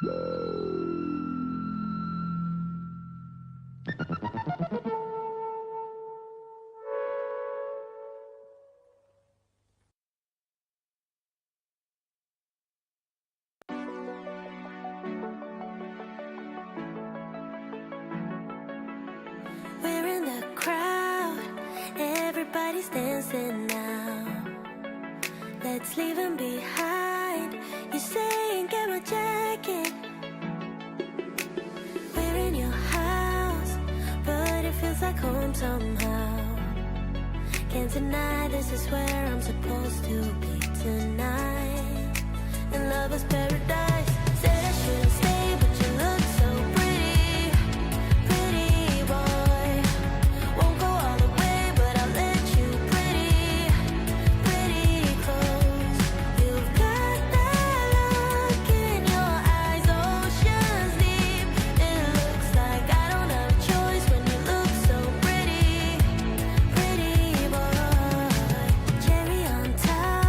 We're in the crowd, everybody's dancing now. Let's leave them behind. You saying get my jacket. We're in your house, but it feels like home somehow. Can't deny this is where I'm supposed to be tonight. And love is paradise. Said I shouldn't stay, but you look so pretty, pretty boy. Won't go all the way, but I'll let you pretty, pretty close. You've got that look in your eyes, oceans deep. It looks like I don't have a choice when you look so pretty, pretty boy. Cherry on top.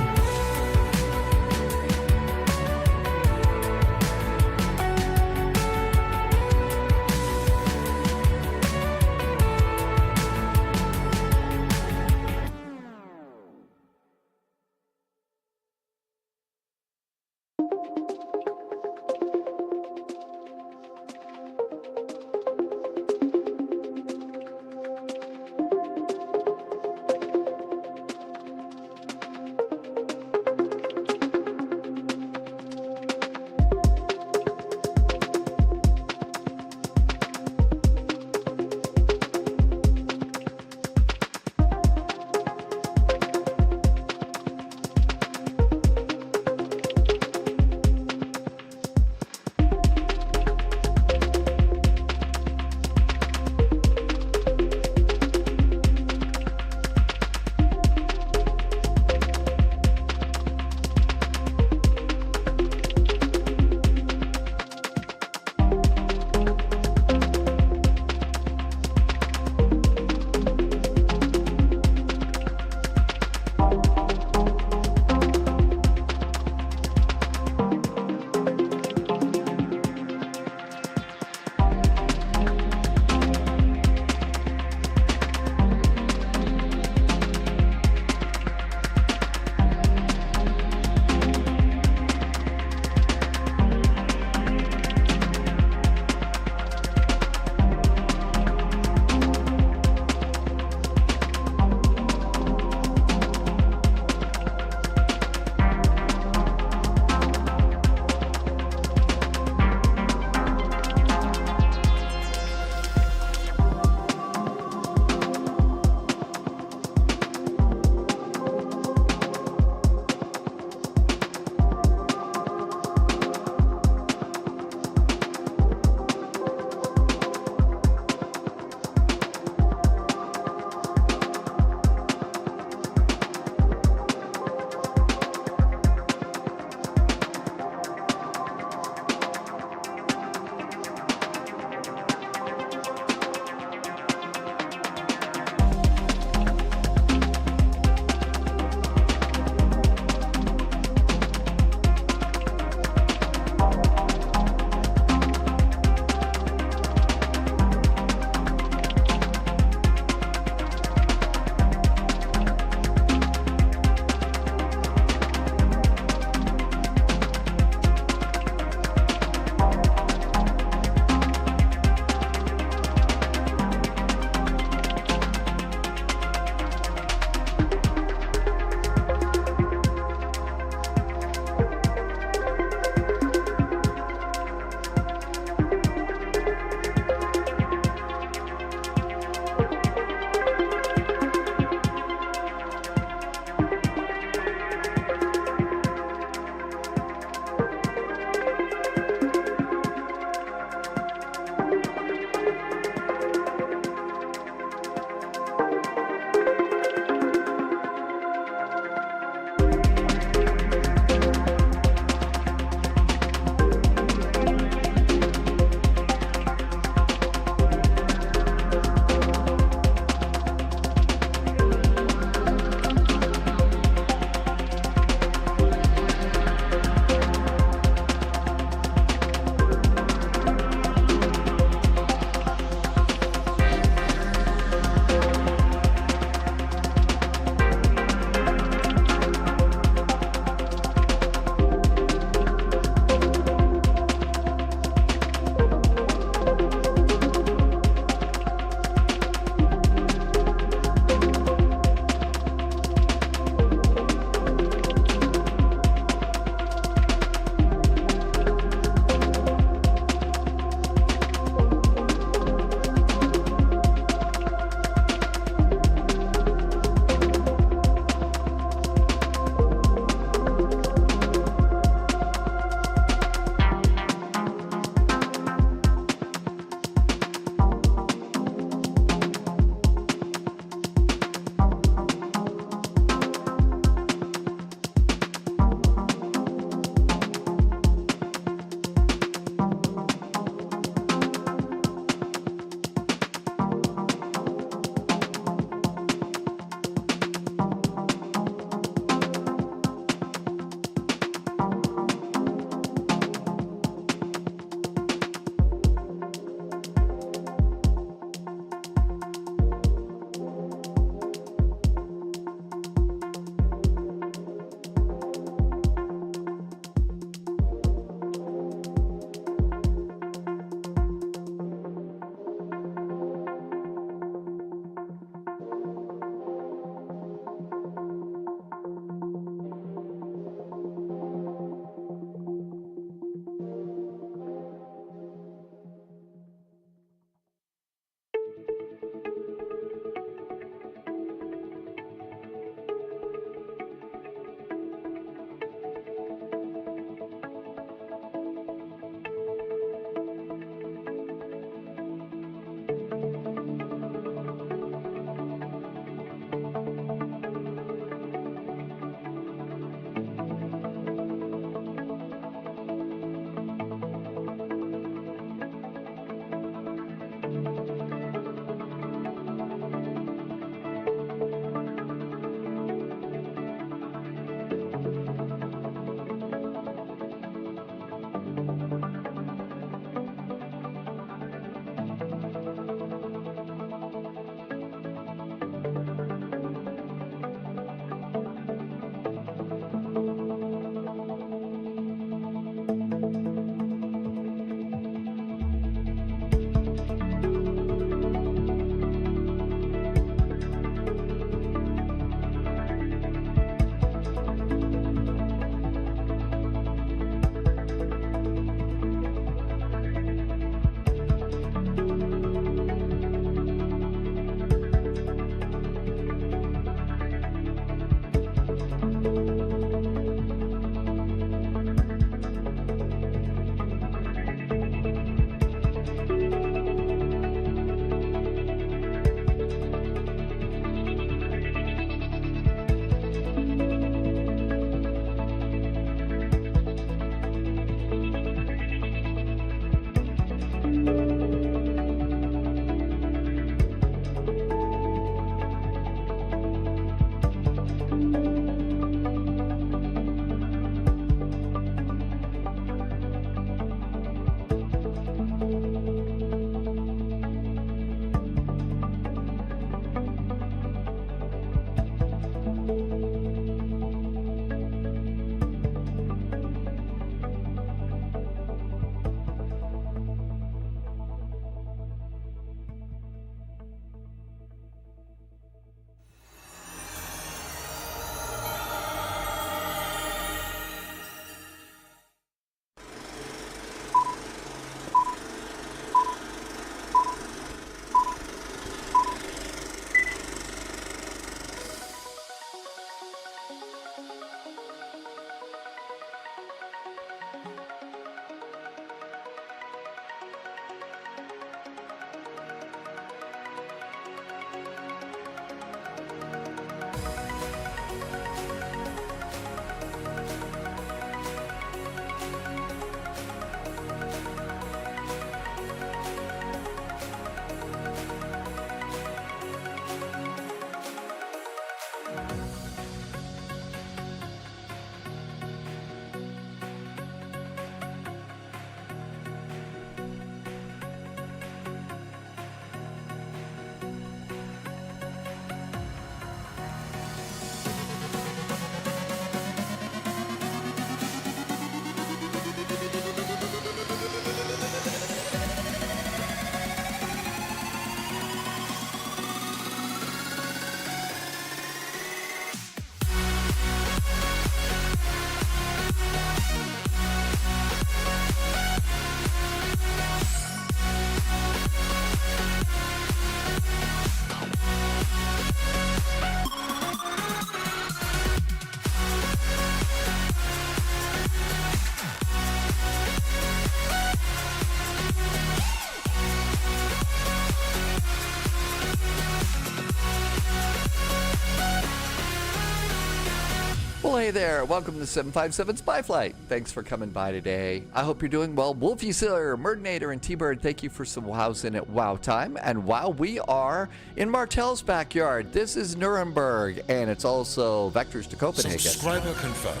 Hey there, welcome to 757 Spy Flight. Thanks for coming by today. I hope you're doing well. Wolfie Siller, Murdinator, and T-Bird, thank you for some wows in at wow time. And wow, we are in Martel's backyard. This is Nuremberg, and it's also vectors to Copenhagen. Subscriber confirmed.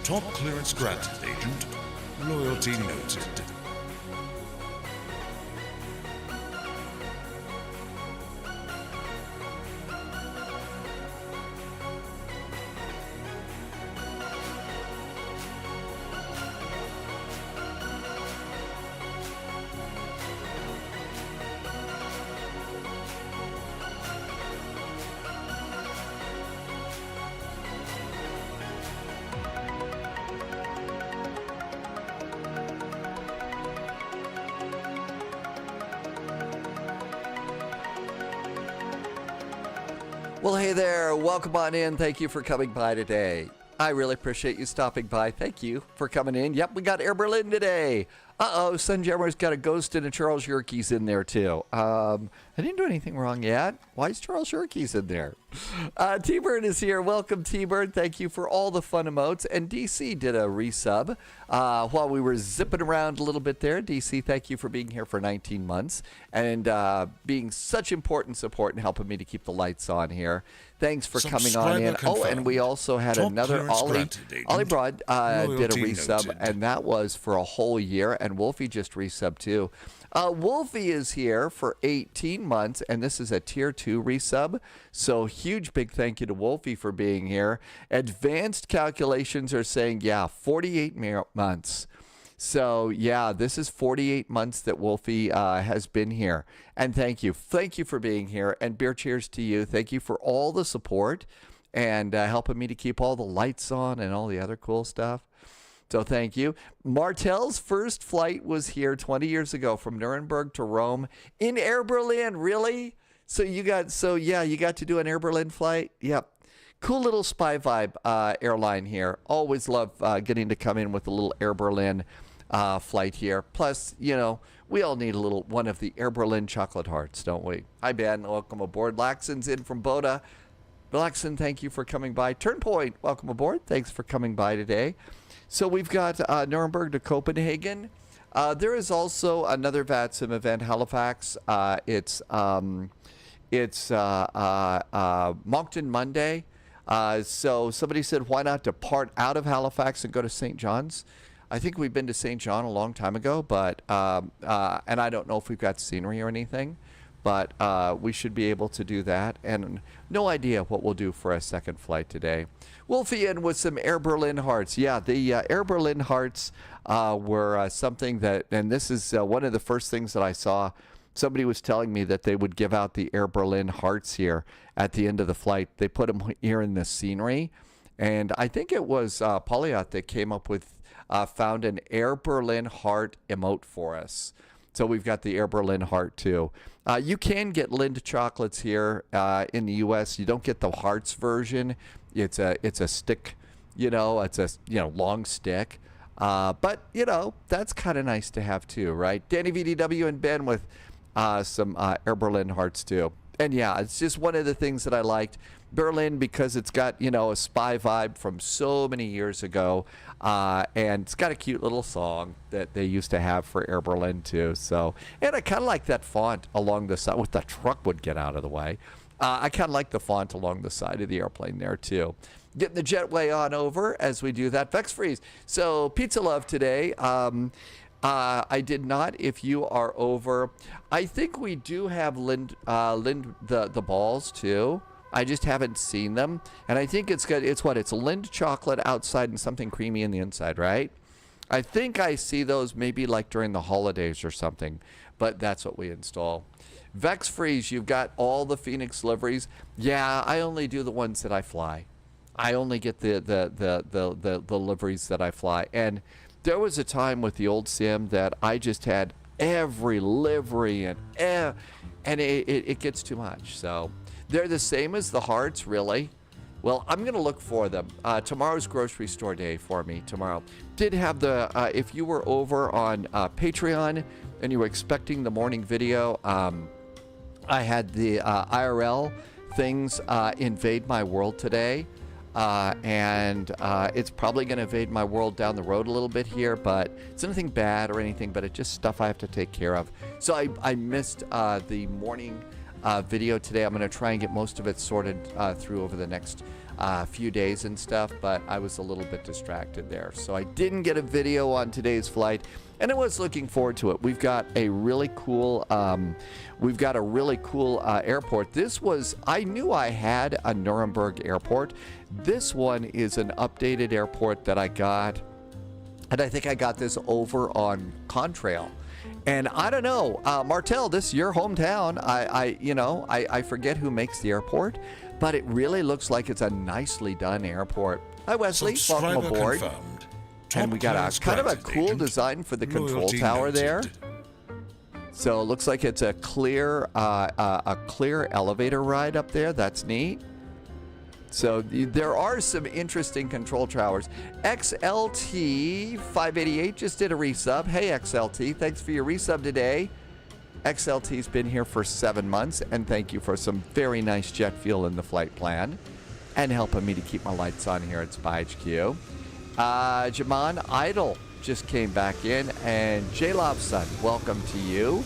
Top clearance granted, Agent. Loyalty noted. Well, hey there, welcome on in. Thank you for coming by today. I really appreciate you stopping by. Thank you for coming in. Yep, we got Air Berlin today. Uh-oh, Sunjammer's got a Ghost and a Charles Yerkes in there, too. I didn't do anything wrong yet. Why is Charles Yerkes in there? T-Bird is here. Welcome, T-Bird. Thank you for all the fun emotes. And DC did a resub while we were zipping around a little bit there. DC, thank you for being here for 19 months and being such important support and helping me to keep the lights on here. Thanks for coming on in. Oh, and we also had another Ollie Broad did a resub, and that was for a whole year. And Wolfie just resubbed too. Wolfie is here for 18 months, and this is a tier 2 resub. So huge big thank you to Wolfie for being here. Advanced calculations are saying, yeah, 48 months. So yeah, this is 48 months that Wolfie has been here. And thank you. Thank you for being here. And beer cheers to you. Thank you for all the support and helping me to keep all the lights on and all the other cool stuff. So thank you. Martel's first flight was here 20 years ago from Nuremberg to Rome in Air Berlin. Really? So you got to do an Air Berlin flight? Yep. Cool little spy vibe airline here. Always love getting to come in with a little Air Berlin flight here. Plus, you know, we all need a little one of the Air Berlin chocolate hearts, don't we? Hi, Ben. Welcome aboard. Laxon's in from Boda. Laxon, thank you for coming by. Turnpoint, welcome aboard. Thanks for coming by today. So we've got Nuremberg to Copenhagen. There is also another VATSIM event, Halifax. It's Moncton Monday. So somebody said, why not depart out of Halifax and go to St. John's? I think we've been to St. John a long time ago, but and I don't know if we've got scenery or anything, but we should be able to do that. And no idea what we'll do for a second flight today. Wolfie in with some Air Berlin hearts. Yeah, the Air Berlin hearts were something that, and this is one of the first things that I saw. Somebody was telling me that they would give out the Air Berlin hearts here at the end of the flight. They put them here in the scenery. And I think it was Polyot that came up with, found an Air Berlin heart emote for us. So we've got the Air Berlin heart too. You can get Lind chocolates here in the U.S. You don't get the hearts version. It's a stick, it's a long stick. But that's kind of nice to have too, right? Danny VDW and Ben with some Air Berlin hearts too. And yeah, it's just one of the things that I liked. Berlin, because it's got, a spy vibe from so many years ago. And it's got a cute little song that they used to have for Air Berlin too. So, and I kind of like that font along the side, with the truck would get out of the way. I kind of like the font along the side of the airplane there too. Getting the jetway on over as we do that. Vex Freeze. So pizza love today. I did not. If you are over, I think we do have Lind the balls too. I just haven't seen them, and I think it's good. It's Lind chocolate outside and something creamy in the inside, right? I think I see those maybe like during the holidays or something, but that's what we install. Vex Freeze, you've got all the Phoenix liveries. Yeah, I only do the ones that I fly. I only get the liveries that I fly. And there was a time with the old sim that I just had every livery, and it gets too much. So they're the same as the hearts, really. Well, I'm going to look for them. Tomorrow's grocery store day for me tomorrow. Did have the, if you were over on Patreon and you were expecting the morning video, I had the IRL things invade my world today. and it's probably going to invade my world down the road a little bit here, but it's nothing bad or anything, but it's just stuff I have to take care of. So I missed the morning video today. I'm going to try and get most of it sorted through over the next few days and stuff, but I was a little bit distracted there. So I didn't get a video on today's flight, and I was looking forward to it. We've got a really cool airport. This was, I knew I had a Nuremberg airport. This one is an updated airport that I got, and I think I got this over on Contrail. And I don't know, Martel, this is your hometown. I forget who makes the airport, but it really looks like it's a nicely done airport. Hi, Wesley. Welcome aboard. Confirmed. And we got a kind of a cool design for the control tower there. So it looks like it's a clear elevator ride up there. That's neat. So there are some interesting control towers. XLT 588 just did a resub. Hey XLT, thanks for your resub today. XLT's been here for 7 months, and thank you for some very nice jet fuel in the flight plan and helping me to keep my lights on here at Spy HQ. Jaman Idol just came back in, and J-Lobson, welcome to you.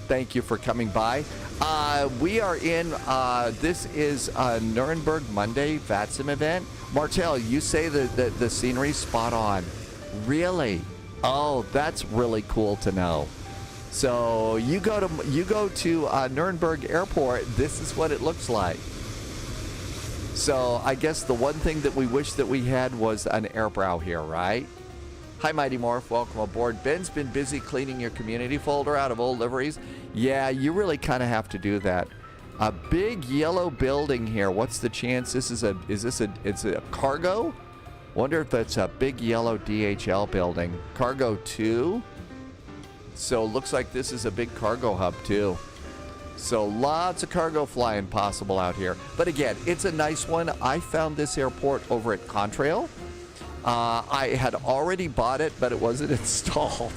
Thank you for coming by. We are in, this is a Nürnberg Monday VATSIM event. Martel, you say the scenery's spot on. Really? Oh, that's really cool to know. So you go to Nuremberg Airport, this is what it looks like. So I guess the one thing that we wish that we had was an airbrow here, right? Hi, Mighty Morph. Welcome aboard. Ben's been busy cleaning your community folder out of old liveries. Yeah, you really kind of have to do that. A big yellow building here. What's the chance is this a cargo? Wonder if it's a big yellow DHL building. Cargo 2. So looks like this is a big cargo hub too. So lots of cargo flying possible out here. But again, it's a nice one. I found this airport over at Contrail. I had already bought it, but it wasn't installed.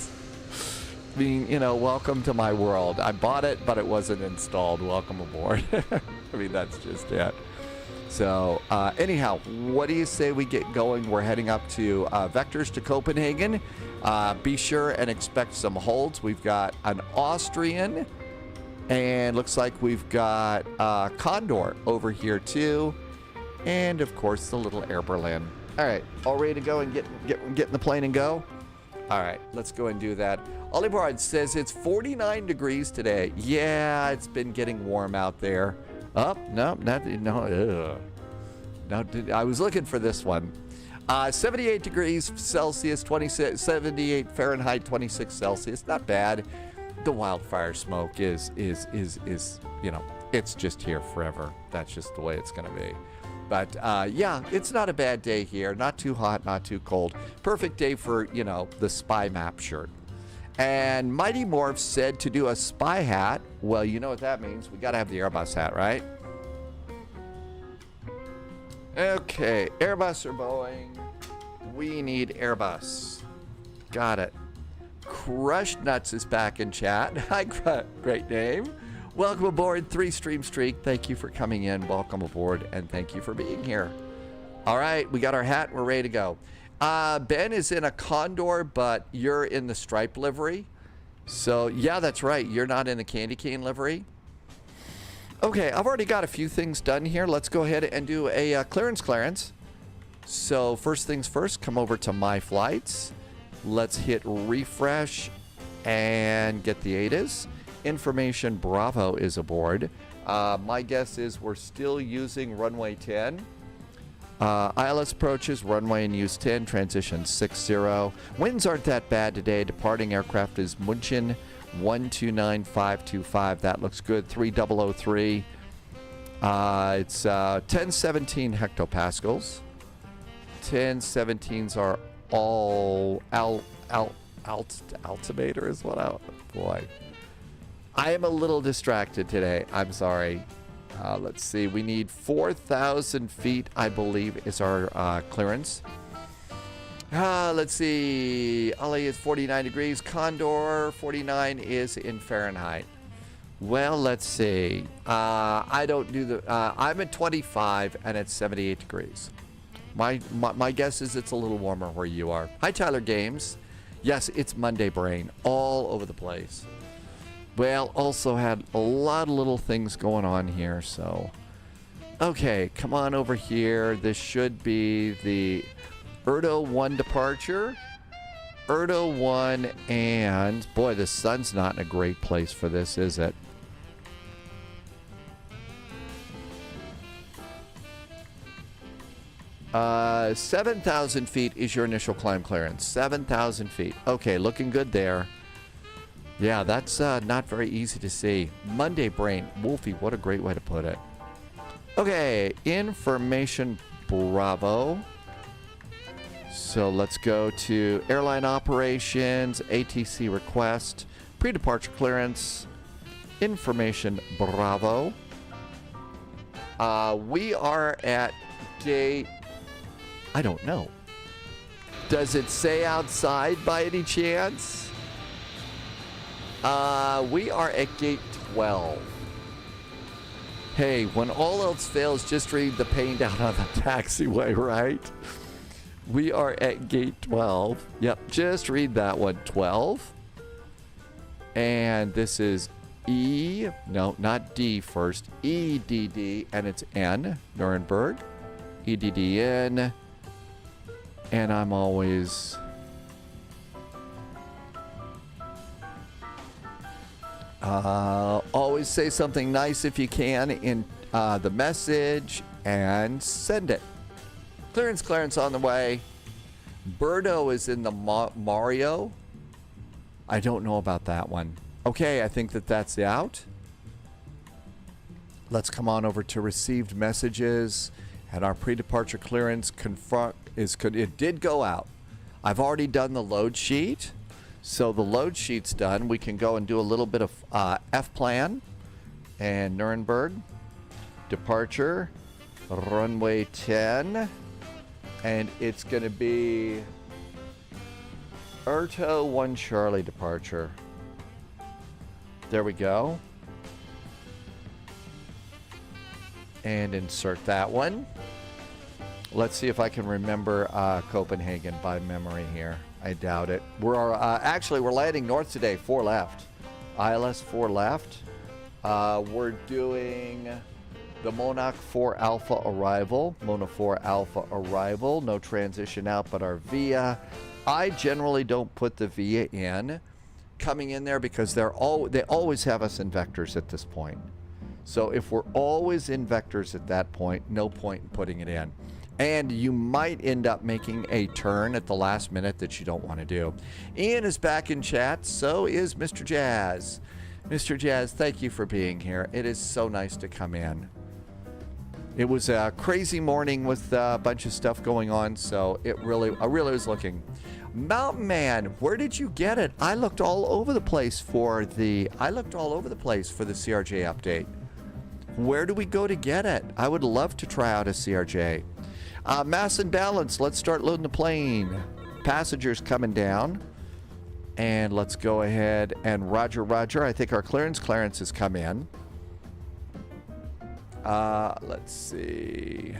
I mean, you know, welcome to my world. I bought it, but it wasn't installed. Welcome aboard. I mean, that's just it. So anyhow, what do you say we get going? We're heading up to Vectors to Copenhagen. Be sure and expect some holds. We've got an Austrian, and looks like we've got Condor over here too, and of course the little Air Berlin. All right, all ready to go and get in the plane and go? All right, let's go and do that. Olibard says it's 49 degrees today. Yeah, it's been getting warm out there. Oh, no, I was looking for this one. 78 degrees Celsius, 78 Fahrenheit, 26 Celsius. Not bad. The wildfire smoke is you know, it's just here forever. That's just the way it's going to be. But yeah, it's not a bad day here. Not too hot, not too cold. Perfect day for, you know, the spy map shirt. And Mighty Morph said to do a spy hat. Well, you know what that means. We got to have the Airbus hat, right? Okay, Airbus or Boeing? We need Airbus. Got it. Crushed Nuts is back in chat. Hi, great name. Welcome aboard, 3 Stream Streak. Thank you for coming in. Welcome aboard, and thank you for being here. All right, we got our hat. We're ready to go. Ben is in a Condor, but you're in the Stripe livery. So, yeah, that's right. You're not in the Candy Cane livery. Okay, I've already got a few things done here. Let's go ahead and do a clearance. So, first things first, come over to My Flights. Let's hit refresh and get the ADAs. Information Bravo is aboard. My guess is we're still using runway 10. ILS approaches, runway in use 10, transition 60. Winds aren't that bad today. Departing aircraft is Moncton 129525. That looks good. 3003. It's 1017 hectopascals. 1017s are all altimeter is what I, boy. I am a little distracted today. I'm sorry. Let's see. We need 4,000 feet, I believe, is our clearance. Let's see. Ali is 49 degrees. Condor 49 is in Fahrenheit. Well, let's see. I don't do the. I'm at 25 and it's 78 degrees. My guess is it's a little warmer where you are. Hi, Tyler Games. Yes, it's Monday brain all over the place. Well, also had a lot of little things going on here, so. Okay, come on over here. This should be the Erdo 1 departure. Erdo 1, and boy, the sun's not in a great place for this, is it? Uh, 7,000 feet is your initial climb clearance. 7,000 feet. Okay, looking good there. Yeah, that's not very easy to see. Monday brain. Wolfie, what a great way to put it. Okay, information Bravo. So let's go to airline operations, ATC request, pre-departure clearance, information Bravo. We are at gate, I don't know. Does it say outside by any chance? We are at gate 12. Hey, when all else fails, just read the pane down on the taxiway, right? We are at gate 12. Yep, just read that one. 12. And this is E. No, not D first. EDD, and it's N. Nürnberg. EDDN. And I'm always... always say something nice if you can in the message and send it. Clearance on the way. Birdo is in the Mario. I don't know about that one. Okay, I think that's the out. Let's come on over to received messages. And our pre-departure clearance it did go out. I've already done the load sheet. So the load sheet's done. We can go and do a little bit of F-plan. And Nürnberg. Departure. Runway 10. And it's going to be Erto 1 Charlie departure. There we go. And insert that one. Let's see if I can remember Copenhagen by memory here. I doubt it. We're landing north today. 4 left. ILS 4 left. We're doing the Monarch 4 Alpha arrival. Mona 4 Alpha arrival. No transition out, but our VIA. I generally don't put the VIA in coming in there because they always have us in vectors at this point. So if we're always in vectors at that point, no point in putting it in. And you might end up making a turn at the last minute that you don't want to do. Ian is back in chat. So is Mr. Jazz. Mr. Jazz, thank you for being here. It is so nice to come in. It was a crazy morning with a bunch of stuff going on, so I really was looking. Mountain Man, where did you get it? I looked all over the place for the CRJ update. Where do we go to get it? I would love to try out a CRJ. Mass and balance. Let's start loading the plane. Passengers coming down. And let's go ahead and Roger. I think our clearance has come in. Let's see.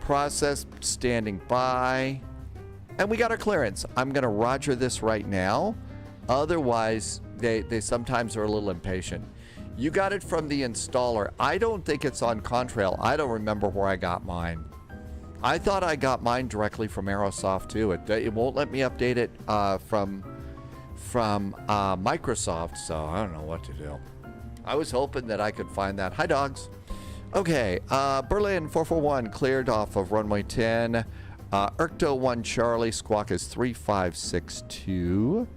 Process standing by. And we got our clearance. I'm going to Roger this right now. Otherwise, they sometimes are a little impatient. You got it from the installer. I don't think it's on Contrail. I don't remember where I got mine. I thought I got mine directly from Aerosoft too. It won't let me update it from Microsoft, so I don't know what to do. I was hoping that I could find that. Hi, dogs. Okay, Berlin 441 cleared off of runway 10. Erto 1 Charlie, squawk is 3562.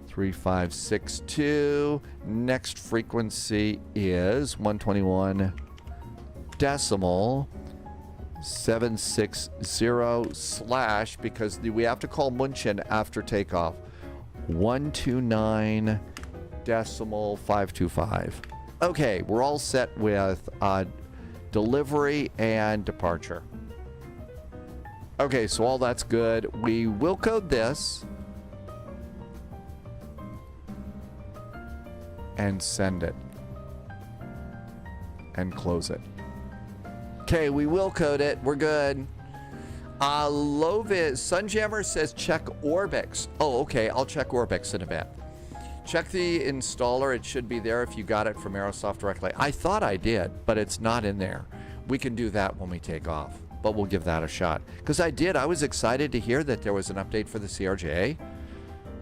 3562. Next frequency is 121 decimal 760 / because we have to call München after takeoff. 129 decimal 525. Okay, we're all set with delivery and departure. Okay, so all that's good. We will code this and send it and close it. Okay, we will code it. We're good. Lovis, Sunjammer says check Orbix. Oh, okay. I'll check Orbix in a bit. Check the installer. It should be there if you got it from Aerosoft directly. I thought I did, but it's not in there. We can do that when we take off, but we'll give that a shot. Because I did. I was excited to hear that there was an update for the CRJ.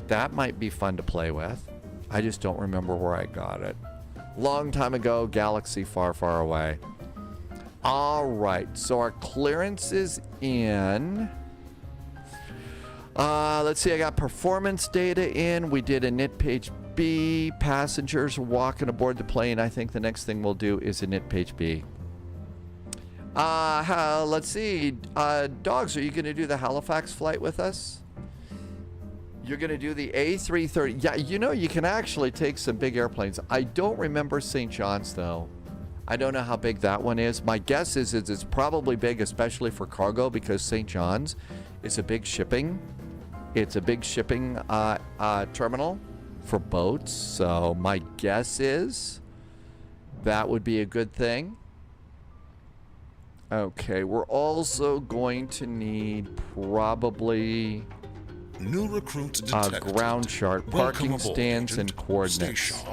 That might be fun to play with. I just don't remember where I got it. Long time ago, galaxy far, far away. All right, so our clearance is in. Let's see, I got performance data in. We did a init page B. Passengers are walking aboard the plane. I think the next thing we'll do is init page B. Let's see. Dogs, are you going to do the Halifax flight with us? You're going to do the A330. Yeah, you know, you can actually take some big airplanes. I don't remember St. John's, though. I don't know how big that one is. My guess is it's probably big, especially for cargo, because St. John's is a big shipping. It's a big shipping terminal for boats. So my guess is that would be a good thing. Okay, we're also going to need probably new recruit detected. Ground chart, parking stands, and coordinates.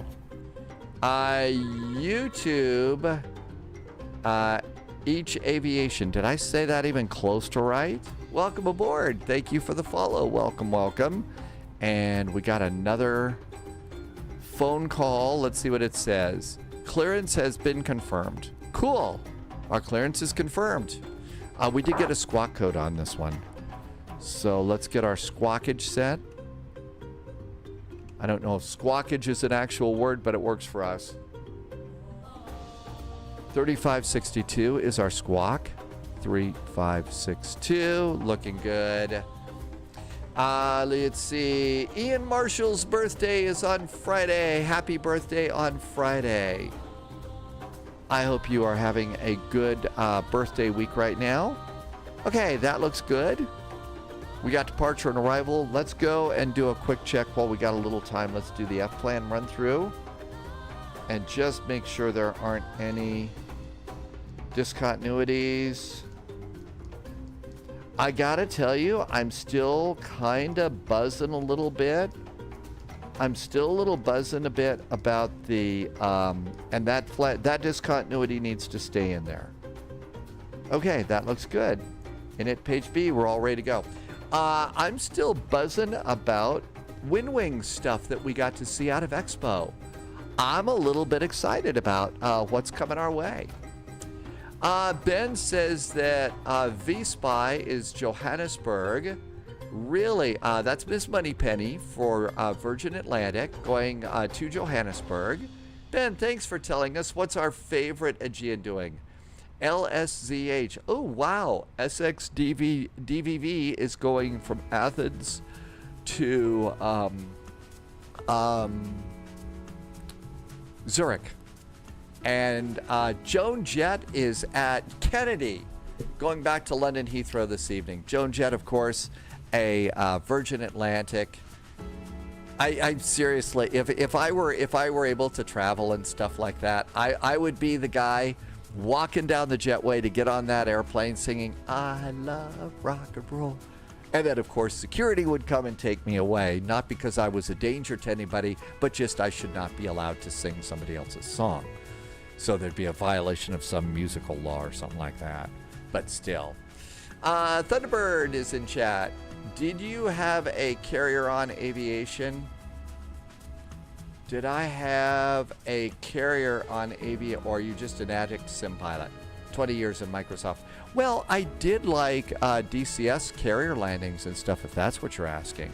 YouTube, each aviation. Did I say that even close to right? Welcome aboard. Thank you for the follow. Welcome, welcome. And we got another phone call. Let's see what it says. Clearance has been confirmed. Cool. Our clearance is confirmed. We did get a squawk code on this one. So let's get our squawkage set. I don't know if squawkage is an actual word, but it works for us. 3562 is our squawk. 3562, looking good. Let's see. Ian Marshall's birthday is on Friday. Happy birthday on Friday. I hope you are having a good birthday week right now. Okay, that looks good. We got departure and arrival. Let's go and do a quick check while we got a little time. Let's do the F-plan run through and just make sure there aren't any discontinuities. I gotta tell you, I'm still kind of buzzing a little bit. I'm still a little buzzing a bit about the, and that discontinuity needs to stay in there. Okay, that looks good. Init page B, we're all ready to go. I'm still buzzing about WinWing stuff that we got to see out of Expo. I'm a little bit excited about what's coming our way. Ben says that V-Spy is Johannesburg. Really, that's Miss Moneypenny for Virgin Atlantic going to Johannesburg. Ben, thanks for telling us. What's our favorite Aegean doing? LSZH. Oh, wow. SXDVV is going from Athens to Zurich. And Joan Jett is at Kennedy, going back to London Heathrow this evening. Joan Jett, of course, a Virgin Atlantic. I seriously, if I were able to travel and stuff like that, I would be the guy walking down the jetway to get on that airplane singing, I love rock and roll. And then, of course, security would come and take me away, not because I was a danger to anybody, but just I should not be allowed to sing somebody else's song. So there'd be a violation of some musical law or something like that. But still. Thunderbird is in chat. Did you have a carrier on aviation? Did I have a carrier on aviation, or are you just an addict sim pilot? 20 years in Microsoft. Well, I did like DCS carrier landings and stuff, if that's what you're asking.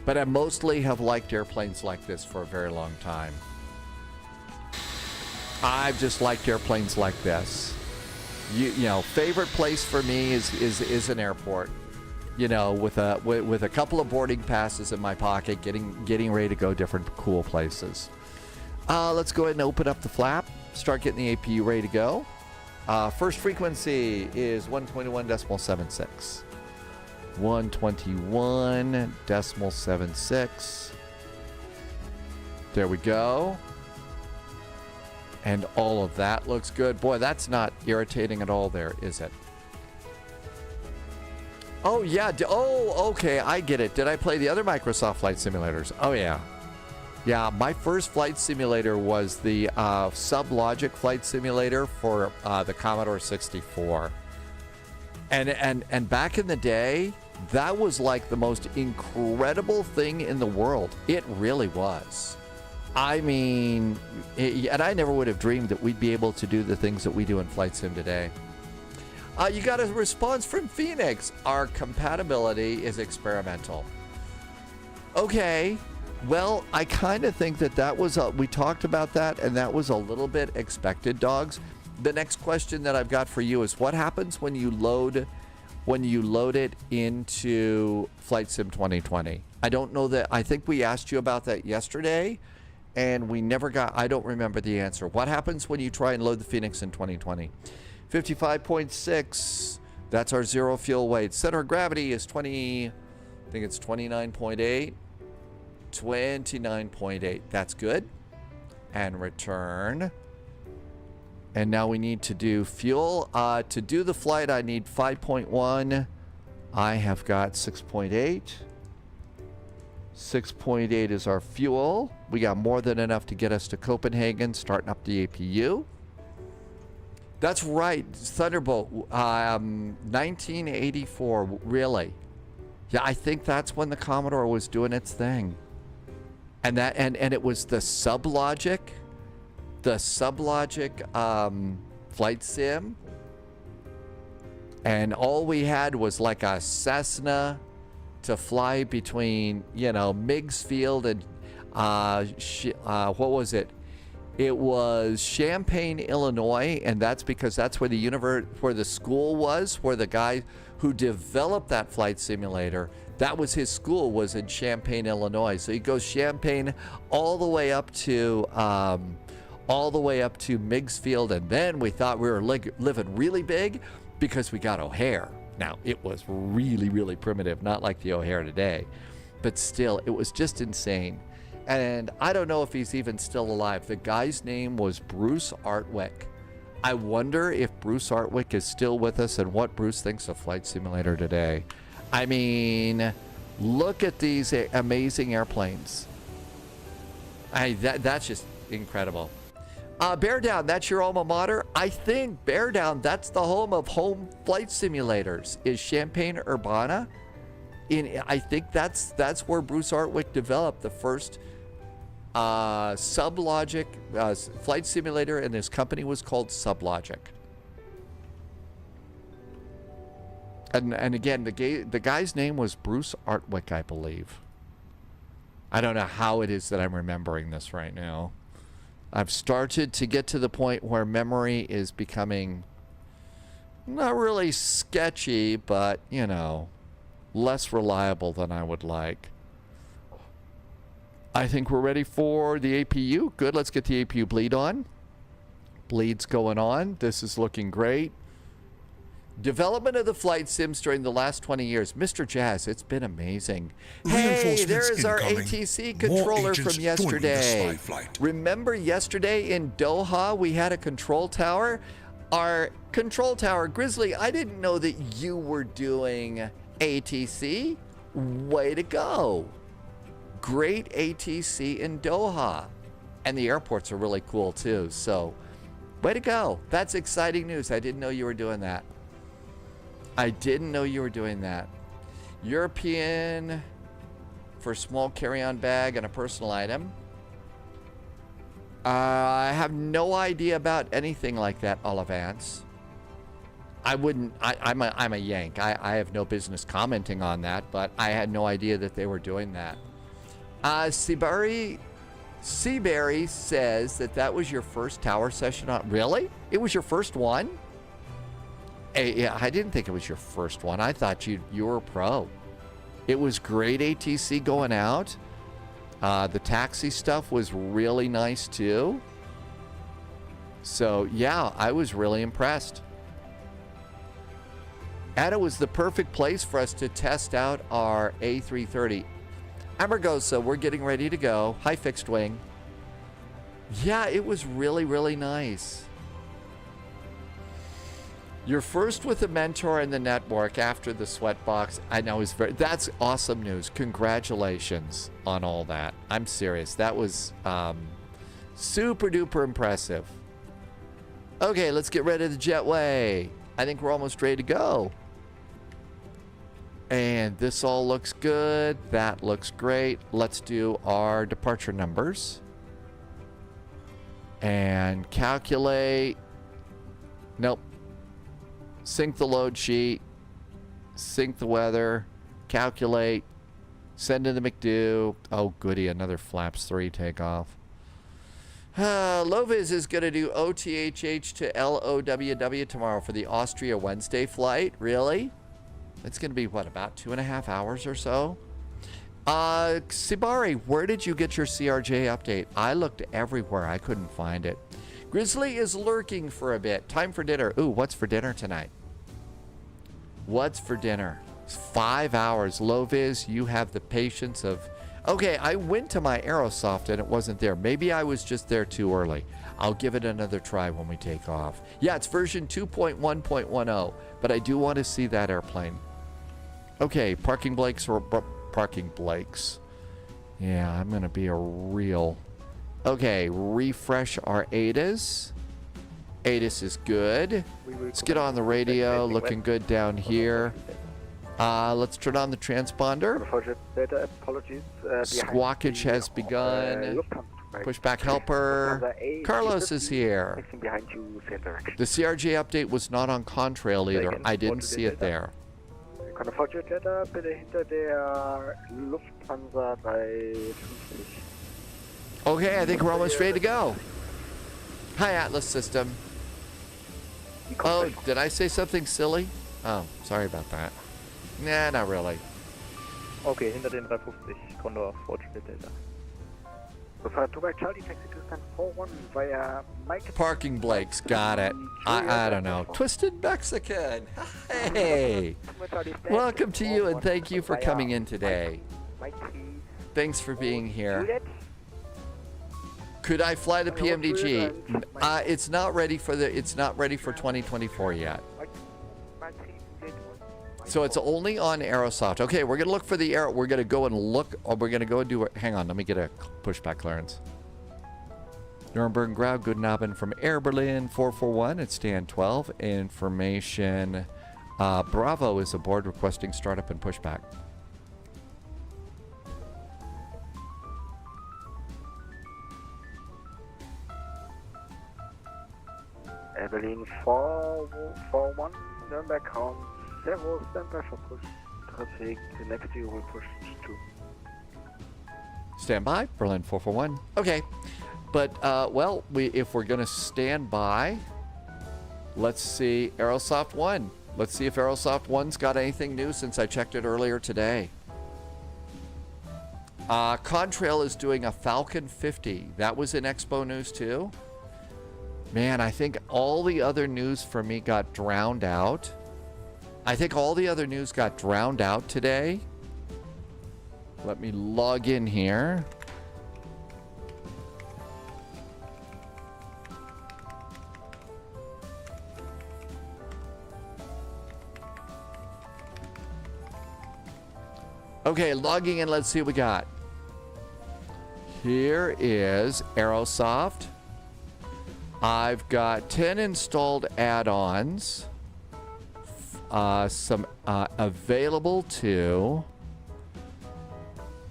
But I mostly have liked airplanes like this for a very long time. I've just liked airplanes like this. You know, favorite place for me is an airport. You know, with a couple of boarding passes in my pocket, getting ready to go different cool places. Let's go ahead and open up the flap. Start getting the APU ready to go. First frequency is 121.76. 121.76. There we go. And all of that looks good. Boy, that's not irritating at all there, is it? Oh, yeah. Oh, okay. I get it. Did I play the other Microsoft flight simulators? Oh, yeah. Yeah, my first flight simulator was the SubLogic flight simulator for the Commodore 64. And back in the day, that was like the most incredible thing in the world. It really was. I mean, and I never would have dreamed that we'd be able to do the things that we do in Flight Sim today. You got a response from Phoenix. Our compatibility is experimental. Okay. Well, I kind of think that was we talked about that, and that was a little bit expected, dogs. The next question that I've got for you is, what happens when you load it into Flight Sim 2020? I don't know that. I think we asked you about that yesterday, and we never got. I don't remember the answer. What happens when you try and load the Phoenix in 2020? 55.6. That's our zero fuel weight. Center of gravity is 20. I think it's 29.8. 29.8. That's good. And return. And now we need to do fuel. To do the flight, I need 5.1. I have got 6.8. 6.8 is our fuel. We got more than enough to get us to Copenhagen, starting up the APU. That's right. Thunderbolt. 1984. Really? Yeah, I think that's when the Commodore was doing its thing. And it was the SubLogic flight sim, and all we had was like a Cessna to fly between, Migsfield and what was it? It was Champaign, Illinois, and that's because that's where where the school was, where the guy who developed that flight simulator, that was his school, was in Champaign, Illinois. So he goes Champaign all the way up to Migsfield, and then we thought we were living really big because we got O'Hare. Now, it was really, really primitive, not like the O'Hare today, but still, it was just insane. And I don't know if he's even still alive. The guy's name was Bruce Artwick. I wonder if Bruce Artwick is still with us and what Bruce thinks of Flight Simulator today. I mean, look at these amazing airplanes. That's just incredible. Bear Down, that's your alma mater? I think Bear Down, that's the home of home flight simulators. Is Champaign-Urbana? I think that's where Bruce Artwick developed the first SubLogic flight simulator, and his company was called SubLogic. And again, the guy's name was Bruce Artwick, I believe. I don't know how it is that I'm remembering this right now. I've started to get to the point where memory is becoming not really sketchy, but, less reliable than I would like. I think we're ready for the APU. Good, let's get the APU bleed on. Bleed's going on. This is looking great. Development of the flight sims during the last 20 years. Mr. Jazz, it's been amazing. Hey, there's our ATC controller from yesterday. Remember yesterday in Doha, we had a control tower? Our control tower, Grizzly, I didn't know that you were doing ATC. Way to go. Great ATC in Doha. And the airports are really cool too. So, way to go. That's exciting news. I didn't know you were doing that. I didn't know you were doing that. European for small carry-on bag and a personal item. I have no idea about anything like that, Olivance. I wouldn't. I'm a Yank. I have no business commenting on that, but I had no idea that they were doing that. Seaberry says that was your first tower session on. Really? It was your first one? Yeah, I didn't think it was your first one. I thought you were a pro. It was great ATC going out. The taxi stuff was really nice too. So yeah, I was really impressed. And it was the perfect place for us to test out our A330. Amargosa, we're getting ready to go. Hi, fixed wing. Yeah, it was really, really nice. You're first with a mentor in the network after the Sweatbox. I know that's awesome news. Congratulations on all that. I'm serious. That was super duper impressive. Okay, let's get ready to jetway. I think we're almost ready to go. And this all looks good. That looks great. Let's do our departure numbers. And calculate. Nope. Sync the load sheet. Sync the weather. Calculate. Send to the McDo. Oh, goody. Another Flaps 3 takeoff. Loviz is going to do OTHH to LOWW tomorrow for the Austria Wednesday flight. Really? It's going to be, what, about 2.5 hours or so? Sibari, where did you get your CRJ update? I looked everywhere. I couldn't find it. Grizzly is lurking for a bit. Time for dinner. Ooh, what's for dinner tonight? What's for dinner? 5 hours. Loviz, you have the patience of... Okay, I went to my Aerosoft and it wasn't there. Maybe I was just there too early. I'll give it another try when we take off. Yeah, it's version 2.1.10, but I do want to see that airplane. Okay, parking brakes or parking brakes. Yeah, I'm going to be a real... Okay, refresh our ADAS. ADAS is good. Let's get on the radio. Looking good down here. Let's turn on the transponder. Squawkage has begun. Pushback helper. Carlos is here. The CRJ update was not on Contrail either. I didn't see it there. Okay, I think we're almost ready to go. Hi, Atlas System. Oh, did I say something silly? Oh, sorry about that. Nah, not really. Okay, hinter den 350, Condor, Fortune Delta. Parking brakes, got it. I don't know. Twisted Mexican. Hey, welcome to you and thank you for coming in today. Thanks for being here. Could I fly the PMDG? It's not ready for 2024 yet. So it's only on Aerosoft. Okay, we're gonna look for the air. We're gonna go and look. Or we're gonna go and do it. Hang on, let me get a pushback clearance. Nürnberg Grau, Guten Abend from Air Berlin 441 at stand 12. Information. Bravo is aboard requesting startup and pushback. Air Berlin 441, Nürnberg count 0, standby for push. Traffic, the next you will push 2. Stand by, Berlin 441. Okay, but well, if we're gonna stand by, let's see Aerosoft 1. Let's see if Aerosoft 1's got anything new since I checked it earlier today. Contrail is doing a Falcon 50. That was in Expo News too. Man, I think all the other news for me got drowned out. I think all the other news got drowned out today. Let me log in here. Okay, logging in. Let's see what we got. Here is Aerosoft. I've got 10 installed add-ons. Some available too.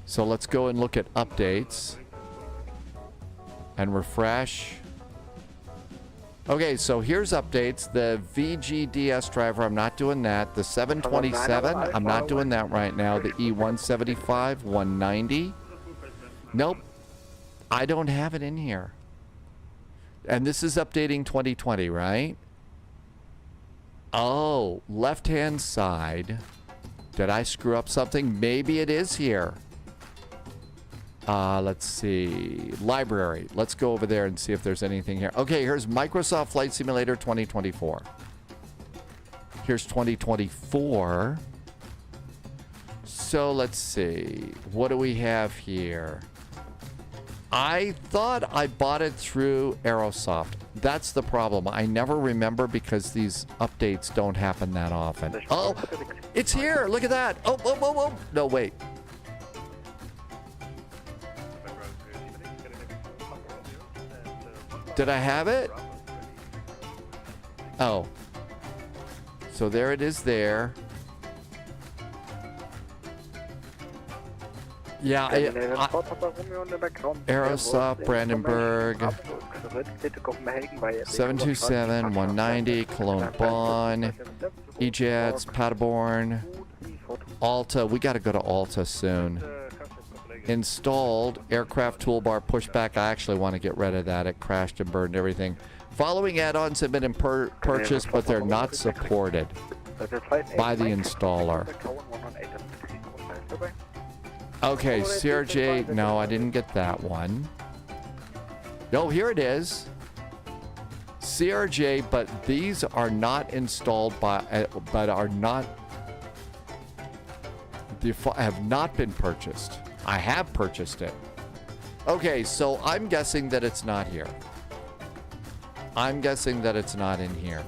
So let's go and look at updates and refresh. Okay, so here's updates. The VGDS driver, I'm not doing that. The 727, I'm not doing that right now. The E175, 190. Nope, I don't have it in here. And this is updating 2020, right? Oh, left-hand side. Did I screw up something? Maybe it is here. Let's see. Library. Let's go over there and see if there's anything here. Okay, here's Microsoft Flight Simulator 2024. Here's 2024. So let's see. What do we have here? I thought I bought it through Aerosoft. That's the problem. I never remember because these updates don't happen that often. Oh, it's here. Look at that. Oh, oh, oh, oh. No, wait. Did I have it? Oh. So there it is there. Yeah, Aerosoft, Brandenburg, 727, 190, Cologne, Bonn, EJets, Paderborn, Alta. We got to go to Alta soon. Installed, aircraft toolbar, pushback. I actually want to get rid of that. It crashed and burned everything. Following add-ons have been purchased, but they're not supported by the installer. Okay, CRJ. No, I didn't get that one. No, here it is. CRJ, but these are not installed by, but are not, have not been purchased. I have purchased it. Okay, so I'm guessing that it's not here. I'm guessing that it's not in here.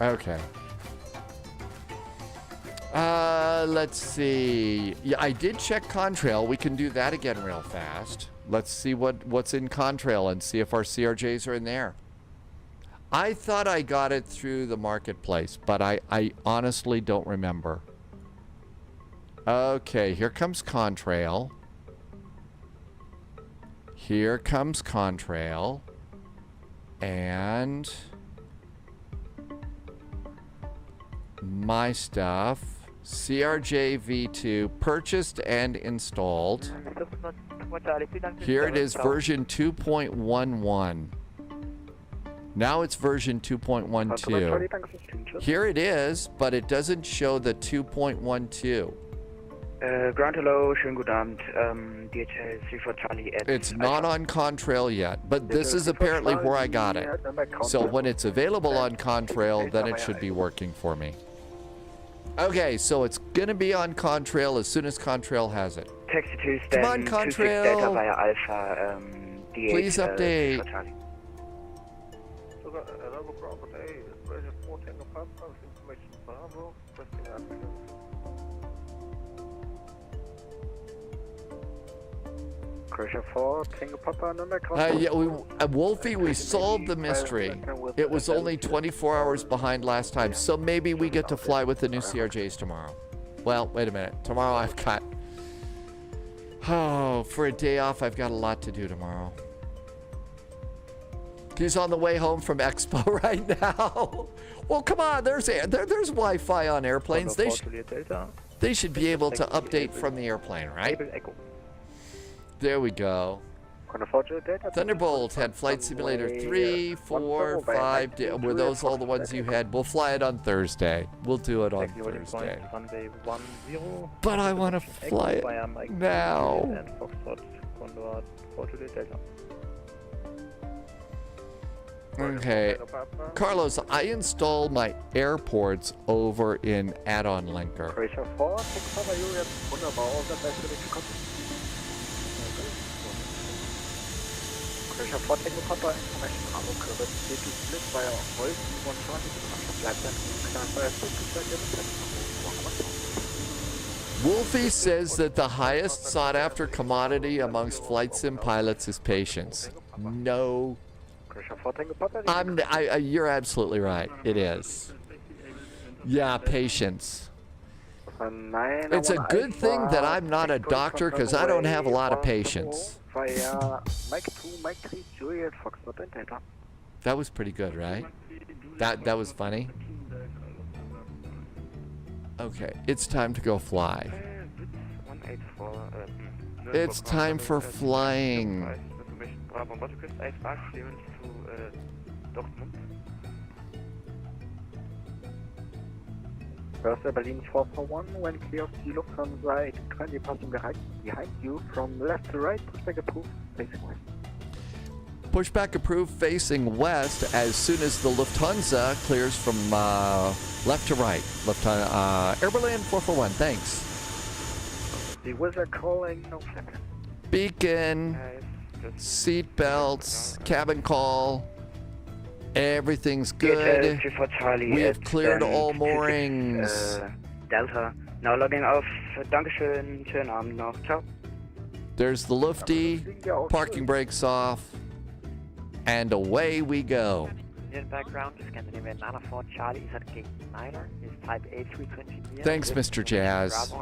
Okay. Let's see. Yeah, I did check Contrail. We can do that again real fast. Let's see what's in Contrail and see if our CRJs are in there. I thought I got it through the marketplace, but I honestly don't remember. Okay, here comes Contrail. Here comes Contrail. And my stuff. CRJ V2 purchased and installed. Here it is, version 2.11. Now it's version 2.12. Here it is, but it doesn't show the 2.12. Ground hello, schönen guten Abend. DHL 34 Charlie at It's not on Contrail yet, but this is apparently where I got it. So when it's available on Contrail, then it should be working for me. Okay, so it's gonna be on Contrail as soon as Contrail has it. Taxi to Come on, Contrail. Delta via Alpha, Please update. Yeah, Wolfie, we solved the mystery. It was only 24 hours behind last time, so maybe we get to fly with the new CRJs tomorrow. Well, wait a minute. Tomorrow I've got... Oh, for a day off, I've got a lot to do tomorrow. He's on the way home from Expo right now. Well, come on. There's Wi-Fi on airplanes. They should be able to update from the airplane, right? There we go. Thunderbolt had Flight Simulator 3, 4, 5. Were those all the ones you had? We'll fly it on Thursday. We'll do it on Thursday. But I want to fly it now. Okay. Carlos, I installed my airports over in add-on linker. Wolfie says that the highest sought-after commodity amongst flight sim pilots is patience. No. You're absolutely right. It is. Yeah, patience. It's a good thing that I'm not a doctor because I don't have a lot of patience. That was pretty good, right? That was funny. Okay, it's time to go fly. It's time for flying. First Berlin 441, when clear of the Lufthansa 20 passing behind you from left to right, pushback approved, facing west. Pushback approved facing west as soon as the Lufthansa clears from Left to right. Left to Air Berlin 441. Thanks. The wizard calling, no second. Beacon, seat belts, cabin call. Everything's good. We have cleared all moorings. Delta. Now logging off. Dankeschön. Schönen Abend noch. Ciao. There's the lufty. Parking brakes off. And away we go. Nürnberg ground to Scandinavian 94 Charlie is at gate 9 is type A320. Thanks, Mr. Jazz.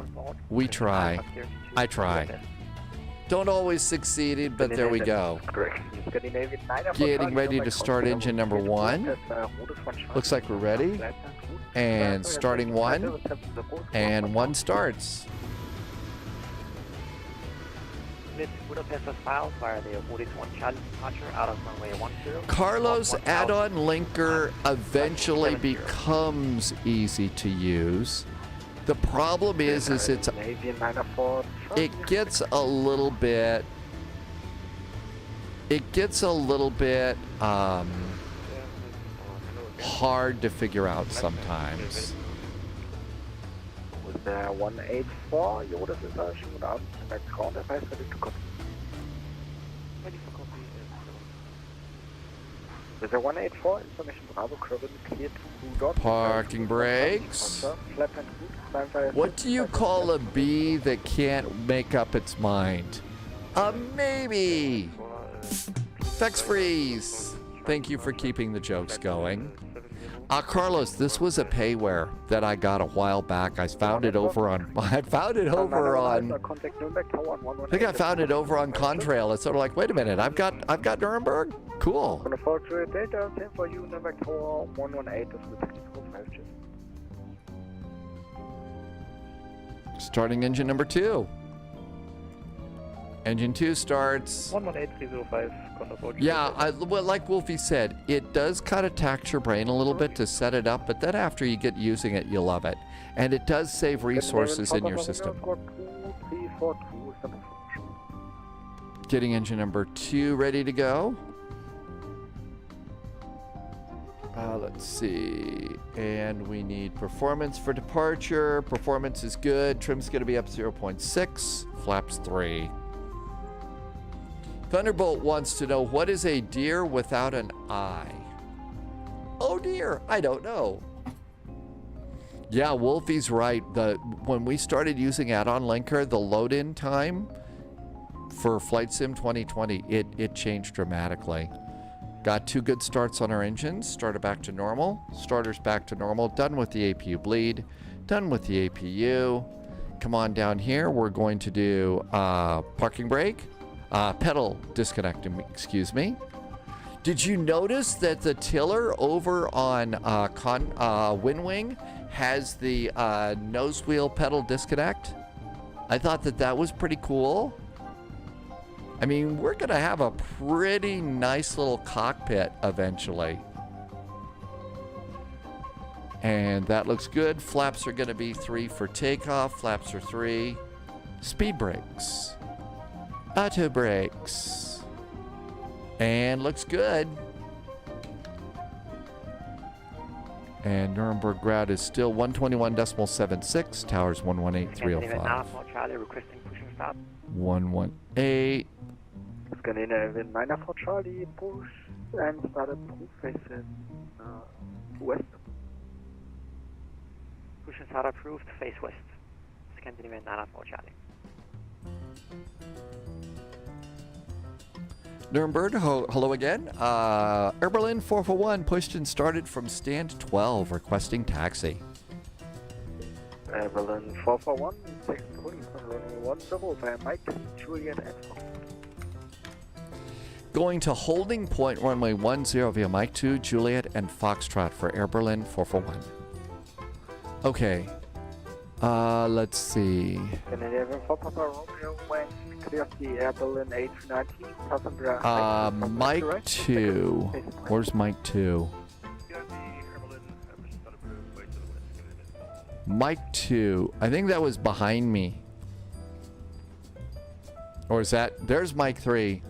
We try. I try. Don't always succeed, but there we go. Getting ready to start engine number 1. Looks like we're ready. And starting 1. And 1 starts. Carlos add-on linker eventually becomes easy to use. The problem is it gets a little bit hard to figure out sometimes. With der 184, jo, das ist schon guten Abend. Der Counter heißt ready to copy. With the 184, information Bravo, current clear to dot. Parking brakes. What do you call a bee that can't make up its mind? A maybe. Fex freeze. Thank you for keeping the jokes going. Carlos, this was a payware that I got a while back. I found it over on. I found it over on. I think I found it over on Contrail. It's sort of like, wait a minute, I've got Nuremberg. Cool. Starting engine number 2. Engine 2 starts. 118305. Yeah, well, like Wolfie said, it does kind of tax your brain a little bit to set it up, but then after you get using it, you love it. And it does save resources in your system. Getting engine number 2 ready to go. Let's see. And we need performance for departure. Performance is good. Trim's going to be up 0.6. Flaps 3. Thunderbolt wants to know, what is a deer without an eye? Oh dear, I don't know. Yeah, Wolfie's right. When we started using add-on linker, the load-in time for Flight Sim 2020, it changed dramatically. Got 2 good starts on our engines. Starter back to normal. Starters back to normal. Done with the APU bleed. Done with the APU. Come on down here. We're going to do parking brake. Pedal disconnect, excuse me. Did you notice that the tiller over on WinWing has the nose wheel pedal disconnect? I thought that was pretty cool. I mean, we're going to have a pretty nice little cockpit eventually. And that looks good. Flaps are going to be 3 for takeoff. Flaps are 3. Speed brakes. Auto brakes. And looks good. And Nuremberg ground is still 121.76. Towers 118.305. 118. Scandinavian 94 Charlie, push and started push facing west. Push and start approved, face west. Scandinavian 94 Charlie. Nuremberg, hello again. Air Berlin 441 pushed and started from stand 12, requesting taxi. Air Berlin 441, second running 10 via Mike, Juliet and Fox. Going to holding point runway 10 via Mike 2, Juliet and Foxtrot for Air Berlin 441. Okay. Let's see. Scandinavian 4 Papa Romeo when clear the Air Berlin A319 passenger. Mike 2. Where's Mike 2? Mike 2. I think that was behind me. Or is that? There's Mike 3.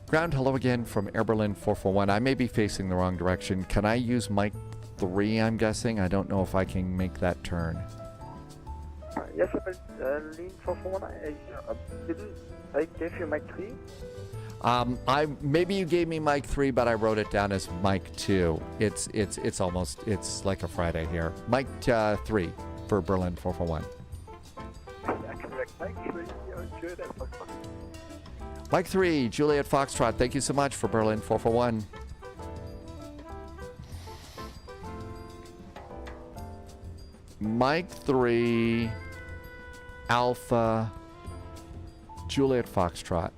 Ground, hello again from Air Berlin 441. I may be facing the wrong direction. Can I use mic 3, I'm guessing? I don't know if I can make that turn. Yes, Berlin 441. I gave you mic 3. Maybe you gave me mic 3, but I wrote it down as mic 2. It's like a Friday here. Mic 3 for Berlin 441. Yeah, correct. Mic 3. Good. Mike 3, Juliet Foxtrot, thank you so much for Berlin 441. Mike 3, Alpha, Juliet Foxtrot.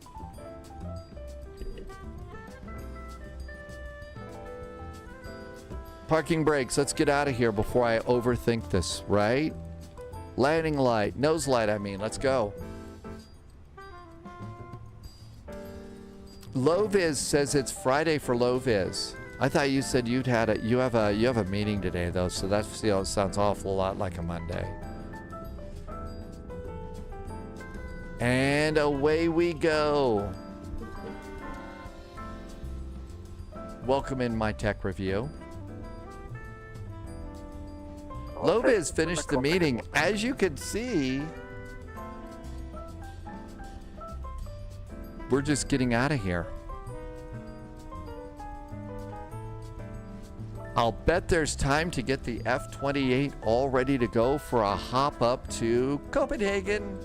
Parking brakes, let's get out of here before I overthink this, right? Landing light, nose light, I mean, let's go. Loviz says it's Friday for Loviz. I thought you said you have a meeting today though, so that sounds awful lot like a Monday. And away we go. Welcome in my tech review. Loviz finished the meeting. As you can see, we're just getting out of here. I'll bet there's time to get the F-28 all ready to go for a hop up to Copenhagen.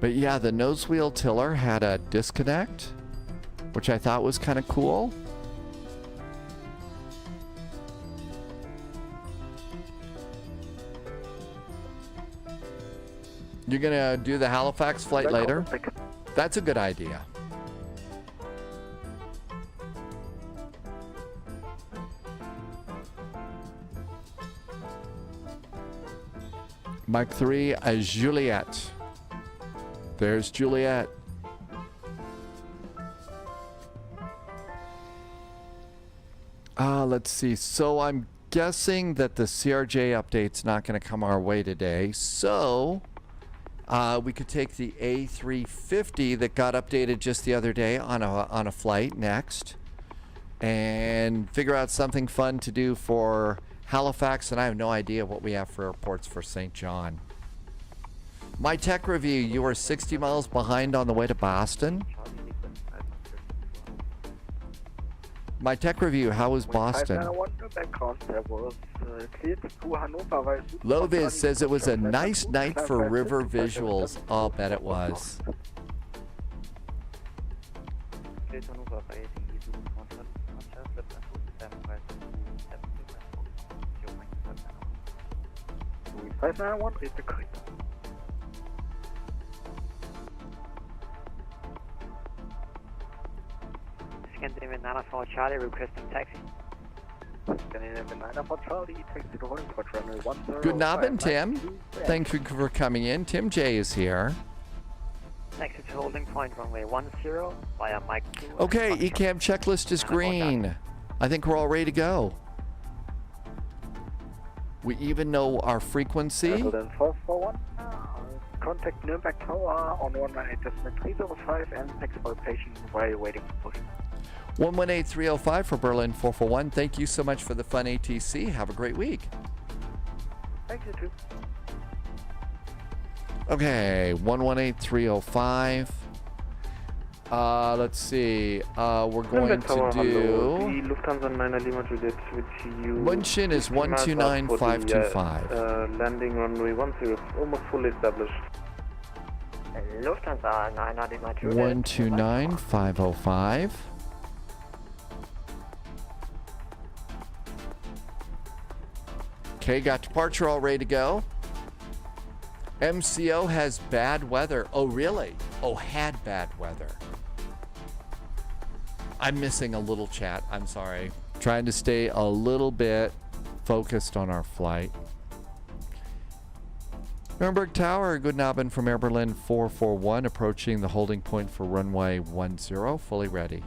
But yeah, the nose wheel tiller had a disconnect, which I thought was kind of cool. You're gonna do the Halifax flight later? That's a good idea. Mike 3, Juliet. There's Juliet. Let's see. So I'm guessing that the CRJ update's not going to come our way today. So we could take the A350 that got updated just the other day on a flight next and figure out something fun to do for Halifax. And I have no idea what we have for airports for St. John. My tech review, you are 60 miles behind on the way to Boston. My tech review, how was Boston? Loviz says it was a nice night for river visuals. I'll bet it was. Scandinavian 904 Charlie requesting taxi. Good nobbin, Tim. Thank you for coming in. Tim J is here. Taxi to holding point runway 10 via Mike 2. Okay, ECAM checklist is green. I think we're all ready to go. We even know our frequency. Contact Nürnberg Tower on 118.305 and exploitation while waiting for push. 118305 for Berlin 441. Thank you so much for the fun ATC. Have a great week. Thank you too. Okay, 118305. Let's see. We're going to do. München is 129525. Landing runway 10, almost fully established. Lufthansa 992. 129505. Okay, got departure all ready to go. MCO has bad weather. Oh, really? Oh, had bad weather. I'm missing a little chat. I'm sorry. Trying to stay a little bit focused on our flight. Nürnberg Tower, good nobbin from Air Berlin 441, approaching the holding point for runway 10, fully ready.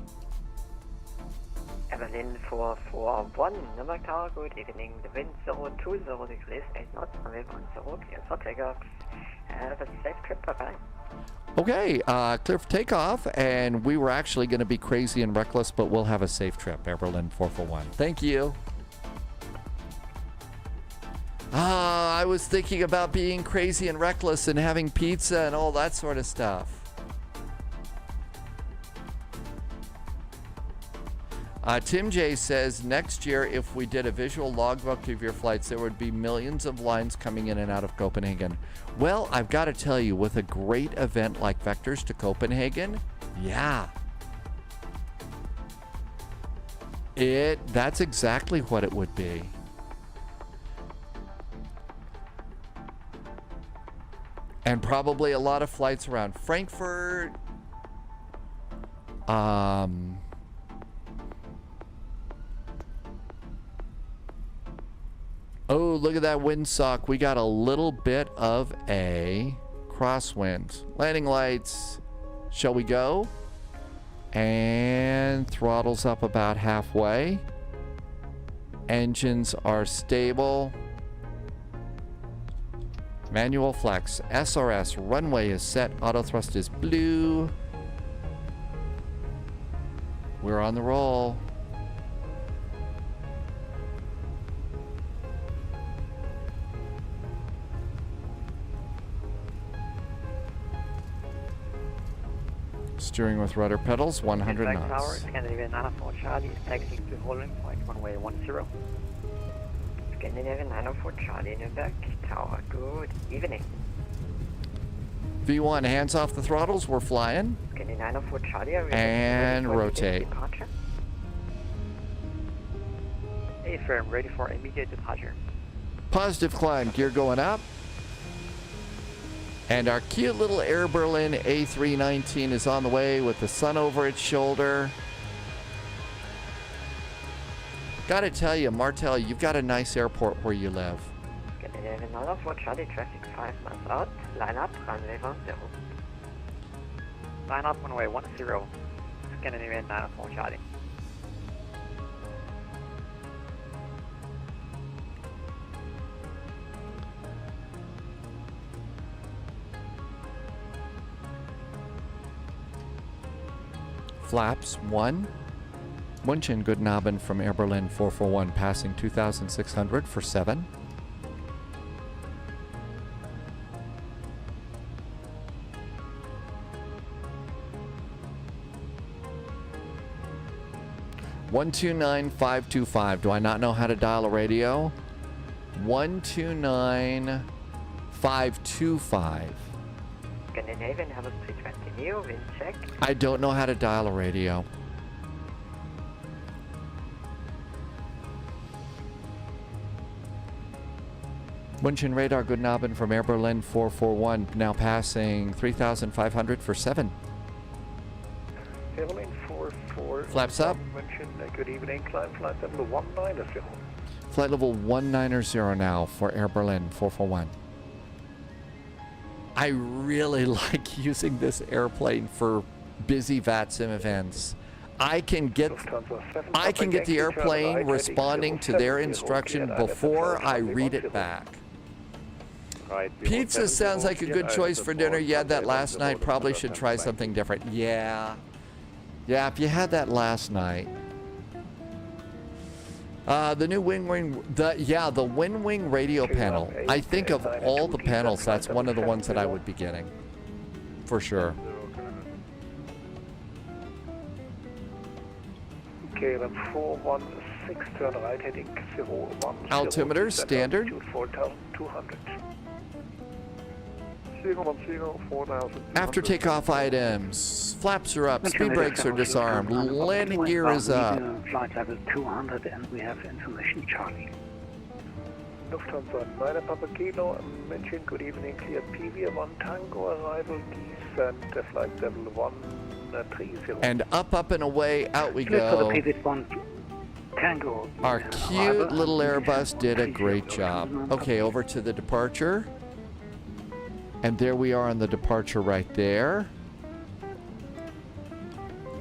Air Berlin 441, Nürnberg Tower, good evening. The wind 020 degrees, 8 knots, runway 10, clear for takeoff. Have a safe trip, bye-bye. Okay, clear for takeoff, and we were actually going to be crazy and reckless, but we'll have a safe trip. Air Berlin 441. Thank you. I was thinking about being crazy and reckless and having pizza and all that sort of stuff. Tim J says, next year, if we did a visual logbook of your flights, there would be millions of lines coming in and out of Copenhagen. Well, I've got to tell you, with a great event like Vectors to Copenhagen, yeah. That's exactly what it would be. And probably a lot of flights around Frankfurt. Oh, look at that windsock. We got a little bit of a crosswind. Landing lights. Shall we go? And throttles up about halfway. Engines are stable. Manual flex. SRS. Runway is set. Auto thrust is blue. We're on the roll. Steering with rudder pedals, 100 knots. Tower, Scandinavian 904 Charlie is taxiing to Holland for runway 10. Scandinavian 904 Charlie, Nürnberg Tower, good evening. V1, hands off the throttles, we're flying. Scandinavian 904 Charlie, are we and ready for rotate. Departure? Hey, firm, ready for immediate departure. Positive climb, gear going up. And our cute little Air Berlin A319 is on the way with the sun over its shoulder. Gotta tell you, Martel, you've got a nice airport where you live. Scandinavian 904 Charlie, traffic 5 miles out, line up, runway 10. Line up, runway 10, Scandinavian 904 Charlie. Flaps 1. München, guten Abend from Air Berlin 441, passing 2,600 for 7. $129,525. Do I not know how to dial a radio? 129,525. Scandinavian, have a 320 neo, wind check. I don't know how to dial a radio. München radar, guten Abend from Air Berlin 441, now passing 3,500 for 7. Air Berlin 44. Flaps up. München, good evening, climb flight level 190. Flight level 190 now for Air Berlin 441. I really like using this airplane for busy VATSIM events. I can get the airplane responding to their instruction before I read it back. Pizza sounds like a good choice for dinner. You had that last night. Probably should try something different. Yeah, if you had that last night. The new the WinWing radio panel. I think of all the panels, that's one of the ones that I would be getting. For sure. KLM 416, turn right heading 01. Altimeter, standard. 4,200. 4,000. After takeoff items. Flaps are up, speed brakes are disarmed, landing gear is up. Flight level 200 and we have information Charlie. Lufthansa 9 Papa Kilo, München, good evening, clear PV 1 Tango, arrival descent, flight level 130. And up and away, out we Clear for the go. PV 1 Tango. Our cute little Airbus did a great job. Okay, over to the departure. And there we are on the departure right there.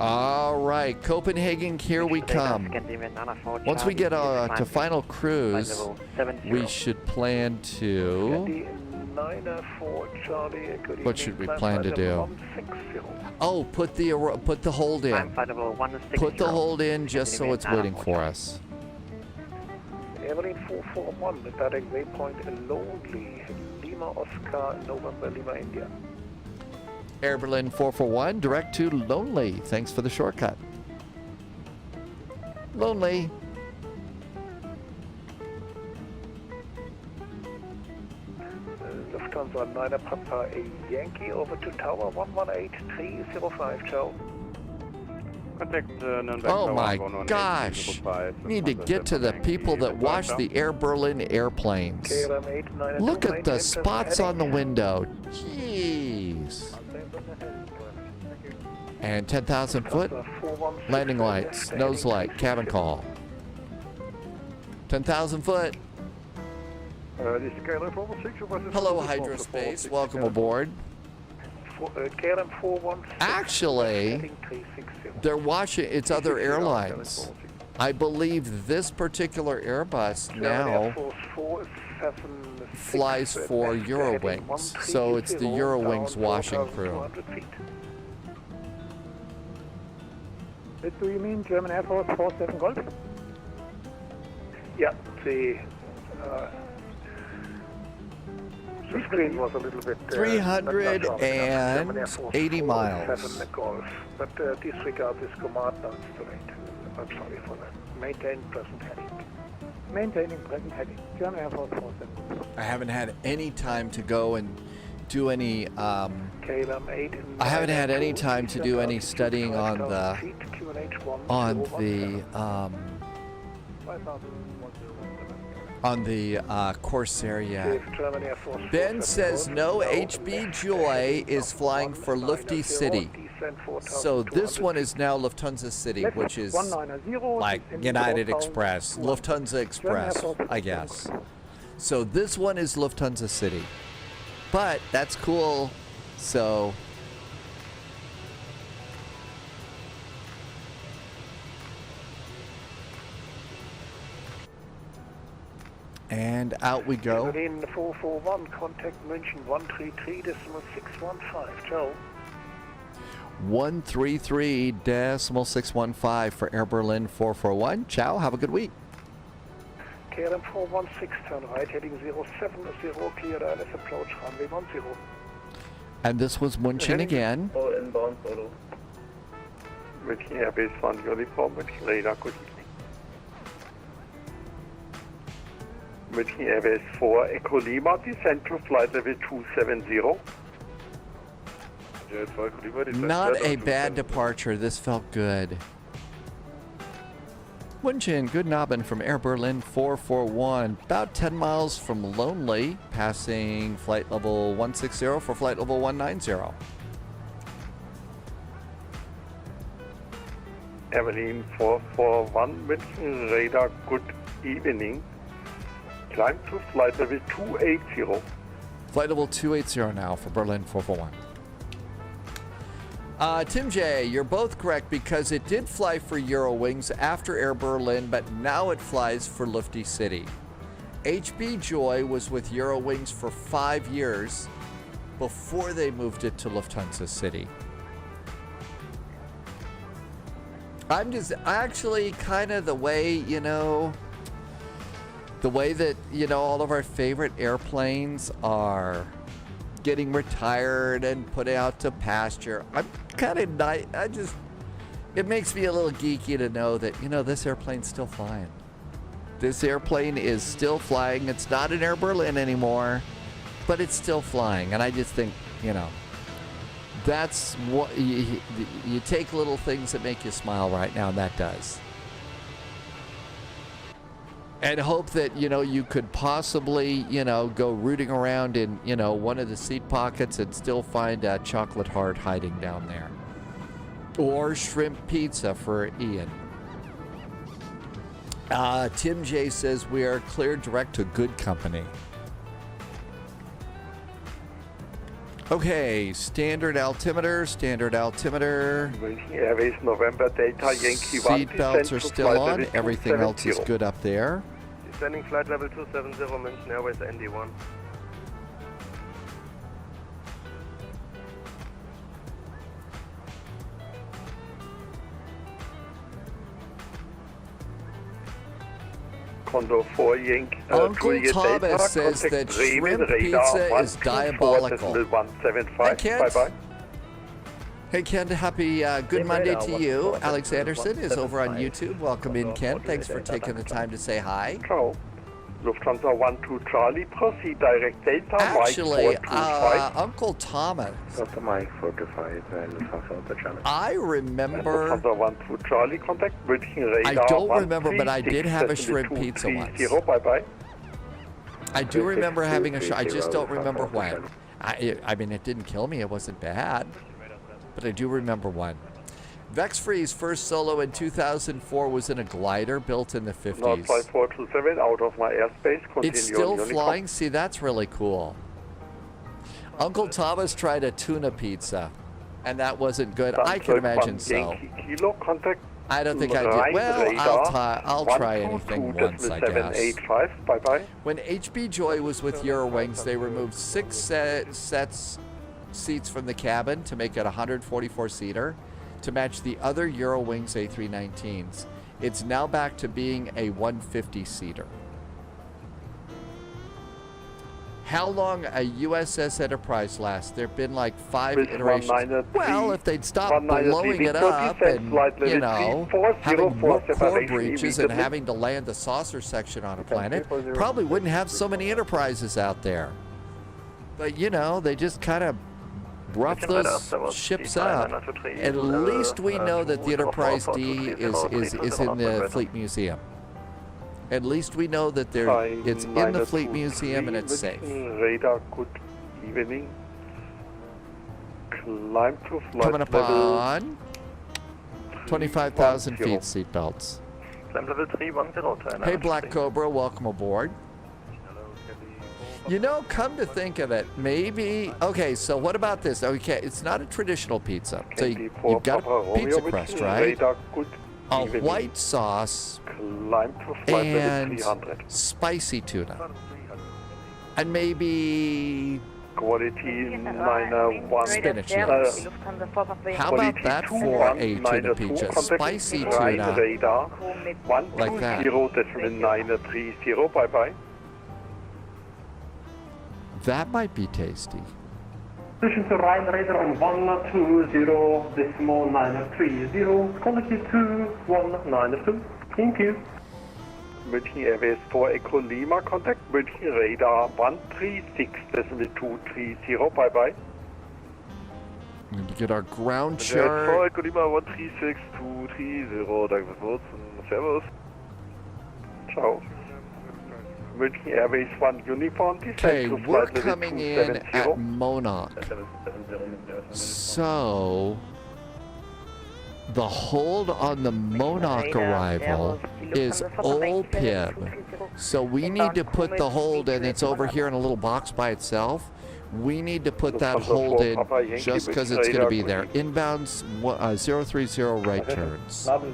All right, Copenhagen, here we come. Once we get to final cruise, we should plan to... What should we plan to do? Oh, put the hold in. Put the hold in just so it's waiting for us. Airline 441, departing waypoint Lonely, Lima Oscar, November Lima, India. Air Berlin 441, direct to Lonely. Thanks for the shortcut. Lonely. Lufthansa 9 Papa Yankee over to Tower 118305, ciao. Contact Nürnberg. Oh my gosh. Need to get to the people that wash the Air Berlin airplanes. Look at the spots on the window. Jeez. And 10,000 foot, landing lights, nose light, cabin call. 10,000 foot. Hello, Hydrospace. Welcome aboard. Actually, they're watching. It's other airlines. I believe this particular Airbus now flies for Eurowings, so it's the Eurowings washing crew. Do you mean German Air Force 47 Golf? Yeah, the screen was a little bit 380 miles. Golf, but disregard this command now it's too late. I'm sorry for that. Maintain present heading. Maintaining present heading. German Air Force 47. I haven't had any time to go and do any. I haven't had any time to do any studying on the Corsair yet. Ben says no, HB Joy is flying for Lufty City. So this one is now Lufthansa City, which is like United Express, Lufthansa Express, I guess. So this one is Lufthansa City. But that's cool. So and out we go. Berlin 441, contact München 133.615. Ciao. 133.615 for Air Berlin 441. Ciao. Have a good week. KLM 416, turn right, heading 070, clear ILS approach, runway 10. And this was München again. All inbound solo. München Airbase 1 uniform, München radar, good evening. München Airbase 4 Echo Lima, descent to flight level 270. Not a bad departure. This felt good. München, good Abend from Air Berlin 441. About 10 miles from Lonely, passing flight level 160 for flight level 190. Berlin 441, München radar, good evening. Climb to flight level 280. Flight level 280 now for Berlin 441. Tim J, you're both correct because it did fly for Eurowings after Air Berlin, but now it flies for Lufty City. HB Joy was with Eurowings for 5 years before they moved it to Lufthansa City. I'm just actually kind of the way, all of our favorite airplanes are getting retired and put out to pasture. I'm kind of it makes me a little geeky to know that, this airplane's still flying. This airplane is still flying. It's not an Air Berlin anymore, but it's still flying. And I just think, that's what you take little things that make you smile right now, and that does. And hope that, you could possibly, go rooting around in, one of the seat pockets and still find a chocolate heart hiding down there. Or shrimp pizza for Ian. Tim J says we are cleared direct to good company. Okay, standard altimeter, standard altimeter. München Airways November Delta Yankee 1. Seat belts are still on. Everything else is good up there. Descending flight level 270, München Airways ND1. Condor 4 Yankee. Uncle Juliet Thomas Delta, says contact that Bremen, shrimp radar pizza is 124.175. diabolical. Hi, Kent. Bye-bye. Hey, Kent, happy good Monday to you. Alex Anderson is over on YouTube. Welcome in, Kent. Thanks for taking the time to say hi. Ciao. Lufthansa 12 Charlie, proceed direct Delta, Actually, Mike 425. Uncle Thomas, Delta Mike 425, Lufthansa Charlie. I remember, Lufthansa 12 Charlie, contact München I radar don't remember, but I did have a shrimp pizza 1330, once. bye-bye. I do remember having a I just don't remember when. I mean, it didn't kill me. It wasn't bad. But I do remember one. Vexfree's first solo in 2004 was in a glider built in the 50s. North 5427, out of my airspace, continue It's still on Unicom. flying? See, that's really cool. Uncle Thomas tried a tuna pizza, and that wasn't good. I can imagine so. Yankee Kilo, contact I don't think I Rhine did. Well, radar, I'll try anything once, I guess. 122.785, bye-bye. When HB Joy was with Eurowings, they removed 6 seats from the cabin to make it a 144-seater to match the other Eurowings A319s. It's now back to being a 150-seater. How long a USS Enterprise lasts? There have been like 5 iterations. Well, if they'd stop blowing it up and, you know, having more core breaches and having to land the saucer section on a planet, probably wouldn't have so many Enterprises out there. But, you know, they just kind of rough those ships up. At least we know that the Enterprise D is in the Fleet Museum. At least we know that it's in the Fleet Museum and it's safe. Radar, good evening. Climb to flight Coming up level on 25,000 feet, seatbelts. Climb level 310. Hey, Black Cobra, welcome aboard. You know, come to think of it, maybe... Okay, so what about this? Okay, it's not a traditional pizza. So you've got a pizza crust, right? Radar, good A evening. white sauce Climb to flight level and 300. spicy tuna. And maybe Quality 901. spinach noodles. How about that for a tuna pizza? Spicy tuna, Radar like that. 120.930, bye-bye. That might be tasty. Position to Rhine radar on 120.930, quality 2192. Thank you. München Airways 4 Echo Lima, contact München radar 136.230, bye-bye. We need to get our ground Airways 4 chart. Echo Lima 136.230, danke fürs Nutzen. Servus. Ciao. München Airways 1 Uniform, Okay, descend to we're flight level coming in at 270. Monarch. So, the hold on the Monarch arrival is OLPIB. So we need to put the hold, and it's over here in a little box by itself. We need to put that hold in just because it's going to be there. Inbounds 030 right turns. 030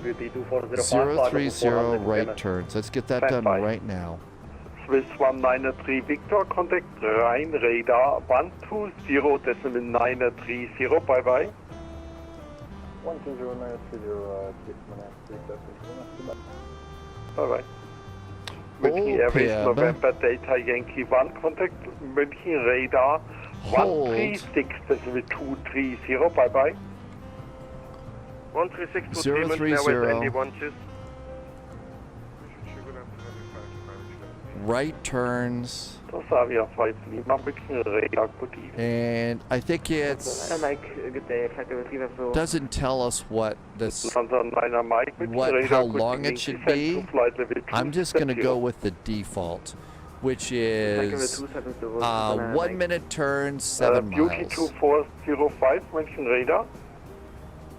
right turns. Let's get that done right now. Swiss 193 Victor, contact Rhine radar 120.930, bye-bye. 120.930, Bye-bye. München Airways OLPIB. November Delta Yankee 1, contact München radar Hold. 136.230, bye-bye. 13623 München Airways 030. ND1, tschüss. Right turns. Das haben wir 5 Lima, München radar, good evening. And I think it's... doesn't tell us what this... Lufthansa 9er Mike, München What, radar, how good long it evening. should Descend be. to flight level I'm just going to 270. go with the default, which is 1 minute turn, 7 Beauty miles. 2405, München radar.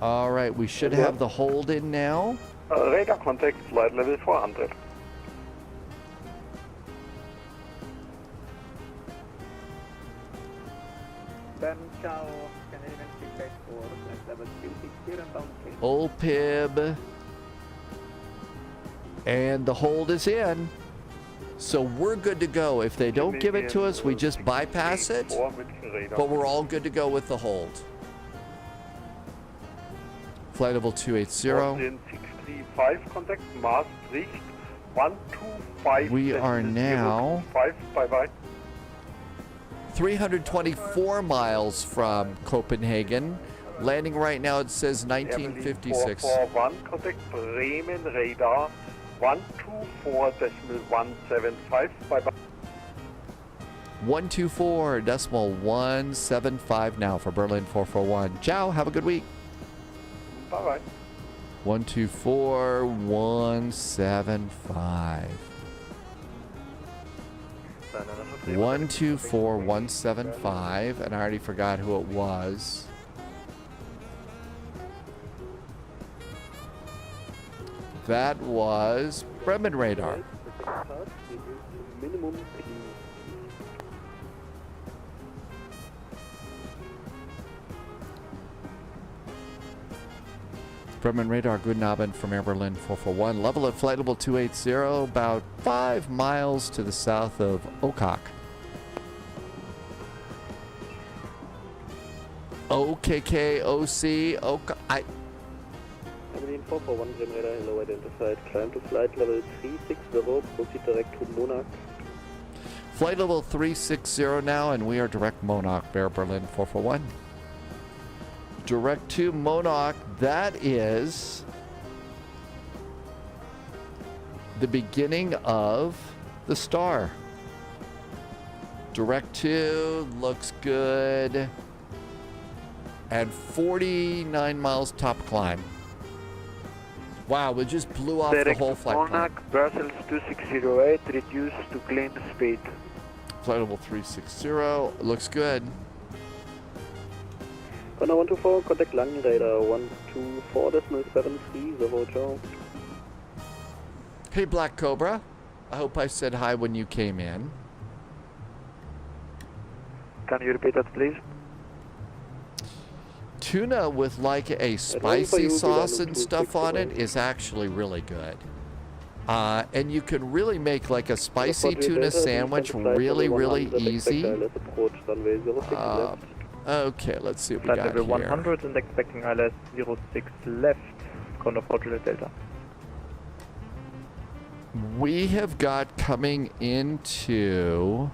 All right, we should have the hold in now. Radar contact, flight level 400. Bend Old Pib. And the hold is in. So we're good to go. If they don't give it to us, we just bypass it. But we're all good to go with the hold. Flight level 280. 635, contact Maastricht 125. We are now 5, bye-bye. 324 miles from Copenhagen. Landing right now, it says 1956. 441, contact Bremen radar 124.175, bye-bye. 124.175 now for Berlin 441. Ciao, have a good week. Bye-bye. 124.175. 124.175, and I already forgot who it was. That was Bremen Radar. Bremen Radar, guten Abend from Air Berlin 441. Level at flight level 280, about 5 miles to the south of EKCH. OKK, OC, Berlin 441, Bremen Radar, hello, identified. Climb to flight level 360, proceed direct to Monarch. Flight level 360 now, and we are direct Monarch, Air Berlin 441. Direct to Monarch, that is the beginning of the star. Direct to, looks good. And 49 miles top climb. Wow, we just blew off the whole flight plan. Monarch, Brussels 2608, reduce to clean speed. Flight level 360, looks good. Contact 124, contact Langen Radar 124.730, ciao. Hey, Black Cobra. I hope I said hi when you came in. Can you repeat that, please? Tuna with like a spicy sauce and stuff on it is actually really good. And you can really make like a spicy tuna sandwich really, really easy. Okay, let's see what we got level here. 100 and expecting ILS 06 left, Condor Portugal Delta. We have got coming into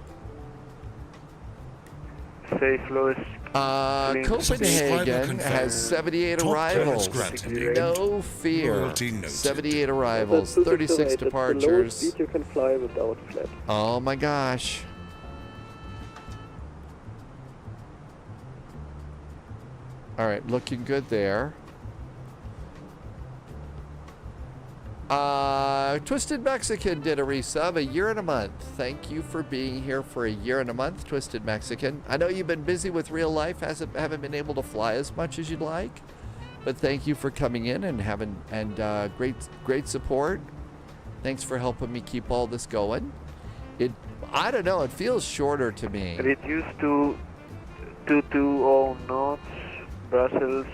Safe Louis. Copenhagen has 78 arrivals. No fear. 78 arrivals, 36 departures. You can fly without flaps. Oh my gosh. All right, looking good there. Twisted Mexican did a resub, a year and a month. Thank you for being here for a year and a month, Twisted Mexican. I know you've been busy with real life, haven't been able to fly as much as you'd like, but thank you for coming in and having great support. Thanks for helping me keep all this going. I don't know, it feels shorter to me. Reduce to 220 knots. Brussels.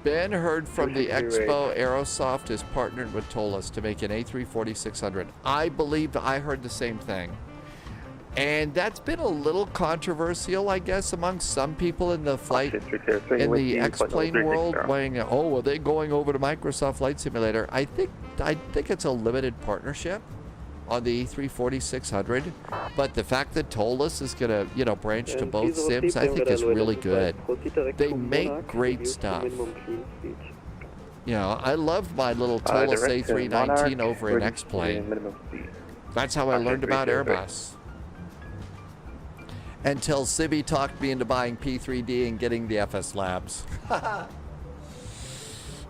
Ben heard from the Expo Aerosoft is partnered with Tolas to make an A340-600. I believe I heard the same thing. And that's been a little controversial, I guess, among some people in the flight, in the X-plane world, weighing, oh, are they going over to Microsoft Flight Simulator? I think it's a limited partnership on the A340-600, but the fact that Tolas is going to, branch to both sims, I think is really good. They make great stuff. I love my little Tolas A319 over in X-plane. That's how I learned about Airbus. Until Sibby talked me into buying P3D and getting the FS Labs.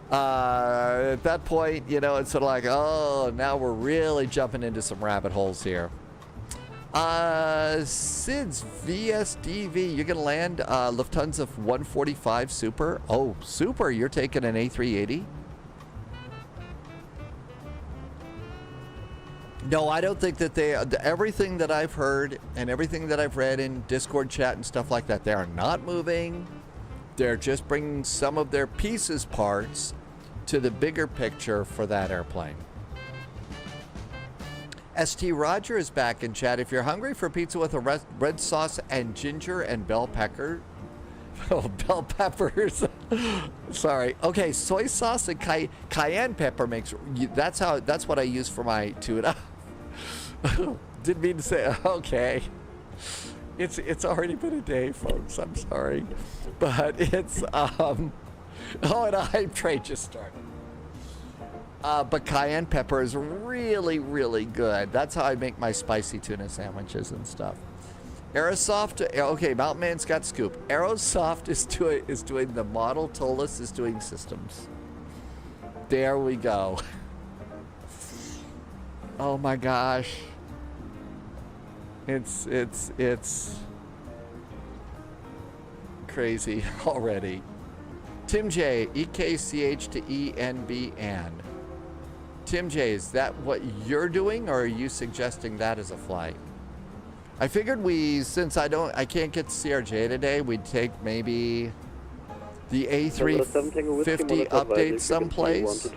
At that point, it's sort of like, oh, now we're really jumping into some rabbit holes here. Sid's VSDV, you're going to land Lufthansa 145 Super. Oh, Super, you're taking an A380? No, I don't think that everything that I've heard and everything that I've read in Discord chat and stuff like that, they are not moving. They're just bringing some of their pieces parts to the bigger picture for that airplane. ST Roger is back in chat. If you're hungry for pizza with a red sauce and ginger and bell peppers. Sorry. Okay, soy sauce and cayenne pepper makes. That's what I use for my tuna. Didn't mean to say. Okay. It's already been a day, folks. I'm sorry, but it's oh, and a hype train just started. But cayenne pepper is really, really good. That's how I make my spicy tuna sandwiches and stuff. Aerosoft, okay, Mountain Man's got scoop. Aerosoft is doing the model. Tolis is doing systems. There we go. Oh my gosh. It's crazy already. Tim J, EKCH to ENBN. Tim J, is that what you're doing, or are you suggesting that as a flight? I figured since I can't get CRJ today, we'd take maybe the A350 update someplace.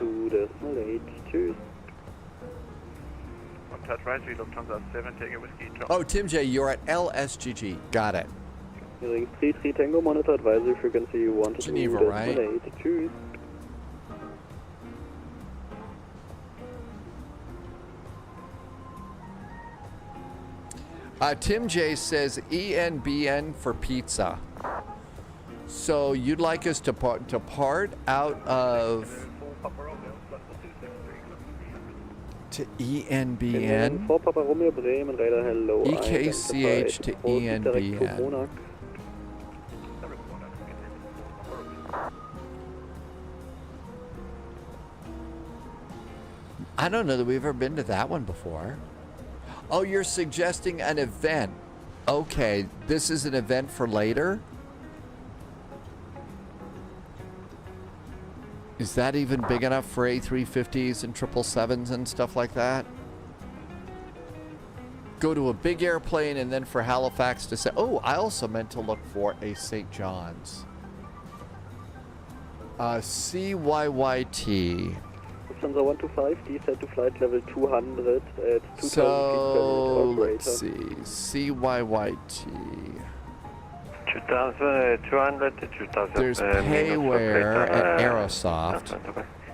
Oh, Tim J, you're at LSGG. Got it. Hearing 3 Tango monitor advisory frequency 122. Geneva, right? Choose. Tim J says ENBN for pizza. So you'd like us to part out of to ENBN? EKCH to ENBN. I don't know that we've ever been to that one before. Oh, you're suggesting an event. Okay, this is an event for later? Is that even big enough for A350s and 777s and stuff like that? Go to a big airplane and then for Halifax to say, oh, I also meant to look for a St. John's. CYYT. Lufthansa 125, descent to flight level 200 at 2000 feet So, let's see, CYYT. 2200 to 2000. There's Payware at Aerosoft.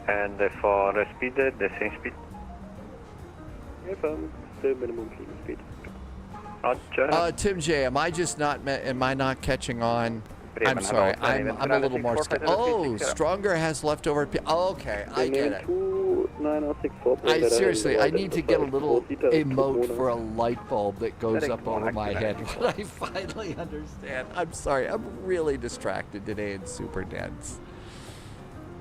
And for the speed, the same speed? Still minimum clean speed. Tim J, am I not catching on? I'm sorry, I'm a little more scared. Oh, Stronger has leftover. Okay, I get it. Seriously, I need to get a little emote for a light bulb that goes up over my head when I finally understand. I'm sorry, I'm really distracted today and super dense.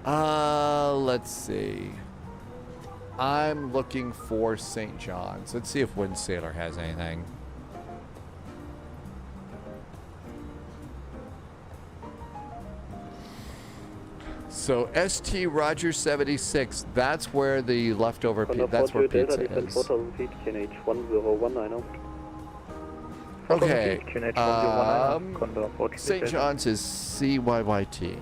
Let's see. I'm looking for St. John's. Let's see if Wind Sailor has anything. So ST Roger 76, that's where the leftover that's where pizza is. 4000 feet, QNH 1019. Okay. St. John's is CYYT.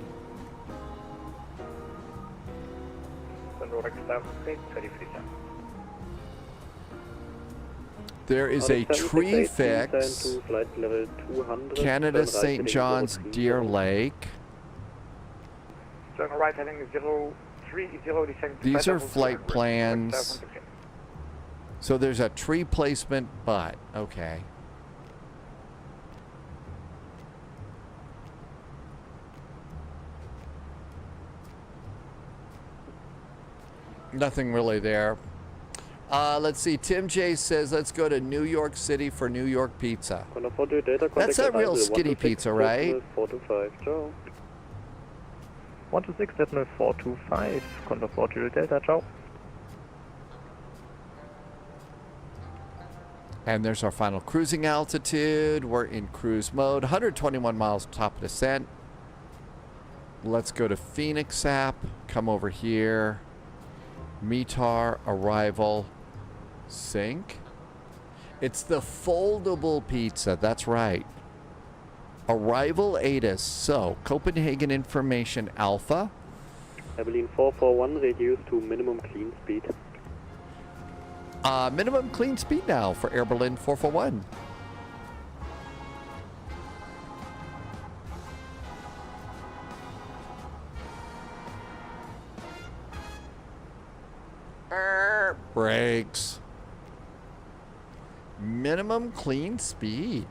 There is a tree fix. Canada St. John's Deer Lake. Right, heading 030 descent. These are flight plans. So there's a tree placement, but okay. Nothing really there. Let's see. Tim J says, let's go to New York City for New York pizza. That's a real skinny pizza, right? 126, Decimal 425, Condor 40 Delta, ciao. And there's our final cruising altitude. We're in cruise mode, 121 miles top of descent. Let's go to Phoenix app, come over here. METAR, arrival, sync. It's the foldable pizza, that's right. Arrival ATIS. So, Copenhagen Information Alpha. Berlin 441 reduced to minimum clean speed. Minimum clean speed now for Air Berlin 441. Brakes. Minimum clean speed.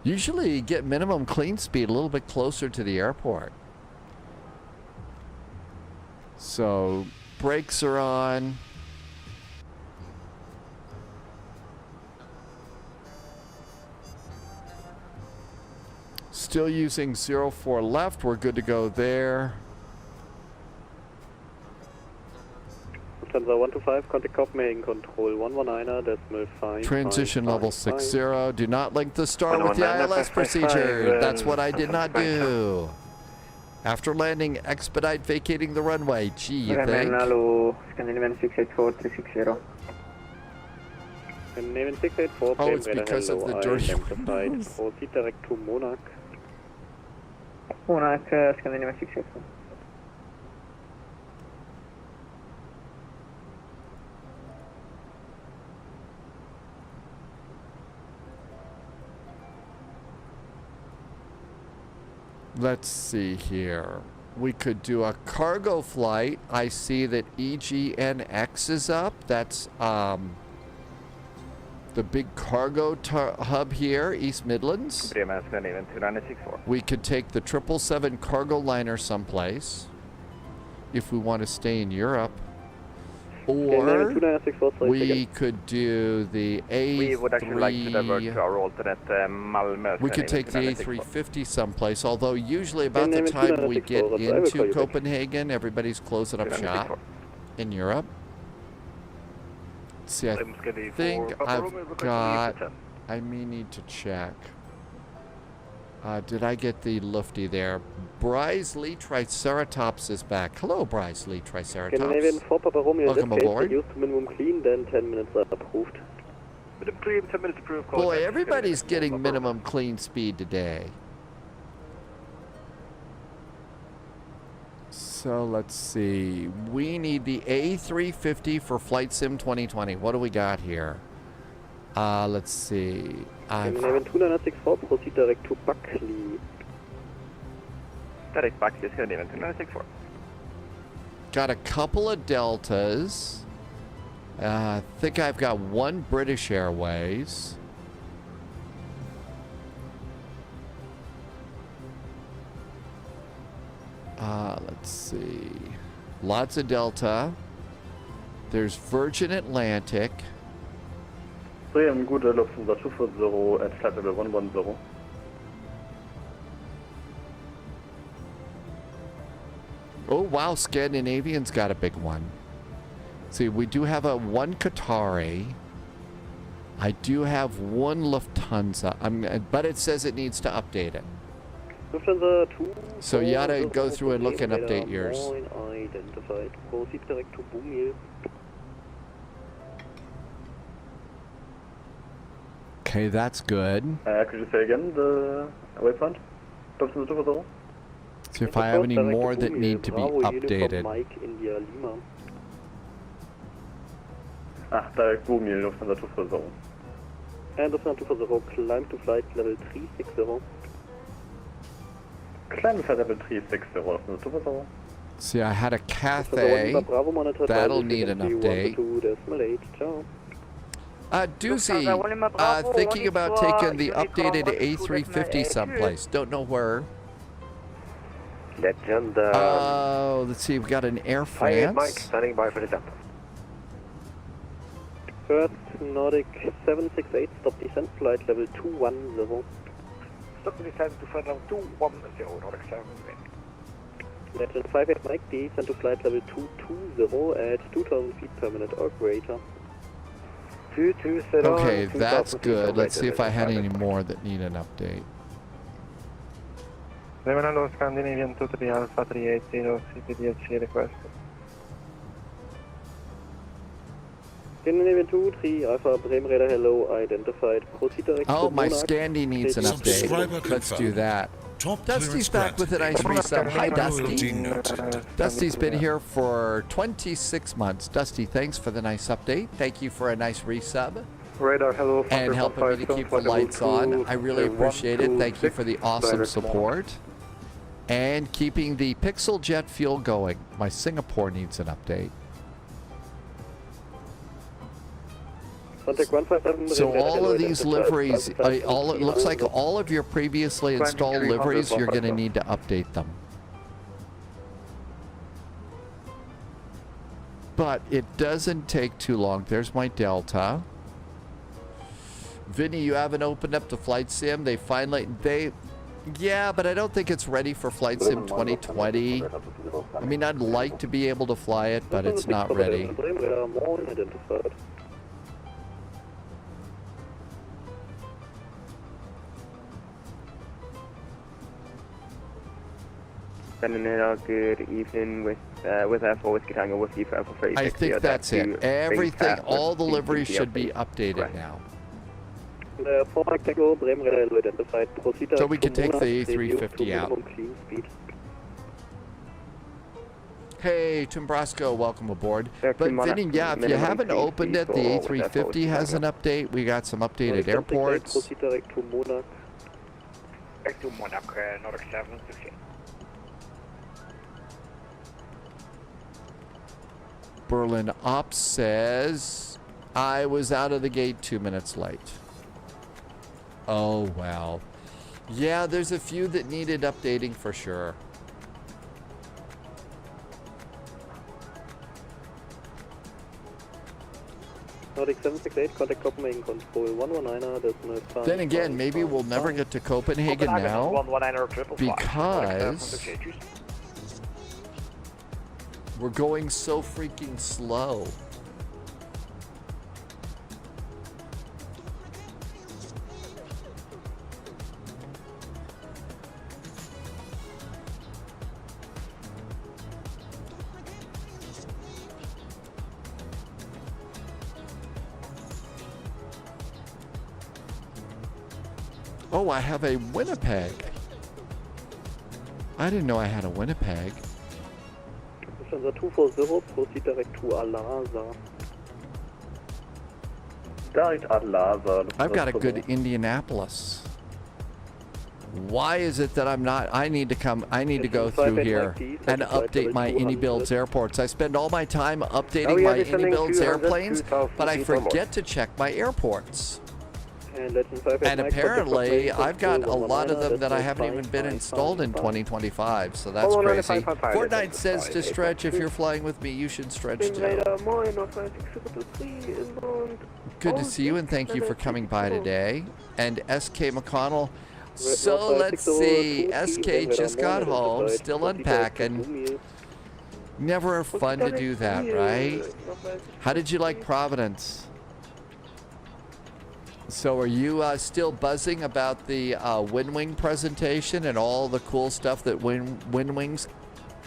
Usually you get minimum clean speed a little bit closer to the airport. So brakes are on. Still using 04 left. We're good to go there. Lufthansa 125, contact Copenhagen Control 119er, decimal 5. Transition level 60. Do not link the star with the ILS procedure. That's what I did not do. After landing, expedite vacating the runway. Gee, you think? Hello, Scandinavian 684 360. Scandinavian 684, oh, it's because of the dirty windows. Proceed direct to Monarch. Monarch, Scandinavian 684. Let's see here. We could do a cargo flight. I see that EGNX is up. That's the big cargo hub here, East Midlands. We could take the 777 cargo liner someplace if we want to stay in Europe. Or we could do the A3... We would actually like to divert to our alternate Malmö. We could take the A350 someplace, although usually about the time we get into Copenhagen, everybody's closing up shop in Europe. Let's see, I think I've got... I may need to check. Did I get the lufty there? Bryce Lee Triceratops is back. Hello, Bryce Lee Triceratops. Scandinavian 4 Papa Romeo, welcome aboard. Reduced to minimum clean, then 10 minutes approved. Minimum clean, 10 minutes approved. Boy, everybody's getting minimum clean speed today. So let's see. We need the A350 for Flight Sim 2020. What do we got here? Let's see. Scandinavian 2964, proceed direct to Buckley. Direct Buckley, Scandinavian 2964. Got a couple of Deltas. I think I've got one British Airways. Let's see. Lots of Delta. There's Virgin Atlantic. Good Lufthansa 240 at flight level 110. Oh, wow, Scandinavian's got a big one. See, we do have one Qatari. I do have one Lufthansa, but it says it needs to update it. Lufthansa 2. So you gotta go through and look and update yours. Identified. Proceed direct to Bumil. Okay, that's good. Could you say again the waypoint? Lufthansa 240? See if I have any more that need to be updated. Mike, India, Lima. Direct Bumil, Lufthansa 240. And Lufthansa 240, climb to flight level 360. Climb to flight level 360, Lufthansa 240. See, I had a Cathay. That'll need an update. Doozy, thinking about taking the updated A350 someplace. Don't know where. Legend. Let's see, we've got an Air France. Mike, standing by for the jump. First Nordic 768, stop descent, flight level 210. Stop descent to flight level 210, Nordic 768. Legend 58 Mike, descent to flight level 220 at 2000 feet per minute or greater. 220. Okay, that's good. Let's see if I had any more that need an update. Hello, Scandinavian 23 Alpha 380, CPDHC request. Scandinavian 2-3 Alpha Bremen Radar hello identified. Proceed direct Oh, to my Monarch. Scandi needs an Subscriber update. Let's do confirmed. that. Top Dusty's clearance back with a nice granted, resub. Hi, agent. Loyalty Dusty. noted. Dusty's been here for 26 months. Dusty, thanks for the nice update. Thank you for a nice resub. Radar hello. And helping me to keep the lights on. I really appreciate it. Thank you for the awesome support. And keeping the Pixel Jet fuel going. My Singapore needs an update. Contact 157 So Bremen Radar all hello of these identified. liveries, it looks like all of your previously installed liveries, you're going to need to update them. But it doesn't take too long. There's my Delta. Vinny, you haven't opened up the Flight Sim. They finally, yeah, but I don't think it's ready for Flight Sim 2020. I mean, I'd like to be able to fly it, but it's not ready. Bremen Radar more identified. Good evening with Air4 Whiskey Tango with you for Alpha 36. I think that's it. Everything, all the liveries should be updated now. Pushback Tango, Bremen Radar hello identified. Proceed So direct we to can take the Monarch, A350 radio to out. minimum clean speed. Hey, Timbrasco, welcome aboard. Back to But Monarch, Vinny, yeah, if you minimum haven't clean opened speed it, the for A350 has an update. We got some updated airports. Proceed direct to Monarch. Back to Monarch, Nordic 768. Berlin Ops says, I was out of the gate 2 minutes late. Oh, wow. Yeah, there's a few that needed updating for sure. Nordic 768, contact Copenhagen Control 119er, decimal sign. Then again, maybe we'll never get to Copenhagen now 119er because we're going so freaking slow. Oh, I have a Winnipeg. I didn't know I had a Winnipeg. Lufthansa 240, proceed direct to Al-Azhar. Direct Al-Azhar. I've got a good Indianapolis. Why is it that I'm not? I need to go through here and update my Builds airports. I spend all my time updating my Builds airplanes, but I forget to check my airports. And apparently, I've got a lot of them that I haven't even been installed in 2025 , so that's crazy. Fortnite says to stretch. If you're flying with me, you should stretch too. Good to see you, and thank you for coming by today. And SK McConnell. So let's see. SK just got home, still unpacking. Never fun to do that, right? How did you like Providence? So are you still buzzing about the WinWing presentation and all the cool stuff that WinWing's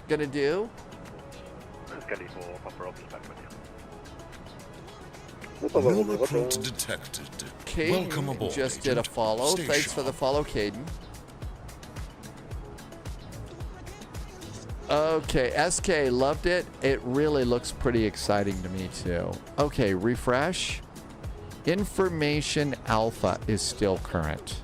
going to do? No report detected. Welcome Caden aboard, just did a agent. follow. Stay Thanks for the sharp. follow, Caden. Okay, SK loved it. It really looks pretty exciting to me too. Okay, refresh. Information Alpha is still current.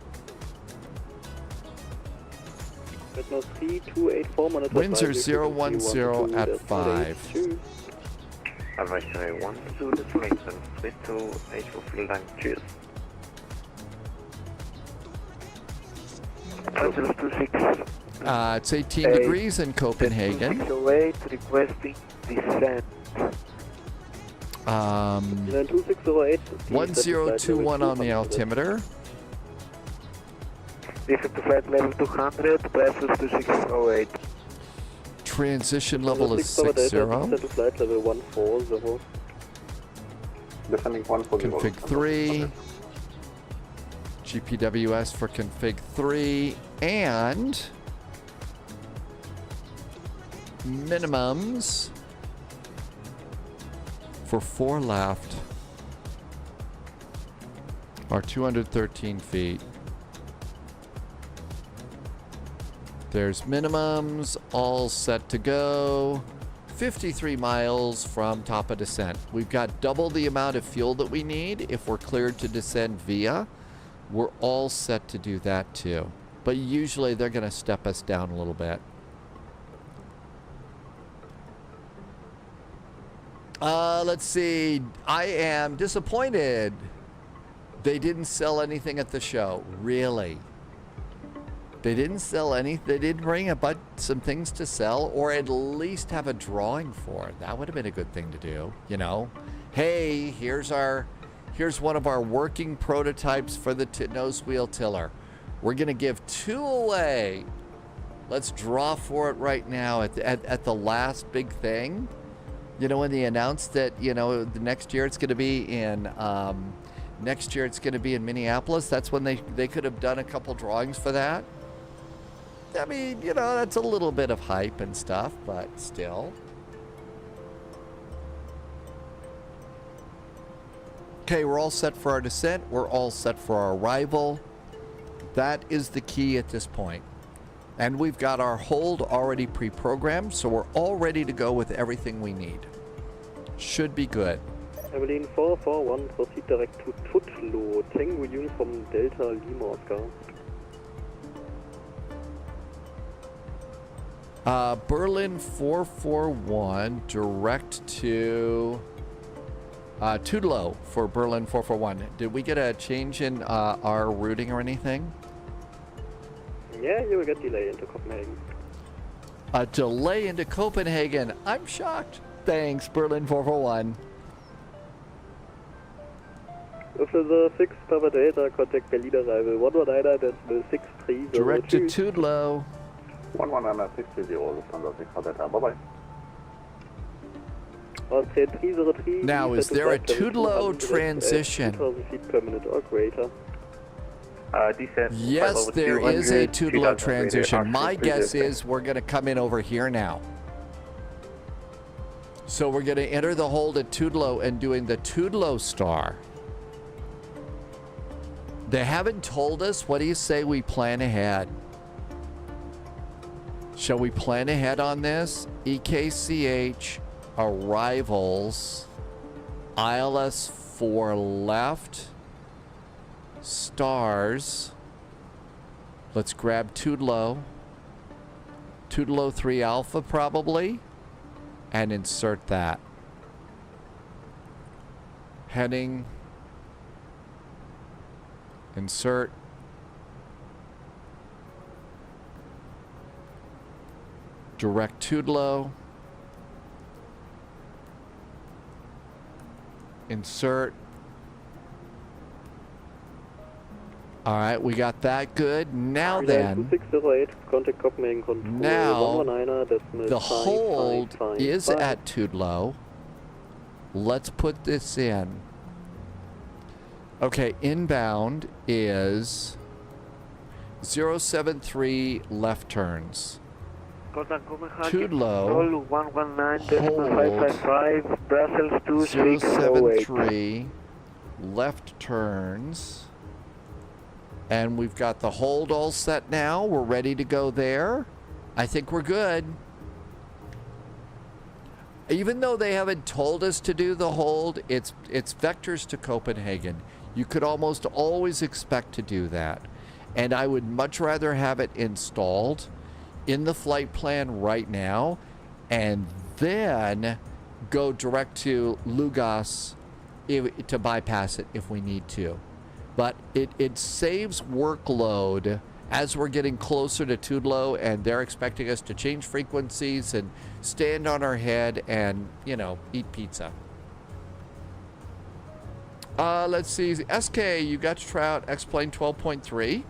Windsor 010 at 5. Advisory 1 to the Flington, split to H for vielen Dank, cheers. It's 18 degrees in Copenhagen. 608 requesting descent. 1021 on the altimeter. Descent to flight level 200, passes to 608. Transition level is 60. Flight level 140. Descending 140. Config 3. GPWS for config 3. And minimums for 4 left Our 213 feet. There's minimums, all set to go. 53 miles from top of descent. We've got double the amount of fuel that we need if we're cleared to descend via. We're all set to do that too. But usually they're going to step us down a little bit. Let's see. I am disappointed. They didn't sell anything at the show. Really? They didn't sell any. They didn't bring some things to sell, or at least have a drawing for it. That would have been a good thing to do. You know, hey, here's one of our working prototypes for the nose wheel tiller. We're gonna give 2 away. Let's draw for it right now at the last big thing. You know, when they announced that, you know, the next year it's gonna be in Minneapolis. That's when they could have done a couple drawings for that. I mean, you know, that's a little bit of hype and stuff, but still. Okay, we're all set for our descent. We're all set for our arrival. That is the key at this point. And we've got our hold already pre-programmed, so we're all ready to go with everything we need. Should be good. Evelyn 441, proceed direct to Tutlo, Tango Uniform Delta Lima Oscar. Berlin 441, direct to Tudelo for Berlin 441. Did we get a change in our routing or anything? Yeah, you will get delay into Copenhagen. A delay into Copenhagen. I'm shocked. Thanks, Berlin 441. After the 6 Papa Delta, contact Berlin arrival 119.630. Direct to Tudelo. 119.630, bye-bye. Now, is there a Tudelo transition? 2,000 feet per minute or greater. Yes, there is a Tudelo transition. My guess is we're going to come in over here now. So we're going to enter the hold at Tudelo and doing the Tudelo star. They haven't told us. What do you say we plan ahead? Shall we plan ahead on this? EKCH arrivals, ILS 4 left, stars. Let's grab Tudelo. Tudelo 3 Alpha probably, and insert that. Heading. Insert. Direct Tudelo. Insert. All right, we got that good. Now then, 2608, contact Copenhagen control. Now the hold is at Tudelo. Let's put this in. Okay, inbound is 073 left turns. Tudelo, hold 073 left turns. And we've got the hold all set now. We're ready to go there. I think we're good. Even though they haven't told us to do the hold, it's vectors to Copenhagen. You could almost always expect to do that. And I would much rather have it installed in the flight plan right now and then go direct to Lugas to bypass it if we need to. But it saves workload as we're getting closer to Tudelo and they're expecting us to change frequencies and stand on our head and, you know, eat pizza. Let's see. SK, you got to try out X-Plane 12.3.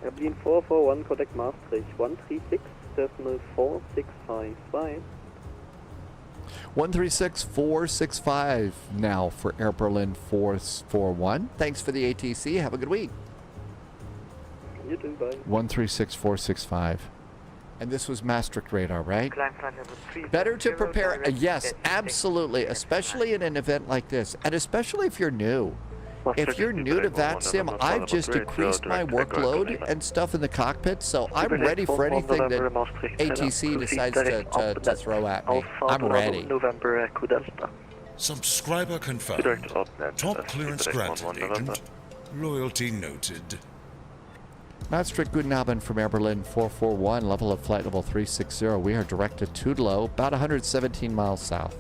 Airplane 441, contact Maastricht 136.4655. 136.465 now for Air Berlin 441. Thanks for the ATC. Have a good week. You too, bye. 136.465. And this was Maastricht radar, right? Better to prepare. Yes, absolutely. Especially in an event like this. And especially if you're new. If you're new to VATSIM, I've just decreased my workload and stuff in the cockpit, so I'm ready for anything that ATC decides to throw at me. I'm ready. November Echo Delta. Subscriber confirmed. Top clearance granted, Agent. Loyalty noted. Maastricht, guten Abend from Air Berlin 441, level of flight level 360. We are directed to Tudelo, about 117 miles south.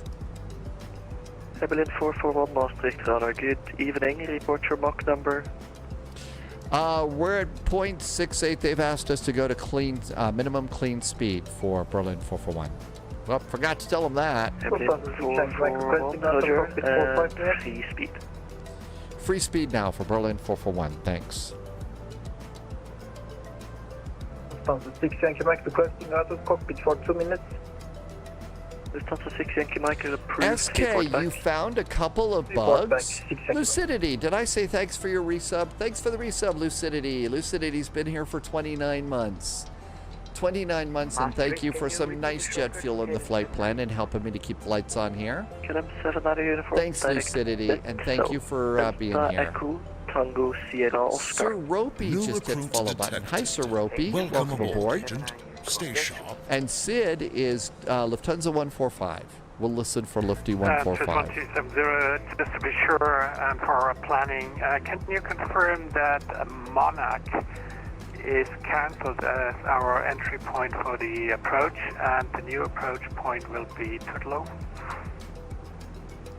Air Berlin 441, Maastricht radar, good evening. Report your Mach number. We're at 0.68. They've asked us to go to clean, minimum clean speed for Berlin 441. Well, forgot to tell them that. Air Berlin 441, Roger, free speed. Free speed now for Berlin 441, thanks. Lufthansa 6 Yankee Mike requesting out of cockpit for 2 minutes. Lufthansa 6 Yankee Mike approved. SK, you found a couple of bugs. Lucidity, did I say thanks for your resub? Thanks for the resub, Lucidity. Lucidity's been here for 29 months. 29 months, and thank you for some nice jet fuel in the flight plan and helping me to keep the lights on here. Thanks, Lucidity, and thank you for being here. Tango Sierra Oscar. Sir Ropey just hit follow button. Hi, Sir Ropey. Welcome aboard. Agent. Stay sharp. And Sid is Lufthansa 145. We'll listen for Lufty 145. 1270, just to be sure for planning, can you confirm that Monarch is cancelled as our entry point for the approach, and the new approach point will be Tudelo?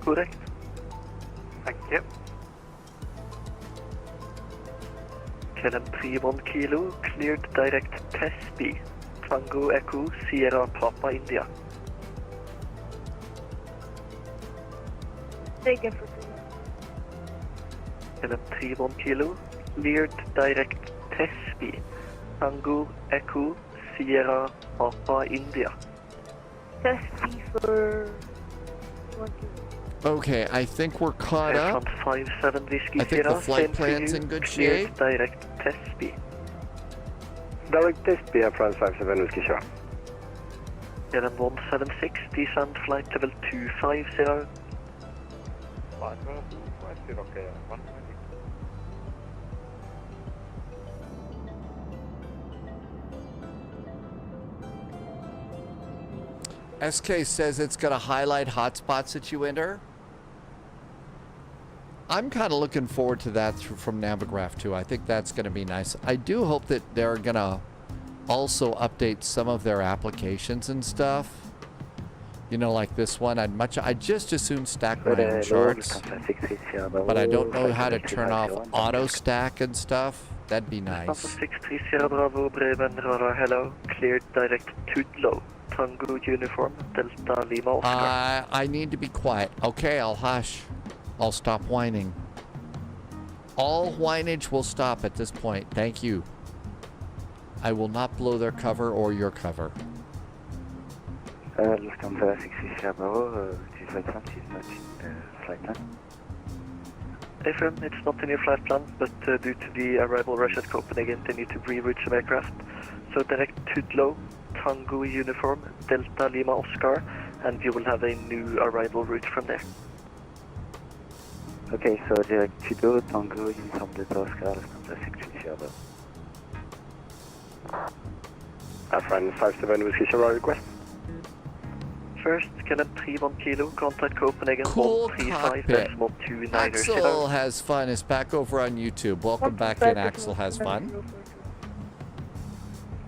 Correct. Thank you. KLM 31 Kilo, cleared direct test B. Tango Echo Sierra Papa India. Takeoff. KLM 31 Kilo, cleared direct test B. Tango Echo Sierra Papa India. Test B for 1 kilo. Okay, I think we're caught up. 57 Whiskey I think the flight plan's in good shape. Direct test B. Direct test B, Air France 57 Whiskey Sierra. KLM 176, descent flight level 250. SK says it's going to highlight hotspots that you enter. I'm kind of looking forward to that from Navigraph too. I think that's going to be nice. I do hope that they're going to also update some of their applications and stuff. You know, like this one. I'd just as soon stack my own charts. But I don't know how to turn off auto stack and stuff. That'd be nice. 63 Sierra Bravo, Bremen, radar, hello. Cleared direct Tudelo. Tango uniform, Delta Lima Oscar. I need to be quiet. Okay, I'll hush. I'll stop whining. All whinage will stop at this point. Thank you. I will not blow their cover or your cover. Lufthansa 66 Bravo, GeForce is not in flight plan. Affirm, it's not in your flight plan, but due to the arrival rush at Copenhagen, they need to reroute some aircraft. So direct Tudelo, Tango uniform, Delta Lima Oscar, and you will have a new arrival route from there. Okay, so direct Tudelo, Tango uniform, Delta Oscar, Lufthansa 66 Bravo. Air France 57 Whiskey Sierra request. First, KLM 31 Kilo, contact Copenhagen Cool 135.29. Axel has fun is back over on YouTube. Welcome back in, Axel has fun.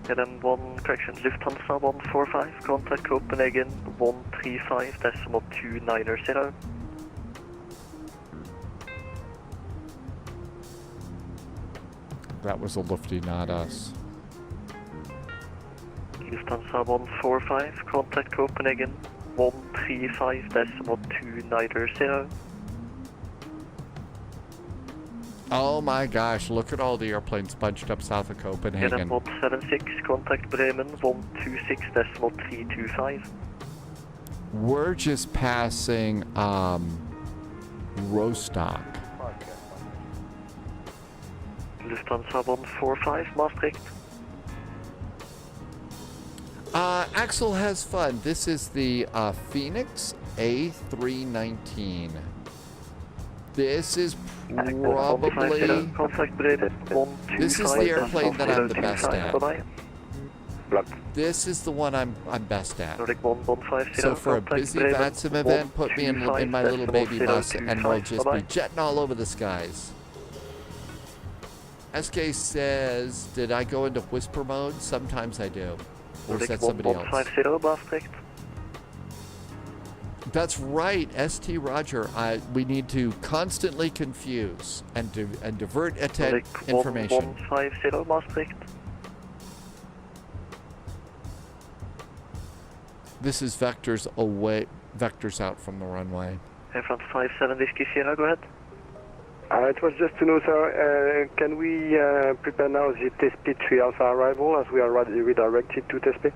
KLM 1, correction, Lufthansa 145, contact Copenhagen 135.290. That was a lufty, not us. Lufthansa 145, contact Copenhagen 135.290. Oh my gosh, look at all the airplanes bunched up south of Copenhagen. 176, contact Bremen 126.325. We're just passing Rostock. Lufthansa 145, Maastricht. Axel has fun. This is the Phoenix A319. This is probably... This is the airplane that I'm the best at. This is the one I'm best at. So for a busy VATSIM event, put me in my little baby bus and we'll just be jetting all over the skies. SK says, did I go into whisper mode? Sometimes I do. Or is that somebody else? That's right, ST Roger. We need to constantly confuse and divert information. 150 Maastricht. This is vectors away, vectors out from the runway. Front 57 Whiskey Sierra, go ahead. It was just to know, sir, can we prepare now the test pitch 3 Alpha arrival as we are redirected to test pitch?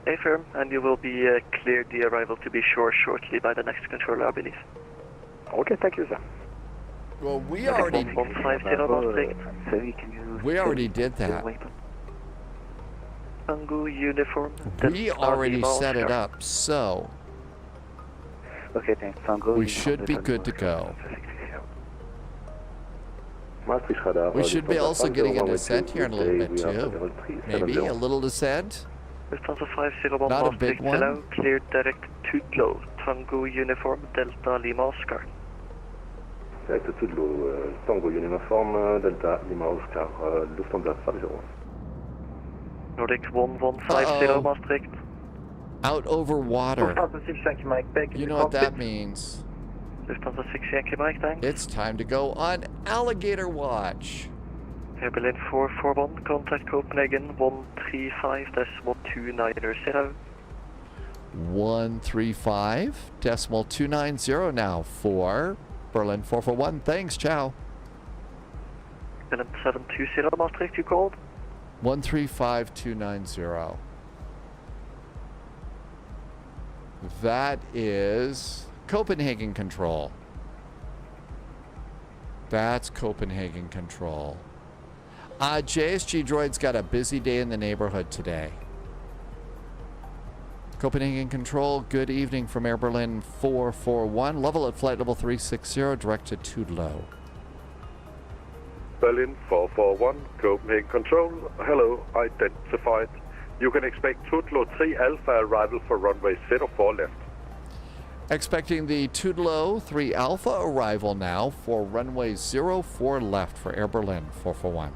Affirm, and you will be cleared the arrival to be sure shortly by the next controller, I believe. Okay, thank you, sir. Well, we already did that. Tango uniform. We already set it up, so okay, thanks. Tango, we should be good to go. We should be also getting a descent here in a little bit too. Maybe a little descent. Not a big one. Cleared direct to low. Tango uniform Delta Lima Oscar. Direct to low. Tango uniform Delta Lima Oscar. Lufthansa 50. Nordic 1150 Maastricht. Out over water. You know what that means. Lufthansa 6 Yankee Mike, thanks. It's time to go on alligator watch. Air Berlin 441, contact Copenhagen 135.290. 135.290 now for Berlin 441. Thanks, ciao. Berlin 720 Maastricht, you called? 135.290. That is Copenhagen control. That's Copenhagen control. JSG Droid's got a busy day in the neighborhood today. Copenhagen control, good evening from Air Berlin 441. Level at flight level 360, direct to Tudelo. Berlin 441, Copenhagen control. Hello, identified. You can expect Tudelo 3 Alpha arrival for runway 04 left. Expecting the Tudelo 3 Alpha arrival now for runway 04 left for Air Berlin 441.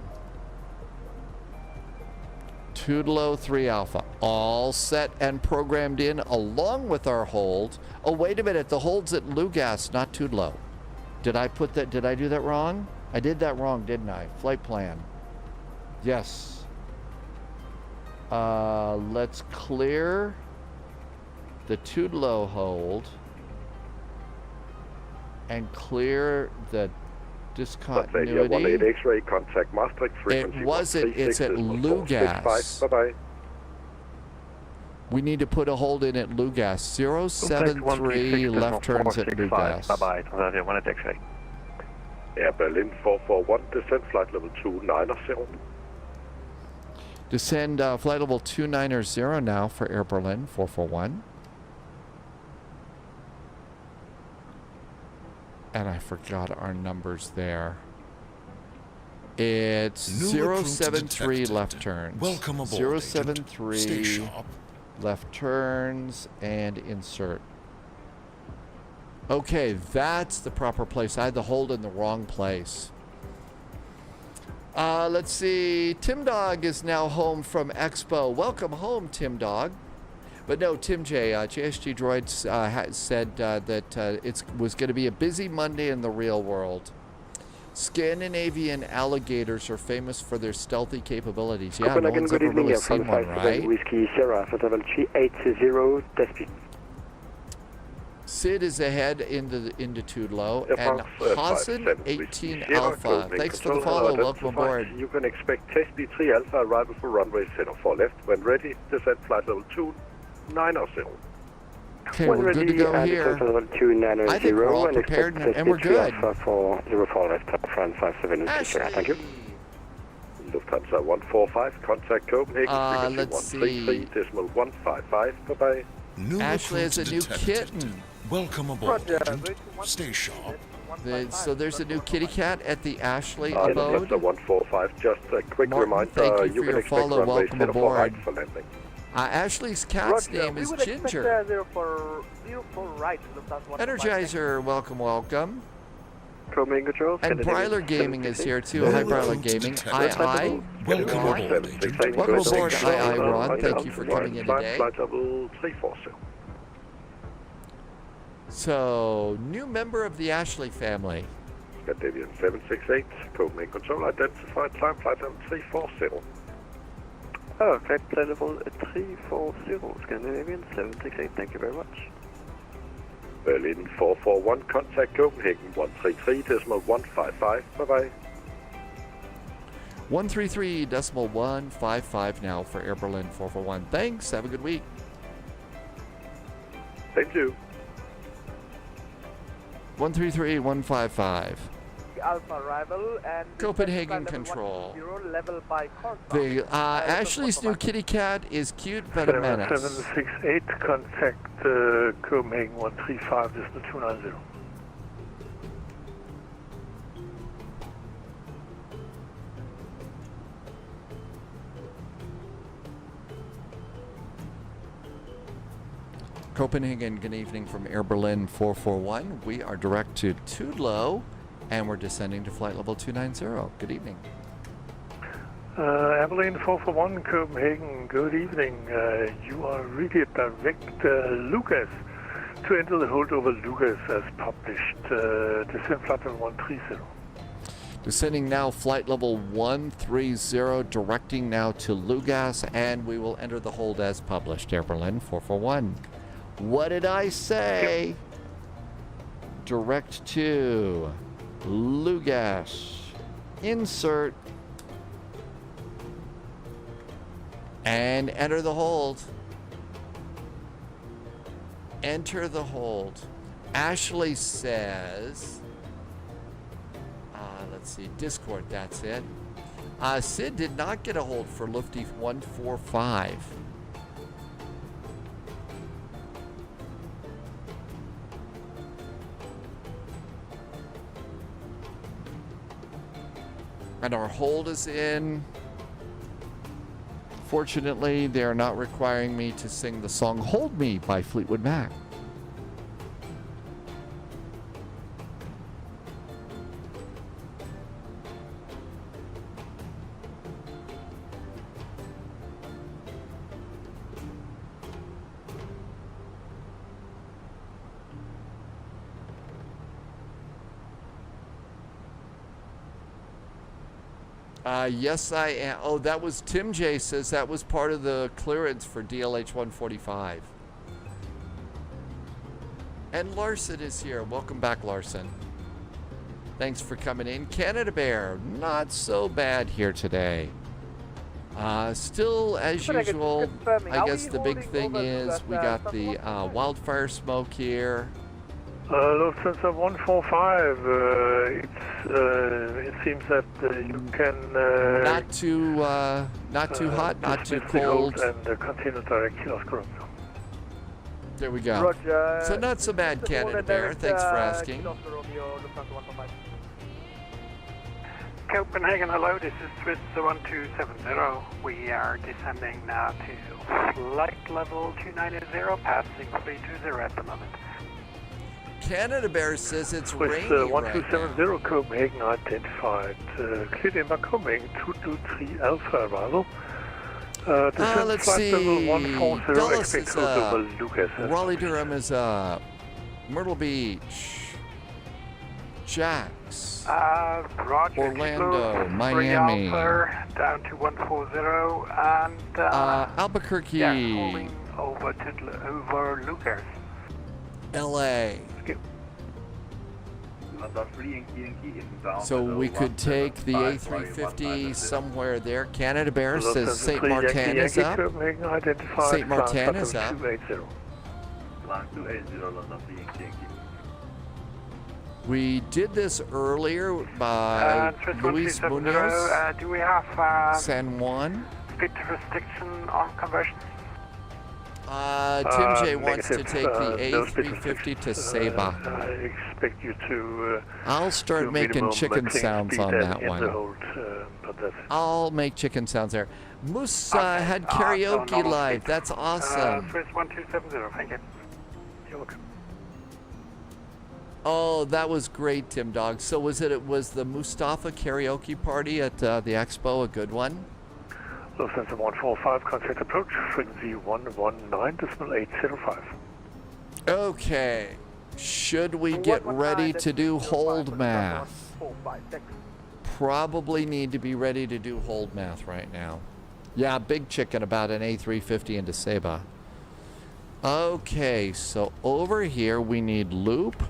Tudelo 3 Alpha, all set and programmed in along with our hold. Oh, wait a minute, the hold's at Lugas, not Tudelo. Did I do that wrong? I did that wrong, didn't I? Flight plan. Yes. Let's clear the Tudelo hold and clear the discontinuity. X-ray contact Maastricht frequency. It wasn't, it's at Lugas. Bye-bye. We need to put a hold in at Lugas. 073 left turns at Lugas. Bye-bye. X-ray. Air Berlin 441, descend flight level 290. Descend flight level 290 now for Air Berlin 441. And I forgot our numbers there. It's 073 left turns. Welcome aboard, 073 Stay sharp. left turns and insert. Okay, that's the proper place. I had the hold in the wrong place. Let's see. Tim Dog is now home from Expo. Welcome home, Tim Dog. But no, Tim J, JSG Droids said that it was going to be a busy Monday in the real world. Scandinavian alligators are famous for their stealthy capabilities. Yeah, no one's ever really seen one, right? Whiskey Sierra, level 380, test speed. Sid is ahead into Tudelo, and Hassan 18 Alpha. Thanks for the follow. Welcome aboard. You can expect test speed 3 Alpha arrival for runway 04 left. When ready, descend flight level 290. Okay, we're good to go here. I think we're all prepared and we're good. For 04 left, front 57. Thank you. Lufthansa 145, contact Copenhagen. Let's see. 155. Bye-bye. Ashley is a new kitten. Welcome aboard, Agent. Stay sharp. So there's a new kitty cat at the Ashley Lufthansa abode. 145, just a quick Martin, reminder, thank you for you can your expect follow. runway Welcome 04 aboard. right for landing. Ashley's cat's name is Ginger. 04 right, Lufthansa 145. Energizer, welcome. Copenhagen Control. And Bryler Gaming is here too. Hi, Bryler Gaming. Aye. Welcome aboard, Agent. Welcome aboard, Aye, Ron. Thank you for coming in today. Flight level 340. So, new member of the Ashley family. Scandinavian 768, Copenhagen Control, identified climb flight level 340. Oh, flight level 340, Scandinavian 768, thank you very much. Berlin 441, contact Copenhagen 133.155, bye-bye. 133.155 now for Air Berlin 441. Thanks, have a good week. Thank you. 133.155. Alpha arrival and Copenhagen Control. 10 level by course. The Ashley's new kitty cat is cute but a menace. 768, contact Copenhagen 135, this is the 290. Copenhagen, good evening from Air Berlin 441. We are direct to Tudelo, and we're descending to flight level 290. Good evening. Air Berlin 441, Copenhagen, good evening. You are really direct Lucas to enter the holdover Lucas as published. Descend flight level 130. Descending now flight level 130, directing now to Lugas, and we will enter the hold as published. Air Berlin 441. What did I say? Direct to Lugas. Insert. And enter the hold. Enter the hold. Ashley says, let's see, Discord, that's it. Sid did not get a hold for Lufty 145. And our hold is in. Fortunately, they are not requiring me to sing the song Hold Me by Fleetwood Mac. Yes, I am. Oh, that was Tim J says that was part of the clearance for DLH 145. And Larson is here. Welcome back, Larson. Thanks for coming in. Canada Bear, not so bad here today. Still, as usual, I guess the big thing is we got the wildfire smoke here. Lufthansa 145, it seems that you can... not too hot, not too cold. And continue directly of group. There we go. Roger. So not so bad, Canada Bear. Thanks for asking. Copenhagen, hello, this is Swiss 1270. We are descending now to flight level 290, passing 320 at the moment. Canada Bear says it's With rainy 1270 right Copenhagen identified. Cleared in by Copenhagen 223 Alpha arrival. let's see. Dulles is up. Lucas. Raleigh Durham is up. Myrtle Beach. Jax. Roger. Orlando. Miami. Down to 140 and Albuquerque. yeah, holding over Lucas. LA. So we could take the A350 somewhere there. Canada Bear says St. Martin is up. St. Martin is up. We did this earlier by Luis Munoz. Do we have San Juan. speed restriction on conversion? Tim J wants to negative, take the no A350 to Seba. I expect you to. I'll start making chicken sounds on that one. But that's it. I'll make chicken sounds there. Moose had karaoke live. That's awesome. Swiss 1270, thank you. You're welcome. Oh, that was great, Tim Dog. So was the Mustafa karaoke party at the expo a good one? Lufthansa 145, contact approach, frequency 119.805. Okay. Should we get ready to do hold math? Probably need to be ready to do hold math right now. Yeah, big chicken about an A350 into Seba. Okay, so over here we need loop.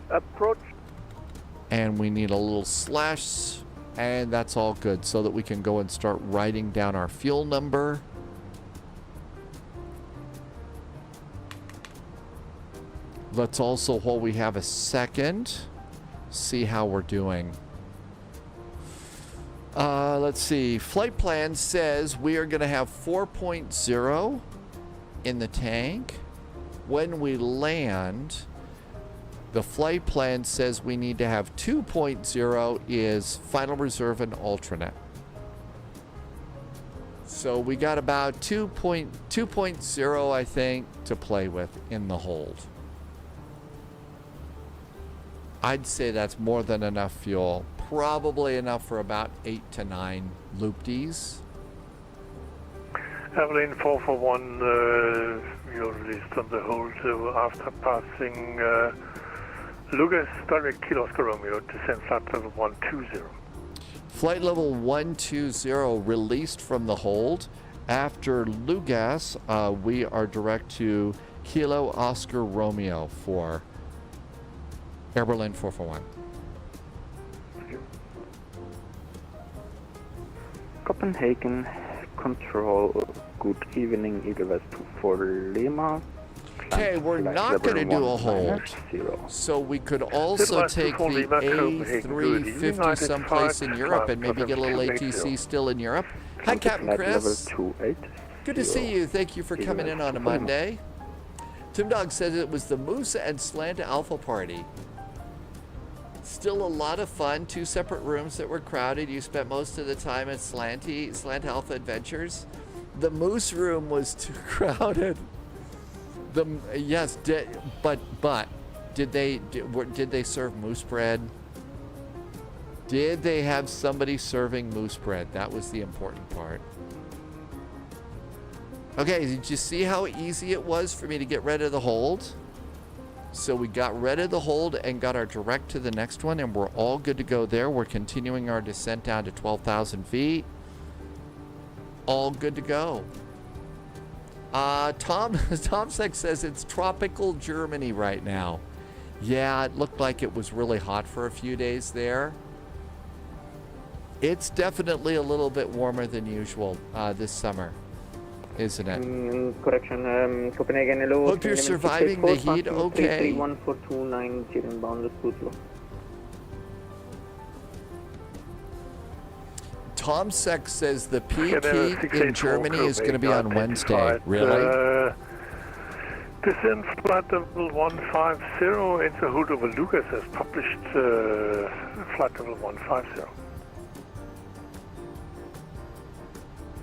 Approach. And we need a little slash, and that's all good so that we can go and start writing down our fuel number. Let's also, while we have a second, see how we're doing. Let's see. Flight plan says we are going to have 4.0 in the tank. When we land, the flight plan says we need to have 2.0 is final reserve and alternate. So we got about 2.0, I think, to play with in the hold. I'd say that's more than enough fuel. Probably enough for about 8 to 9 loop-Ds. Airplane 441, you're released on the hold after passing Lucas, direct Kilo Oscar Romeo, descend flight level 120. Flight level 120 released from the hold. After Lugas, we are direct to Kilo Oscar Romeo for Air Berlin 441. Copenhagen Control, good evening, Eagle 24 Lima. Okay, we're not going to do a hold. So we could also take the A350 someplace in Europe and maybe get a little ATC still in Europe. Hi, Captain Chris. Good to see you. Thank you for coming in on a Monday. Tim Dog says it was the Moose and Slant Alpha party. Still a lot of fun. 2 separate rooms that were crowded. You spent most of the time at Slant Alpha Adventures. The Moose room was too crowded. Yes, but did they serve moose bread? Did they have somebody serving moose bread? That was the important part. Okay, did you see how easy it was for me to get rid of the hold? So we got rid of the hold and got our direct to the next one, and we're all good to go there. We're continuing our descent down to 12,000 feet. All good to go. Tom Seck says it's tropical Germany right now. Yeah, it looked like it was really hot for a few days there. It's definitely a little bit warmer than usual this summer, isn't it? Correction, Copenhagen, hello. Hope you're surviving the heat, okay. 3314290 inbound, Oslo. Tom Seck says the peak heat in Germany is going to be on Wednesday. Really? Descend flight level 150 into hold over Lucas has published flight level 150.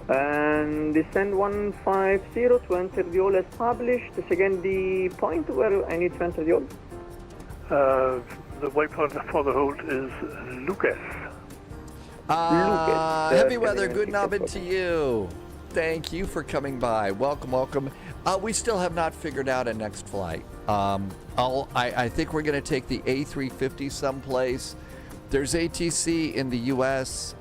And descend 150 to enter the hole as published. This again the point where I need to enter the hole? The waypoint for the hold is Lucas. Heavy weather, good nobbin to you. Thank you for coming by. Welcome, welcome. We still have not figured out a next flight. I think we're going to take the A350 someplace. There's ATC in the U.S.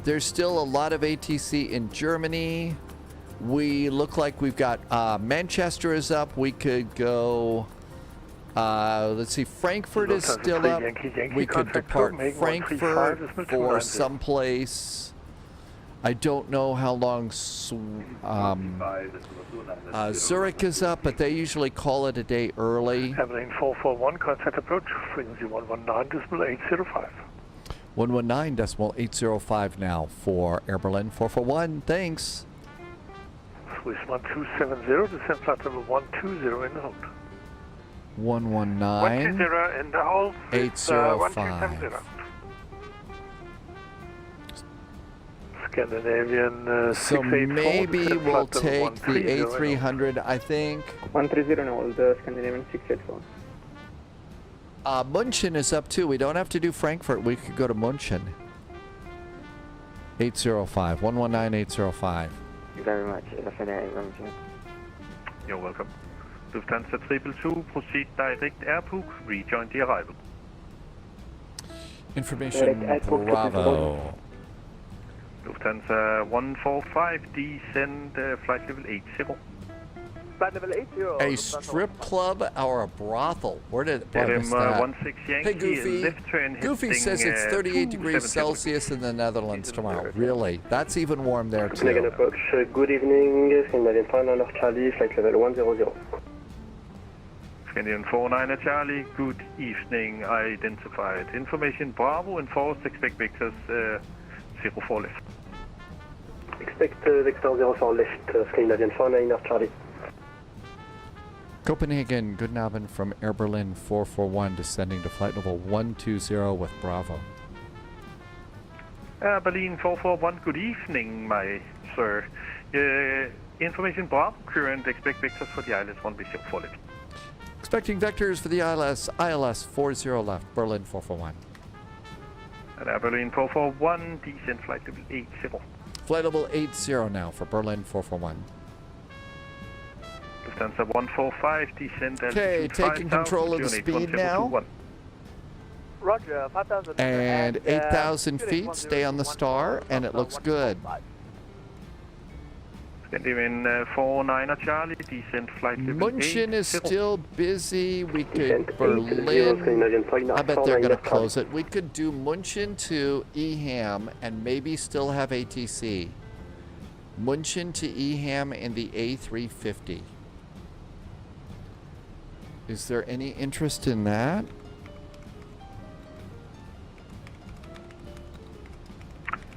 There's still a lot of ATC in Germany. We look like we've got Manchester is up. We could go. Let's see, Frankfurt is still up. We could depart Frankfurt for someplace. I don't know how long Zurich is up, but they usually call it a day early. Airplane 441, contact approach, frequency 119.805. 119.805 now for Air Berlin 441. Thanks. Swiss 1270, descend flight level 120 in the hold. 119. 120 in the hold. 805. 1270. Scandinavian So 684, maybe descend we'll flight level take the 130 in the A300, I think. 130 in hold, Scandinavian 684. München is up too. We don't have to do Frankfurt. We could go to München. 805. 119 805. Thank you very much. You're welcome. Lufthansa 222, proceed direct airport, rejoin the arrival. Information Bravo. Lufthansa 145, descend flight level 80. Flight level 80. A strip club or a brothel? Where did I miss LM that? 16 Yankee, Hey Goofy. left turn Goofy heading, says it's 38 degrees 270. Celsius in the Netherlands tomorrow. Really? That's even warm there Copenhagen too. approach, good evening, Scandinavian 49 Charlie, flight level 100. Scandinavian 49 Charlie, good evening, identified. Information Bravo, enforced, expect vectors 04 left. Expect vector 04 left, Scandinavian 49 Charlie. Copenhagen, good Abend from Air Berlin 441, descending to flight level 120 with Bravo. Berlin 441, good evening, my sir. Information Bravo, current, expect vectors for the ILS 1B04 left. Expecting vectors for the ILS 40 left, Berlin 441. And Berlin 441, descent flight level 80. Flight level 80 now for Berlin 441. Lufthansa 145, descent altitude Okay, taking 5,000, control of the unit speed now. 1721. Roger, 5,000. And 8,000 feet, stay on the star, and it looks good. Scandinavian 49 Charlie, descent flight level 80. München is still busy. We could Berlin. I bet they're going to close it. We could do München to EHAM and maybe still have ATC. München to EHAM in the A350. Is there any interest in that?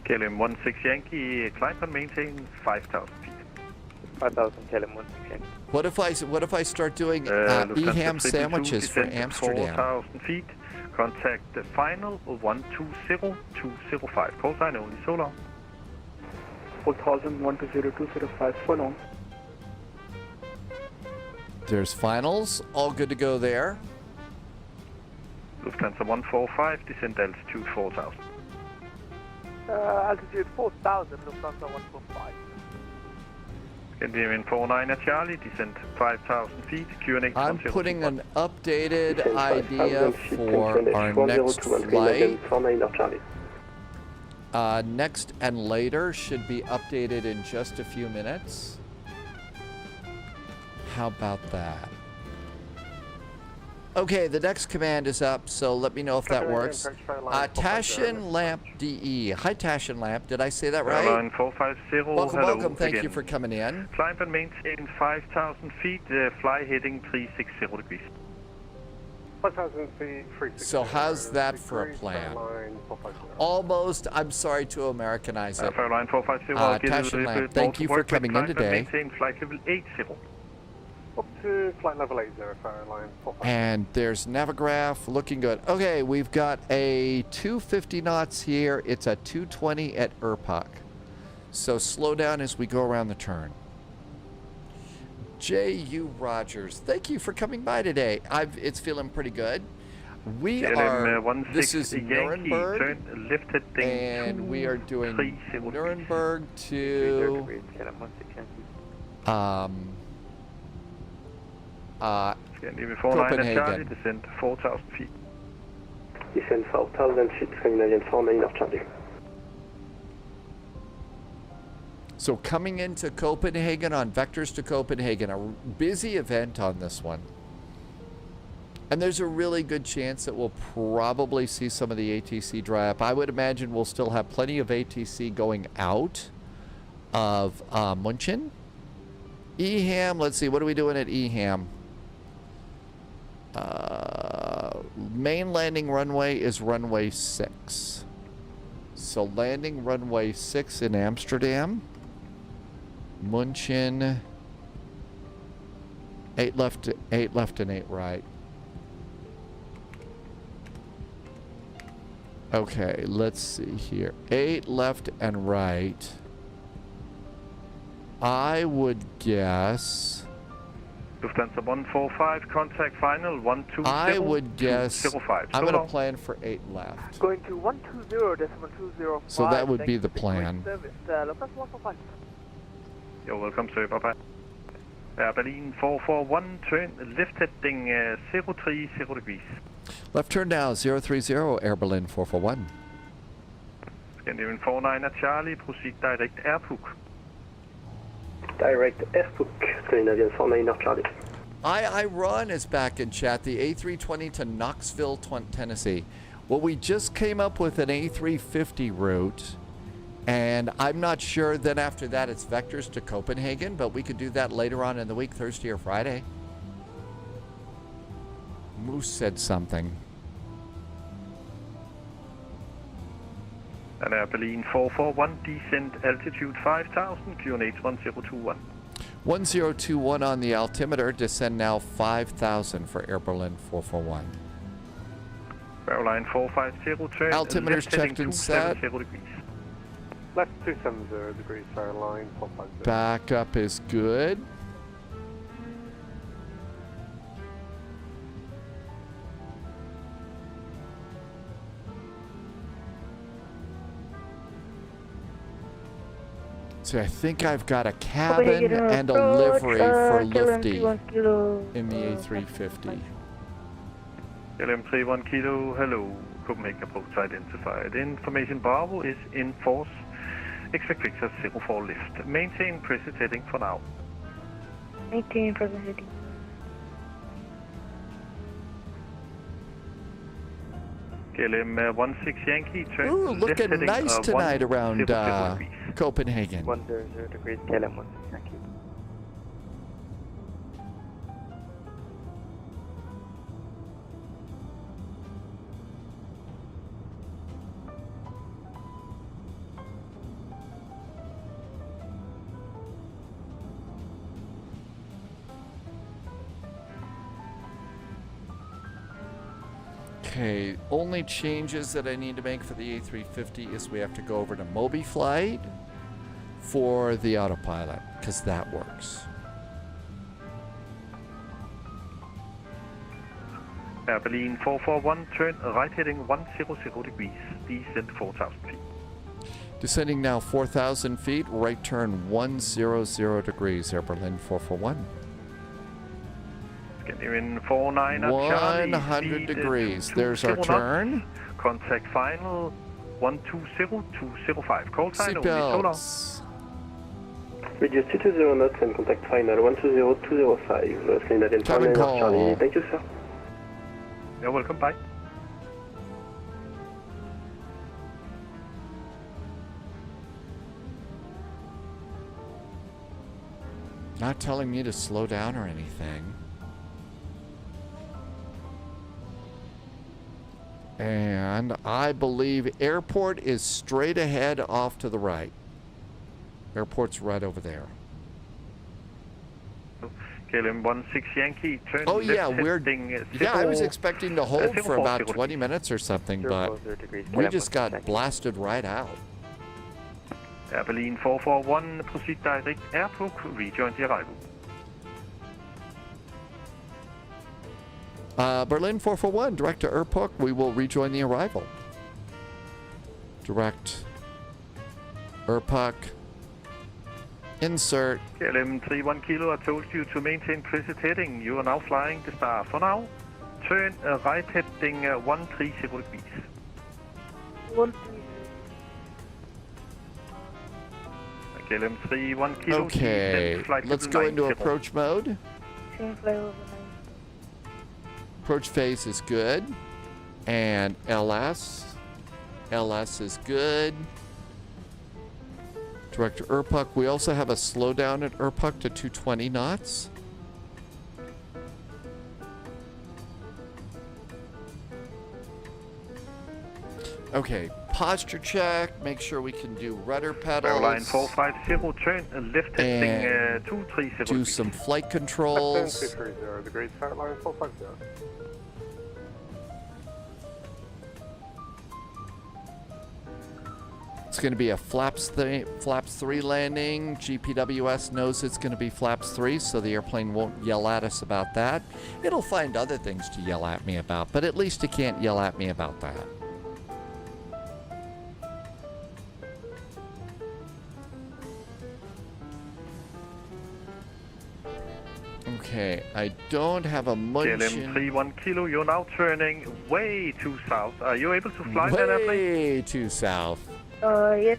KLM 16 Yankee, climb and maintain 5,000 feet. 5,000 KLM 16 Yankee. What if I start doing EHAM sandwiches for Amsterdam? 4,000 feet. Contact the final 120205. Call sign only. So long. 4,000 120 so long. There's finals. All good to go there. Lufthansa 145, descent altitude 4,000. Altitude 4,000, Lufthansa 145. Scandinavian 49 Charlie, descent 5,000 feet. QNH I'm putting an updated idea for our next flight. Next and later should be updated in just a few minutes. How about that? Okay, the next command is up, so let me know if that works. Taschen Lamp DE. Hi, Taschen Lamp. Did I say that right? Airline 450, welcome, hello welcome. Thank again. you for coming in. Climb and maintain 5,000 feet, fly heading 360 degrees. 5,000 feet, 360. So how's that for a plan? Almost. I'm sorry to Americanize it. Airline 450, Taschen Lamp, thank you for coming in today. Maintain flight level 80. Up to flight level 80, Airline 450. And there's Navigraph, looking good. Okay, we've got a 250 knots here. It's a 220 at Irpak. So slow down as we go around the turn. J.U. Rogers, thank you for coming by today. It's feeling pretty good. We are, this is Nuremberg, and we are doing Nuremberg to Copenhagen. Descent 4,000 feet. Descent 4,000 feet, Scandinavian 49 Charlie. So coming into Copenhagen on Vectors to Copenhagen, a busy event on this one. And there's a really good chance that we'll probably see some of the ATC dry up. I would imagine we'll still have plenty of ATC going out of München. EHAM, let's see, what are we doing at EHAM? Main landing runway is runway 6. So landing runway 6 in Amsterdam. Moncton. 8 left, 8 left, and 8 right. Okay, let's see here. 8 left and right. I would guess. Lufthansa 145, contact final 120. I would guess. 205. I'm So going to long. plan for 8 left. Going to 120.205. So that would be the plan. Service, Lufthansa 145. You're welcome, sir. Bye bye. Air Berlin 441, turn left heading 030 degrees. Left turn now, 030, Air Berlin 441. Scandinavian 49 at Charlie, proceed direct airport. Direct airport, Scandinavian 49 at Charlie. Ron is back in chat. The A320 to Knoxville, Tennessee. Well, we just came up with an A350 route, and I'm not sure then after that it's vectors to Copenhagen, but we could do that later on in the week, Thursday or Friday. Moose said something. And Air Berlin 441, descent altitude 5000, QNH 1021. 1021 on the altimeter, descend now 5,000 for Air Berlin 441. Airline 450, turn Altimeter's left heading checked and set. 270 degrees. Left 270 degrees, Airline 450. Backup is good. So I think I've got a cabin and a livery for Lifty in the A350. LM31 Kilo, hello. Copenhagen approach identified. Information Bravo is in force. Expect Victor 04 lift. Maintain present heading for now. Maintain present heading. KLM 16 Yankee, turn Ooh, left looking heading, nice tonight around 100 degrees. Copenhagen. 100 degrees, KLM 16 Yankee. Okay, only changes that I need to make for the A350 is we have to go over to MobiFlight for the autopilot, because that works. Air Berlin 441, turn right heading 100 degrees, descent 4,000 feet. Descending now 4,000 feet, right turn 100 degrees, Air Berlin 441. Scandinavian 49 at Charlie. 100 degrees. There's our turn. Contact final 120205. Call sign only. So long. Seatbelts. Reduce 220 knots and contact final 120205. Scandinavian Cabin 49 at call. Charlie. Thank you, sir. You're welcome. Bye. Not telling me to slow down or anything. And I believe airport is straight ahead off to the right. Airport's right over there. KLM 16 Yankee, turn Oh left yeah, we're heading yeah. I was 0 expecting to hold for 04 about 20 minutes or something, but we just got blasted right out. Air Berlin 441, proceed direct airport, rejoin the arrival. Berlin 441, direct to Erpuk. We will rejoin the arrival. Direct Erpuk. Insert. KLM 31 Kilo, I told you to maintain present heading. You are now flying the star. For now, turn right heading 130 degrees. 130. KLM 31 Kilo. Okay, let's go into approach mode. Same flight over 9. Approach phase is good. And LS. LS is good. Direct to Erpuk. We also have a slowdown at Erpuk to 220 knots. Okay, posture check, make sure we can do rudder Airline pedals, 450, turn left heading and 230. do some flight controls. 230 degrees, airline 450. It's going to be a flaps 3 landing. GPWS knows it's going to be flaps 3, so the airplane won't yell at us about that. It'll find other things to yell at me about, but at least it can't yell at me about that. Okay, I don't have a KLM Moncton. 31 kilo, you're now turning way too south. Are you able to fly that airplane? Way too south. Yes.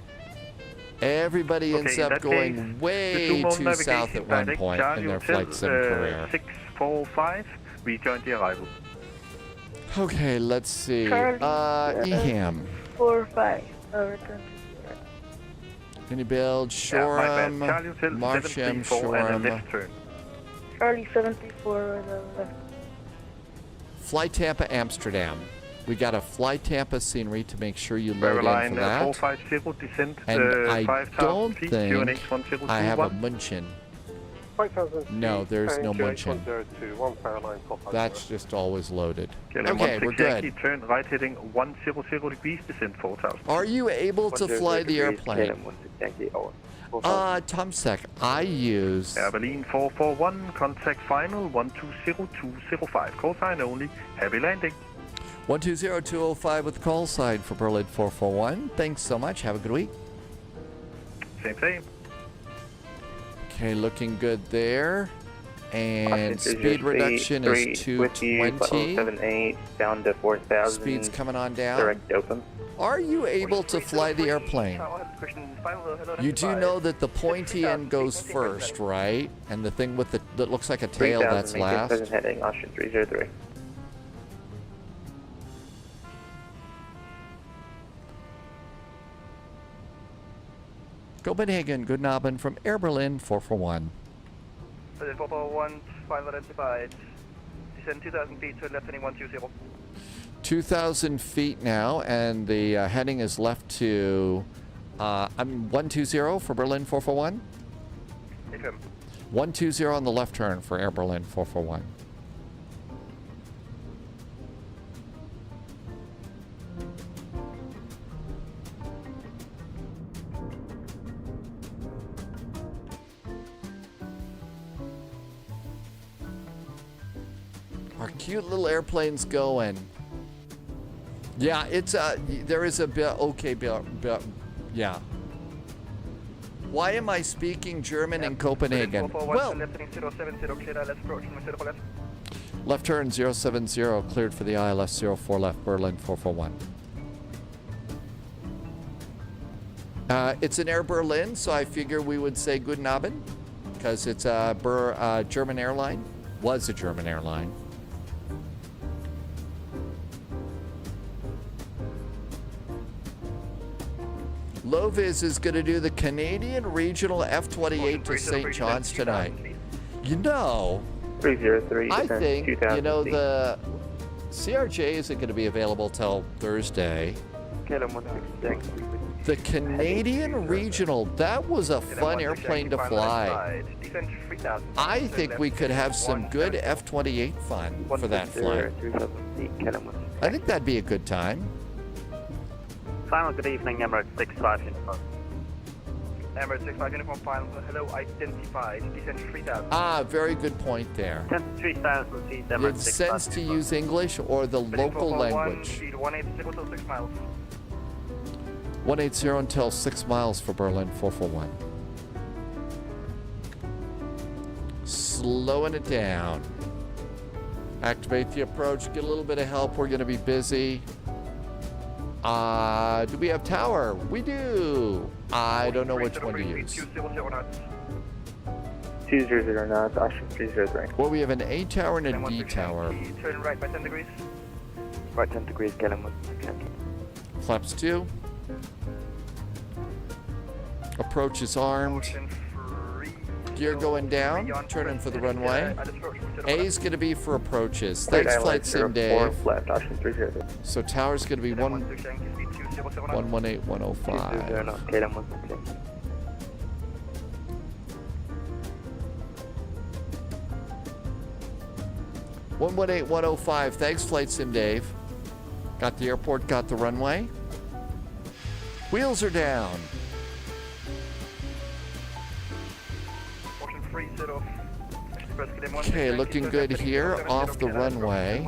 Everybody ends up going way too south at one point in their flight sim career. 645, rejoin the arrival. Okay, let's see. EHAM. 45. Return to 0. Can you build Shoreham, Marsham, Shoreham. Charlie 74 left. Fly Tampa, Amsterdam. We got a Fly Tampa scenery to make sure you load in for that. 450, descent, And I 5,000 don't feet, think QNH 1021. I have a Munchen. 5,000 No, there's no Munchen. 102, airline 450. That's just always loaded. KLM Okay, we're 16 good. Yankee, turn right heading 100 degrees, descent 4,000. Are you able to fly the airplane? Tomsek, I use... Air Berlin 441, contact final 120205. Call sign only. Happy landing. 120205 with the call sign for Berlin 441. Thanks so much. Have a good week. Same. Okay, looking good there. And speed reduction is 220. 78 down to 4,000. Speed's coming on down. Direct open. Are you able to fly the airplane? You do know that the pointy end goes first, right? And the thing with the that looks like a tail, that's last. Present heading, Austrian 303. Copenhagen, good Abend from Air Berlin 441. 441, final identified. Descend 2,000 feet to left heading 120. 2,000 feet now, and the heading is left to 120 for Berlin 441. FM. 120 on the left turn for Air Berlin 441. Our cute little airplane's going. Yeah, it's there is a bit okay, yeah. Why am I speaking German in Copenhagen? Well, left turn 070 cleared for the ILS 04 left Berlin 441. It's an Air Berlin, so I figure we would say Guten Abend because it's a German airline. Was a German airline. Loviz is going to do the Canadian Regional F-28 to St. John's tonight. You know, 303. I think, you know, the CRJ isn't going to be available till Thursday. KLM 166. The Canadian Regional, that was a fun airplane to fly. I think we could have some good F-28 fun for that flight. I think that'd be a good time. Final good evening, Emirates 65 uniform. Emirates 65 uniform final, hello, identified, descend 3,000. Ah, very good point there. 10,000 feet, Emirates It sends to use English or the local language. 180 till 6 miles. 180 until 6 miles for Berlin 441. Slowing it down. Activate the approach, get a little bit of help, we're going to be busy. Do we have tower? We do. I don't know which one to use. 200 knots, Austrian 303. Well, we have an A tower and a D tower. Turn right by 10 degrees. Right 10 degrees, KLM 160. Flaps 2. Approach is armed. Gear going down, turning for the runway. A is going to be for approaches. Thanks, Flight Sim Dave. So tower's going to be 118.105. 118.105. Thanks, Flight Sim Dave. Got the airport, got the runway. Wheels are down. Okay, looking good here off the runway.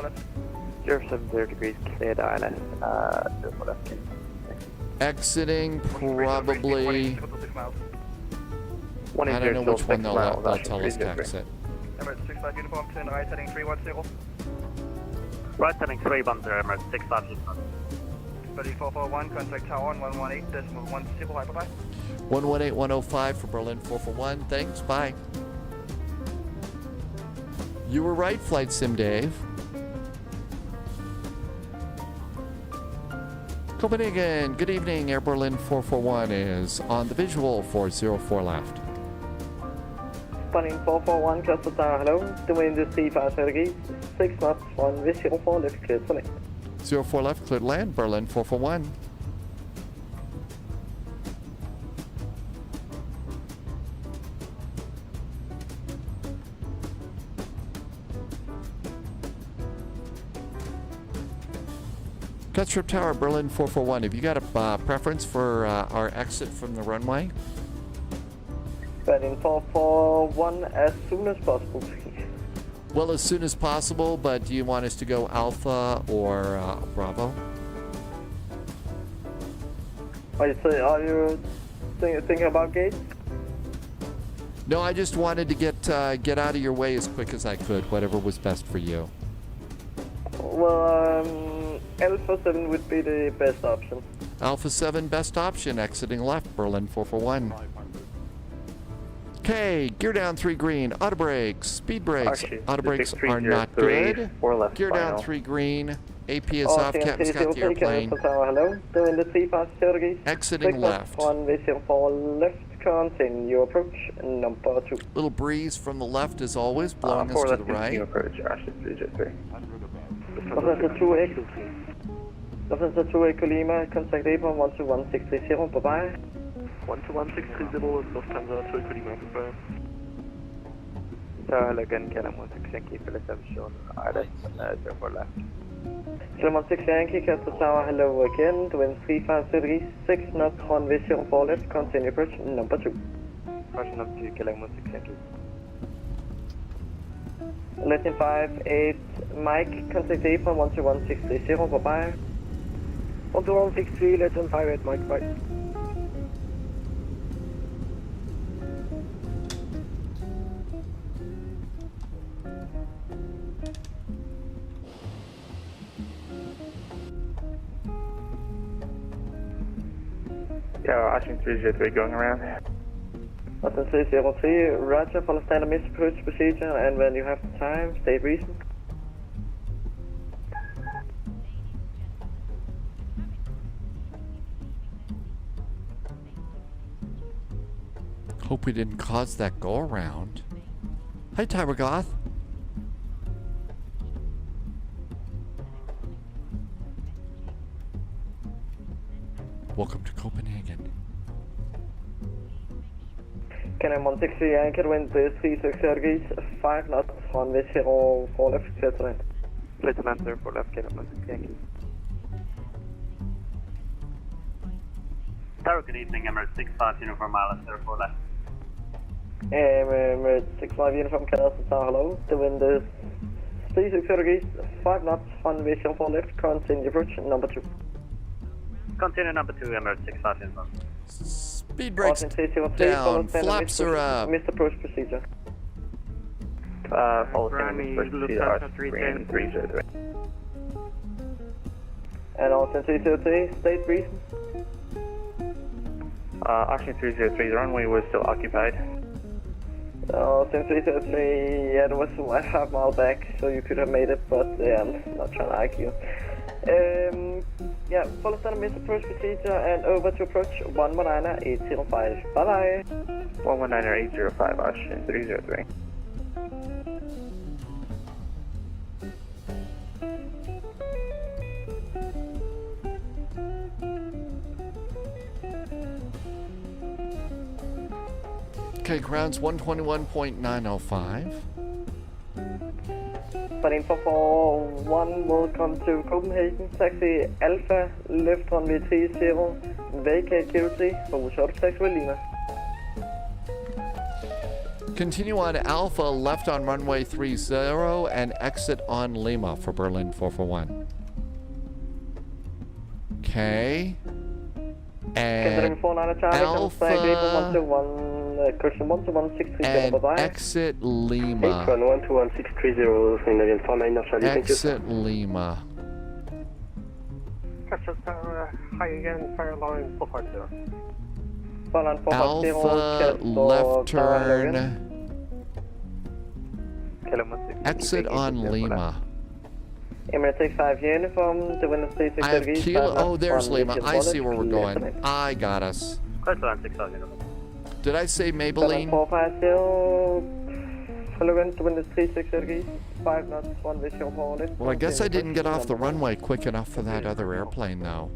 070 degrees, cleared ILS. Exiting probably. I don't know which one they'll tell us to exit. Emirates 65 uniform, turn right heading 310. Right heading 310, Emirates 65 uniform. 441, contact tower 118.10, bye-bye. 118.105 for Berlin 441. Thanks, bye. You were right, Flight Sim Dave. Copenhagen, good evening. Air Berlin 441 is on the visual for 04 left. Berlin 441, Cluster Tower, hello. The wind is 35 degrees, 6 knots, 1 with 04 left, cleared for land. 04 left, cleared land, Berlin 441. Cutstrip Tower, Berlin 441. Have you got a preference for our exit from the runway? Berlin 441, as soon as possible, please. Well, as soon as possible, but do you want us to go Alpha or Bravo? Are you thinking about gates? No, I just wanted to get out of your way as quick as I could, whatever was best for you. Well, Alpha 7 would be the best option. Alpha 7, best option, exiting left, Berlin 441. Okay, gear down 3 green, auto brakes, speed brakes. Auto brakes are not good. Gear down 3 green, AP is off, Captain's got the airplane. Hello, doing the 35 degrees. Exiting left. 1 with 04 left, continue approach, number 2. Little breeze from the left as always, blowing us to the right. Approach, Ashley 3J3. Lufthansa 2X. Lufthansa 2X Lima, contact April 121630, bye-bye. 121630 is Lufthansa 2X Lima, confirm. Tower again, KLM 16 Yankee, for the 7 short, ILS, 04 left. KLM 16 Yankee, Castle Tower, hello again, the wind 35 degrees, 6 knots, 1 with 04 left, continue approach, number 2. Approach number 2, KLM 16 Yankee. Latin 58, Mike, contact April 121630, bye-bye. 1263, Latin 58, Mike, bye. Yeah, Ashley 3J3 going around. Latin 303, Roger, follow standard missed approach procedure, and when you have the time, state reason. Hope we didn't cause that go around. Hi, Tiber Goth. Welcome to Copenhagen. KLM 163 anchor, wind 36 degrees, 5 knots, 1 with 04 left, clear to land. Lieutenant 04 left, KLM 163 Yankee. Tower, good evening, Emirates 65 uniform, ILS 04 left. Emirates 65 uniform, Castle Tower, hello. The wind is 36 degrees, 5 knots, 1 with 04 left, continue approach, number 2. Continue number 2, Emirates 65 uniform. Speed brakes down, flaps are up. Missed approach procedure. Follow Lufthansa 3J3. And also 303, state reason. Ashley 303, the runway was still occupied. Since 303, yeah, there was a half mile back, so you could have made it, but yeah, I'm not trying to argue. Yeah, follow standard missile approach procedure and over to approach 119805. Bye bye. 119805, Ocean 303. Okay, ground's 121.905. Flight 441, welcome to Copenhagen. Taxi Alpha, left runway 30, vacate KOT, for short taxi Lima. Continue on Alpha, left on runway 30, and exit on Lima for Berlin 441. Okay. And Alpha and exit Lima. Exit Lima. Hi again, fire line 450. Alpha, left turn. Exit on Lima. Emirates 5 uniform, the window state I have Kilo. Oh, there's Lima. I see where we're going. I got us. Did I say Maybelline? 5 knots, 1 visual forward. Well, I guess I didn't get off the runway quick enough for that other airplane, though.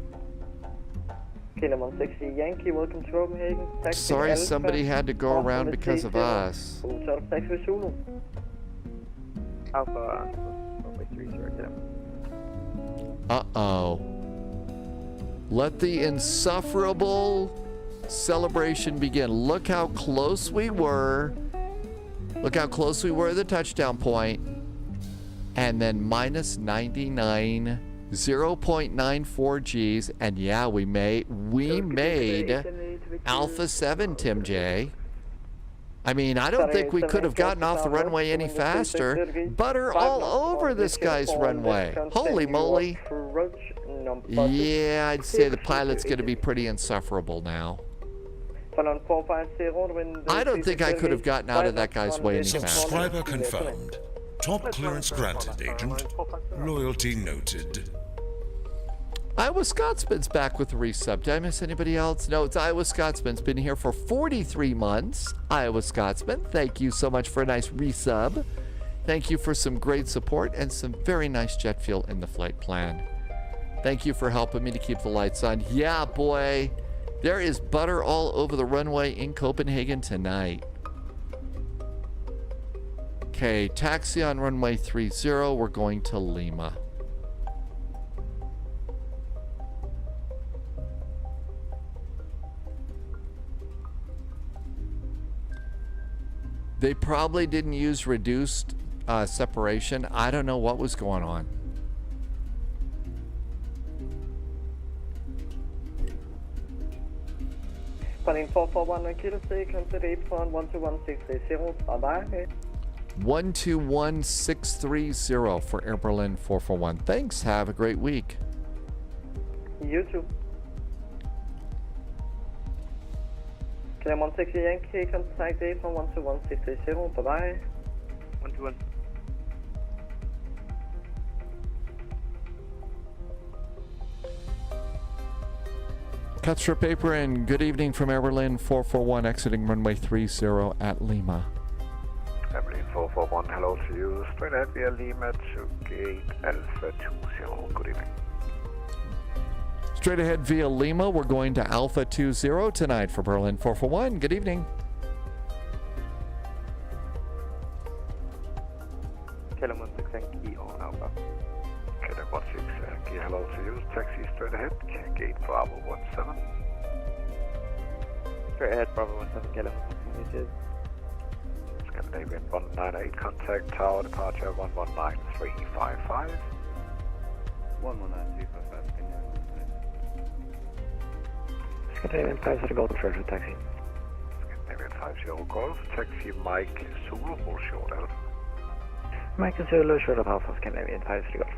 Kilo 160 Yankee, welcome to Copenhagen. Sorry, somebody had to go around because of us. Alpha, Uh-oh. Let the insufferable celebration begin. Look how close we were. Look how close we were at the touchdown point. And then minus 99, 0.94 Gs. And yeah, we made Alpha 7, Tim J. I mean, I don't think we could have gotten off the runway any faster. Butter all over this guy's runway. Holy moly. Yeah, I'd say the pilot's going to be pretty insufferable now. I don't think I could have gotten out of that guy's way any faster. Subscriber confirmed. Top clearance granted, Agent. Loyalty noted. Iowa Scotsman's back with a resub. Did I miss anybody else? No, it's Iowa Scotsman's been here for 43 months. Iowa Scotsman, thank you so much for a nice resub. Thank you for some great support and some very nice jet fuel in the flight plan. Thank you for helping me to keep the lights on. Yeah, boy, there is butter all over the runway in Copenhagen tonight. Okay, taxi on runway 30. We're going to Lima. They probably didn't use reduced separation. I don't know what was going on. Running 441 Kilo C, consider apron 121630. Bye-bye. 121630 for Air Berlin 441. Thanks. Have a great week. You too. Kilo 160 Yankee, contact apron 121630. Bye-bye. 121. Cut strip paper and good evening from Air Berlin 441 exiting runway 30 at Lima. Air Berlin 441, hello to you. Straight ahead via Lima to gate Alpha 20. Good evening. Straight ahead via Lima, we're going to Alpha 20 tonight for Berlin 441. Good evening. Kilo 16 Yankee on Alpha. Kilo 16 Yankee, hello to you. Taxi straight ahead, gate Bravo 17. Straight ahead, Bravo 17, Kilo 16 Scandinavian 198, contact tower departure 119355. 119355, Scandinavian 50 Golf, treasure taxi. Scandinavian 50 Golf, taxi Mike Zulu, full short Alpha. Mike Zulu, short of Alpha, Scandinavian 50 Golf.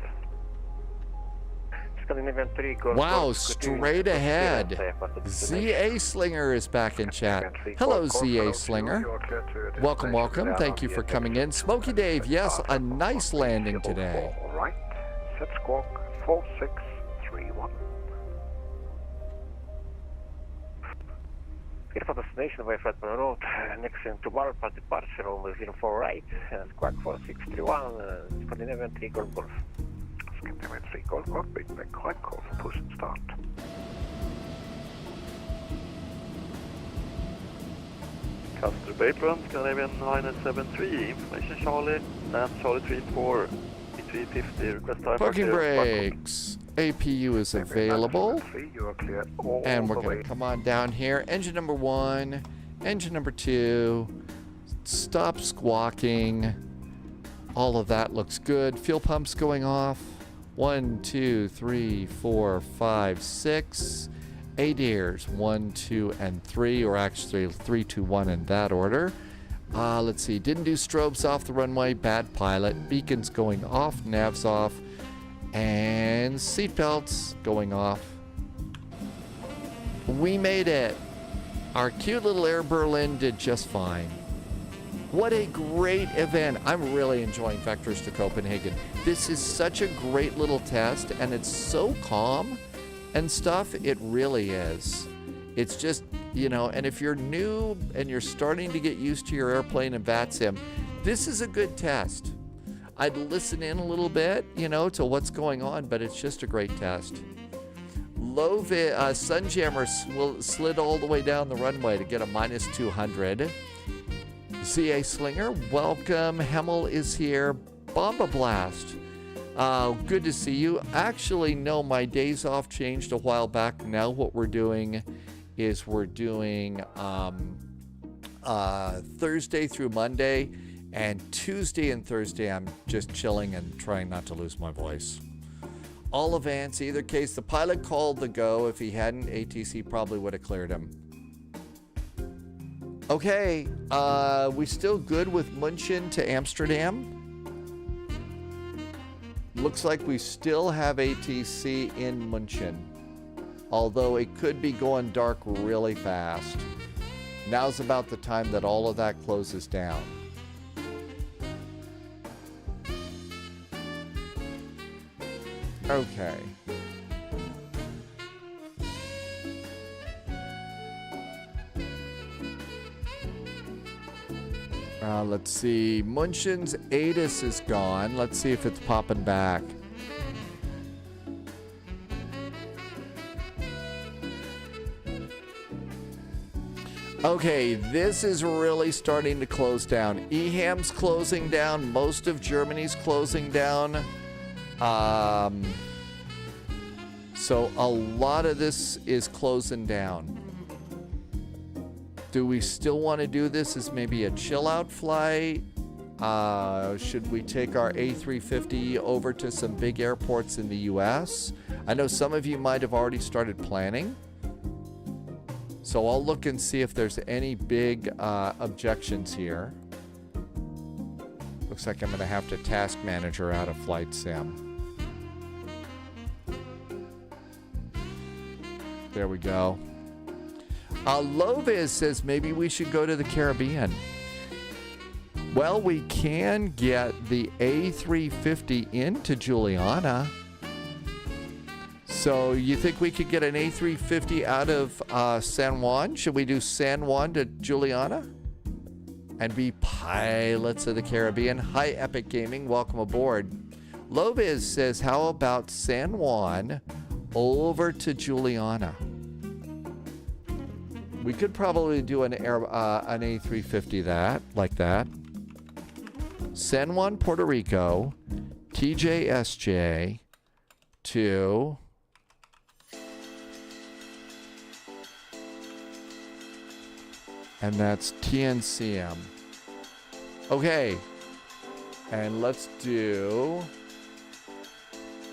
Scandinavian 3 Golf. Wow, straight ahead. ZA Slinger is back in chat. Hello, ZA Slinger. Welcome, welcome. Thank you for coming in. Smokey Dave, yes, a nice landing today. Right, set squawk 4631. For destination way flight per road, next to Valpa departure runway 048, squawk 4631, Scandinavian 3 Golf Golf. Scandinavian 3 Golf Golf, big back right call for push and start. Custer Baperon, Scandinavian 973, information Charlie, land Charlie 34, 350, request time. Parking brakes. APU is available. And we're going to come on down here. Engine number 1, engine number 2. Stop squawking. All of that looks good. Fuel pumps going off. 1, 2, 3, 4, 5, 6. ADIRs 1, 2, and 3, or actually 3, 2, 1 in that order. Let's see. Didn't do strobes off the runway. Bad pilot. Beacons going off. Navs off. And seatbelts going off. We made it. Our cute little Air Berlin did just fine. What a great event. I'm really enjoying Vectors to Copenhagen. This is such a great little test, and it's so calm and stuff. It really is. It's just, you know, and if you're new and you're starting to get used to your airplane and VATSIM, this is a good test. I'd listen in a little bit, you know, to what's going on, but it's just a great test. Sunjammer slid all the way down the runway to get a minus 200. ZA Slinger, welcome. Hemmel is here. Bomba Blast, good to see you. Actually, no, my days off changed a while back. Now what we're doing is we're doing Thursday through Monday. And Tuesday and Thursday, I'm just chilling and trying not to lose my voice. All events, either case, the pilot called the go. If he hadn't, ATC probably would have cleared him. Okay, we still good with München to Amsterdam? Looks like we still have ATC in München. Although it could be going dark really fast. Now's about the time that all of that closes down. Okay. Let's see. München's ATIS is gone. Let's see if it's popping back. Okay, this is really starting to close down. EHAM's closing down. Most of Germany's closing down. So a lot of this is closing down. Do we still want to do this as maybe a chill out flight? Should we take our A350 over to some big airports in the US? I know some of you might have already started planning. So I'll look and see if there's any big objections here. Looks like I'm going to have to task manager out of Flight Sim. There we go. Loviz says maybe we should go to the Caribbean. Well, we can get the A350 into Juliana. So you think we could get an A350 out of San Juan? Should we do San Juan to Juliana? And be pilots of the Caribbean? Hi, Epic Gaming. Welcome aboard. Loviz says, how about San Juan over to Juliana? We could probably do an A350 like that. San Juan, Puerto Rico, TJSJ to and that's TNCM. Okay, and let's do,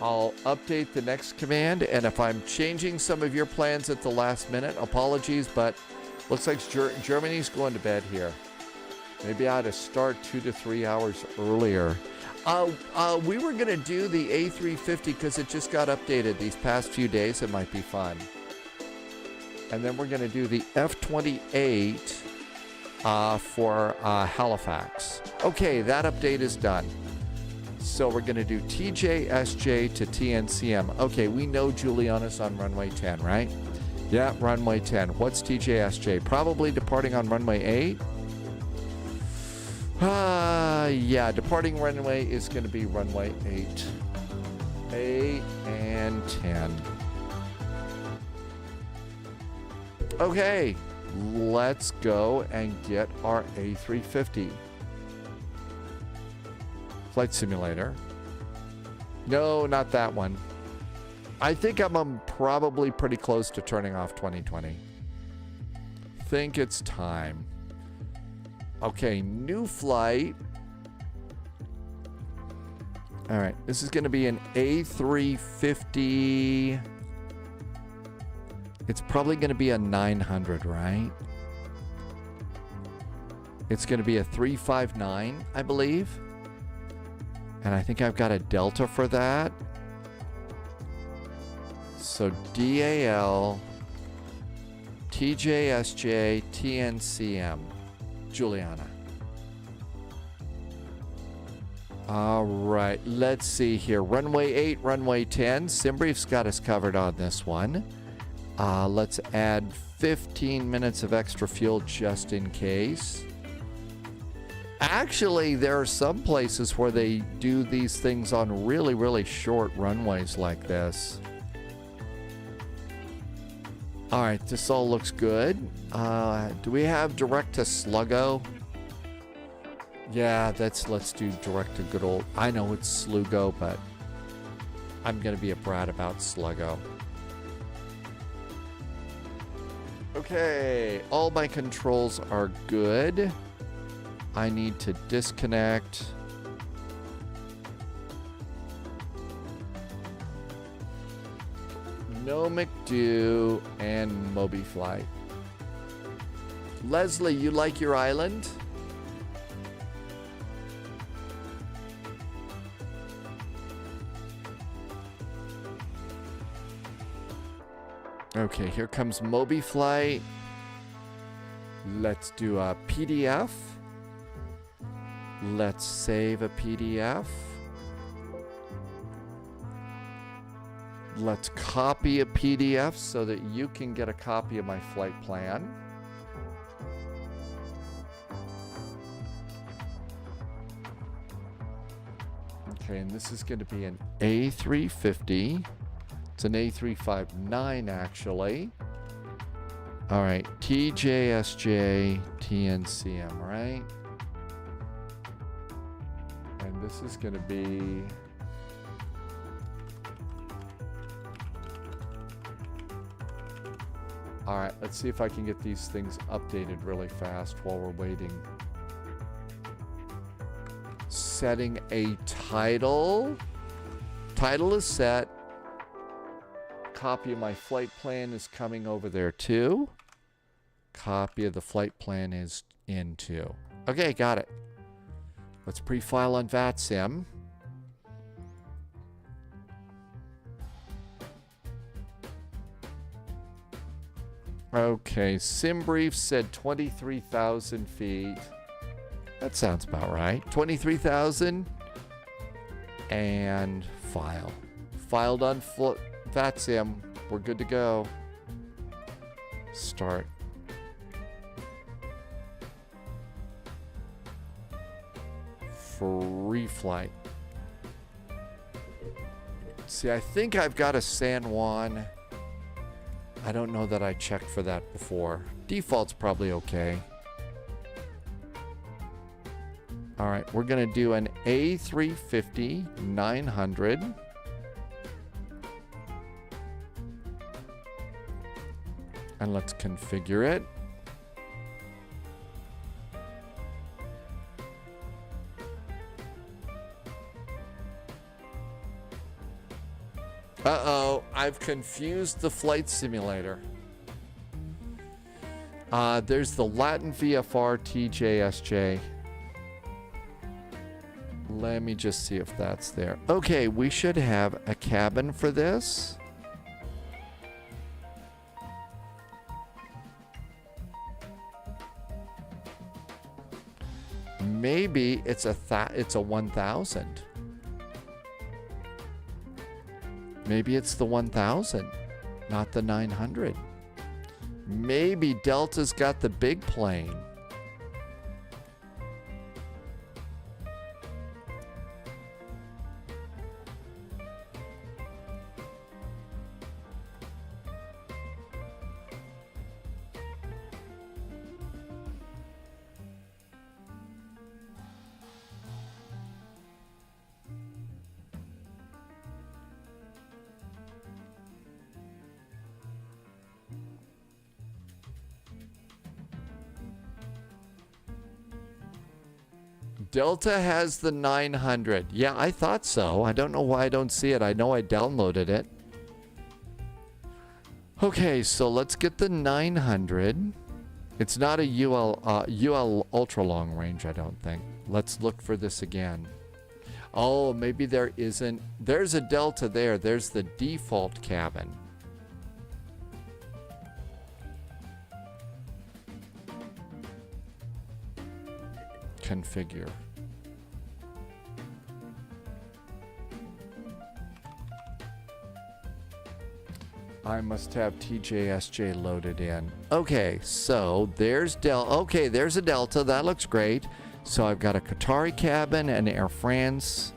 I'll update the next command, and if I'm changing some of your plans at the last minute, apologies, but looks like Germany's going to bed here. Maybe I ought to start 2 to 3 hours earlier. We were going to do the A350 because it just got updated these past few days. It might be fun. And then we're going to do the F-28 for Halifax. Okay, that update is done. So we're going to do TJSJ to TNCM. Okay, we know Juliana's on runway 10, right? Yeah, runway 10. What's TJSJ? Probably departing on runway 8. Yeah, departing runway is going to be runway 8. 8 and 10. Okay, let's go and get our A350. Flight simulator. No, not that one. I think I'm probably pretty close to turning off 2020. Think it's time. Okay, new flight. All right, this is going to be an A350. It's probably going to be a 900, right? It's going to be a 359, I believe. And I think I've got a Delta for that. So DAL, TJSJ, TNCM, Juliana. All right, let's see here. Runway 8, runway 10. SimBrief's got us covered on this one. Let's add 15 minutes of extra fuel just in case. Actually, there are some places where they do these things on really, really short runways like this. All right, this all looks good. Do we have direct to Sluggo? Yeah, let's do direct to good old. I know it's Slugo, but I'm gonna be a brat about Sluggo. Okay, all my controls are good. I need to disconnect. No McDo and Moby Flight. Leslie, you like your island? Okay, here comes Moby Flight. Let's do a PDF. Let's save a PDF. Let's copy a PDF so that you can get a copy of my flight plan. Okay, and this is going to be an A350. It's an A359 actually. All right, TJSJ, TNCM, right? And this is going to be all right, let's see if I can get these things updated really fast while we're waiting. Setting a title. Title is set. Copy of my flight plan is coming over there too. Copy of the flight plan is in too. Okay, got it. Let's pre-file on VATSIM. Okay, SimBrief said 23,000 feet. That sounds about right. 23,000 and file. Filed on VATSIM. We're good to go. Start. Free flight. See, I think I've got a San Juan. I don't know that I checked for that before. Default's probably okay. All right, we're going to do an A350 900. And let's configure it. Uh-oh, I've confused the flight simulator. There's the Latin VFR TJSJ. Let me just see if that's there. Okay, we should have a cabin for this. Maybe it's a 1000. Maybe it's the 1000, not the 900. Maybe Delta's got the big plane. Delta has the 900. Yeah, I thought so. I don't know why I don't see it. I know I downloaded it. Okay, so let's get the 900. It's not a UL ultra long range, I don't think. Let's look for this again. Oh, maybe there isn't. There's a Delta there. There's the default cabin. Configure. I must have TJSJ loaded in. Okay, so there's okay, there's a Delta. That looks great. So I've got a Qatari cabin, an Air France,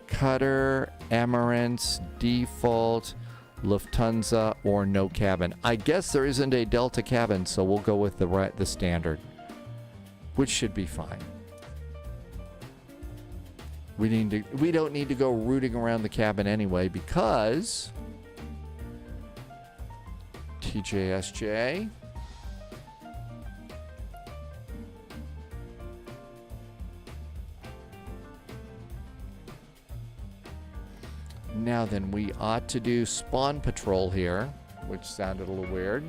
Qatar, Emirates, default, Lufthansa, or no cabin. I guess there isn't a Delta cabin, so we'll go with the standard, which should be fine. We don't need to go rooting around the cabin anyway because TJSJ. Now then, we ought to do spawn patrol here, which sounded a little weird.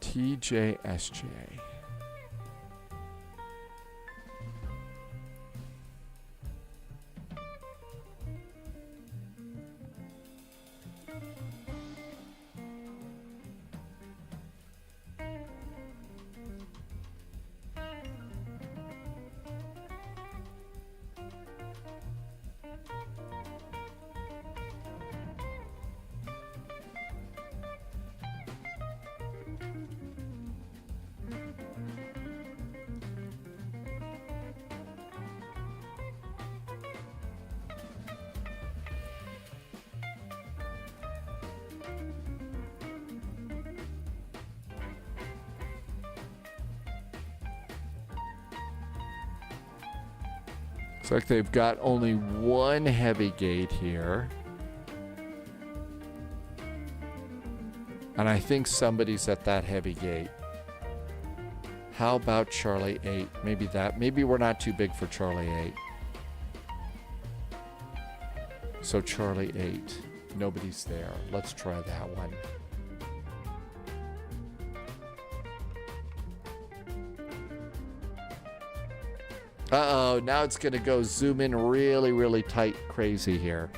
TJSJ. Looks like they've got only one heavy gate here. And I think somebody's at that heavy gate. How about Charlie 8? Maybe we're not too big for Charlie 8. So Charlie 8. Nobody's there. Let's try that one. Uh-oh, now it's going to go zoom in really, really tight crazy here.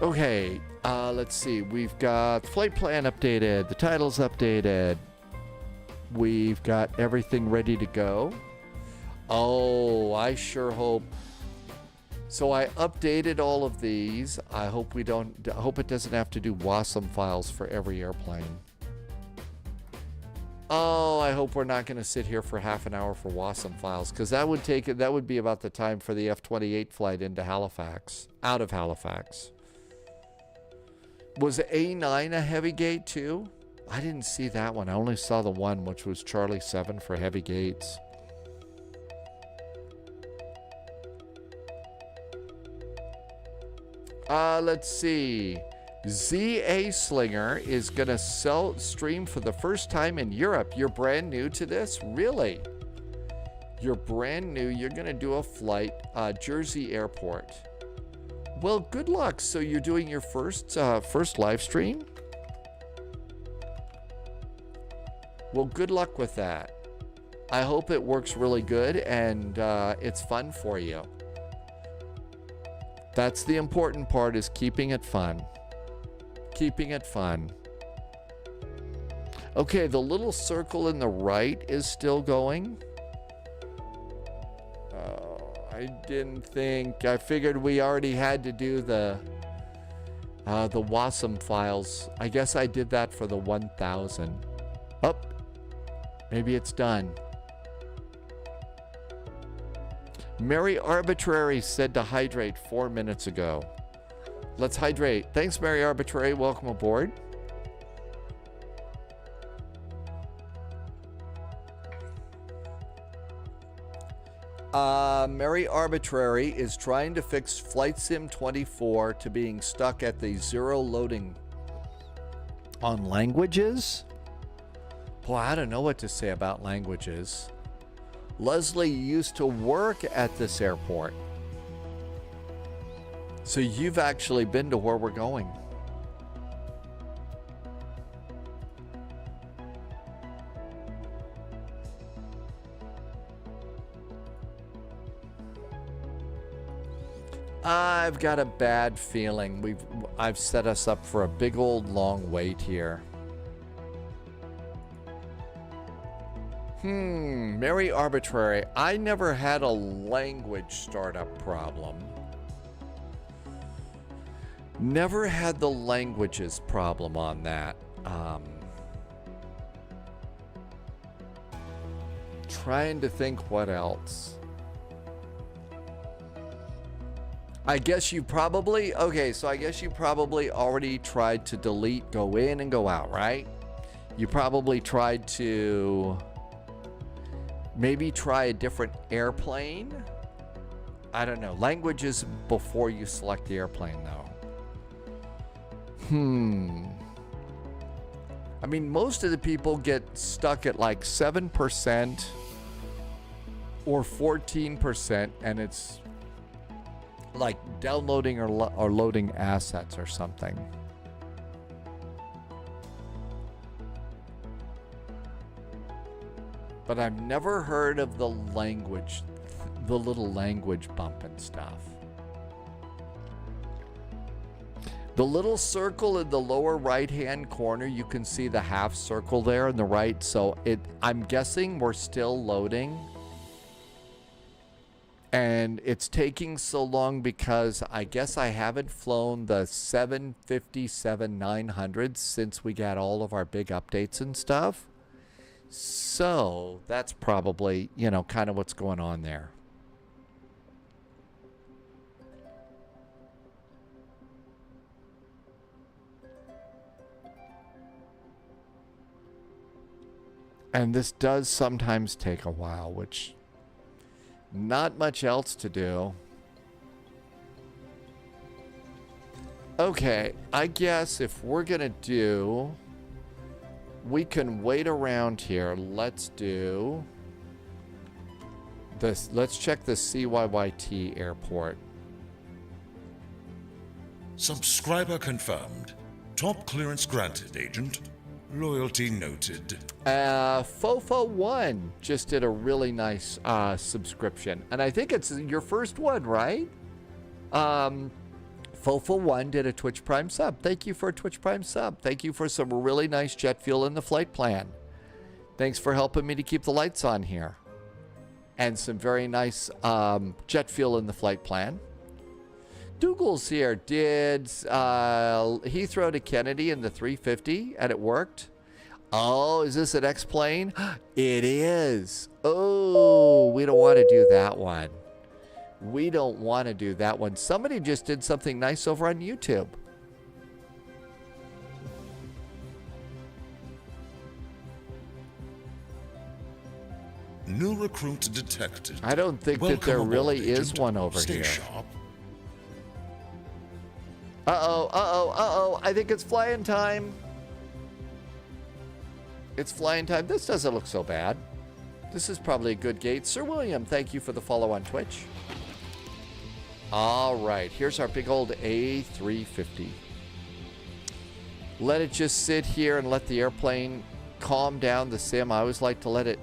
Okay, let's see. We've got flight plan updated. The title's updated. We've got everything ready to go. Oh, I sure hope. So I updated all of these. I hope I hope it doesn't have to do WASM files for every airplane. Oh, I hope we're not going to sit here for half an hour for WASM files, because that would be about the time for the F-28 flight into Halifax, out of Halifax. Was A9 a heavy gate too? I didn't see that one. I only saw the one, which was Charlie 7 for heavy gates. Let's see. ZA Slinger is going to stream for the first time in Europe. You're brand new to this? Really? You're brand new. You're going to do a flight, Jersey Airport. Well, good luck. So you're doing your first live stream? Well, good luck with that. I hope it works really good and it's fun for you. That's the important part, is keeping it fun. Keeping it fun. Okay, the little circle in the right is still going. I didn't think. I figured we already had to do the WASM files. I guess I did that for the 1000. Oh, maybe it's done. Mary Arbitrary said to hydrate 4 minutes ago. Let's hydrate. Thanks, Mary Arbitrary. Welcome aboard. Mary Arbitrary is trying to fix Flight Sim 24 to being stuck at the 0 loading on languages. Boy, I don't know what to say about languages. Leslie used to work at this airport. So you've actually been to where we're going. I've got a bad feeling I've set us up for a big old long wait here. Very arbitrary. I never had a language startup problem. Never had the languages problem on that. Trying to think what else. I guess you probably, okay, so I guess you probably already tried to delete, go in and go out, right? You probably tried to maybe try a different airplane. I don't know. Languages before you select the airplane, though. I mean, most of the people get stuck at like 7% or 14%, and it's like downloading or loading assets or something. But I've never heard of the language, the little language bump and stuff. The little circle in the lower right-hand corner, you can see the half circle there on the right. So I'm guessing we're still loading. And it's taking so long because I guess I haven't flown the 757-900 since we got all of our big updates and stuff. So that's probably, you know, kind of what's going on there. And this does sometimes take a while, which not much else to do. Okay, I guess if we're gonna do, we can wait around here. Let's do this. Let's check the CYYT airport. Subscriber confirmed. Top clearance granted, Agent. Loyalty noted. Fofo1 just did a really nice subscription. And I think it's your first one, right? Fofo1 did a Twitch Prime sub. Thank you for a Twitch Prime sub. Thank you for some really nice jet fuel in the flight plan. Thanks for helping me to keep the lights on here. And some very nice jet fuel in the flight plan. Dougal's here. Did Heathrow to Kennedy in the 350 and it worked? Oh, is this an X-plane? It is. Oh, we don't want to do that one. We don't want to do that one. Somebody just did something nice over on YouTube. New recruit detected. I don't think that there really is one over here. Sharp. Uh-oh. I think it's flying time. It's flying time. This doesn't look so bad. This is probably a good gate. Sir William, thank you for the follow on Twitch. All right, here's our big old A350. Let it just sit here and let the airplane calm down the sim. I always like to let it,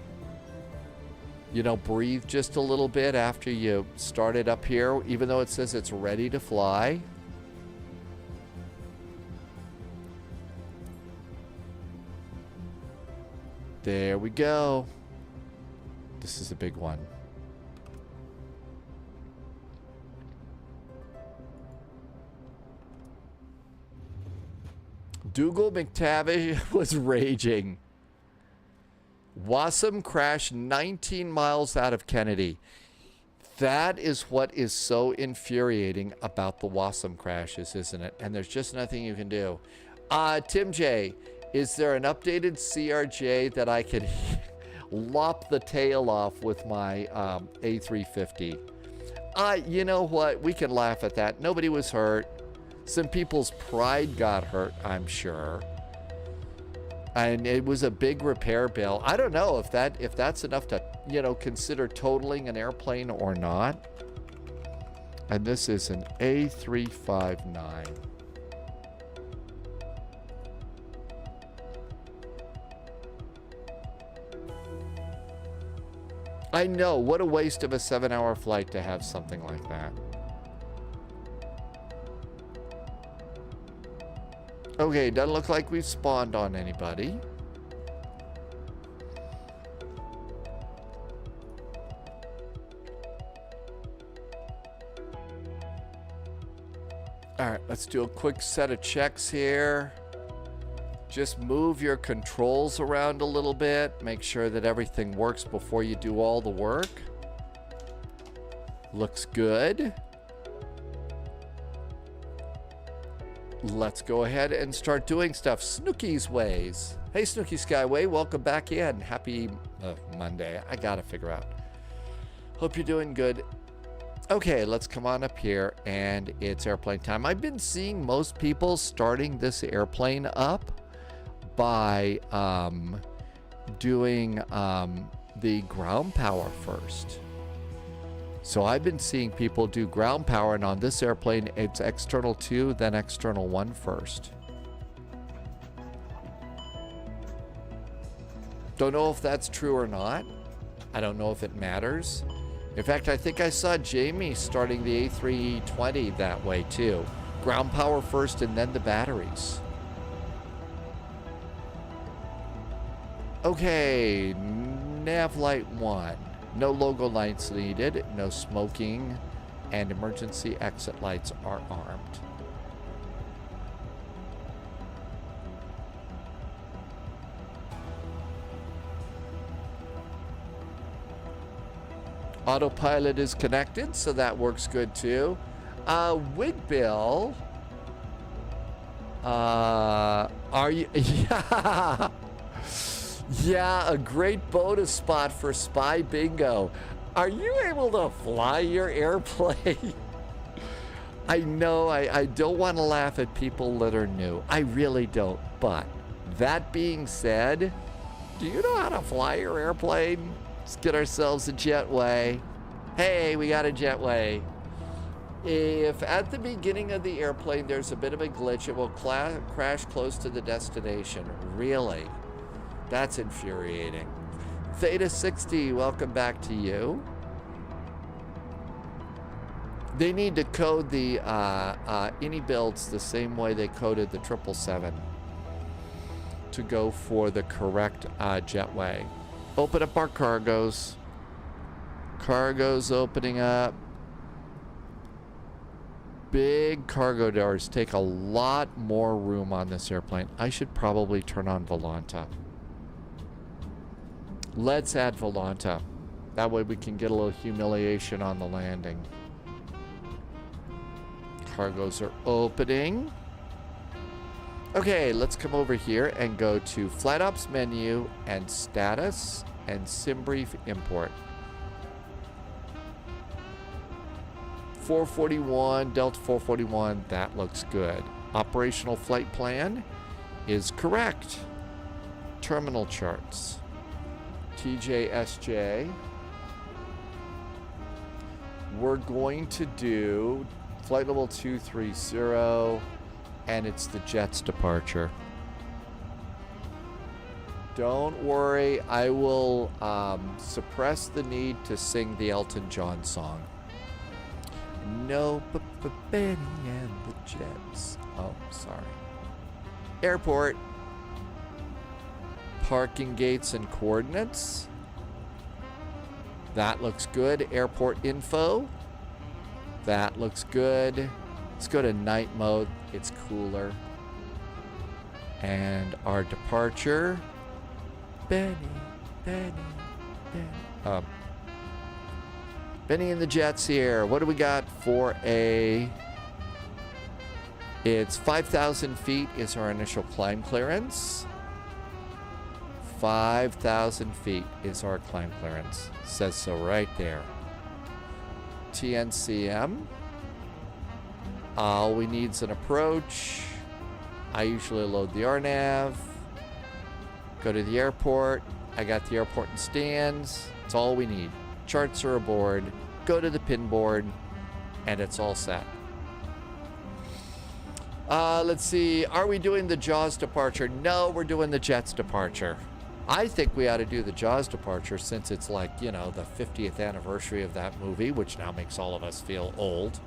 you know, breathe just a little bit after you start it up here, even though it says it's ready to fly. There we go. This is a big one. Dougal McTavish was raging. WASM crashed 19 miles out of Kennedy. That is what is so infuriating about the WASM crashes, isn't it? And there's just nothing you can do. Tim J, is there an updated CRJ that I could lop the tail off with my A350? You know what? We can laugh at that. Nobody was hurt. Some people's pride got hurt, I'm sure. And it was a big repair bill. I don't know if that's enough to, consider totaling an airplane or not. And this is an A359. I know, what a waste of a 7-hour flight to have something like that. Okay, doesn't look like we've spawned on anybody. All right, let's do a quick set of checks here. Just move your controls around a little bit. Make sure that everything works before you do all the work. Looks good. Let's go ahead and start doing stuff Snooky's ways. Hey, Snooky Skyway, welcome back in. Happy Monday. I gotta figure out. Hope you're doing good. Okay, let's come on up here, and it's airplane time. I've been seeing most people starting this airplane up by doing the ground power first. So I've been seeing people do ground power, and on this airplane, it's external 2, then external 1 first. Don't know if that's true or not. I don't know if it matters. In fact, I think I saw Jamie starting the A320 that way too. Ground power first and then the batteries. Okay, nav light 1. No logo lights needed, no smoking, and emergency exit lights are armed. Autopilot is connected, so that works good too. Wig Bill, are you? Yeah. Yeah, a great bonus spot for Spy Bingo. Are you able to fly your airplane? I know I don't want to laugh at people that are new. I really don't. But that being said, do you know how to fly your airplane? Let's get ourselves a jetway. Hey, we got a jetway. If at the beginning of the airplane there's a bit of a glitch, it will crash close to the destination. Really? That's infuriating. Theta 60, welcome back to you. They need to code the any builds the same way they coded the 777 to go for the correct jetway. Open up our cargos. Cargos opening up. Big cargo doors take a lot more room on this airplane. I should probably turn on Volanta. Let's add Volanta. That way we can get a little humiliation on the landing. Cargos are opening. Okay, let's come over here and go to Flight Ops menu and Status and SimBrief Import. 441, Delta 441, that looks good. Operational flight plan is correct. Terminal charts. TJSJ. We're going to do flight level 230, and it's the jet's departure. Don't worry, I will suppress the need to sing the Elton John song. No, Benny and the Jets. Oh, sorry. Airport. Parking gates and coordinates. That looks good. Airport info. That looks good. Let's go to night mode. It's cooler. And our departure. Benny and the Jets here. What do we got for a... It's 5,000 feet is our initial climb clearance. 5,000 feet is our climb clearance. Says so right there. TNCM. All we need is an approach. I usually load the RNAV. Go to the airport. I got the airport and stands. It's all we need. Charts are aboard. Go to the pin board. And it's all set. Let's see. Are we doing the Jaws departure? No, we're doing the Jets departure. I think we ought to do the Jaws departure since it's like, you know, the 50th anniversary of that movie, which now makes all of us feel old.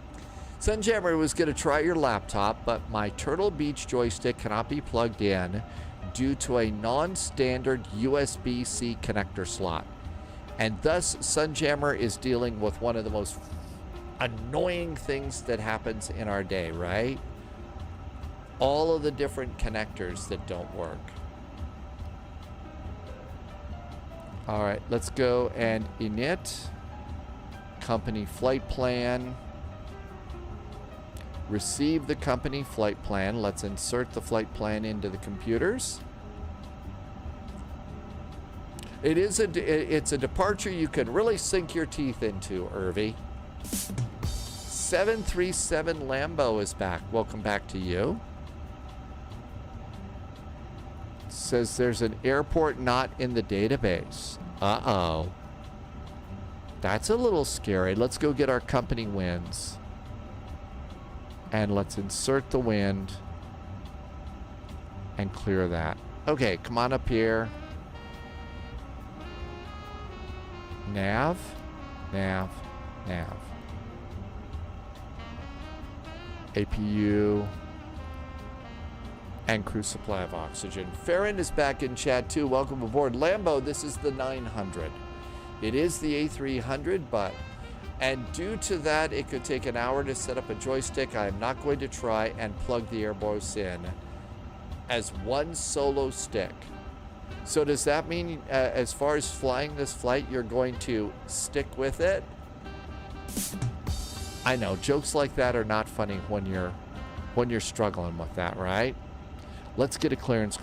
Sunjammer was going to try your laptop, but my Turtle Beach joystick cannot be plugged in due to a non-standard USB-C connector slot. And thus, Sunjammer is dealing with one of the most annoying things that happens in our day, right? All of the different connectors that don't work. All right, let's go and init. Company flight plan. Receive the company flight plan. Let's insert the flight plan into the computers. It's a departure you can really sink your teeth into, Irvy. 737 Lambo is back. Welcome back to you. Says there's an airport not in the database. Uh-oh. That's a little scary. Let's go get our company wins. And let's insert the wind and clear that. Okay, come on up here. Nav, nav, nav. APU. And crew supply of oxygen. Farron is back in chat too. Welcome aboard. Lambo, this is the 900. It is the A300, but... And due to that, it could take an hour to set up a joystick. I am not going to try and plug the Airbus in as one solo stick. So does that mean, as far as flying this flight, you're going to stick with it? I know, jokes like that are not funny when you're struggling with that, right? Let's get a clearance.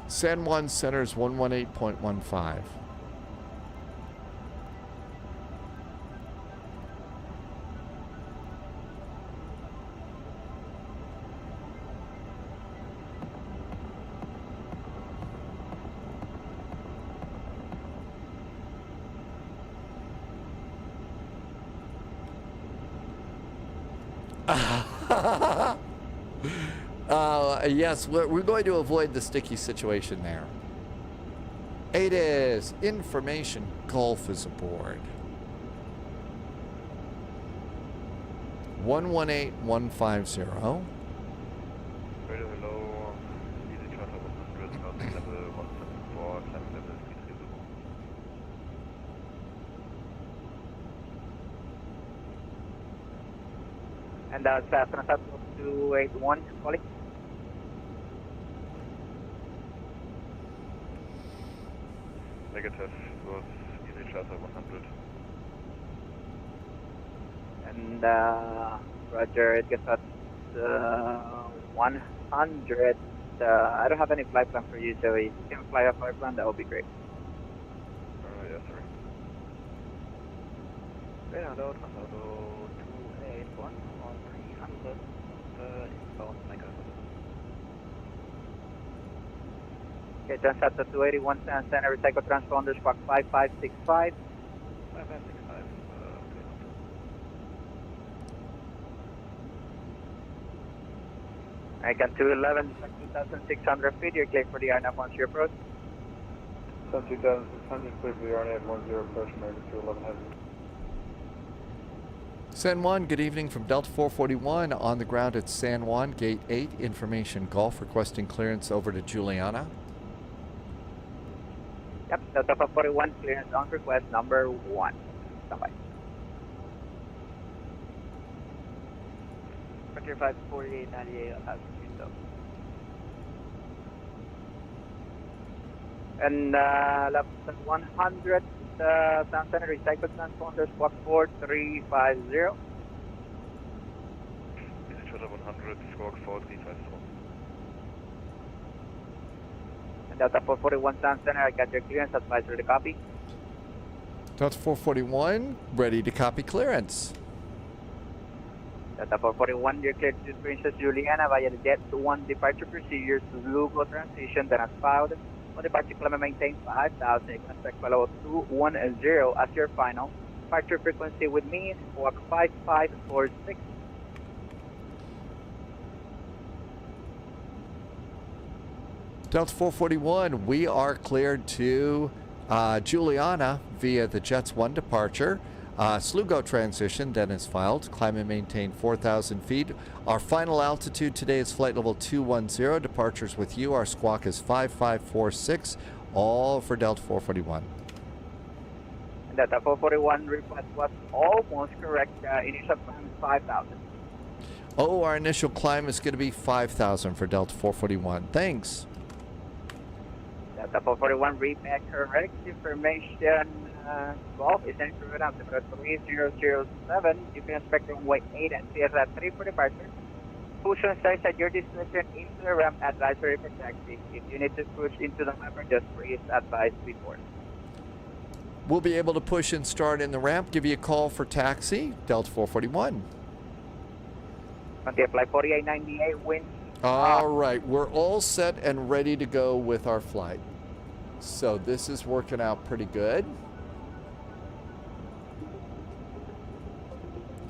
San Juan Center's 118.15. Yes, we're going to avoid the sticky situation there. ADDN Information Golf is aboard. 118150. Radio hello, EKCH 100, ground level 174, climb level 330. And that's Cessna 281, calling. Negative, was EKCH 100. And Roger, it gets at 100. I don't have any flight plan for you, so if you can fly a flight plan, that would be great. Yes, sir. Hello, Transaldo 281 on 300, inbound Microsoft. Okay, Transat 281, center recycle transponder, squawk 5565. 5565, Icon 211, 2,600 feet, you're clear for the RNAV once you approach. 2,600, clear for the RNAV 10 approach, American 211 heavy. San Juan, good evening from Delta 441 on the ground at San Juan, Gate 8, Information Golf, requesting clearance over to Juliana. Yep, Delta 441, clearance on request number 1. Standby. Frontier 54898, altitude though. And left 100, Sound Center, recycle transponder, squawk 4350. Minnesota 100, squawk 4350. And Delta 441 Sound Center, I got your clearance, advisory to copy. Delta 441, ready to copy clearance. Delta 441, you're cleared to Princess Juliana via the Jet 1 departure procedures to Lugo transition, then as filed. On departure, climb and maintain 5,000. You can expect follow 210 as your final. Departure frequency with me is squawk 5546. Delta 441, we are cleared to Juliana via the Jets 1 departure. Slugo transition, then is filed. Climb and maintain 4,000 feet. Our final altitude today is flight level 210. Departures with you. Our squawk is 5546. All for Delta 441. Delta 441 request was almost correct. Initial climb is 5,000. Oh, our initial climb is going to be 5,000 for Delta 441. Thanks. Delta 441 read back correct information. 12 is entering out to 3007. You can expect runway 8 and CSR 3 for departure. Push-on starts at your destination into the ramp, advisory for taxi. If you need to push into the ramp, just please advise before. We'll be able to push and start in the ramp. Give you a call for taxi, Delta 441. Okay, flight 4898, wind. All right, we're all set and ready to go with our flight. So this is working out pretty good.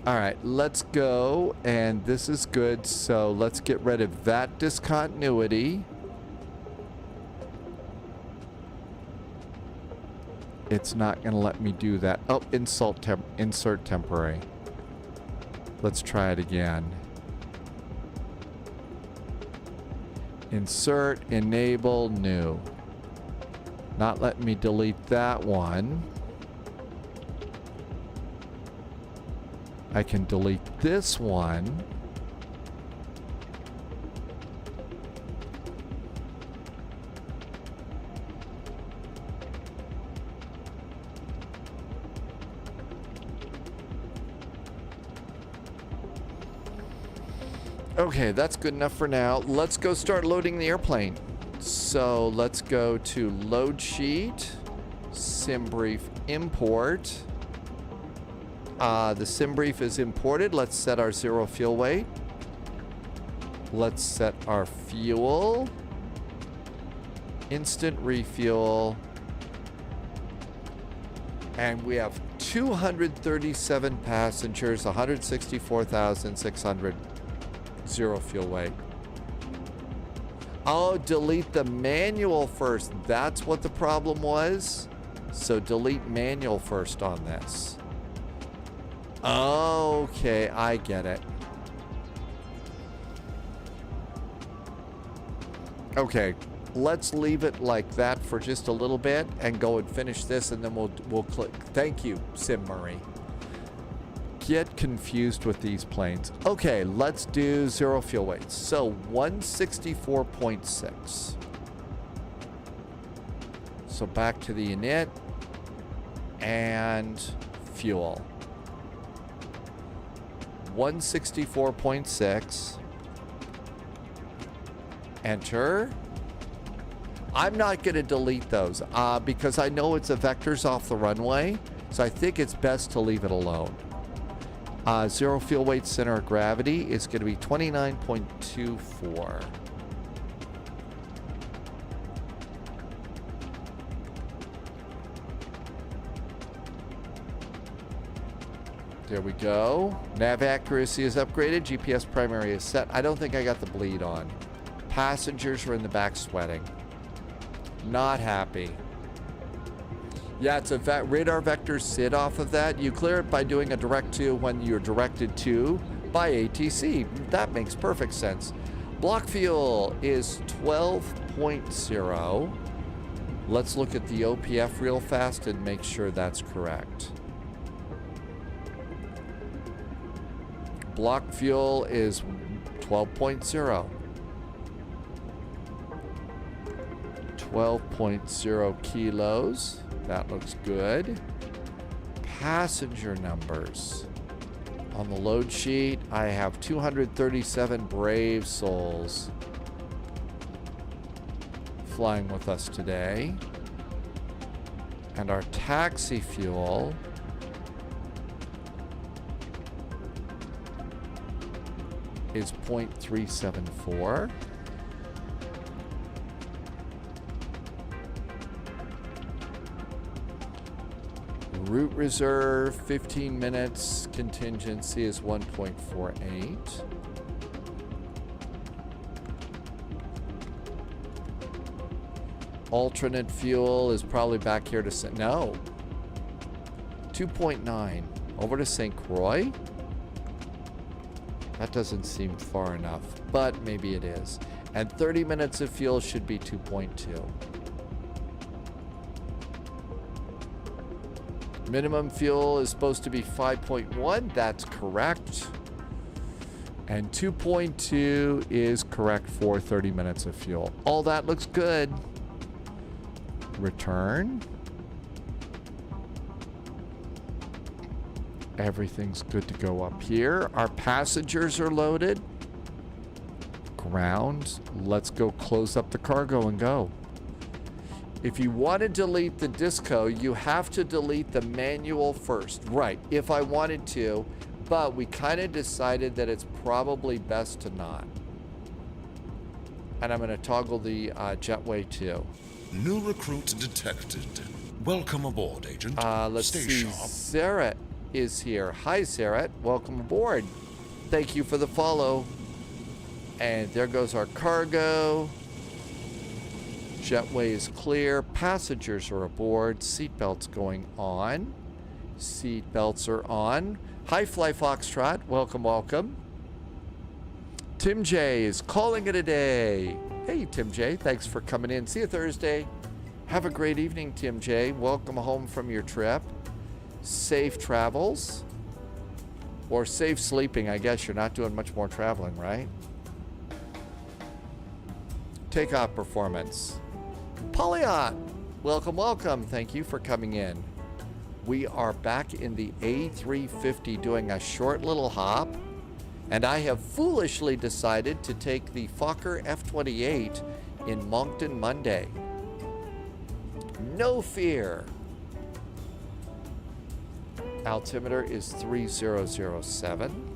All right, let's go, and this is good, so let's get rid of that discontinuity. It's not going to let me do that. Oh, insert temporary. Let's try it again. Insert, enable, new. Not letting me delete that one. I can delete this one. Okay, that's good enough for now. Let's go start loading the airplane. So let's go to load sheet, sim brief import. The sim brief is imported. Let's set our zero fuel weight. Let's set our fuel. Instant refuel. And we have 237 passengers, 164,600. Zero fuel weight. Oh, delete the manual first. That's what the problem was. So delete manual first on this. Okay, I get it. Okay, let's leave it like that for just a little bit and go and finish this, and then we'll click. Thank you, Sim Murray. Get confused with these planes. Okay, let's do zero fuel weight. So 164.6. So back to the init and fuel. 164.6. Enter. I'm not going to delete those because I know it's a vectors off the runway. So I think it's best to leave it alone. Zero fuel weight center of gravity is going to be 29.24. There we go. Nav accuracy is upgraded. GPS primary is set. I don't think I got the bleed on. Passengers are in the back sweating. Not happy. Yeah, it's a radar vector SID off of that. You clear it by doing a direct to when you're directed to by ATC. That makes perfect sense. Block fuel is 12.0. Let's look at the OPF real fast and make sure that's correct. Block fuel is 12.0. 12.0 kilos. That looks good. Passenger numbers. On the load sheet, I have 237 brave souls flying with us today. And our taxi fuel is 0.374. Route reserve, 15 minutes. Contingency is 1.48. Alternate fuel is probably back here to... No. 2.9. Over to St. Croix. That doesn't seem far enough, but maybe it is. And 30 minutes of fuel should be 2.2. Minimum fuel is supposed to be 5.1. That's correct. And 2.2 is correct for 30 minutes of fuel. All that looks good. Return. Everything's good to go up here. Our passengers are loaded. Ground. Let's go close up the cargo and go. If you want to delete the disco, you have to delete the manual first. Right, if I wanted to, but we kind of decided that it's probably best to not. And I'm going to toggle the jetway too. New recruit detected. Welcome aboard, Agent. Let's Stay see. sharp. Sarah is here. Hi, Sarah. Welcome aboard. Thank you for the follow. And there goes our cargo. Jetway is clear. Passengers are aboard. Seatbelts going on. Seatbelts are on. Hi, Fly Foxtrot. Welcome, welcome. Tim J is calling it a day. Hey, Tim J. Thanks for coming in. See you Thursday. Have a great evening, Tim J. Welcome home from your trip. Safe travels. Or safe sleeping. I guess you're not doing much more traveling, right? Takeoff performance. Polyon, welcome, welcome. Thank you for coming in. We are back in the A350 doing a short little hop, and I have foolishly decided to take the Fokker F-28 in Moncton Monday. No fear. Altimeter is 3007.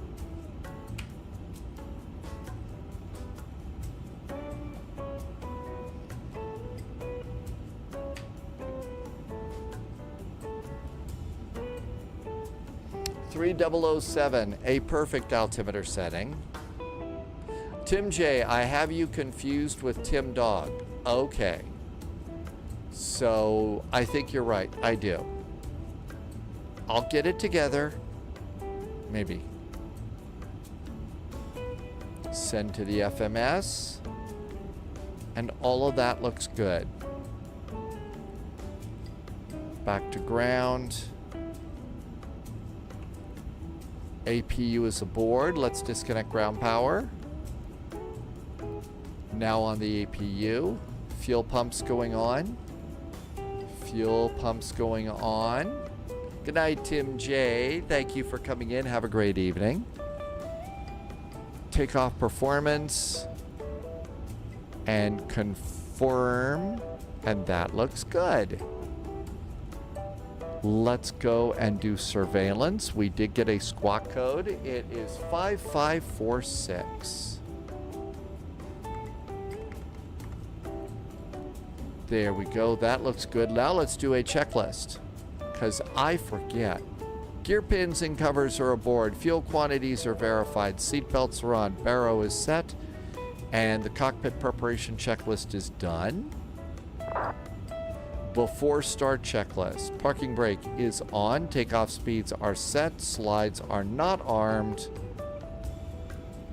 .007, a perfect altimeter setting. Tim J, I have you confused with Tim Dog. Okay. So, I think you're right. I do. I'll get it together. Maybe. Send to the FMS. And all of that looks good. Back to ground. APU is aboard. Let's disconnect ground power. Now on the APU. Fuel pumps going on. Fuel pumps going on. Good night, Tim J. Thank you for coming in. Have a great evening. Takeoff performance. And confirm. And that looks good. Let's go and do surveillance. We did get a squawk code. It is 5546. There we go. That looks good. Now let's do a checklist, because I forget. Gear pins and covers are aboard. Fuel quantities are verified. Seatbelts are on. Barrow is set. And the cockpit preparation checklist is done. Before start checklist. Parking brake is on. Takeoff speeds are set. Slides are not armed.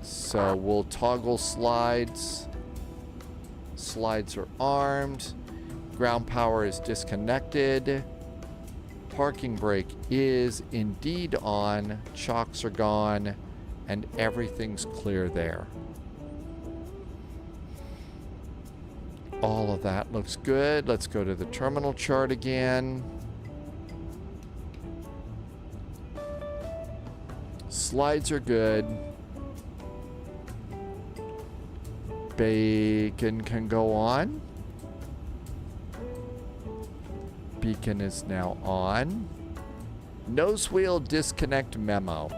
So we'll toggle slides. Slides are armed. Ground power is disconnected. Parking brake is indeed on. Chocks are gone. And everything's clear there. All of that looks good. Let's go to the terminal chart again. Slides are good. Beacon can go on. Beacon is now on. Nose wheel disconnect memo.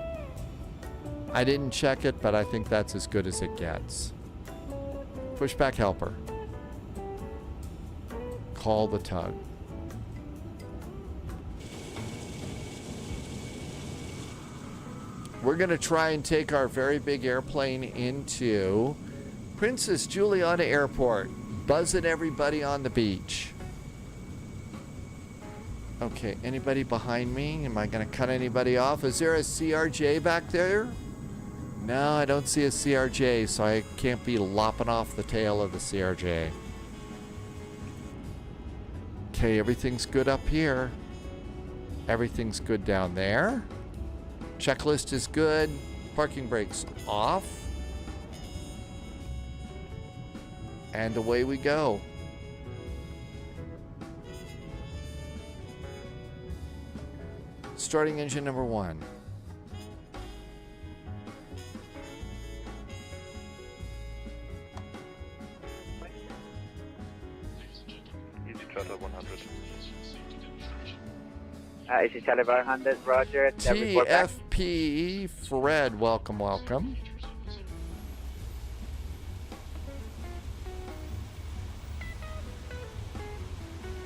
I didn't check it, but I think that's as good as it gets. Pushback helper. Call the tug. We're going to try and take our very big airplane into Princess Juliana Airport. Buzzing everybody on the beach. Okay, anybody behind me? Am I going to cut anybody off? Is there a CRJ back there? No, I don't see a CRJ, so I can't be lopping off the tail of the CRJ. Okay, everything's good up here. Everything's good down there. Checklist is good. Parking brakes off. And away we go. Starting engine number 1. Easy Charlie 100, Roger. TFP Fred, welcome, welcome.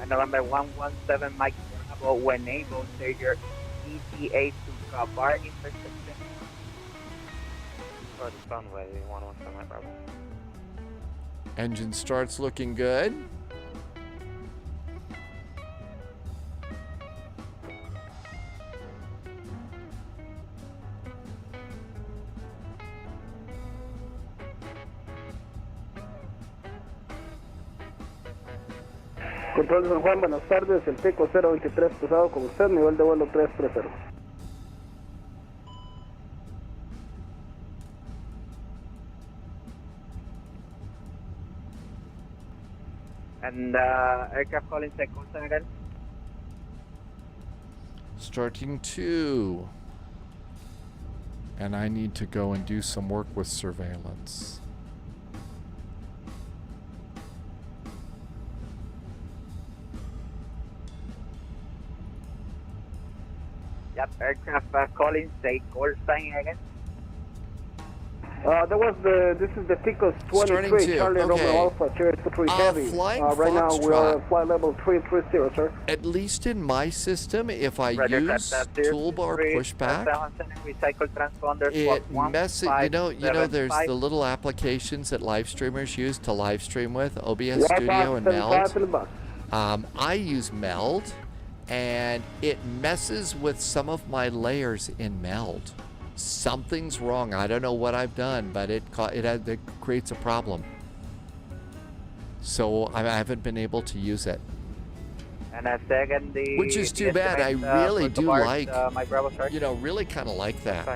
And November 117, Mike Bravo, when able, say your ETA to cover intersection. For the runway 117, Mike Bravo. Engine starts looking good. Control de San Juan, buenas tardes. El Teco 023 cruzado con usted, nivel de vuelo 330. And aircraft calling Copenhagen. Starting 2. And I need to go and do some work with surveillance. Yep, aircraft calling Copenhagen. This is the Ticos 23, Charlie Romeo Alpha, Cherry 23 Heavy. Right now we are at flight level 330, sir. At least in my system, if I use toolbar pushback, it messes. You know, there's the little applications that live streamers use to live stream with, OBS Studio and Meld. I use Meld, and it messes with some of my layers in Meld. Something's wrong. I don't know what I've done, but it creates a problem. So I haven't been able to use it. And a second, which is too bad. I really do like, really kind of like that.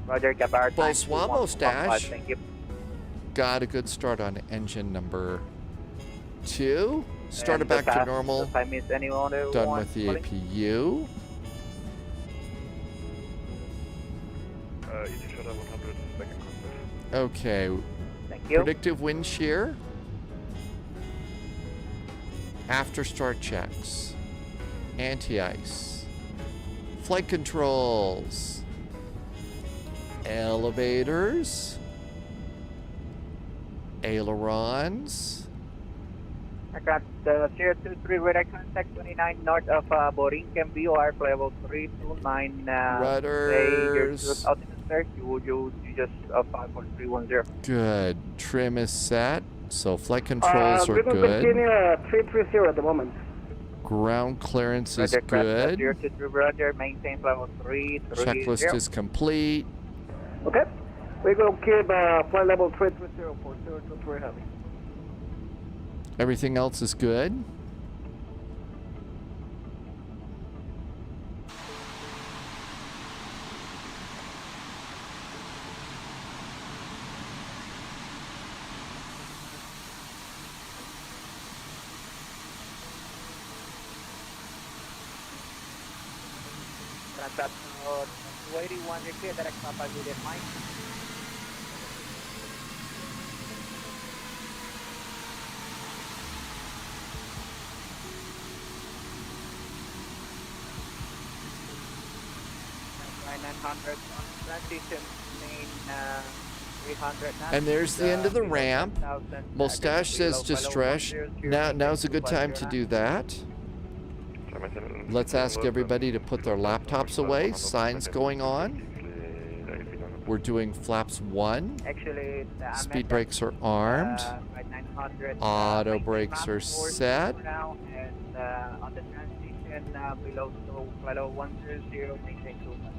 Roger, Gabar. Bonsoir, Stash. Thank you. Got a good start on engine number 2. Started back to normal. If I miss anyone, done with the APU. Okay. Thank you. Predictive wind shear. After start checks. Anti-ice. Flight controls. Elevators. Ailerons. I got 023 radar contact 29 north of Borinquen VOR level 329. Rudders. You just 54310. Good. Trim is set. So flight controls are we good. will continue 330 at the moment. Ground clearance is good. 023 Roger, maintain level 330. Checklist is complete. Okay. We're going to keep flight level 330 for 023 heavy. Everything else is good. Transact 281, repeat direct Papa Juliet Mike. Line 900 on transition main 300 now. And there's the end of the ramp. Mustache says distress. Now's a good time to do that. Let's ask everybody to put their laptops away. Signs going on. We're doing flaps 1. Actually, Speed brakes are armed. Auto brakes are set. Now, and on the transition below 100, maintain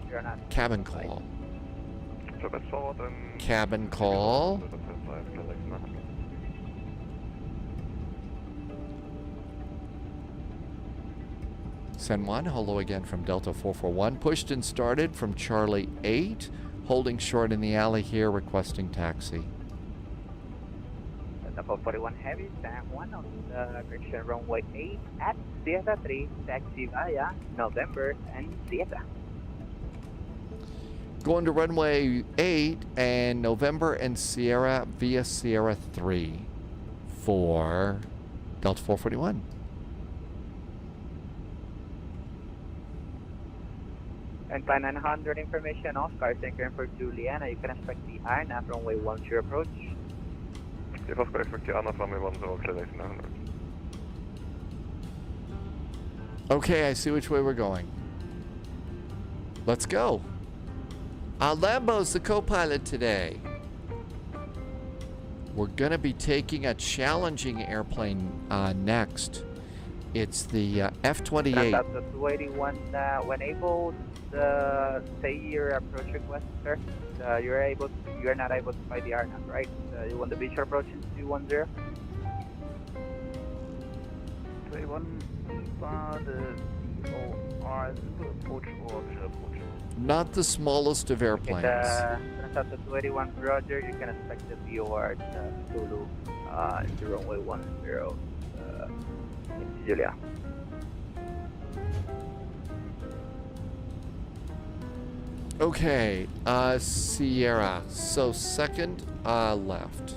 210 knots. Cabin call. Cabin call. Send 1, hello again from Delta 441. Pushed and started from Charlie 8. Holding short in the alley here, requesting taxi. Delta 441 heavy, stand 1 on the correction runway 8 at Theater 3, taxi via November and Theater. Going to runway 8 and November and Sierra via Sierra 3 for Delta 441. And flight 900 information, Oscar, anchoring for Juliana. You can expect the INAV runway 10 approach. Det är Oscar, expect the INAV runway 10, clear 900. Okay, I see which way we're going. Let's go. Lambo's the co-pilot today. We're going to be taking a challenging airplane next. It's the F-28. That's the 281. When able, say your approach request, sir. You're not able to fly the RNAV, right? You want the beach approach in 210? 281, OR, approach or approach. Not the smallest of airplanes. That's the 281, Roger. You can expect the VOR Zulu into runway 10 in Julia. Okay, Sierra. So second left.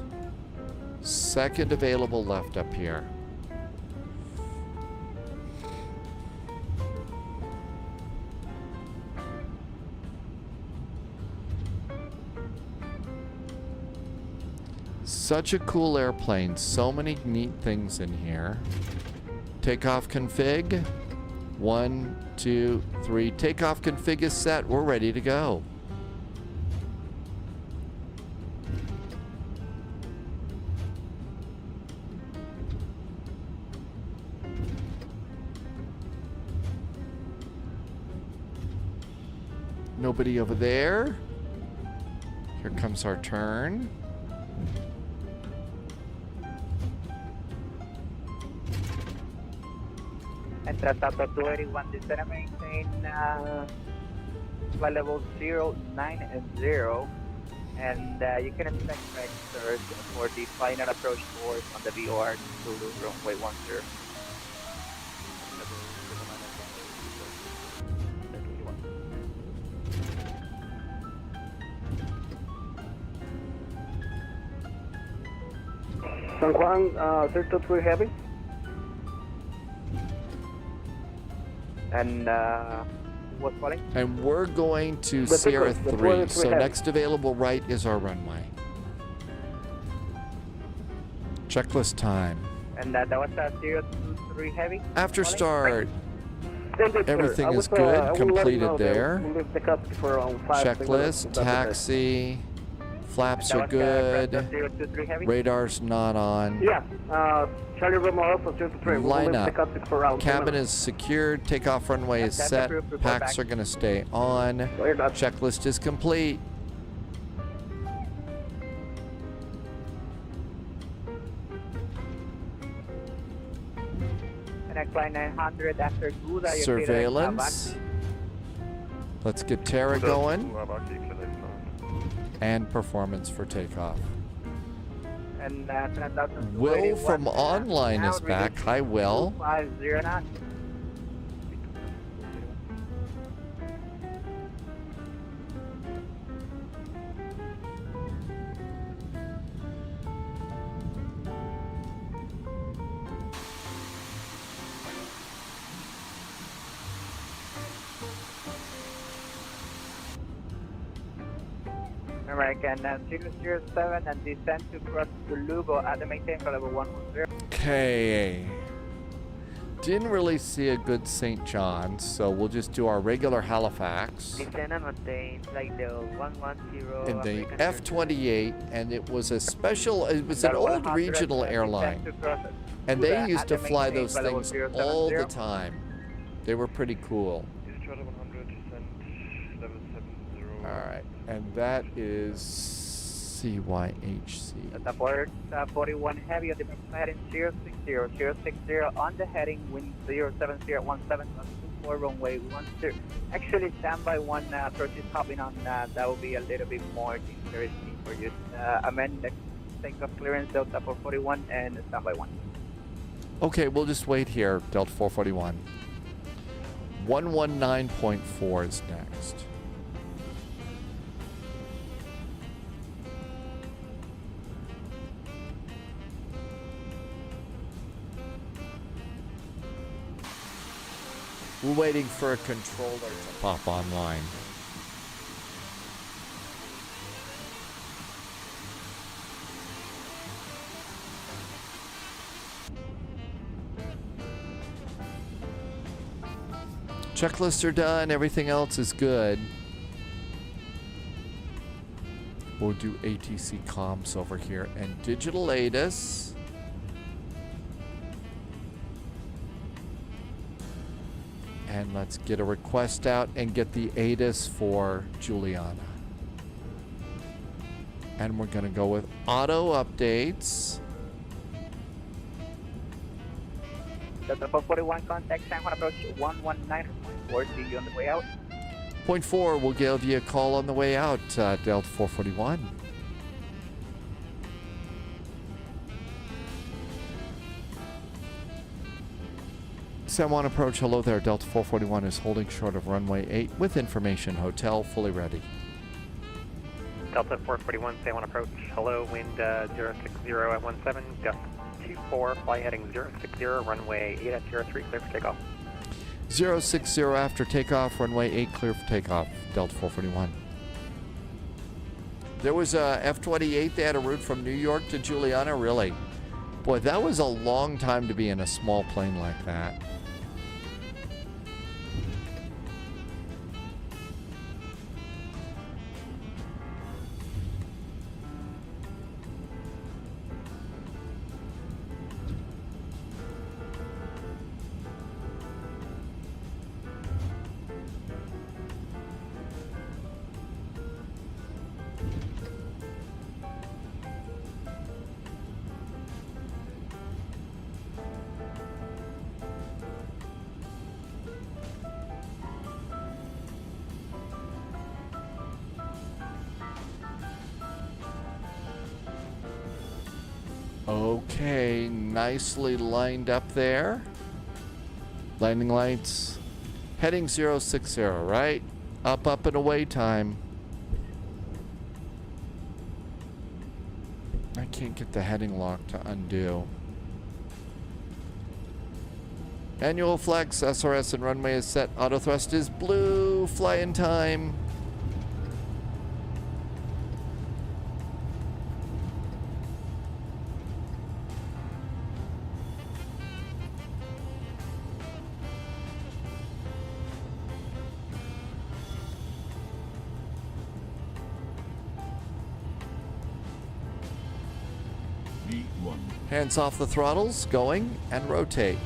Second available left up here. Such a cool airplane. So many neat things in here. Takeoff config. 1, 2, 3. Takeoff config is set. We're ready to go. Nobody over there. Here comes our turn. And that's up to 281, this is going to maintain flight level 0, 9, and 0. And you can expect vectors for the final approach course on the VOR to runway 10. San Juan, Sector 3 heavy. And what's calling? And we're going to Sierra 3. So next available right is our runway. Checklist time. And that was 023 heavy. After start. Everything Everything is good. Completed there. Checklist, taxi. Flaps are good. Radar's not on. Yeah, Charlie Romeo Alpha 03. Line up. Cabin is secured. Takeoff runway is set. Packs are going to stay on. Checklist is complete. Flight 900 after Gouda. Surveillance. Let's get Terra going. And performance for takeoff. And Will from online is back. Hi, Will. 50 knots. American 007 and descend to cross to Lugo at the maintain for level 110. Okay. Didn't really see a good St. John's, so we'll just do our regular Halifax. Descend and maintain like the 110. In the F-28, and it was a special, it was an old regional airline. And they used to fly those things all the time. They were pretty cool. Alright, and that is CYHZ. Delta 41 heavy on the heading 060 on the heading wind 07017 on 24 runway 10. Actually, standby 1 approach is hopping on that will be a little bit more interesting for you. Amend the takeoff clearance Delta 441 and standby 1. Okay, we'll just wait here, Delta 441. 119.4 is next. We're waiting for a controller to pop online. Checklists are done. Everything else is good. We'll do ATC comms over here and digital ATIS. And let's get a request out and get the ATIS for Juliana. And we're going to go with auto updates. Delta 441 contact San Juan approach 119.4. See you on the way out. Point 4, we'll give you a call on the way out, Delta 441. San Juan approach, hello there. Delta 441 is holding short of runway 8 with information. Hotel fully ready. Delta 441, San Juan approach, hello, wind 060 at 17, gust 24, fly heading 060, runway 8 at 03, clear for takeoff. 060 after takeoff, runway 8 clear for takeoff, Delta 441. There was a F-28, they had a route from New York to Juliana, really? Boy, that was a long time to be in a small plane like that. Okay, nicely lined up there. Landing lights. Heading 060, right? Up, up, and away time. I can't get the heading lock to undo. Annual flex, SRS and runway is set. Auto thrust is blue. Fly-in time. Hands off the throttles, going, and rotate.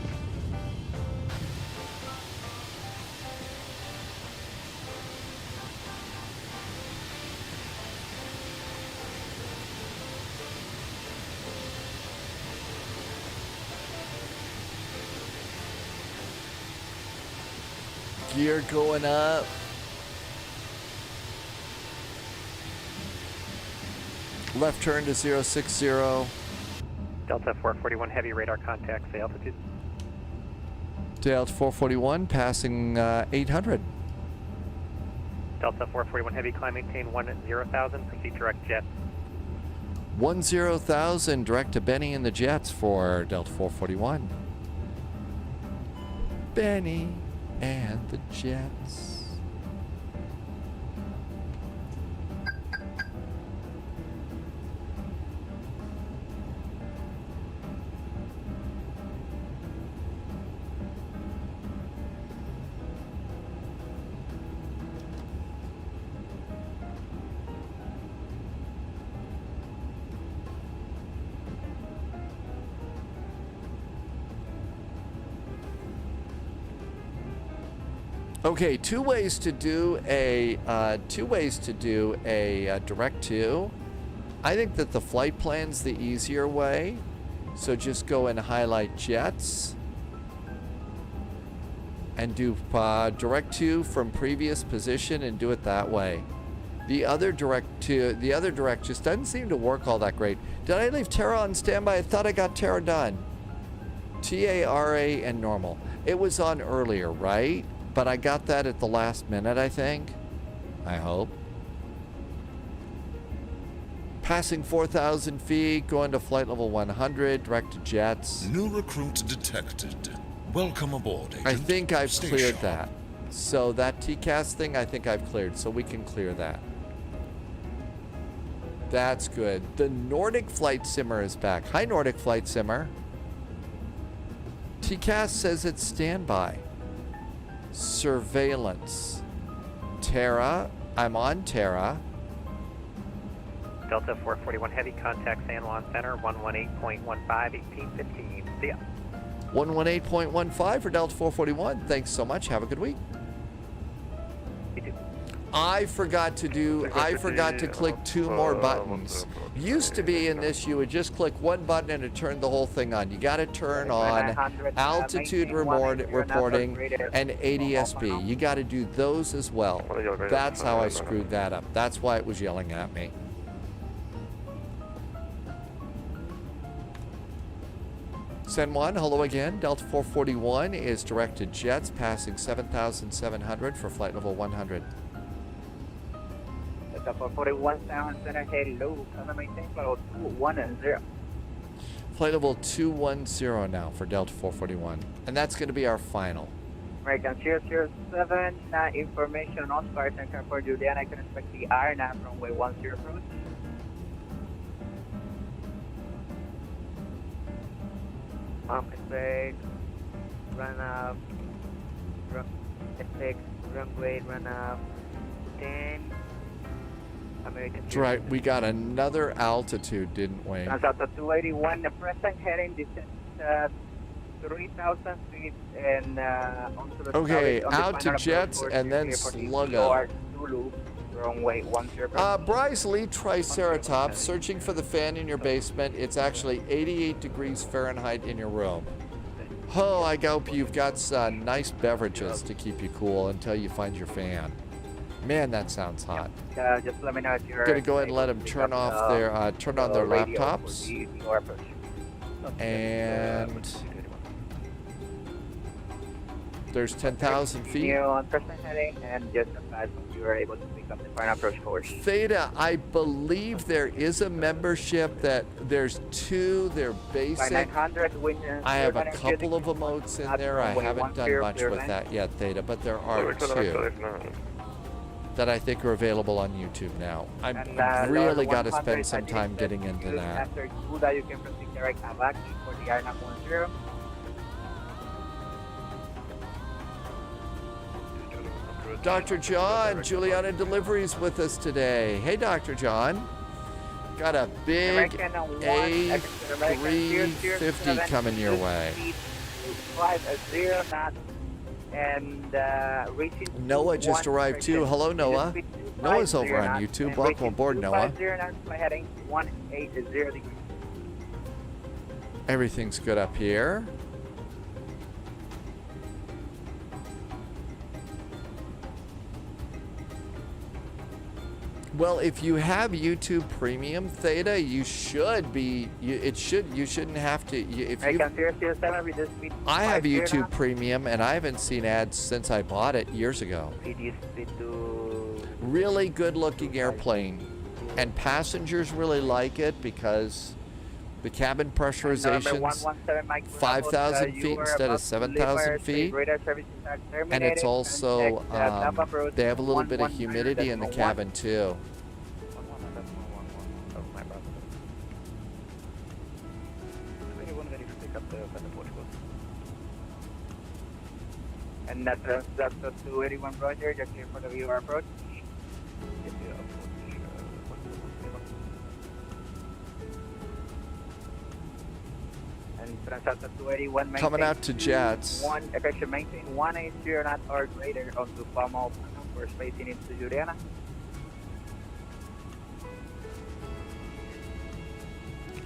Gear going up. Left turn to 060. Delta 441 heavy radar contact, say altitude. Delta 441 passing 800. Delta 441 heavy climb maintain 10,000, proceed direct jet. 10,000 direct to Benny in the jets for Delta 441. Benny. and the jets. Okay, two ways to do a direct to. I think that the flight plan's the easier way. So just go and highlight jets and do direct to from previous position and do it that way. The other direct just doesn't seem to work all that great. Did I leave Tara on standby? I thought I got Tara done. TARA and normal. It was on earlier, right? But I got that at the last minute, I think. I hope. Passing 4,000 feet, going to flight level 100, direct to jets. New recruit detected. Welcome aboard, agent. I think I've Stay cleared sharp. that. So that TCAS thing, I think I've cleared. So we can clear that. That's good. The Nordic Flight Simmer is back. Hi, Nordic Flight Simmer. TCAS says it's standby. Surveillance. Terra. I'm on Terra. Delta 441 Heavy, contact San Juan Center, 118.15, 1815. See ya. 118.15 for Delta 441. Thanks so much. Have a good week. You too. I forgot to click two more buttons. Used to be in this, you would just click one button and it turned the whole thing on. You got to turn on altitude reporting and ADSB. You got to do those as well. That's how I screwed that up. That's why it was yelling at me. San Juan, hello again. Delta 441 is directed jets passing 7,700 for flight level 100. Delta 441 San Center, hello. Can I maintain flight level 210? Flight level 210 now for Delta 441. And that's going to be our final. American 007, information on Oscar Center for Juliana. I can expect the RNAV from runway 10 approach. Expect run up, expect runway run up 10. American. That's right, we got another altitude, didn't we? Delta 281, the present heading descent 3,000 feet and onto the okay, on the out to final jets approach and then slug up. Runway 10. Bryce Lee Triceratops, searching for the fan in your basement. It's actually 88 degrees Fahrenheit in your room. Oh, I hope you've got nice beverages to keep you cool until you find your fan. Man, that sounds hot. Just let me know if you're Gonna go ahead and let them turn off their turn on their radio laptops. for the approach. And there's 10,000 feet. Continue on present heading and just advise when you are able to pick up the final approach forward. Theta, I believe there is a membership that there's two. They're basic. 900 I have a couple of emotes in there. I haven't done much with that yet, Theta, but there are two that I think are available on YouTube now. I've really got to spend some time getting into that. After Buda, you can proceed direct AVAC for the RNAV 10. Dr. John, Juliana Deliveries with us today. Hey, Dr. John. Got a big A350 coming your way. 50 knots and reaching Noah just arrived too. Hello, Noah. Noah's over on YouTube. Welcome aboard, Noah. 50 knots, heading 180 degrees. Everything's good up here. Well, if you have YouTube Premium, Theta, you should be. You shouldn't have to. I have YouTube Premium, and I haven't seen ads since I bought it years ago. Really good-looking airplane, and passengers really like it because The cabin pressurization's 5,000 feet instead of 7,000 feet. And it's also, they have a little bit of humidity in the cabin too. And that's the 281 Roger, just here for the viewer approach. And Transat 281 Coming out to jets. Maintain 180 knot or greater onto Palma for spacing into Juliana.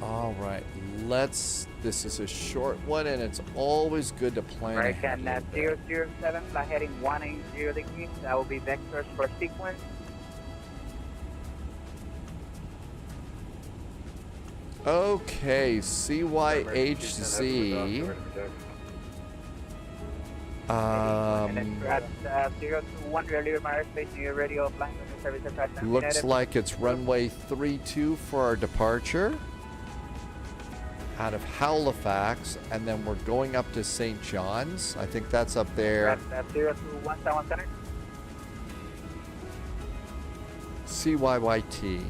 All right, this is a short one, and it's always good to plan ahead. American 007, fly heading 180 degrees. That will be vectors for sequence. Okay, CYHZ. Looks like it's runway 32 for our departure out of Halifax, and then we're going up to St. John's. I think that's up there. CYYT.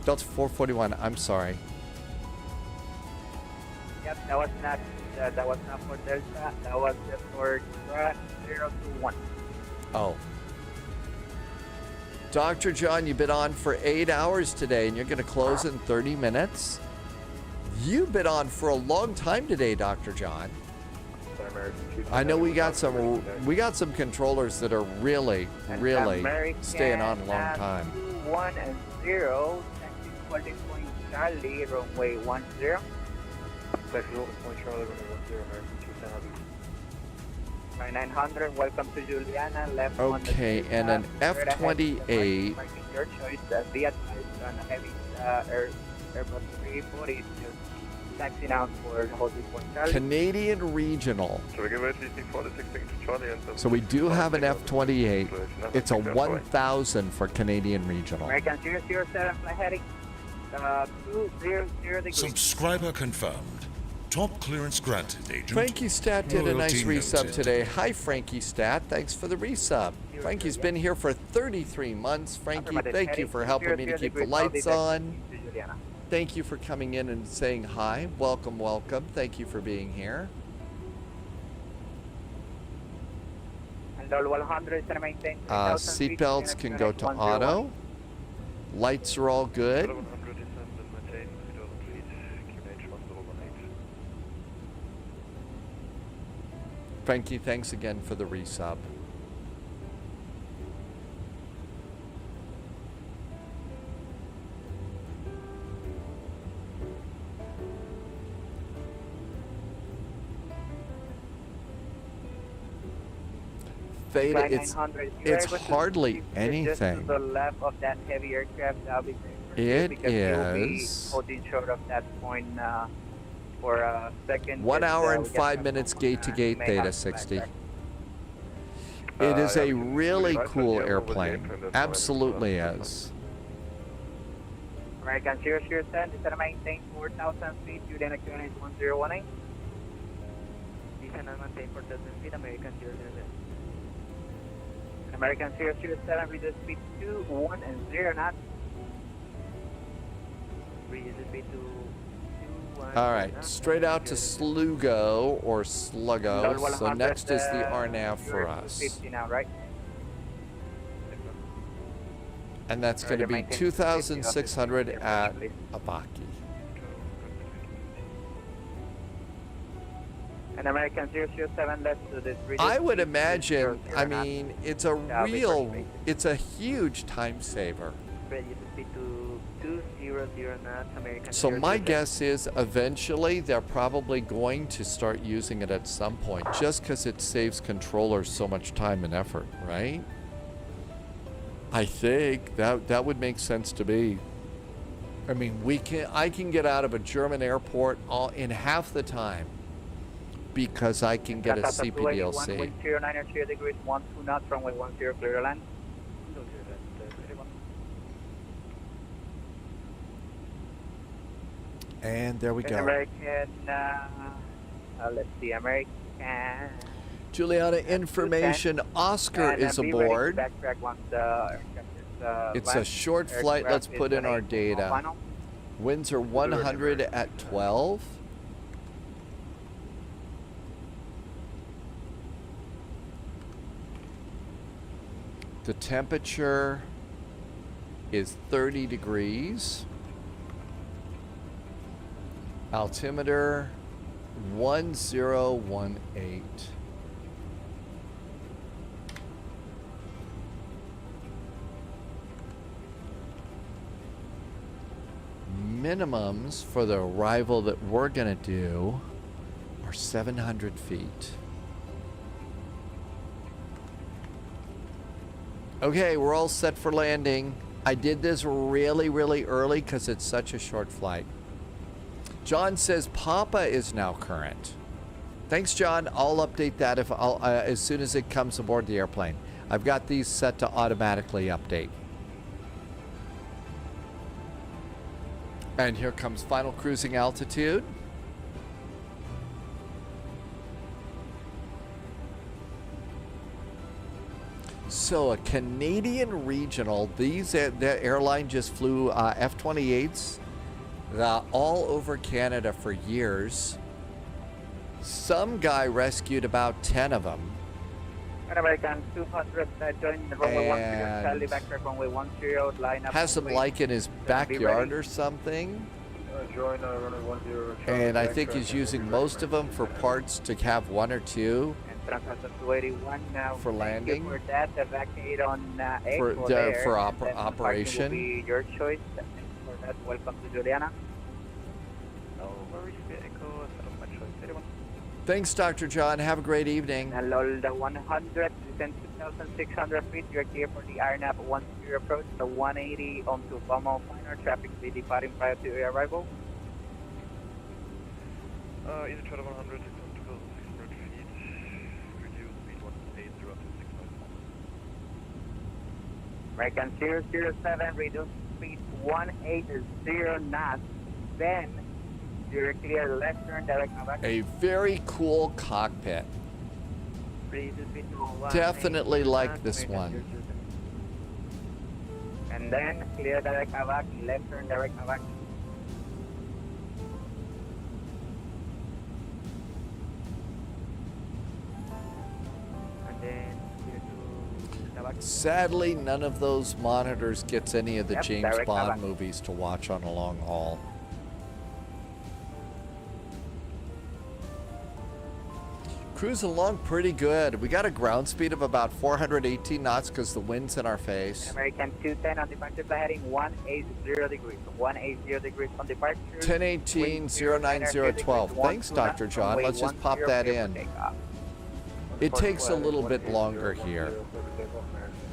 Delta 441, I'm sorry. Yep, that was not for Delta, that was just for 021. Oh. Dr. John, you've been on for 8 hours today, and you're going to close in 30 minutes? You've been on for a long time today, Dr. John. I know we got some controllers that are really staying on a long time. 1 and 0, taxi holding point Charlie, runway 10. Taxi holding point Charlie, runway 10, American 210. 900, welcome to Juliana, left. Okay, and an F-28. Airbus 340, taxi down for holding point Charlie. Canadian Regional. So we do have an F-28. It's a 1,000 for Canadian Regional. American 007, fly heading 200 degrees. Subscriber confirmed. Top clearance granted, Agent. Frankie Stat did a nice Loyalty resub noted. today. Hi, Frankie Stat. Thanks for the resub. Frankie's been here for 33 months. Frankie, thank you for helping me to keep the lights on. Thank you for coming in and saying hi. Welcome, welcome. Thank you for being here. Seatbelts can go to auto. Lights are all good. Frankie, thanks again for the resub. Theta, it's hardly anything. Just to the left of that heavy aircraft, that'll be great. It because you'll be is holding short of that point for a second. 1 hour and 5 minutes gate to gate, Theta 60. It is a really cool airplane. Absolutely is. American 007, is to maintain 4,000 feet, Juliana QNH 1018. Descend and maintain 4,000 feet, American 007. American 007, reduce speed 2, 1 and 0 knots. Reduce speed to 2, 1. All right, straight out to Slugo or Sluggo. So next is the RNAV for us. 50 now, right? And that's going to be 2,600 at Abaki. And American 007 left to this. I would imagine, I mean, it's a huge time saver. Reduce speed to 200 knots, American So my 007. guess is eventually they're probably going to start using it at some point, just because it saves controllers so much time and effort, right? I think that would make sense to me. I mean, I can get out of a German airport in half the time because I can get a CPDLC. 109 degrees, 12 knots, runway 10, clear to land. And there we go. American, let's see, American. Juliana, information. Oscar is aboard. It's a short flight. Let's put in our data. Winds are 100 at 12. The temperature is 30 degrees. Altimeter 1018. Minimums for the arrival that we're going to do are 700 feet. Okay, we're all set for landing. I did this really, really early because it's such a short flight. John says Papa is now current. Thanks, John. I'll update that if as soon as it comes aboard the airplane. I've got these set to automatically update. And here comes final cruising altitude. So a Canadian regional, the airline just flew F-28s all over Canada for years. Some guy rescued about 10 of them. American 200, join the runway 10, Charlie Vector, runway 10, line up. Has them like in his backyard or something. Join runway 10. And I think he's using most of them for parts to have one or two. For landing, for that, evacuate on for operation. Will be your choice. For that, welcome to Juliana. No worries, vehicle. Thanks, Dr. John. Have a great evening. Hello, the 100, descend 2,600 feet. You're clear for the RNAV 10 approach. The 180 onto Bomo Minor. Traffic will be departing prior to your arrival. Either 100. American 007, reduce speed 180 knots. Then, you're clear left turn direct back. A very cool cockpit. Definitely like this one. And then, clear direct back, left turn direct back. And then, sadly, none of those monitors gets any of the James direct Bond back. movies to watch on a long haul. Cruising along pretty good. We got a ground speed of about 418 knots because the wind's in our face. American 210 on departure, heading 180 degrees. 180 degrees on departure. 1018 09012. Thanks, Dr. John. Let's just pop that in. It takes a little bit longer here.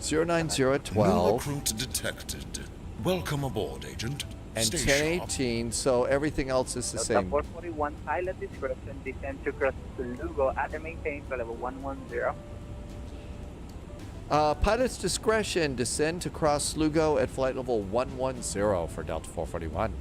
09012. No recruit detected. Welcome aboard, Agent. And Stay 1018, so everything else is the same. 441 pilot description, descend to cross to Lugo at the maintain for level 110. Pilot's discretion, descend to cross Lugo at flight level 110 for Delta 441.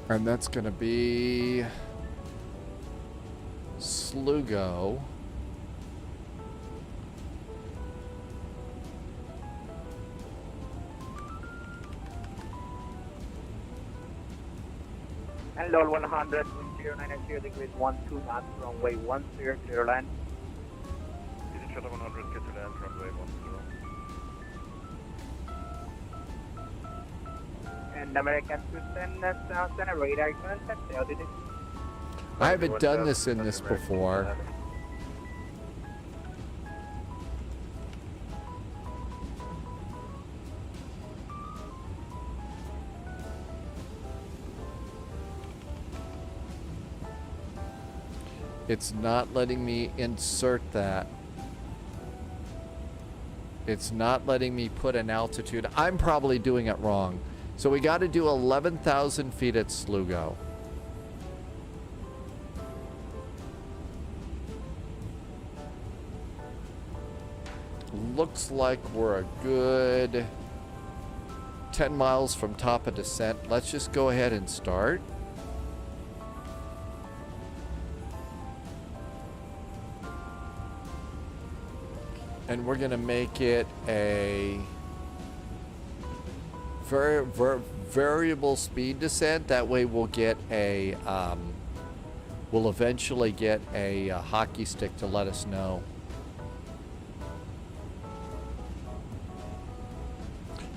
And that's going to be Slugo. And low 100, wind 090 degrees, 12 knots, runway 10, clear land. Easy 100, get to land, runway 10. And American 210, sounds and a radar contact, altitude. I haven't done this in this before. It's not letting me insert that. It's not letting me put an altitude. I'm probably doing it wrong. So we got to do 11,000 feet at Sligo. Looks like we're a good 10 miles from top of descent. Let's just go ahead and start. And we're going to make it a variable speed descent. That way we'll get a, we'll eventually get a hockey stick to let us know.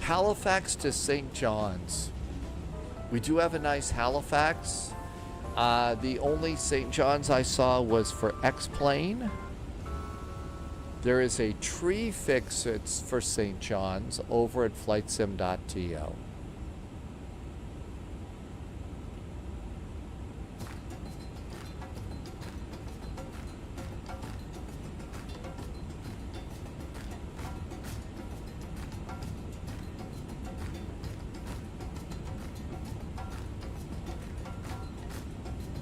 Halifax to St. John's. We do have a nice Halifax. The only St. John's I saw was for X-Plane. There is a tree fix for St. John's over at flightsim.to.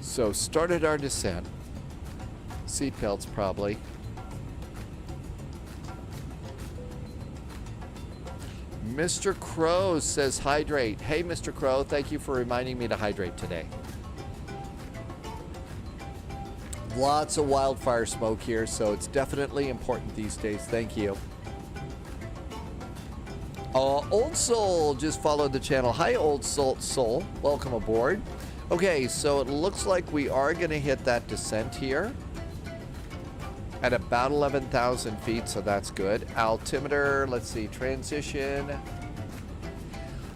So started our descent. Seatbelts probably. Mr. Crow says hydrate. Hey, Mr. Crow, thank you for reminding me to hydrate today. Lots of wildfire smoke here, so it's definitely important these days. Thank you. Old Soul just followed the channel. Hi, Old Soul. Welcome aboard. Okay, so it looks like we are going to hit that descent here at about 11,000 feet, so that's good. Altimeter, let's see, transition.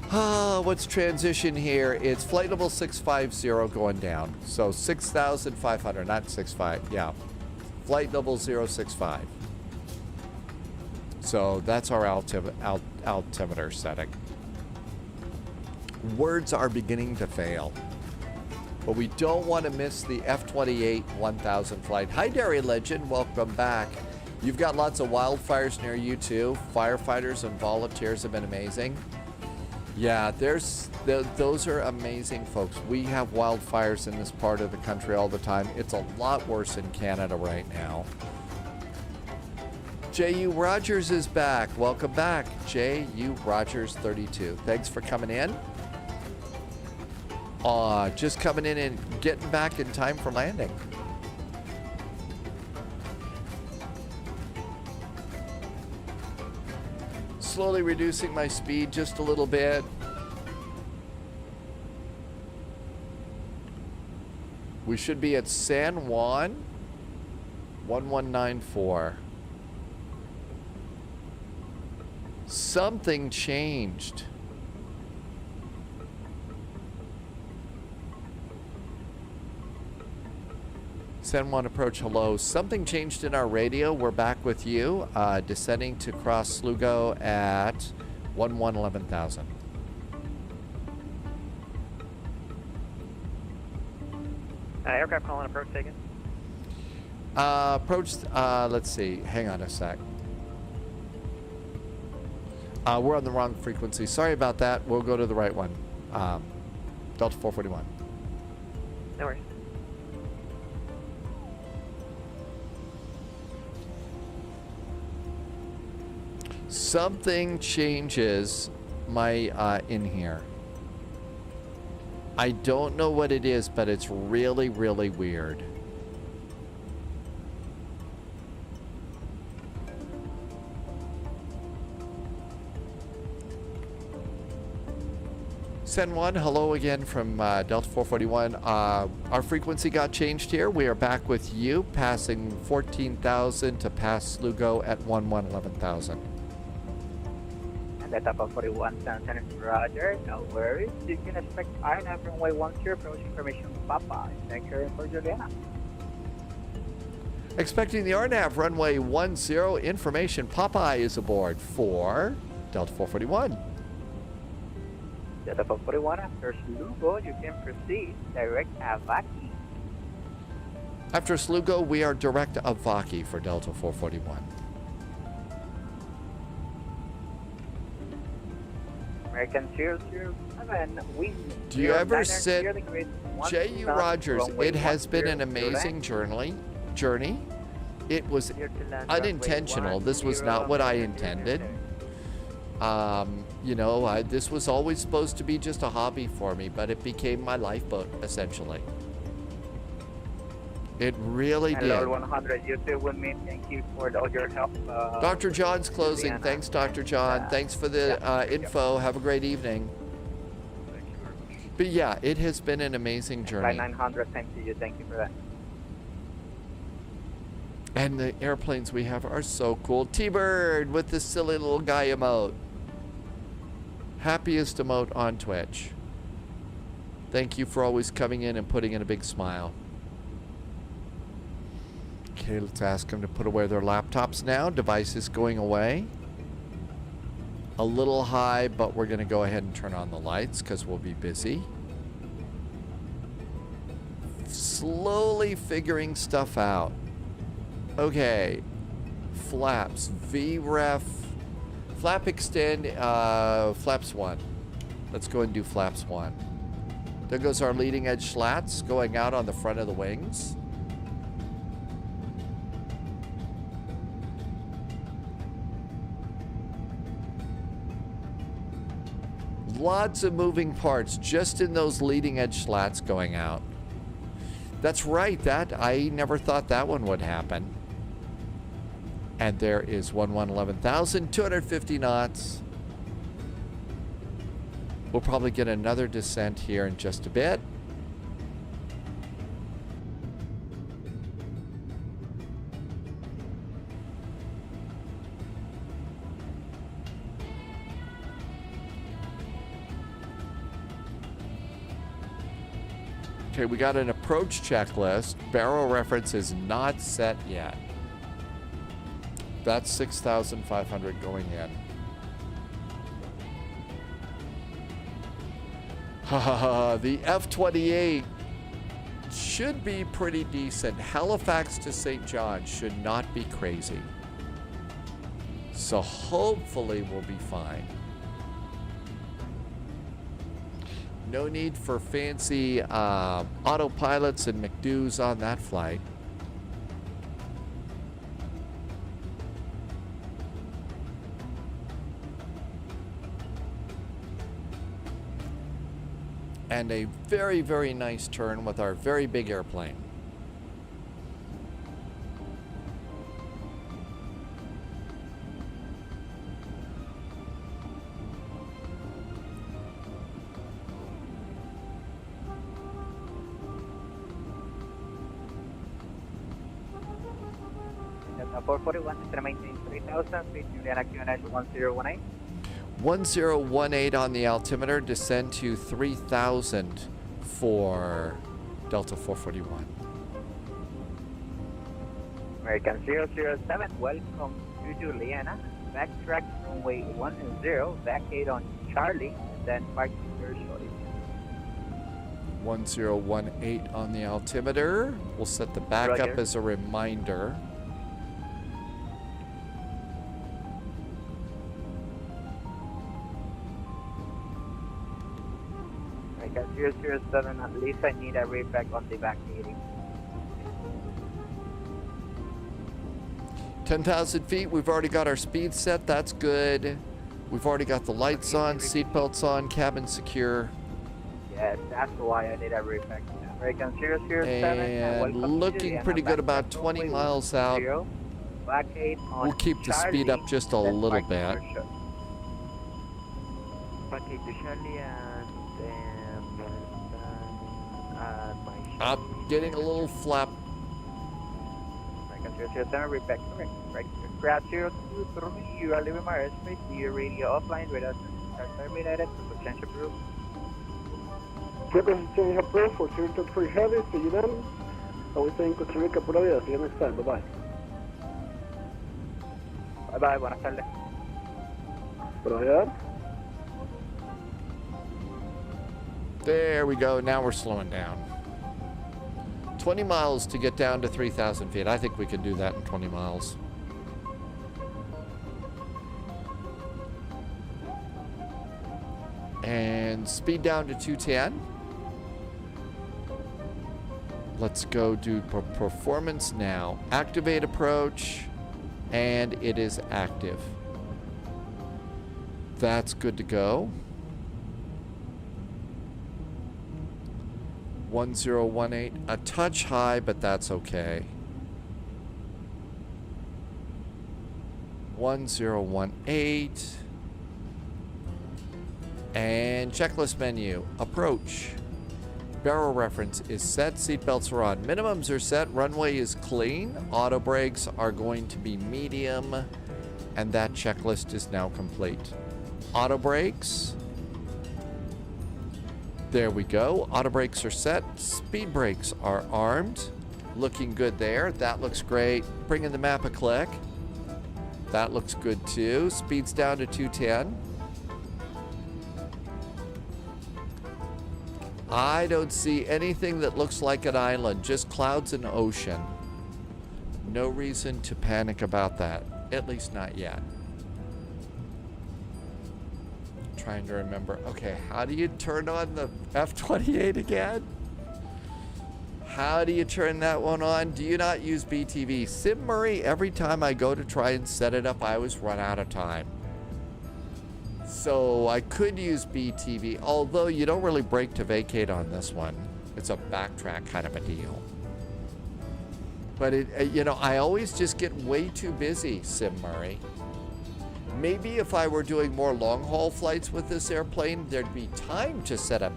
What's transition here? It's flight level 650 going down. So 6,500, not 65, yeah. Flight level 065. So that's our altimeter setting. Words are beginning to fail. But we don't want to miss the F-28 1000 flight. Hi, Dairy Legend. Welcome back. You've got lots of wildfires near you, too. Firefighters and volunteers have been amazing. Yeah, those are amazing, folks. We have wildfires in this part of the country all the time. It's a lot worse in Canada right now. J.U. Rogers is back. Welcome back, J.U. Rogers 32. Thanks for coming in. Just coming in and getting back in time for landing. Slowly reducing my speed just a little bit. We should be at San Juan, 1194. Something changed. San Juan approach, hello. Something changed in our radio. We're back with you. Descending to cross Sligo at 11,000. Aircraft calling approach taken. Approach, let's see. Hang on a sec. We're on the wrong frequency. Sorry about that. We'll go to the right one. Delta 441. No worries. Something changes my in here. I don't know what it is, but it's really, really weird. San Juan, hello again from Delta 441. Our frequency got changed here. We are back with you, passing 14,000 to pass Sligo at 11,000. Delta 441, San Roger, no worries. You can expect INF runway 10 approach information Papa. Thank you for Juliana. Expecting the RNAV runway 10 information. Popeye is aboard for Delta 441. Delta 441, after Sligo, you can proceed direct Avaki. After Slugo, we are direct of Vaki for Delta 441. American 007, wind. Do you ever 09er, sit, clear the grid, 1 J.U. knot, Rogers, runway it has been an 10, amazing journey. It was unintentional. This was not what I intended. You know, this was always supposed to be just a hobby for me, but it became my lifeboat, essentially. It really did. Hello, 100, you too with me. Thank you for all your help. Dr. John's closing. Juliana. Thanks, Dr. John. Thanks for the info. Have a great evening. Thank you very much. But yeah, it has been an amazing Flight journey. 900, thank you. Thank you for that. And the airplanes we have are so cool. T-Bird with this silly little guy emote. Happiest emote on Twitch. Thank you for always coming in and putting in a big smile. Okay, let's ask them to put away their laptops now. Device is going away. A little high, but we're going to go ahead and turn on the lights because we'll be busy. Slowly figuring stuff out. Okay. Flaps. VREF. Flap extend. Flaps 1. Let's go and do flaps 1. There goes our leading edge slats going out on the front of the wings. Lots of moving parts just in those leading edge slats going out. That's right, that I never thought that one would happen. And there is 11,000, 250 knots. We'll probably get another descent here in just a bit. Okay, we got an approach checklist. Barrel reference is not set yet. That's 6,500 going in. The F-28 should be pretty decent. Halifax to St. John should not be crazy. So hopefully we'll be fine. No need for fancy autopilots and McDoos on that flight. And a very, very nice turn with our very big airplane. Delta 441, still maintain 3000, please Juliana QNH 1018. 1018 on the altimeter, descend to 3,000 for Delta 441. American 007, welcome to Juliana. Backtrack runway 10, vacate on Charlie, then park your shorty. 1018 on the altimeter. We'll set the backup Roger. as a reminder. American 007, at least I need a readback on the vacating. 10,000 feet. We've already got our speed set. That's good. We've already got the lights on, seatbelts on, cabin secure. Yes, that's why I need a readback. American 007, And welcome to looking Juliana. pretty good, Backtrack about 20 runway miles out. 10, vacate on We'll keep the speed up Charlie, just a then little park bit. your shorty. Vacate to Charlie and my I'm getting a little flap. American 007, readback correct. Right. Grab 023, you are leaving my airspace. Your radio offline with us. Start terminated for potential proof. Siempre change approved for 023 heavy, see you then. Always saying Costa Rica, pura vida. See you next time. Bye bye. Bye bye, buenas tardes. Por allá. There we go. Now we're slowing down. 20 miles to get down to 3,000 feet. I think we can do that in 20 miles. And speed down to 210. Let's go do performance now. Activate approach, and it is active. That's good to go. 1018, a touch high, but that's okay. 1018. And checklist menu, approach. Barrel reference is set, seatbelts are on. Minimums are set, runway is clean. Auto brakes are going to be medium, and that checklist is now complete. Auto brakes. There we go. Auto brakes are set. Speed brakes are armed. Looking good there. That looks great. Bring in the map a click. That looks good too. Speeds down to 210. I don't see anything that looks like an island, just clouds and ocean. No reason to panic about that, at least not yet. Trying to remember. Okay, how do you turn on the F-28 again? How do you turn that one on? Do you not use BTV? Sim Murray, every time I go to try and set it up, I always run out of time. So I could use BTV, although you don't really brake to vacate on this one. It's a backtrack kind of a deal. But you know, I always just get way too busy, Sim Murray. Maybe if I were doing more long-haul flights with this airplane, there'd be time to set up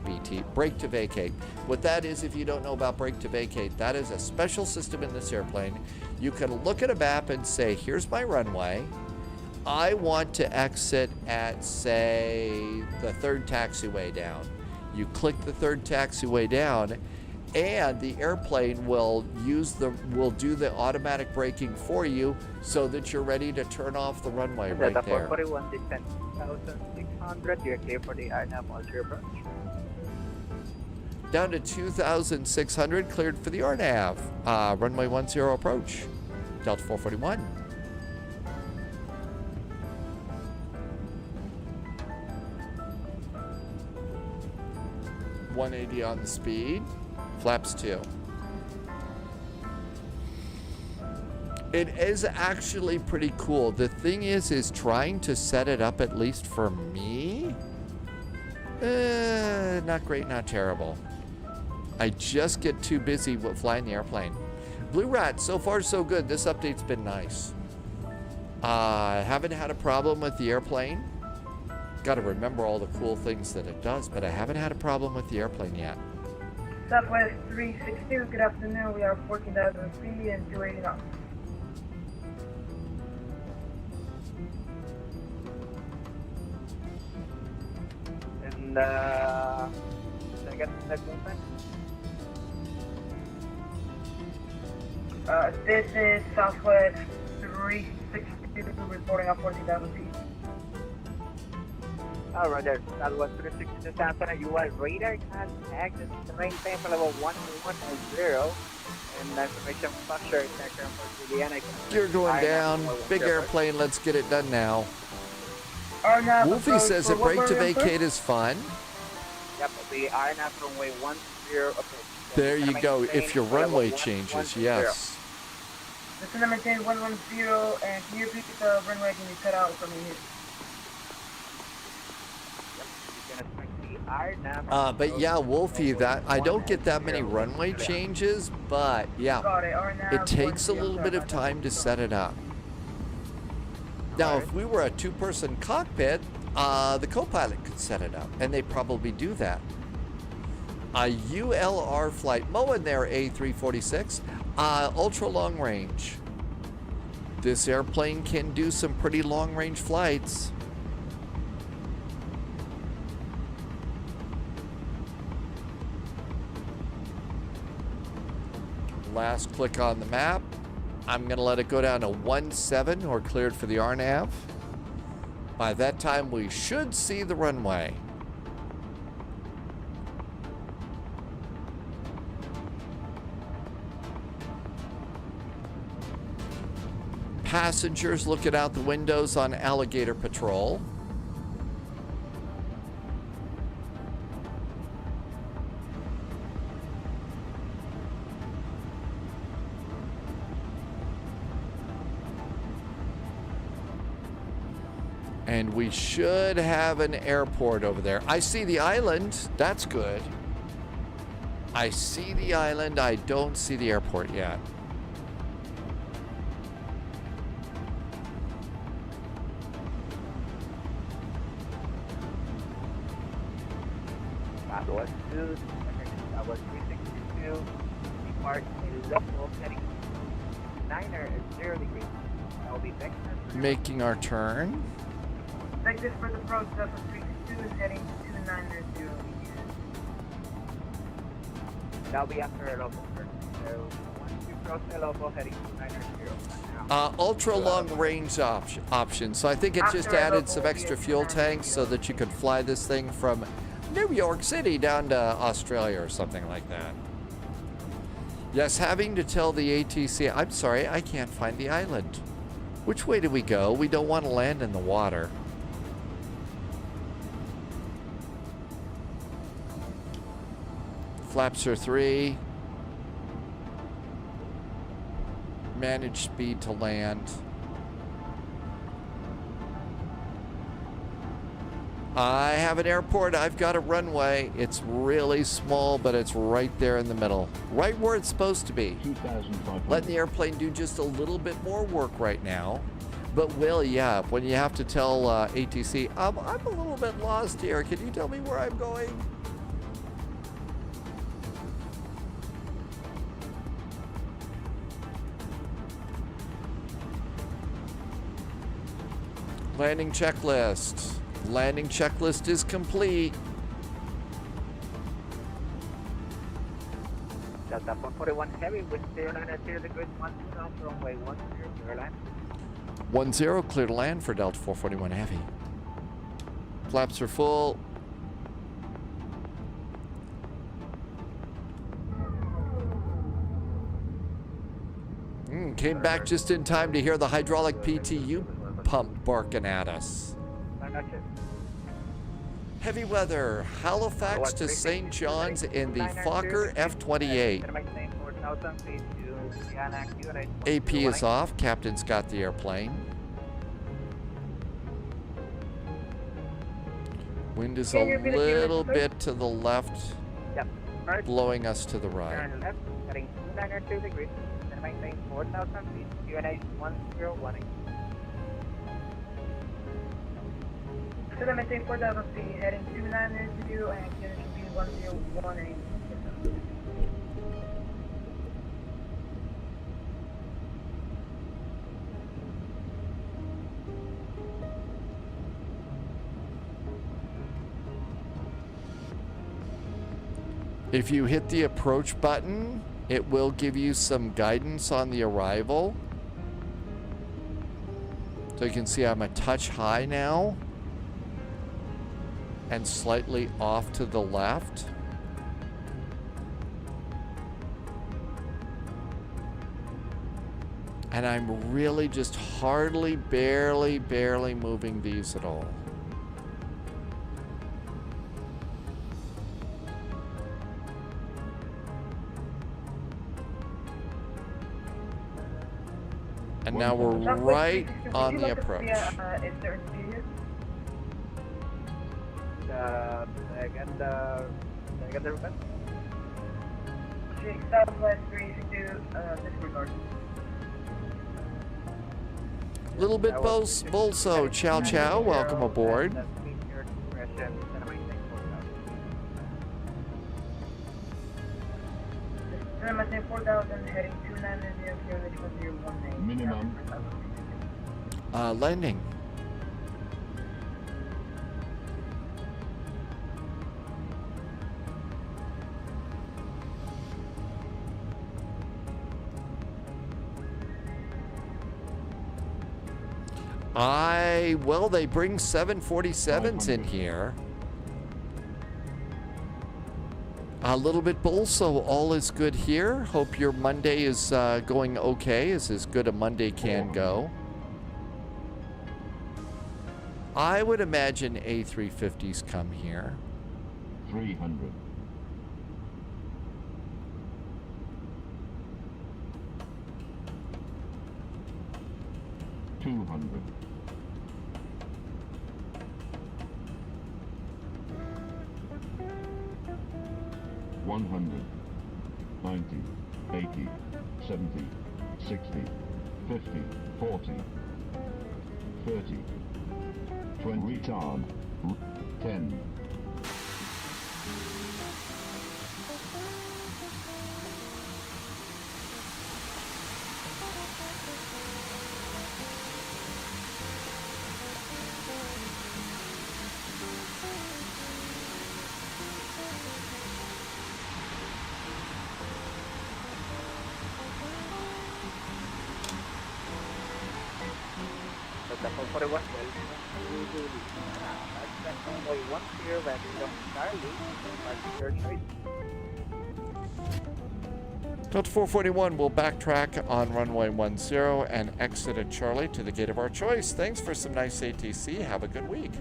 brake to vacate. What that is, if you don't know about brake to vacate, that is a special system in this airplane. You can look at a map and say, here's my runway. I want to exit at, say, the third taxiway down. You click the third taxiway down, and the airplane will do the automatic braking for you so that you're ready to turn off the runway right there. 441, descent 2,600, you're clear for the RNAV Ultra approach. Down to 2,600, cleared for the RNAV. Runway 10 approach. Delta 441. .180 on the speed. Flaps 2. It is actually pretty cool. The thing is trying to set it up, at least for me, not great, not terrible. I just get too busy with flying the airplane. Blue Rat, so far so good. This update's been nice. I haven't had a problem with the airplane. Got to remember all the cool things that it does, but I haven't had a problem with the airplane yet. Southwest 362, good afternoon. We are 14,000 feet and 280 knots. And second movement. This is Southwest 362 reporting at 14,000 feet. Alright, there. Southwest 362 Santa, UI radar contact. This is the main sample level 1110. And information structure sector for EDDN. Gear going down. Big airplane. Let's get it done now. Wolfie says that brake to vacate is fun. Yep, the RNAV runway 10 approach. There you go. If your runway changes, yes. This is maintain 110, and can you repeat the runway can you cut out from here? But yeah, Wolfie, that I don't get that many runway changes, but yeah, it takes a little bit of time to set it up. Now, if we were a two-person cockpit, the co-pilot could set it up, and they probably do that. A ULR flight, Mo in there, A346, ultra long range. This airplane can do some pretty long range flights. Last click on the map. I'm going to let it go down to 17 or cleared for the RNAV. By that time, we should see the runway. passengers looking out the windows on Alligator Patrol. And we should have an airport over there. I see the island. That's good. I see the island. I don't see the airport yet. Southwest 2, Southwest 362, depart a local heading 9er at 0 degrees. I will be vector. Making our turn. Vector for the approach, Southwest 362 is heading 290. That'll be after a local turn. So once you cross the local heading 290. Ultra long range option. So I think it just added some extra fuel tanks so that you could fly this thing from New York City down to Australia or something like that. Yes, having to tell the ATC, I'm sorry, I can't find the island. Which way do we go? We don't want to land in the water. Flaps are 3. Manage speed to land. I have an airport. I've got a runway. It's really small, but it's right there in the middle. Right where it's supposed to be. Letting the airplane do just a little bit more work right now. But Will, yeah, when you have to tell ATC, I'm a little bit lost here. Can you tell me where I'm going? Landing checklist. Landing checklist is complete. Delta 441 heavy with 090 degrees 12 knots, runway 10 clear land. 10 clear to land for Delta 441 heavy. Flaps are full. Came back just in time to hear the hydraulic PTU pump barking at us. Heavy weather, Halifax to St. John's in the Fokker F-28. AP is off, Captain's got the airplane. Wind is a little bit to the left, blowing us to the right. Turn left, heading 292 degrees, and maintain 4,000 feet, QNH 1018. So then maintain 4,000 feet, heading 290 and QNH should be 1018. If you hit the approach button, it will give you some guidance on the arrival. So you can see I'm a touch high now and slightly off to the left. And I'm really just hardly, barely moving these at all. And now we're right on the approach. Southwest 362, disregard. Little bit Bolso, Chow Chow, welcome aboard. Maintain 4,000, heading 290, QNH 1018. Minimum. Landing. Well, they bring 747s in here. A little bit Bolso, all is good here. Hope your Monday is going okay, is as good a Monday can go. I would imagine A350s come here. 300. 200. 100. 90. 80. 70. 60. 50. 40. 30. 20. Retard. 10. Delta 441, that's runway 10, landing on Charlie, departure your choice. Delta 441 will backtrack on runway 10 and exit at Charlie to the gate of our choice. Thanks for some nice ATC. Have a good week.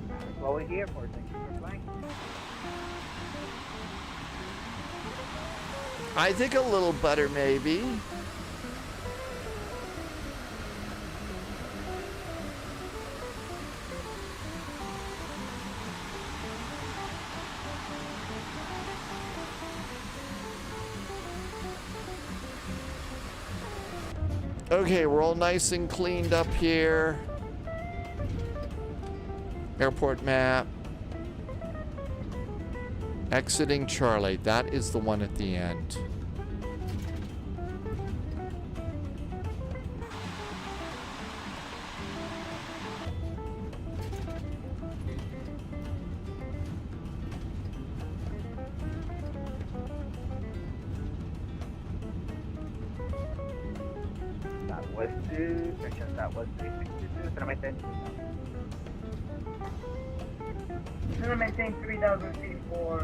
That's what we're here for. Thank you for flying. I think a little butter, maybe. Okay, we're all nice and cleaned up here. Airport map. Exiting Charlie. That is the one at the end. That was 362, so maintain. Gonna maintain 3,000 feet for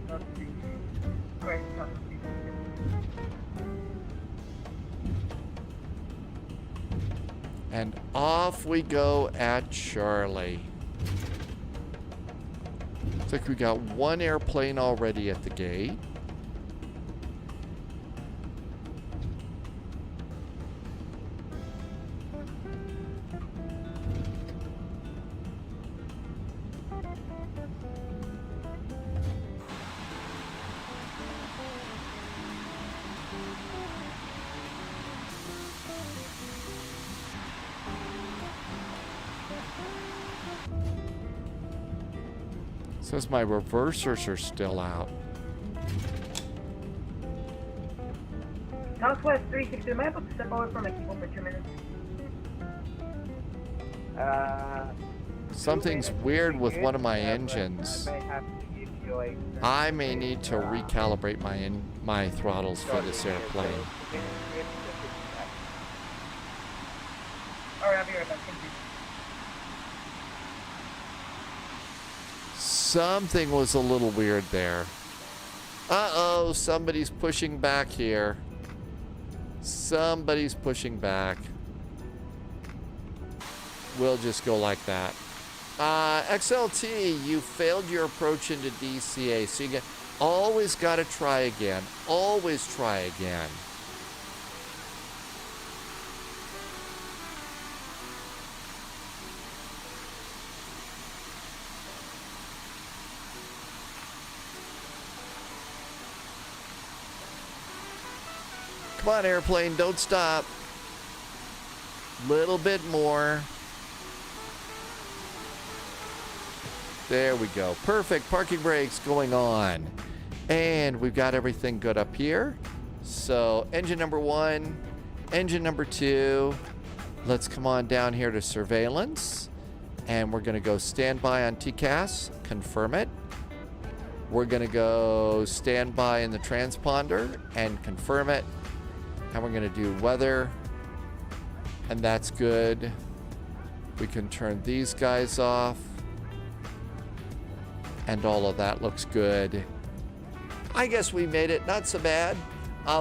not the correct. And off we go at Charlie. Looks like we got one airplane already at the gate. Says my reversers are still out. Southwest 360, am I able to step away from Mexico for 2 minutes? Something's weird with one of my engines. I may need to recalibrate my throttles for this airplane. Alright, I'll be right back. Thank you. Something was a little weird there. Uh-oh, somebody's pushing back here. Somebody's pushing back. We'll just go like that. XLT, you failed your approach into DCA, so you always got to try again. Always try again. Come on, airplane, don't stop. Little bit more. There we go. Perfect. Parking brakes going on. And we've got everything good up here. So engine number 1, engine number 2. Let's come on down here to surveillance. And we're going to go standby on TCAS. Confirm it. We're going to go standby in the transponder and confirm it. And we're going to do weather. And that's good. We can turn these guys off. And all of that looks good. I guess we made it. Not so bad.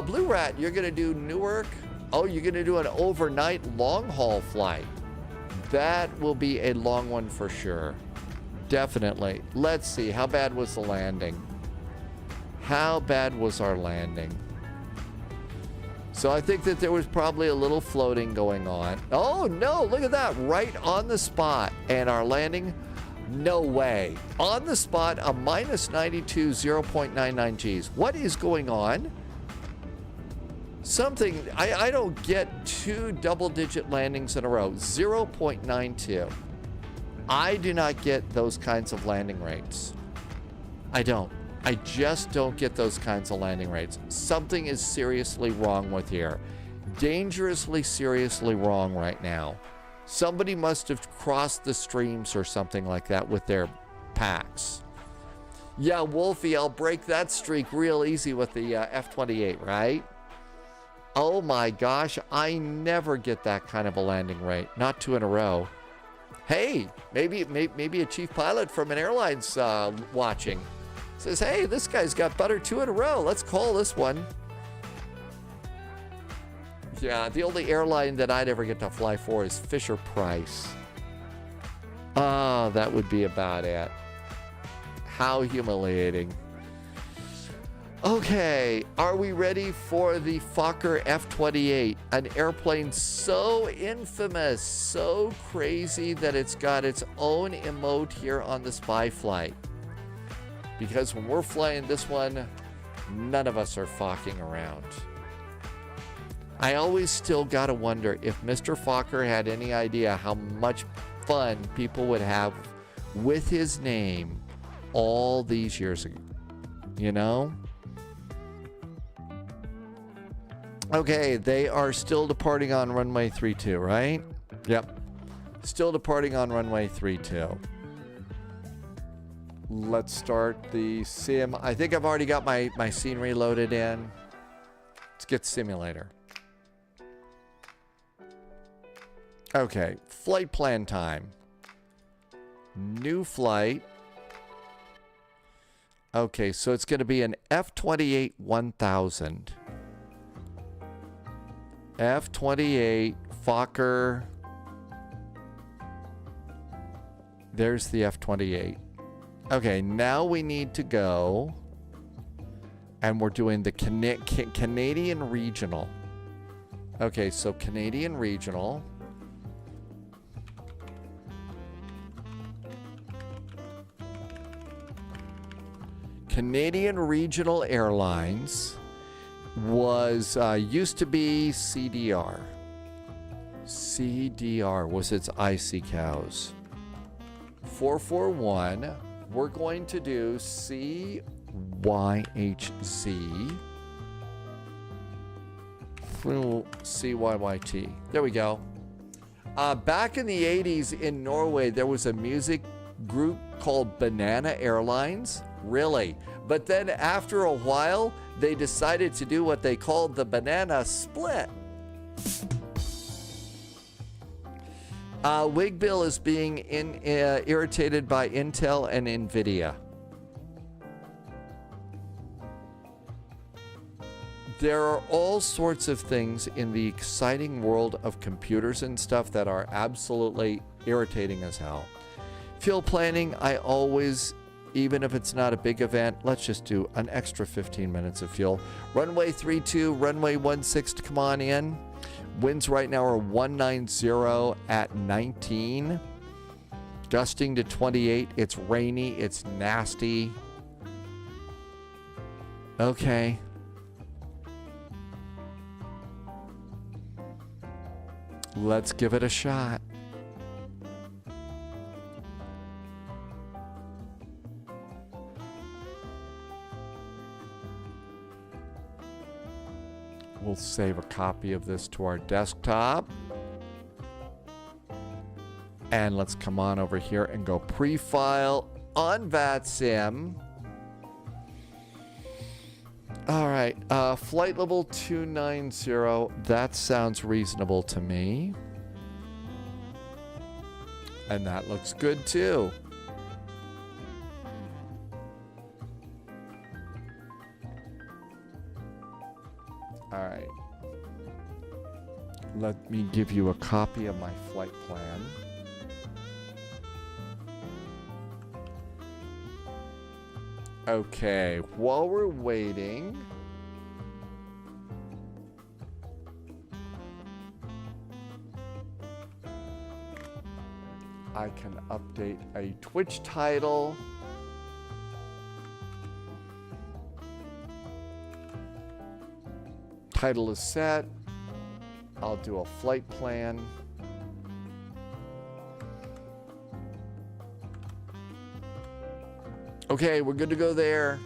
Blue Rat, you're going to do Newark. Oh, you're going to do an overnight long-haul flight. That will be a long one for sure. Definitely. Let's see. How bad was the landing? How bad was our landing? So I think that there was probably a little floating going on. Oh, no. Look at that. Right on the spot. And our landing, no way. On the spot, a minus 92, 0.99 Gs. What is going on? Something, I don't get 2 double-digit landings in a row. 0.92. I do not get those kinds of landing rates. I don't. I just don't get those kinds of landing rates. Something is seriously wrong with here. Dangerously, seriously wrong right now. Somebody must have crossed the streams or something like that with their packs. Yeah, Wolfie, I'll break that streak real easy with the F-28, right? Oh my gosh, I never get that kind of a landing rate. Not 2 in a row. Hey, maybe a chief pilot from an airline's watching. Says, hey, this guy's got butter 2 in a row. Let's call this one. Yeah, the only airline that I'd ever get to fly for is Fisher Price. Oh, that would be about it. How humiliating. Okay, are we ready for the Fokker F-28? An airplane so infamous, so crazy that it's got its own emote here on the spy flight. Because when we're flying this one, none of us are focking around. I always still gotta wonder if Mr. Fokker had any idea how much fun people would have with his name all these years ago. You know? Okay, they are still departing on runway 32, right? Yep. Still departing on runway 32. Let's start the sim. I think I've already got my scenery loaded in. Let's get simulator. Okay, flight plan time. New flight. Okay, so it's going to be an F-28 1000. F-28 Fokker. There's the F-28. Okay, now we need to go, and we're doing the Canadian Regional. Okay, so Canadian Regional. Canadian Regional Airlines was used to be CDR. CDR was its IC cows. 441. We're going to do CYHZ through CYYT. There we go. Back in the 80s in Norway, there was a music group called Banana Airlines. Really? But then after a while, they decided to do what they called the banana split. Wigbill is being irritated by Intel and Nvidia. There are all sorts of things in the exciting world of computers and stuff that are absolutely irritating as hell. Fuel planning, I always, even if it's not a big event, let's just do an extra 15 minutes of fuel. Runway 32, runway 16, come on in. Winds right now are 190 at 19. Gusting to 28. It's rainy. It's nasty. Okay. Let's give it a shot. We'll save a copy of this to our desktop. And let's come on over here and go pre-file on VATSIM. All right, flight level 290. That sounds reasonable to me. And that looks good too. All right. Let me give you a copy of my flight plan. Okay, while we're waiting, I can update a Twitch title. Title is set. I'll do a flight plan. Okay, we're good to go there.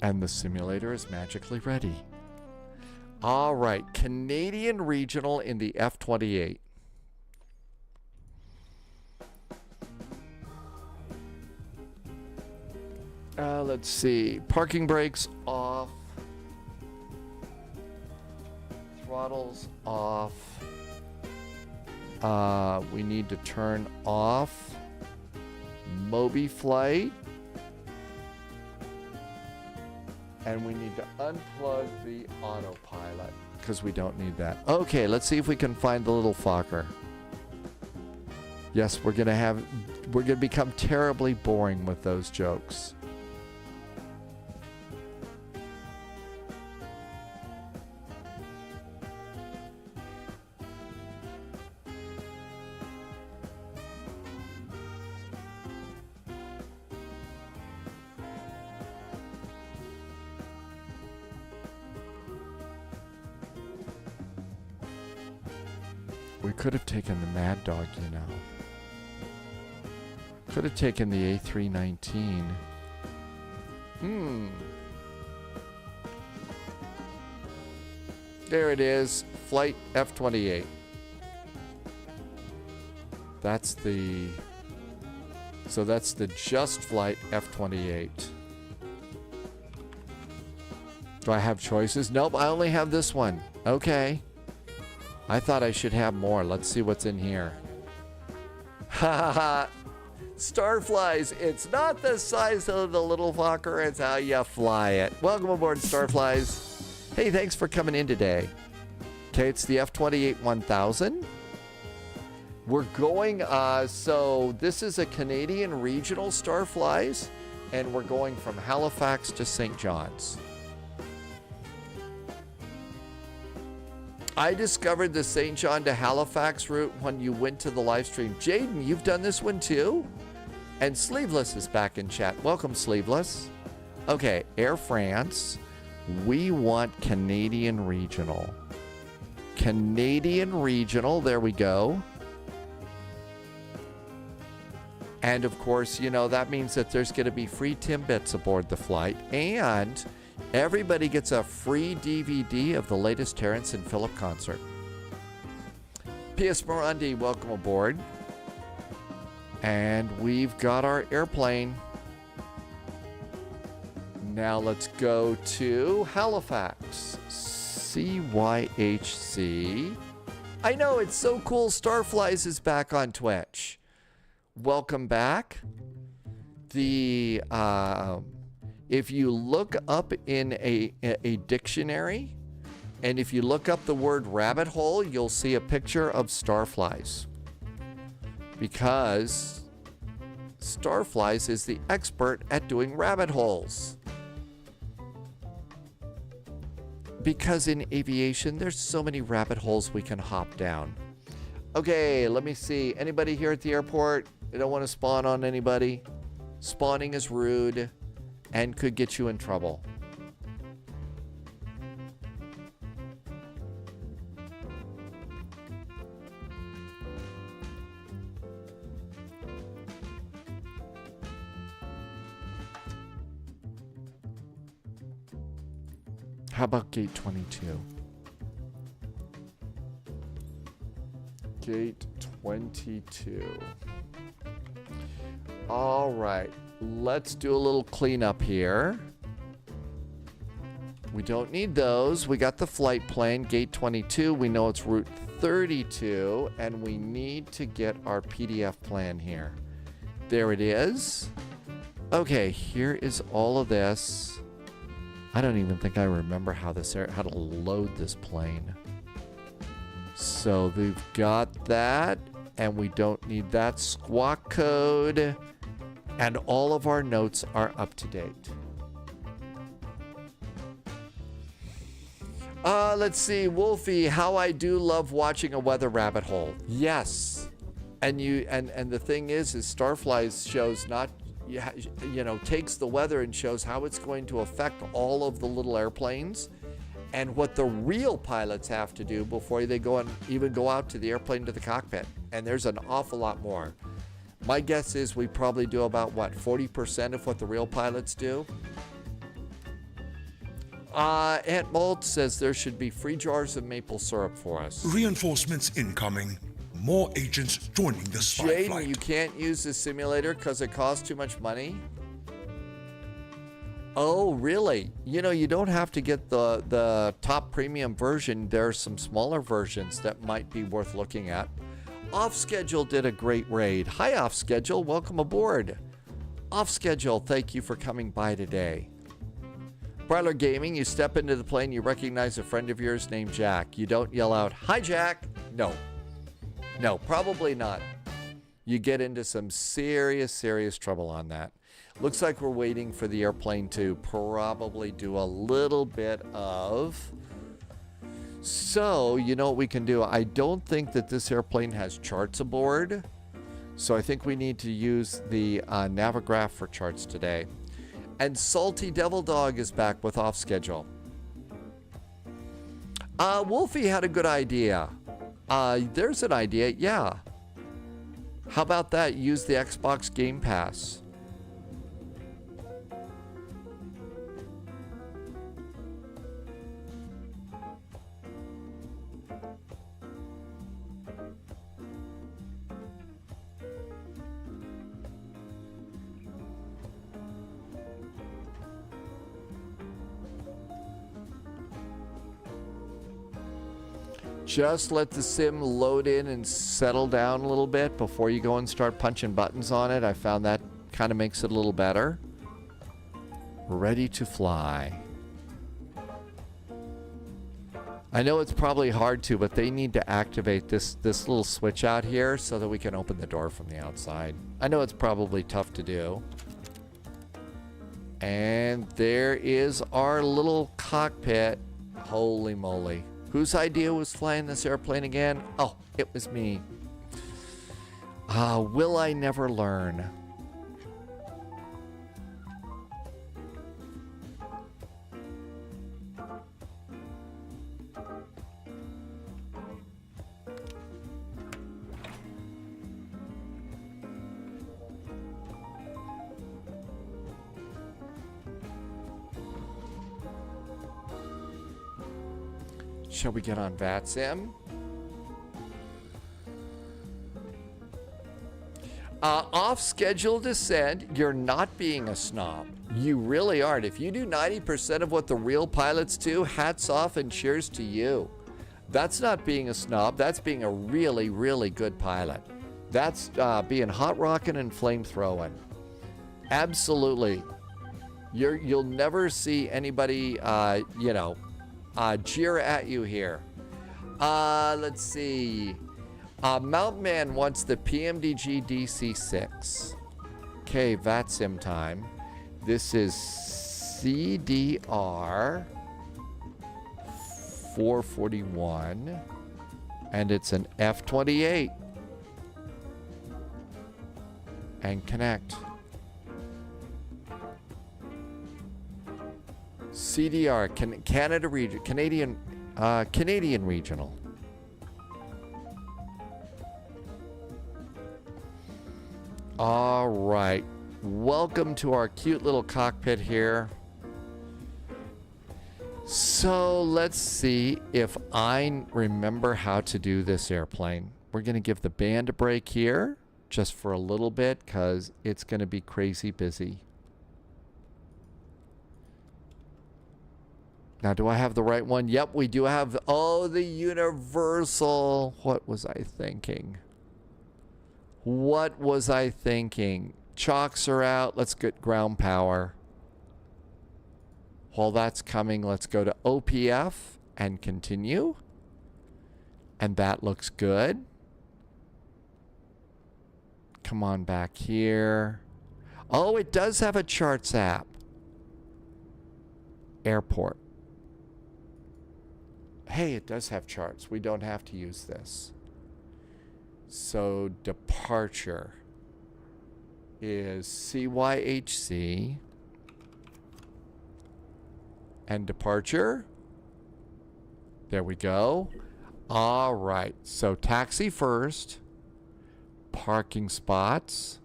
And the simulator is magically ready. All right, Canadian Regional in the F-28. Let's see. Parking brakes off. Throttles off. We need to turn off Moby Flight. And we need to unplug the autopilot because we don't need that. Okay, let's see if we can find the little Fokker. Yes, we're gonna become terribly boring with those jokes. We could have taken the Mad Dog, you know. Could have taken the A319. There it is. Flight F-28. That's the... So that's the Just Flight F-28. Do I have choices? Nope, I only have this one. Okay. I thought I should have more. Let's see what's in here. Ha ha ha. Starflies. It's not the size of the little Fokker, it's how you fly it. Welcome aboard, Starflies. Hey, thanks for coming in today. Okay, it's the F-28 1000. We're going, so this is a Canadian regional Starflies, and we're going from Halifax to St. John's. I discovered the St. John to Halifax route when you went to the live stream. Jaden, you've done this one too? And Sleeveless is back in chat. Welcome, Sleeveless. Okay, Air France. We want Canadian Regional. Canadian Regional, there we go. And of course, you know, that means that there's going to be free Timbits aboard the flight. And everybody gets a free DVD of the latest Terrence and Phillip concert. P.S. Morandi, welcome aboard. And we've got our airplane. Now let's go to Halifax. CYHC. I know, it's so cool. Starflies is back on Twitch. Welcome back. The if you look up in a dictionary, and if you look up the word rabbit hole, you'll see a picture of Starflies. Because Starflies is the expert at doing rabbit holes. Because in aviation, there's so many rabbit holes we can hop down. Okay, let me see. Anybody here at the airport? I don't want to spawn on anybody. Spawning is rude and could get you in trouble. How about gate 22? Gate 22. All right, let's do a little cleanup here. We don't need those. We got the flight plan, gate 22. We know it's route 32, and we need to get our PDF plan here. There it is. Okay, here is all of this. I don't even think I remember how to load this plane. So we've got that, and we don't need that squawk code. And all of our notes are up to date. Let's see, Wolfie, how I do love watching a weather rabbit hole. Yes. And the thing is Starfly shows takes the weather and shows how it's going to affect all of the little airplanes and what the real pilots have to do before they even go out to the airplane to the cockpit. And there's an awful lot more. My guess is we probably do about, 40% of what the real pilots do? Aunt Molt says there should be free jars of maple syrup for us. Reinforcements incoming. More agents joining the spy Jaden, flight. you can't use the simulator because it costs too much money? Oh, really? You don't have to get the top premium version. There are some smaller versions that might be worth looking at. Off Schedule did a great raid. Hi, Off Schedule. Welcome aboard. Off Schedule, thank you for coming by today. Brawler Gaming, you step into the plane, you recognize a friend of yours named Jack. You don't yell out, "Hi, Jack." No. No, probably not. You get into some serious, serious trouble on that. Looks like we're waiting for the airplane to probably do a little bit of... So, you know what we can do? I don't think that this airplane has charts aboard. So I think we need to use the Navigraph for charts today. And Salty Devil Dog is back with Off Schedule. Wolfie had a good idea. There's an idea, yeah. How about that? Use the Xbox Game Pass. Just let the sim load in and settle down a little bit before you go and start punching buttons on it. I found that kind of makes it a little better. Ready to fly. I know it's probably hard to, but they need to activate this little switch out here so that we can open the door from the outside. I know it's probably tough to do. And there is our little cockpit. Holy moly. Whose idea was flying this airplane again? Oh, it was me. Will I never learn? Shall we get on VATSIM? Off schedule descent, you're not being a snob. You really aren't. If you do 90% of what the real pilots do, hats off and cheers to you. That's not being a snob. That's being a really, really good pilot. That's being hot rocking and flame throwing. Absolutely. You'll never see anybody, jeer at you here. Let's see. Mountain Man wants the PMDG DC6. Okay, VATSIM time. This is CDR 441. And it's an F28. And connect. CDR, Canada region, Canadian regional. All right, welcome to our cute little cockpit here. So let's see if I remember how to do this airplane. We're gonna give the band a break here, just for a little bit, because it's gonna be crazy busy. Now, do I have the right one? Yep, we do have, the universal. What was I thinking? What was I thinking? Chocks are out. Let's get ground power. While that's coming, let's go to OPF and continue. And that looks good. Come on back here. Oh, it does have a charts app. Airport. Hey, it does have charts. We don't have to use this. So departure is CYHC. And departure. There we go. All right. So taxi first. Parking spots.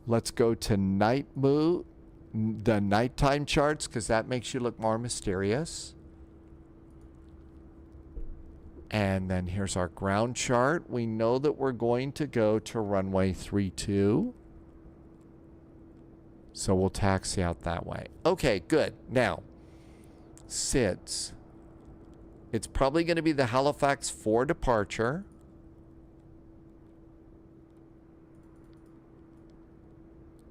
Let's go to night mode. The nighttime charts, because that makes you look more mysterious. And then here's our ground chart. We know that we're going to go to runway 32. So we'll taxi out that way. Okay, good. Now, SIDS. It's probably going to be the Halifax for departure.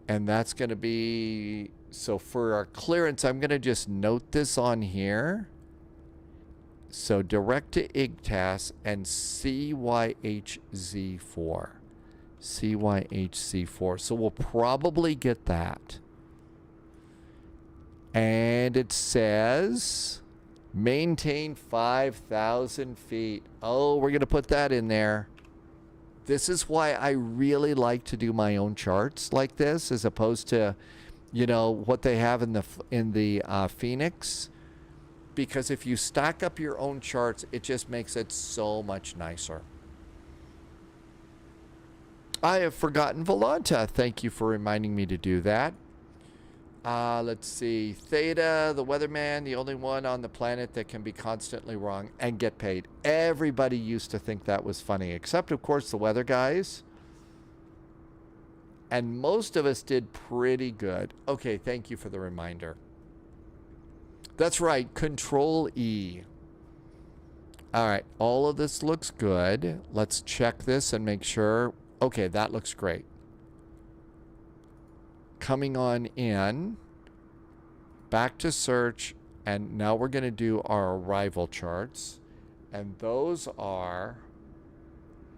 And that's going to be, so for our clearance, I'm going to just note this on here. So direct to IGTAS and CYHZ4. CYHZ4. So we'll probably get that. And it says maintain 5,000 feet. Oh, we're going to put that in there. This is why I really like to do my own charts like this, as opposed to, you know, what they have in the Phoenix. Because if you stack up your own charts, it just makes it so much nicer. I have forgotten Volanta. Thank you for reminding me to do that. Let's see. Theta, the weatherman, the only one on the planet that can be constantly wrong and get paid. Everybody used to think that was funny, except, of course, the weather guys. And most of us did pretty good. Okay, thank you for the reminder. That's right, Control E. All right, all of this looks good. Let's check this and make sure. Okay, that looks great. Coming on in, back to search, and now we're going to do our arrival charts. And those are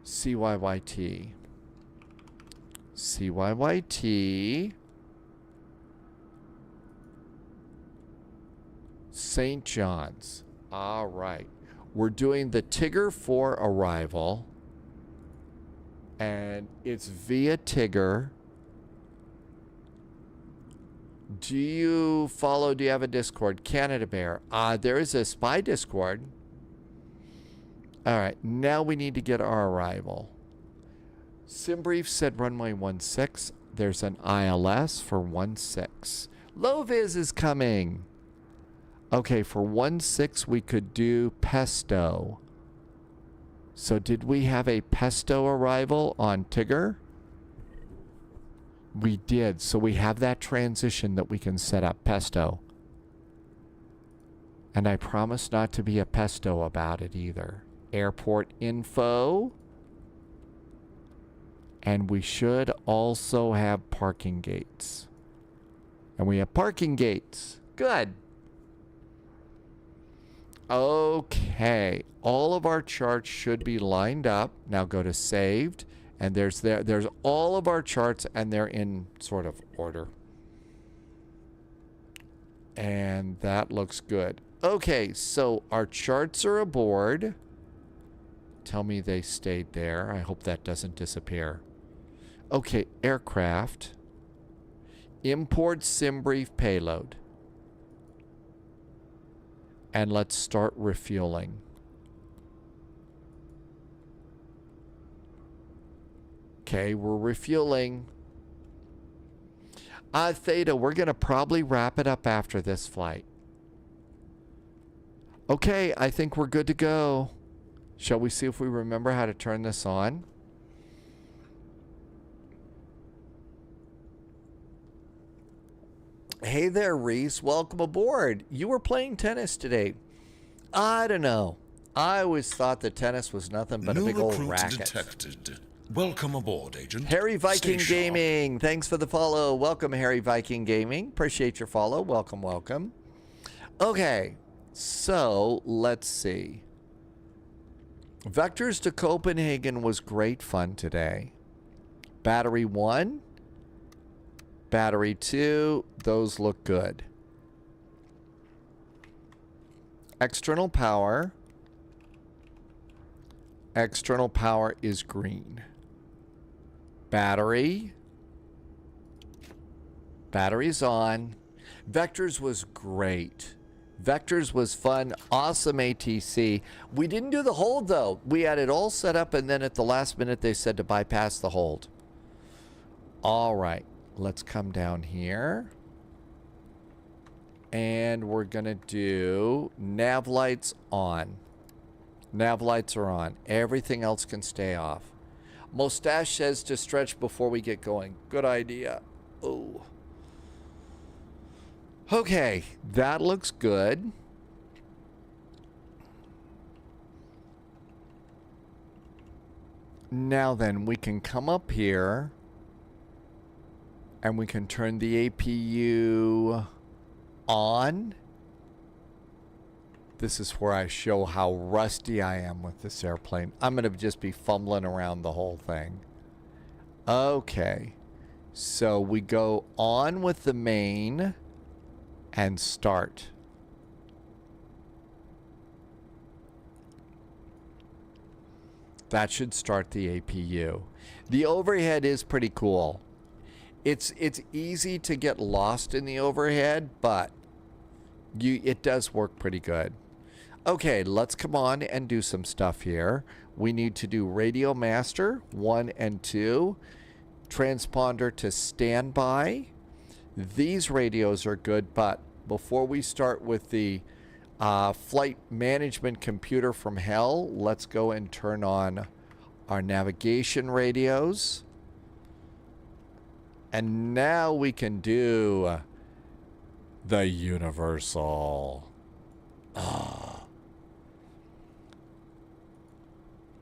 CYYT. CYYT. St. John's. All right. We're doing the Tigger for arrival. And it's via Tigger. Do you follow? Do you have a Discord? Canada Bear. There is a spy Discord. All right. Now we need to get our arrival. Simbrief said runway 16. There's an ILS for 16. Low-vis is coming. Okay, for 16 we could do Pesto. So did we have a Pesto arrival on Tigger? We did. So we have that transition that we can set up, Pesto. And I promise not to be a pesto about it either. Airport info. And we should also have parking gates. And we have parking gates. Good. Okay. All of our charts should be lined up. Now go to saved. And there's all of our charts, and they're in sort of order. And that looks good. Okay, so our charts are aboard. Tell me they stayed there. I hope that doesn't disappear. Okay, aircraft. Import SimBrief payload. And let's start refueling. Okay, we're refueling. Theta, we're going to probably wrap it up after this flight. Okay, I think we're good to go. Shall we see if we remember how to turn this on? Hey there, Reese. Welcome aboard. You were playing tennis today. I don't know. I always thought that tennis was nothing but a big old racket. Detected. Welcome aboard, Agent. Harry Viking Stay Gaming. Thanks for the follow. Welcome, Harry Viking Gaming. Appreciate your follow. Welcome, welcome. Okay, so let's see. Vectors to Copenhagen was great fun today. Battery 1, battery 2, those look good. External power is green. Battery's on. Vectors was great. Vectors was fun. Awesome ATC. We didn't do the hold though. We had it all set up and then at the last minute they said to bypass the hold. All right, let's come down here. And we're gonna do nav lights on. Nav lights are on. Everything else can stay off. Mustache says to stretch before we get going. Good idea. Oh. Okay, that looks good. Now then, we can come up here and we can turn the APU on. This is where I show how rusty I am with this airplane. I'm going to just be fumbling around the whole thing. Okay. So we go on with the main and start. That should start the APU. The overhead is pretty cool. It's easy to get lost in the overhead, but it does work pretty good. Okay, let's come on and do some stuff here. We need to do radio master 1 and 2, transponder to standby. These radios are good, but before we start with the flight management computer from hell, let's go and turn on our navigation radios. And now we can do the universal.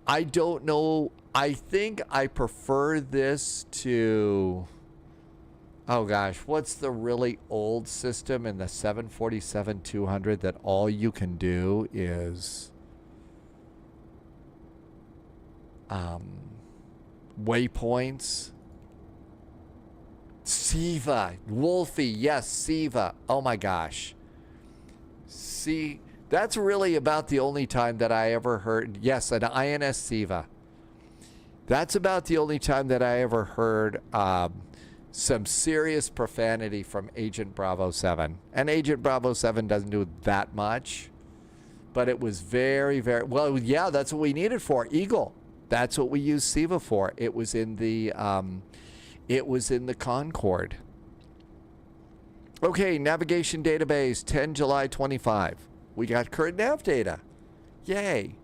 I don't know. I think I prefer this to... Oh gosh, what's the really old system in the 747-200 that all you can do is waypoints? Siva, Wolfie, yes, Siva. Oh my gosh. See, that's really about the only time that I ever heard, yes, an INS Siva. That's about the only time that I ever heard some serious profanity from Agent Bravo 7. And Agent Bravo 7 doesn't do that much, but it was very, very, well, yeah, that's what we needed for Eagle. That's what we used Siva for. It was in the Concorde. Okay, navigation database, 10 July 25. We got current nav data. Yay.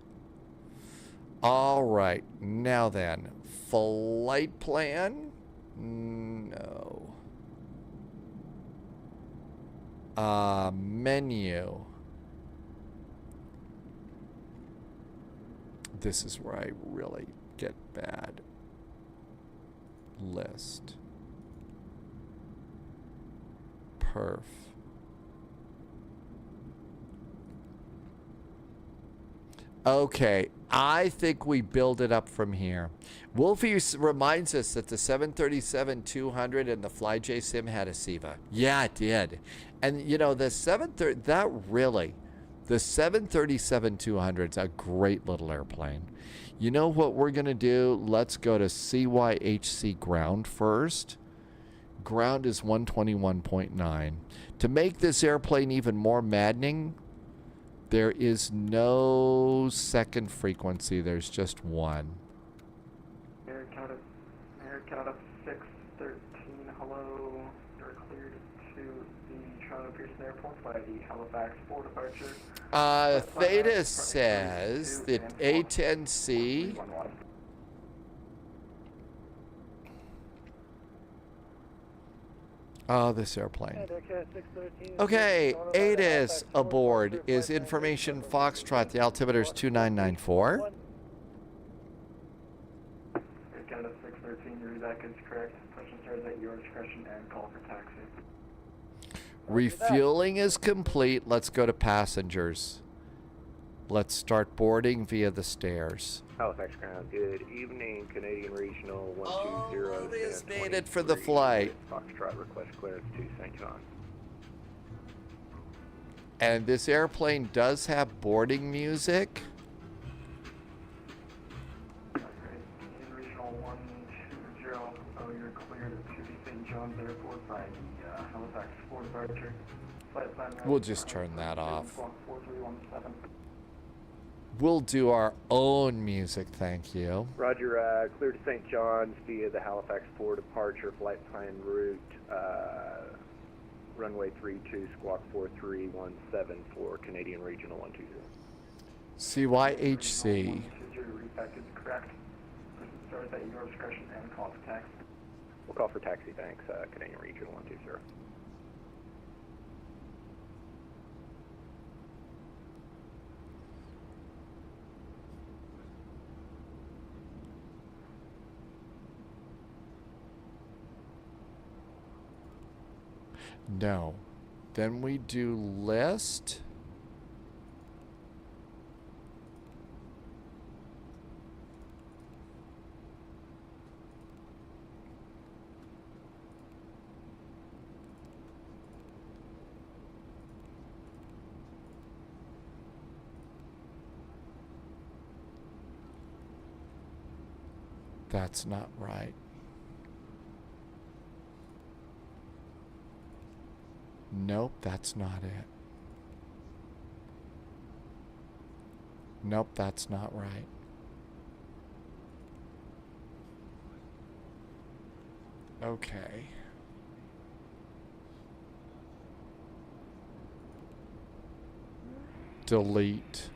All right, now then, flight plan. No. Menu. This is where I really get bad. List. Perf. Okay, I think we build it up from here. Wolfie reminds us that the 737-200 and the FlyJSim had a SIVA. Yeah, it did. And you know, the 737-200 is a great little airplane. You know what we're going to do? Let's go to CYHC ground first. Ground is 121.9. To make this airplane even more maddening, there is no second frequency. There's just one. Americana 613, hello. You're cleared to the Toronto Pearson Airport by the Halifax 4 departure. Theta says that A10C... Oh, this airplane. Okay, ATIS aboard is information Foxtrot. The altimeter is 2994. Canada 613, your deck is correct. Question starts at your discretion and call for taxi. Refueling is complete. Let's go to passengers. Let's start boarding via the stairs. Halifax ground, good evening, Canadian Regional 120. Liz made it for the flight. Foxtrot request clearance to St. John. And this airplane does have boarding music. Canadian Regional 120, oh, you're cleared to St. John's Airport by the Halifax for departure. Flight plan We'll just turn that off. 4317. We'll do our own music, thank you. Roger, clear to St. John's via the Halifax 4 departure flight plan route, runway 32, squawk 4317 for Canadian Regional 120. CYHC. Refactored correct. Start at your discretion and call for taxi. We'll call for taxi, thanks, Canadian Regional 120. No. Then we do list. That's not right. Nope, that's not it. Nope, that's not right. Okay. Delete.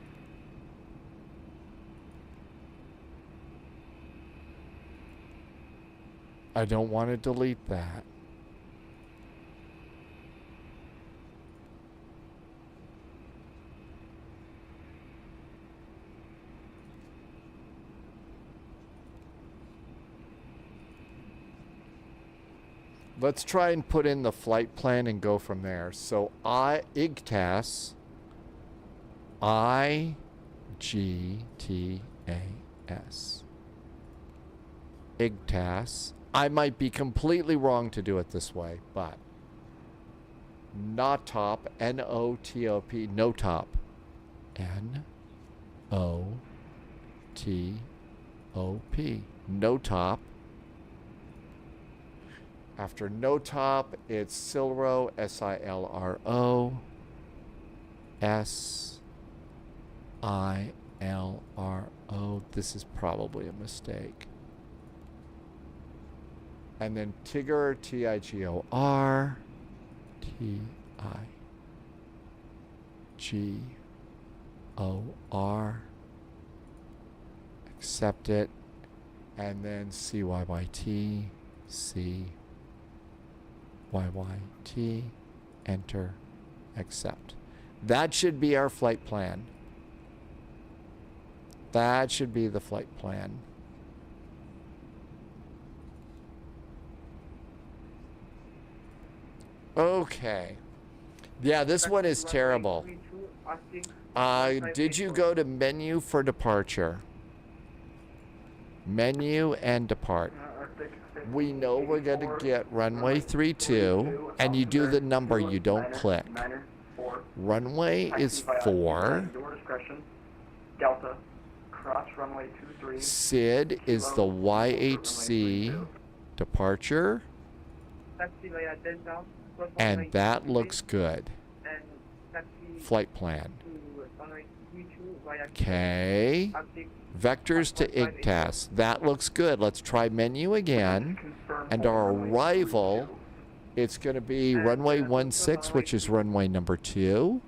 I don't want to delete that. Let's try and put in the flight plan and go from there. So EKCH, IGTAS. EKCH. I might be completely wrong to do it this way, but NOTOP, N-O-T-O-P, NOTOP, N-O-T-O-P, NOTOP. After NOTOP, it's Silro, S-I-L-R-O, S-I-L-R-O. This is probably a mistake. And then Tigor, T-I-G-O-R, T-I-G-O-R. Accept it. And then CYYT, CYYT, enter, accept. That should be our flight plan. That should be the flight plan. Okay. Yeah, this one is terrible. Did you go to menu for departure? Menu and depart. We know we're going to get runway 32, and you do the number, you don't click. Runway is 4. Delta, cross runway 23. SID is the YHC departure. And that looks good. Flight plan. Okay. Vectors to EKCH. That looks good. Let's try menu again. And our arrival, it's going to be runway 16, which is runway number 2.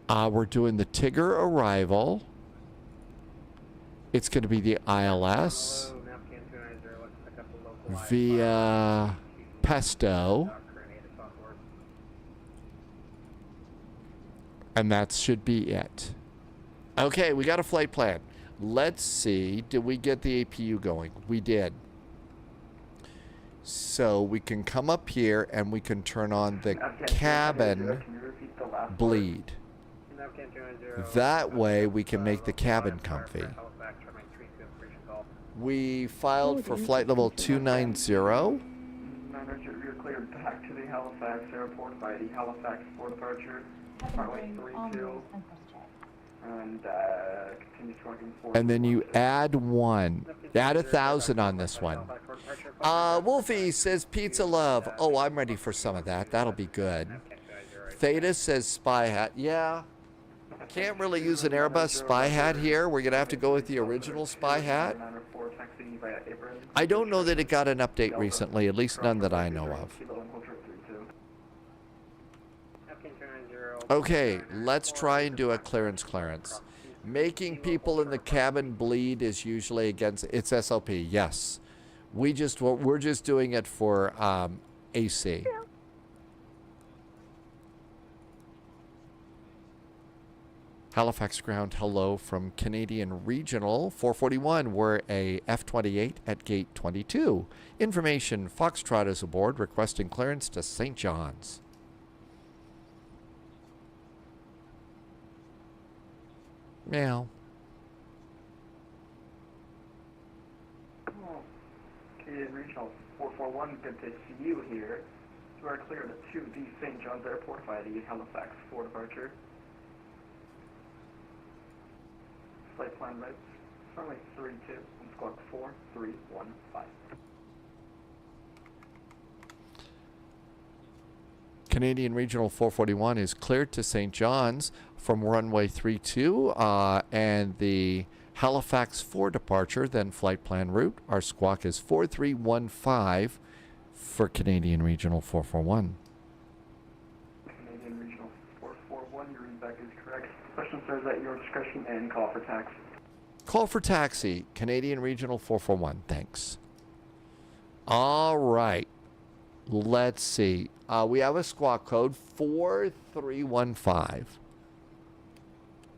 We're doing the Tigger arrival. It's going to be the ILS via Pesto. And that should be it. Okay, we got a flight plan. Let's see, did we get the APU going? We did. So we can come up here and we can turn on the cabin bleed. That way we can make the cabin comfy. We filed for flight level 290. You're cleared back to the Halifax airport by the Halifax for departure. Runway 32. And continue stroking forward. And then you add 1. Add 1,000 on this one. Wolfie says pizza love. Oh, I'm ready for some of that. That'll be good. Theta says spy hat. Yeah. Can't really use an Airbus spy hat here. We're going to have to go with the original spy hat. I don't know that it got an update recently, at least none that I know of. Okay, let's try and do a clearance. Making people in the cabin bleed is usually against, it's SOP, yes. We're just doing it for AC. Halifax ground, hello from Canadian Regional 441. We're a F-28 at gate 22. Information, Foxtrot is aboard, requesting clearance to St. John's. Meow. Canadian Regional 441, good to see you here. You are cleared to the St. John's Airport via the Halifax for departure. Flight plan routes, runway 32, and squawk 4315. Canadian Regional 441 is cleared to St. John's from runway 32 and the Halifax for departure, then flight plan route. Our squawk is 4315 for Canadian Regional 441. Canadian Regional 441, your readback is correct. Question, sir, is at your discretion, and call for taxi. Call for taxi, Canadian Regional 441. Thanks. All right. Let's see. We have a squawk code 4315.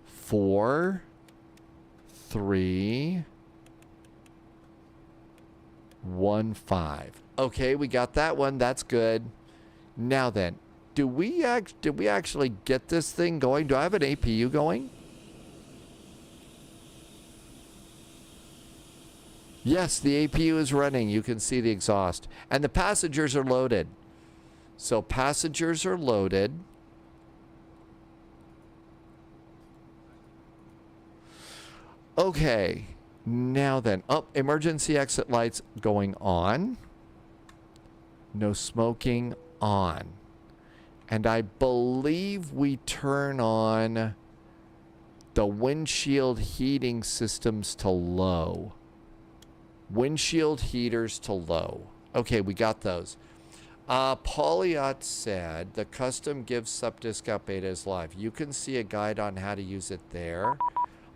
4315. Okay, we got that one. That's good. Now then, did we actually get this thing going? Do I have an APU going? Yes, the APU is running. You can see the exhaust. And the passengers are loaded. So passengers are loaded. Okay. Now then. Oh, emergency exit lights going on. No smoking on. And I believe we turn on the windshield heating systems to low. Windshield heaters to low. Okay, we got those. Pauliot said the custom gives sub-discount beta is live. You can see a guide on how to use it there.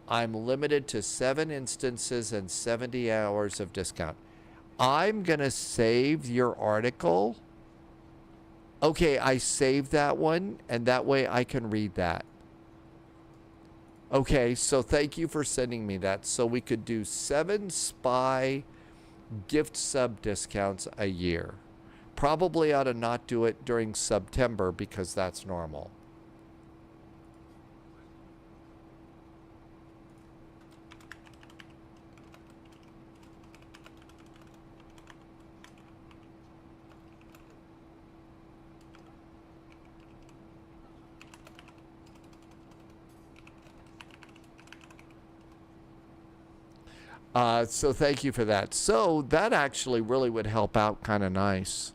I'm limited to 7 instances and 70 hours of discount. I'm going to save your article. Okay, I saved that one, and that way I can read that. Okay, so thank you for sending me that. So we could do 7 SPY gift sub discounts a year. Probably ought to not do it during September because that's normal. So thank you for that. So that actually really would help out kind of nice.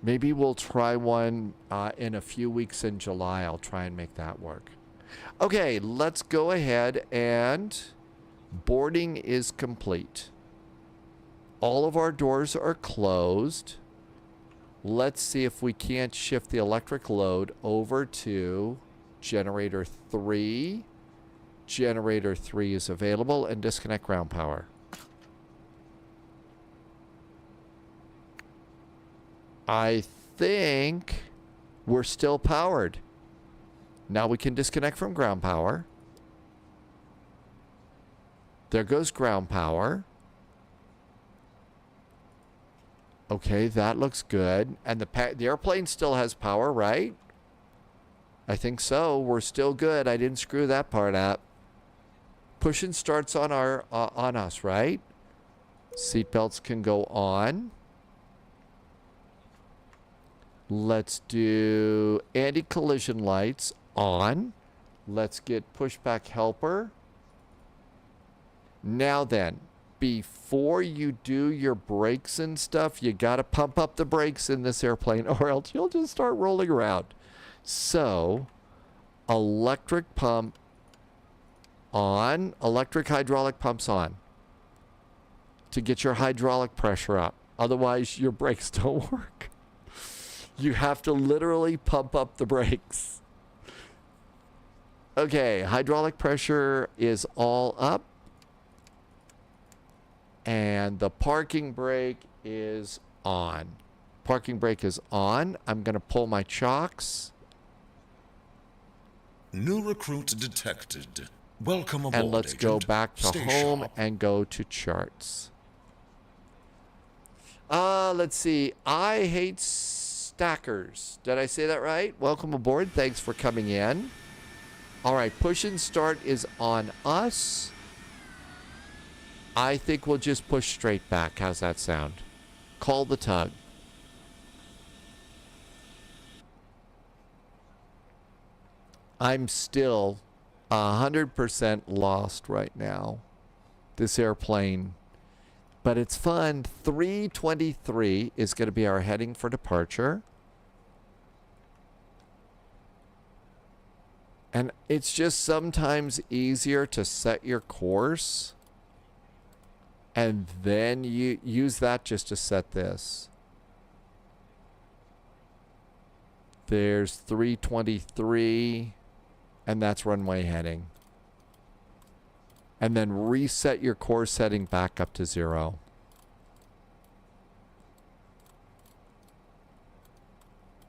Maybe we'll try one in a few weeks in July. I'll try and make that work. Okay, let's go ahead and boarding is complete. All of our doors are closed. Let's see if we can't shift the electric load over to generator 3. Generator 3 is available, and disconnect ground power. I think we're still powered. Now we can disconnect from ground power. There goes ground power. Okay, that looks good. And the airplane still has power, right? I think so. We're still good. I didn't screw that part up. Push and starts on our on us, right? Seatbelts can go on. Let's do anti-collision lights on. Let's get pushback helper. Now then, before you do your brakes and stuff, you got to pump up the brakes in this airplane or else you'll just start rolling around. So, electric pump on, electric hydraulic pumps on to get your hydraulic pressure up. Otherwise, your brakes don't work. You have to literally pump up the brakes. Okay, hydraulic pressure is all up. And the parking brake is on. Parking brake is on. I'm going to pull my chocks. New recruit detected. Welcome aboard, and let's go back to Stay home sharp. and go to charts. Let's see. I hate stackers. Did I say that right? Welcome aboard. Thanks for coming in. All right, push and start is on us. I think we'll just push straight back. How's that sound? Call the tug. I'm still 100% lost right now. This airplane. But it's fun. 323 is going to be our heading for departure. And it's just sometimes easier to set your course. And then you use that just to set this. There's 323. And that's runway heading. And then reset your course setting back up to 0.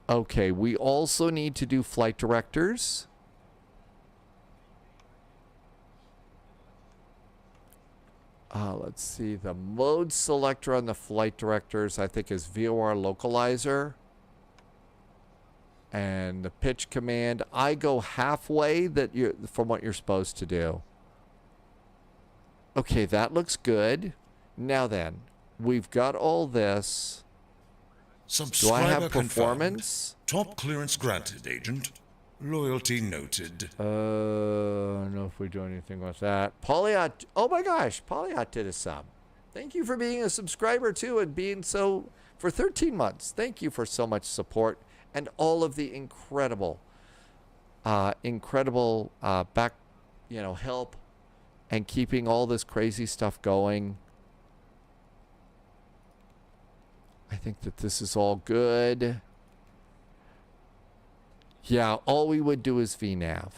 Okay, we also need to do flight directors. Let's see. The mode selector on the flight directors, I think, is VOR localizer. And the pitch command, I go halfway from what you're supposed to do. Okay, that looks good. Now then, we've got all this. Do I have performance? Confirmed. Top clearance granted, Agent. Loyalty noted. I don't know if we do anything with that. Polyot, oh my gosh, Polyot did a sub. Thank you for being a subscriber too and being so, for 13 months. Thank you for so much support and all of the incredible back, help and keeping all this crazy stuff going. I think that this is all good. Yeah, all we would do is VNAV.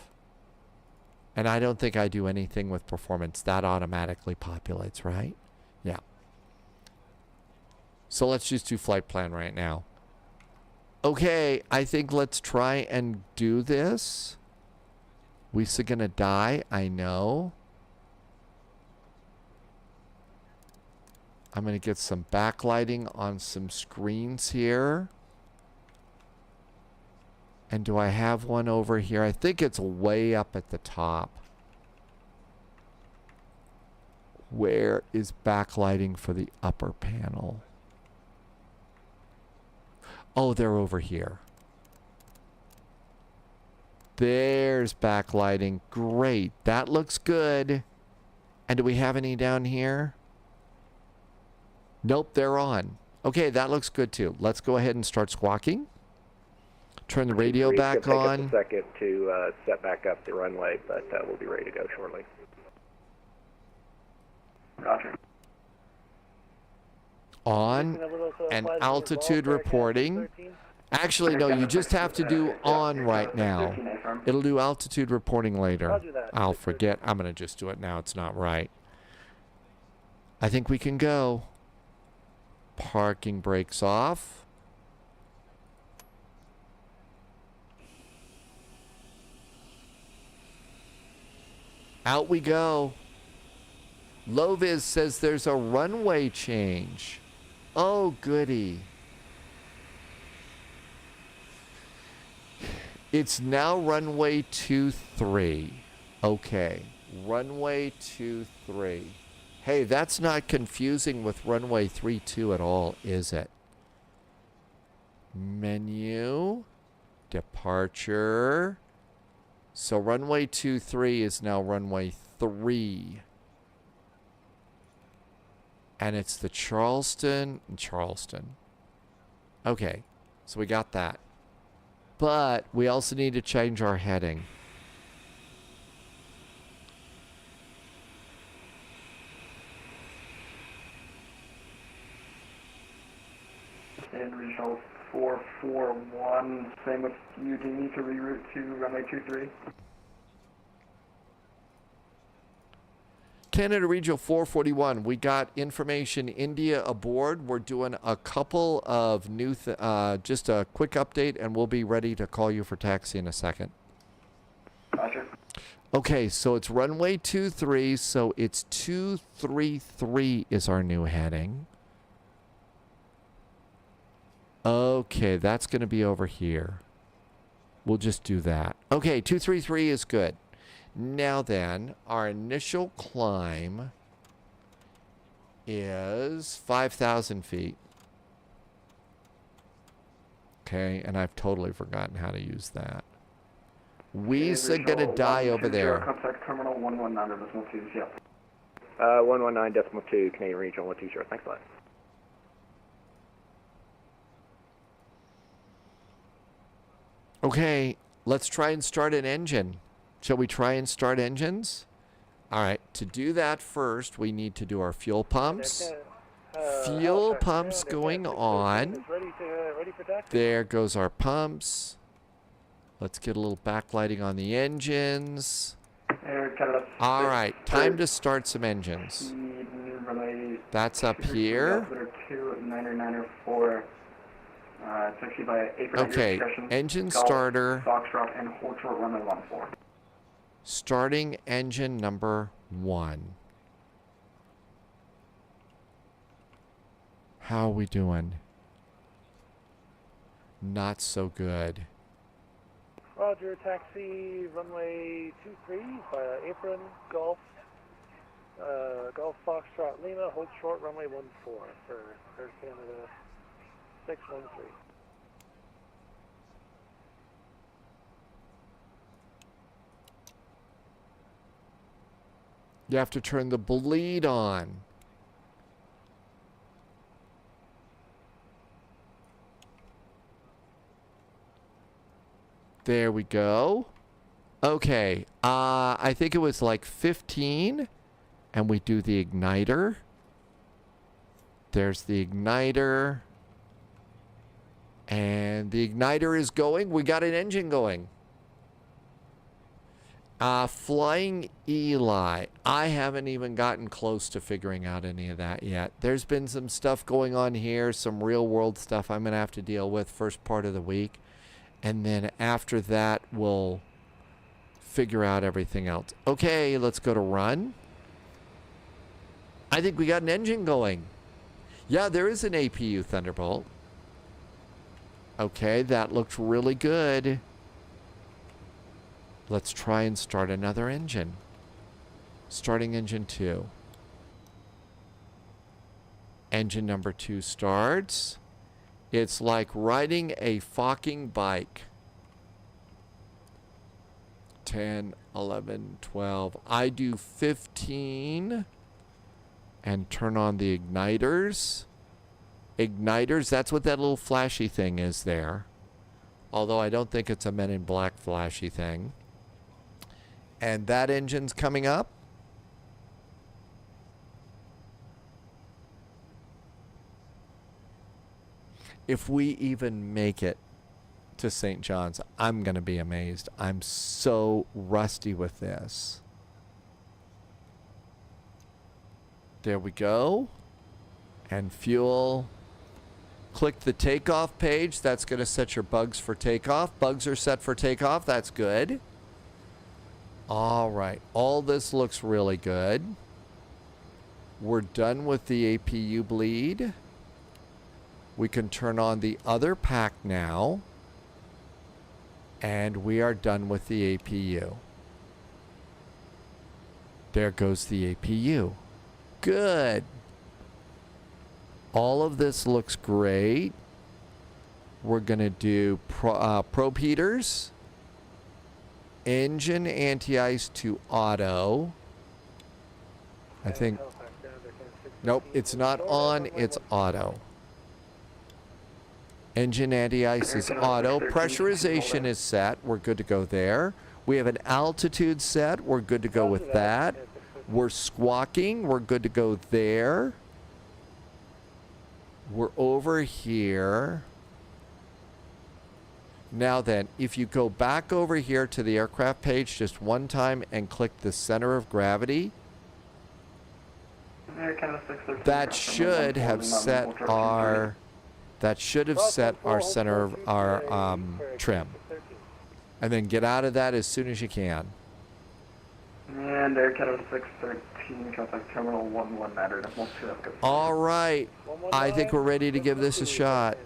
And I don't think I do anything with performance. That automatically populates, right? Yeah. So let's just do flight plan right now. Okay, I think let's try and do this. We're gonna die, I know. I'm gonna get some backlighting on some screens here. And do I have one over here? I think it's way up at the top. Where is backlighting for the upper panel? Oh, they're over here. There's backlighting. Great. That looks good. And do we have any down here? Nope, they're on. Okay, that looks good too. Let's go ahead and start squawking. Turn the radio back on. It's going to take us a second to set back up the runway, but we'll be ready to go shortly. Roger. On and altitude reporting. Actually, no, you just have to do on right now. It'll do altitude reporting later. I'll forget. I'm going to just do it now. It's not right. I think we can go. Parking brakes off. Out we go. Loviz says there's a runway change. Oh, goody. It's now runway 23. Okay, runway 23. Hey, that's not confusing with runway 32 at all, is it? Menu, departure. So runway 23 is now runway 3. And it's the Charleston and Charleston. Okay, so we got that. But we also need to change our heading. In regional 441, same with you. Do you need to reroute to runway 23? Canada Regional 441, we got information India aboard. We're doing a couple of new, just a quick update, and we'll be ready to call you for taxi in a second. Roger. Okay, so it's runway 23, so it's 233 is our new heading. Okay, that's going to be over here. We'll just do that. Okay, 233 is good. Now then, our initial climb is 5,000 feet. Okay, and I've totally forgotten how to use that. We's gonna die over there. Contact terminal 119.2, yep. 119.2, Canadian Regional 120, thanks a lot. Okay, let's try and start an engine. Shall we try and start engines? All right, to do that first, we need to do our fuel pumps. Fuel pumps going on. There goes our pumps. Let's get a little backlighting on the engines. All right, time to start some engines. That's up here. Okay, engine starter. Starting engine number 1. How are we doing? Not so good. Roger, taxi, runway 23, apron, Golf, Golf Foxtrot Lima, hold short, runway 14 for Air Canada 613. You have to turn the bleed on. There we go. Okay, I think it was like 15, and we do the igniter. There's the igniter. And the igniter is going. We got an engine going. Flying Eli. I haven't even gotten close to figuring out any of that yet. There's been some stuff going on here, some real world stuff I'm going to have to deal with first part of the week. And then after that, we'll figure out everything else. Okay, let's go to run. I think we got an engine going. Yeah, there is an APU Thunderbolt. Okay, that looks really good. Let's try and start another engine. Starting engine 2. Engine number 2 starts. It's like riding a fucking bike. 10, 11, 12. I do 15 and turn on the igniters. Igniters, that's what that little flashy thing is there. Although I don't think it's a Men in Black flashy thing. And that engine's coming up. If we even make it to St. John's, I'm going to be amazed. I'm so rusty with this. There we go. And fuel. Click the takeoff page. That's going to set your bugs for takeoff. Bugs are set for takeoff. That's good. All right. All this looks really good. We're done with the APU bleed. We can turn on the other pack now. And we are done with the APU. There goes the APU. Good. All of this looks great. We're going to do probe heaters. Engine anti-ice to auto. I think. Nope, it's not on, it's auto. Engine anti-ice is auto. Pressurization is set. We're good to go there. We have an altitude set. We're good to go with that. We're squawking. We're good to go there. We're over here. Now then, if you go back over here to the aircraft page just one time and click the center of gravity, that should have set our center of our trim. And then get out of that as soon as you can. And Air Canada 613, contact Terminal 11 matter. All right. I think we're ready to give this a shot.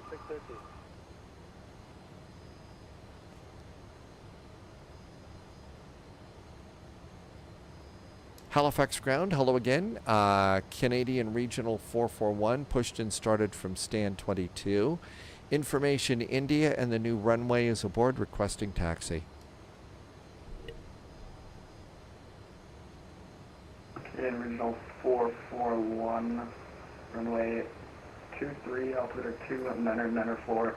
Halifax ground, hello again. Canadian Regional 441, pushed and started from stand 22. Information India and the new runway is aboard, requesting taxi. Canadian Regional 441, runway 23, altimeter 2, Niner 4.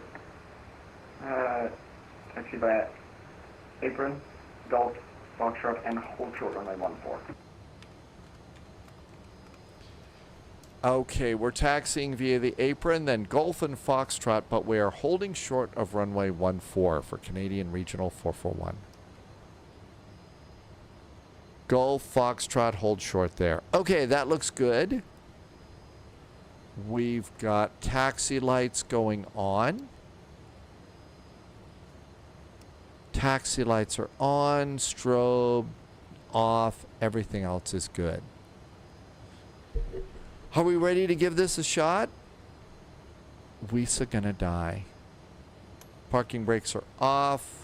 Taxi by apron, Golf, Foxtrot, and hold short runway 14. Okay, we're taxiing via the apron, then Golf and Foxtrot, but we are holding short of runway 14 for Canadian Regional 441. Golf, Foxtrot, hold short there. Okay, that looks good. We've got taxi lights going on. Taxi lights are on, strobe off, everything else is good. Are we ready to give this a shot? We's gonna die. Parking brakes are off.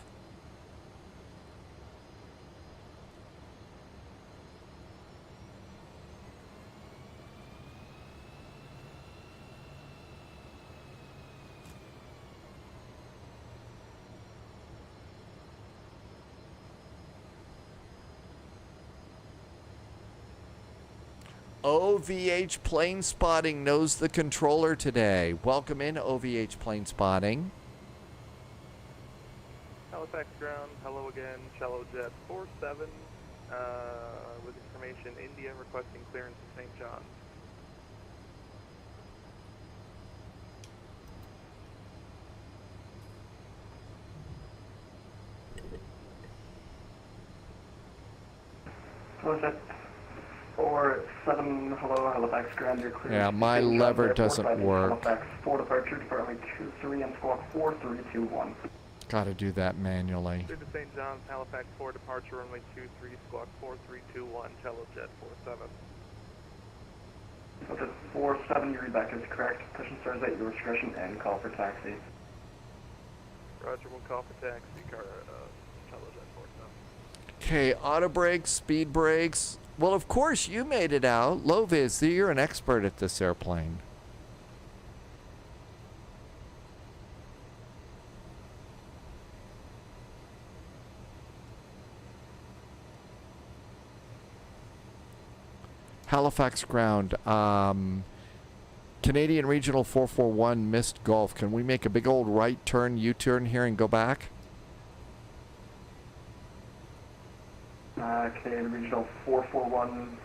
OVH Plane Spotting knows the controller today. Welcome in, OVH Plane Spotting. Halifax ground, hello again, shallow jet 47, with information India requesting clearance to St. John's. Close it. 47, hello, Halifax ground, you're clear. Yeah, my lever doesn't work. Halifax 4 departure, department 23 and squawk 4321. Gotta do that manually. Clear to St. John's, Halifax 4 departure, runway 23, squawk 4321, shallow jet 47. So it's 47, your readback is correct. Push and stars at your discretion and call for taxi. Roger, we'll call for taxi, car, shallow jet 47. Okay, auto brakes, speed brakes. Well, of course, you made it out. Loviz, you're an expert at this airplane. Halifax ground. Canadian Regional 441 missed Golf. Can we make a big old right turn, U-turn here and go back? Canadian Regional 441,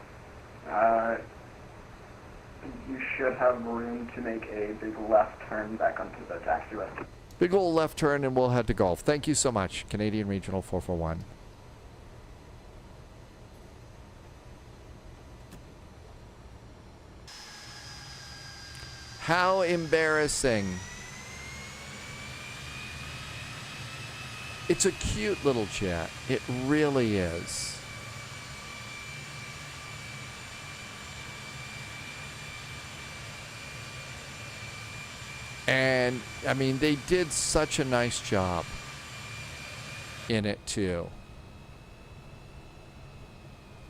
you should have room to make a big left turn back onto the taxiway. Big old left turn and we'll head to Golf. Thank you so much, Canadian Regional 441. How embarrassing. It's a cute little jet. It really is. And, I mean, they did such a nice job. in it too.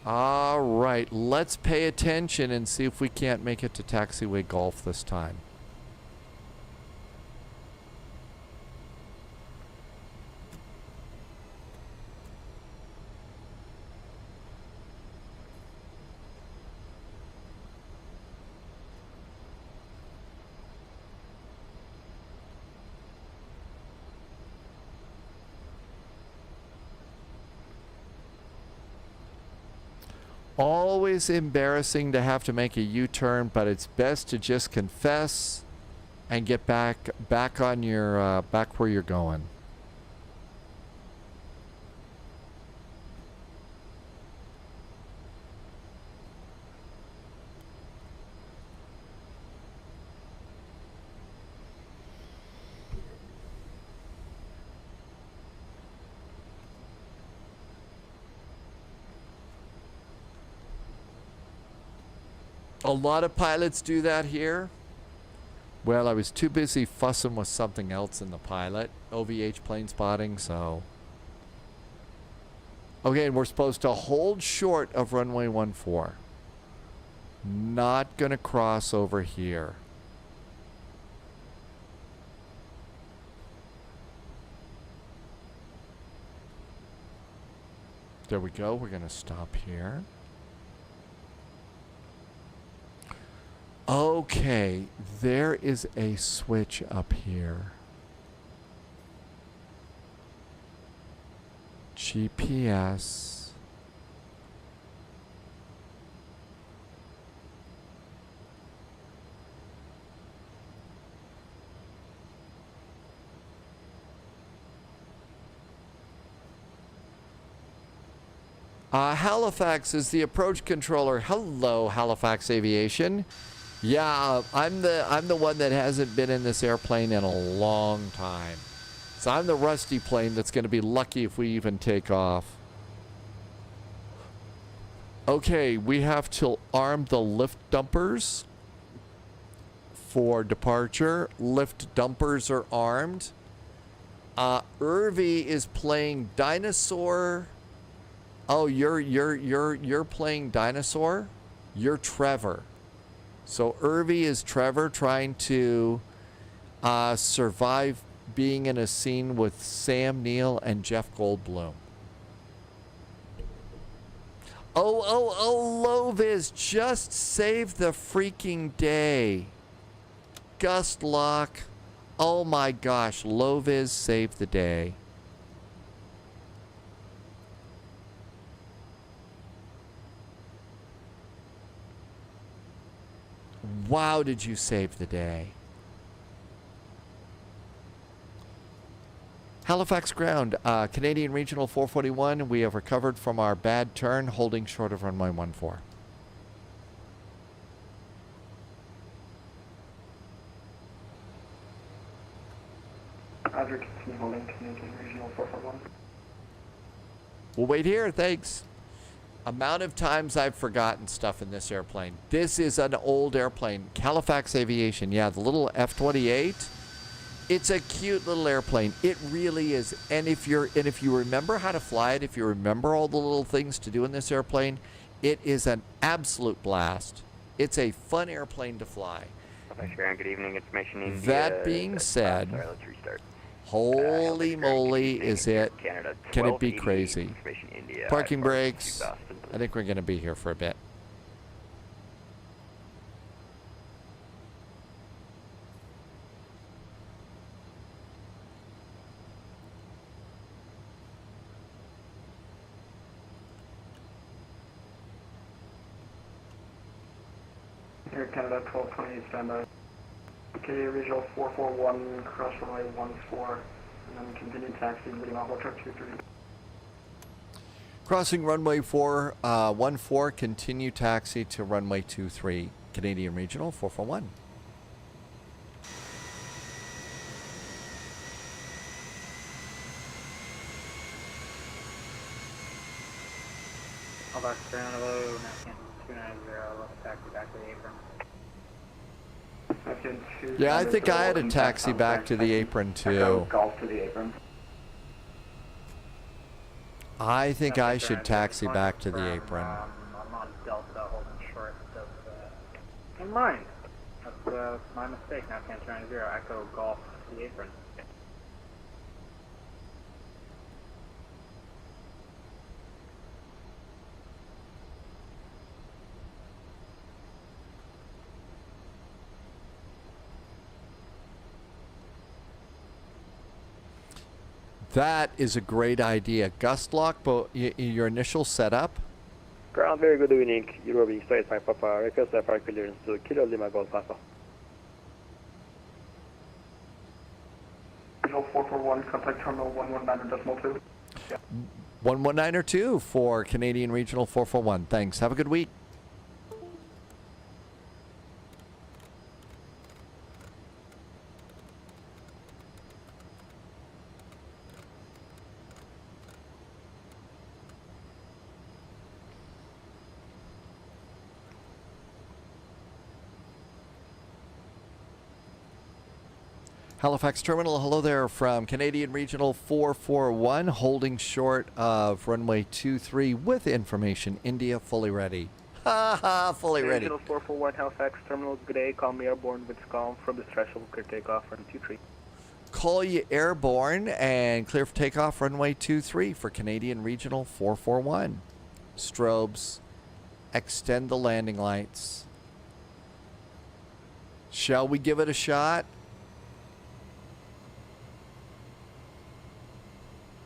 All right, let's pay attention and see if we can't make it to taxiway Golf this time. Always embarrassing to have to make a U-turn, but it's best to just confess and get back on your back where you're going. A lot of pilots do that here. Well, I was too busy fussing with something else in the pilot, OVH plane spotting, so. Okay, and we're supposed to hold short of runway 14. Not gonna cross over here. There we go, we're gonna stop here. Okay, there is a switch up here. GPS. Halifax is the approach controller. Hello, Halifax Aviation. Yeah, I'm the one that hasn't been in this airplane in a long time. So I'm the rusty plane that's going to be lucky if we even take off. Okay, we have to arm the lift dumpers for departure. Lift dumpers are armed. Irvi is playing dinosaur. Oh, you're playing dinosaur? You're Trevor. So Irvi is Trevor trying to survive being in a scene with Sam Neill and Jeff Goldblum. Oh, Loviz just saved the freaking day. Gust Lock. Oh my gosh, Loviz saved the day. Wow, did you save the day. Halifax ground, Canadian Regional 441. We have recovered from our bad turn, holding short of runway 14. Roger, continue holding Canadian Regional 441. We'll wait here, thanks. Amount of times I've forgotten stuff in this airplane. This is an old airplane. Halifax Aviation, yeah, the little F-28. It's a cute little airplane. It really is. And if you remember how to fly it, if you remember all the little things to do in this airplane, it is an absolute blast. It's a fun airplane to fly. Good evening, information India. That being said, sorry, let's restart. Holy moly, is it? Canada, Can it be crazy? India, Parking brakes. I think we're going to be here for a bit. Here, Canada 1220, standby. Okay, Regional 441, cross runway 14, and then continue taxi, leading off truck 23. Crossing runway 14, continue taxi to runway 23, Canadian Regional 441. Halifax ground, hello, Moncton 290, left taxi back to the apron. Yeah, I think I had a taxi back to the apron too. Golf to the apron. I think I should taxi back to the apron. I'm on Delta holding short of, never mind. That's my mistake, now can't turn 0, Echo Golf to the apron. That is a great idea. Gust lock, but your initial setup? Ground, very good evening. Euro being straight by Papa. Request FR clearance to Kilo Lima Golf Papa. Regional 441, contact terminal 119.2. Yeah. 119 or 2 for Canadian Regional 441. Thanks. Have a good week. Halifax Terminal, hello there from Canadian Regional 441, holding short of runway 23 with information. India fully ready. Ha ha, fully ready. Regional 441 Halifax Terminal, good day. Call me airborne with calm from the threshold, clear takeoff, runway 23. Call you airborne and clear for takeoff, runway 23 for Canadian Regional 441. Strobes, extend the landing lights. Shall we give it a shot?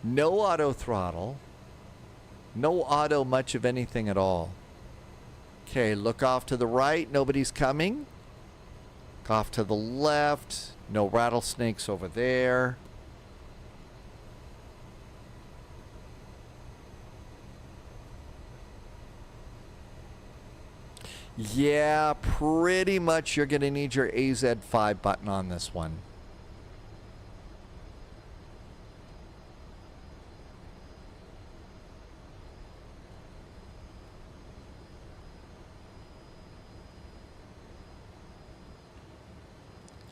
No auto throttle. No auto much of anything at all. Okay, look off to the right. Nobody's coming. Look off to the left. No rattlesnakes over there. Yeah, pretty much you're going to need your AZ5 button on this one.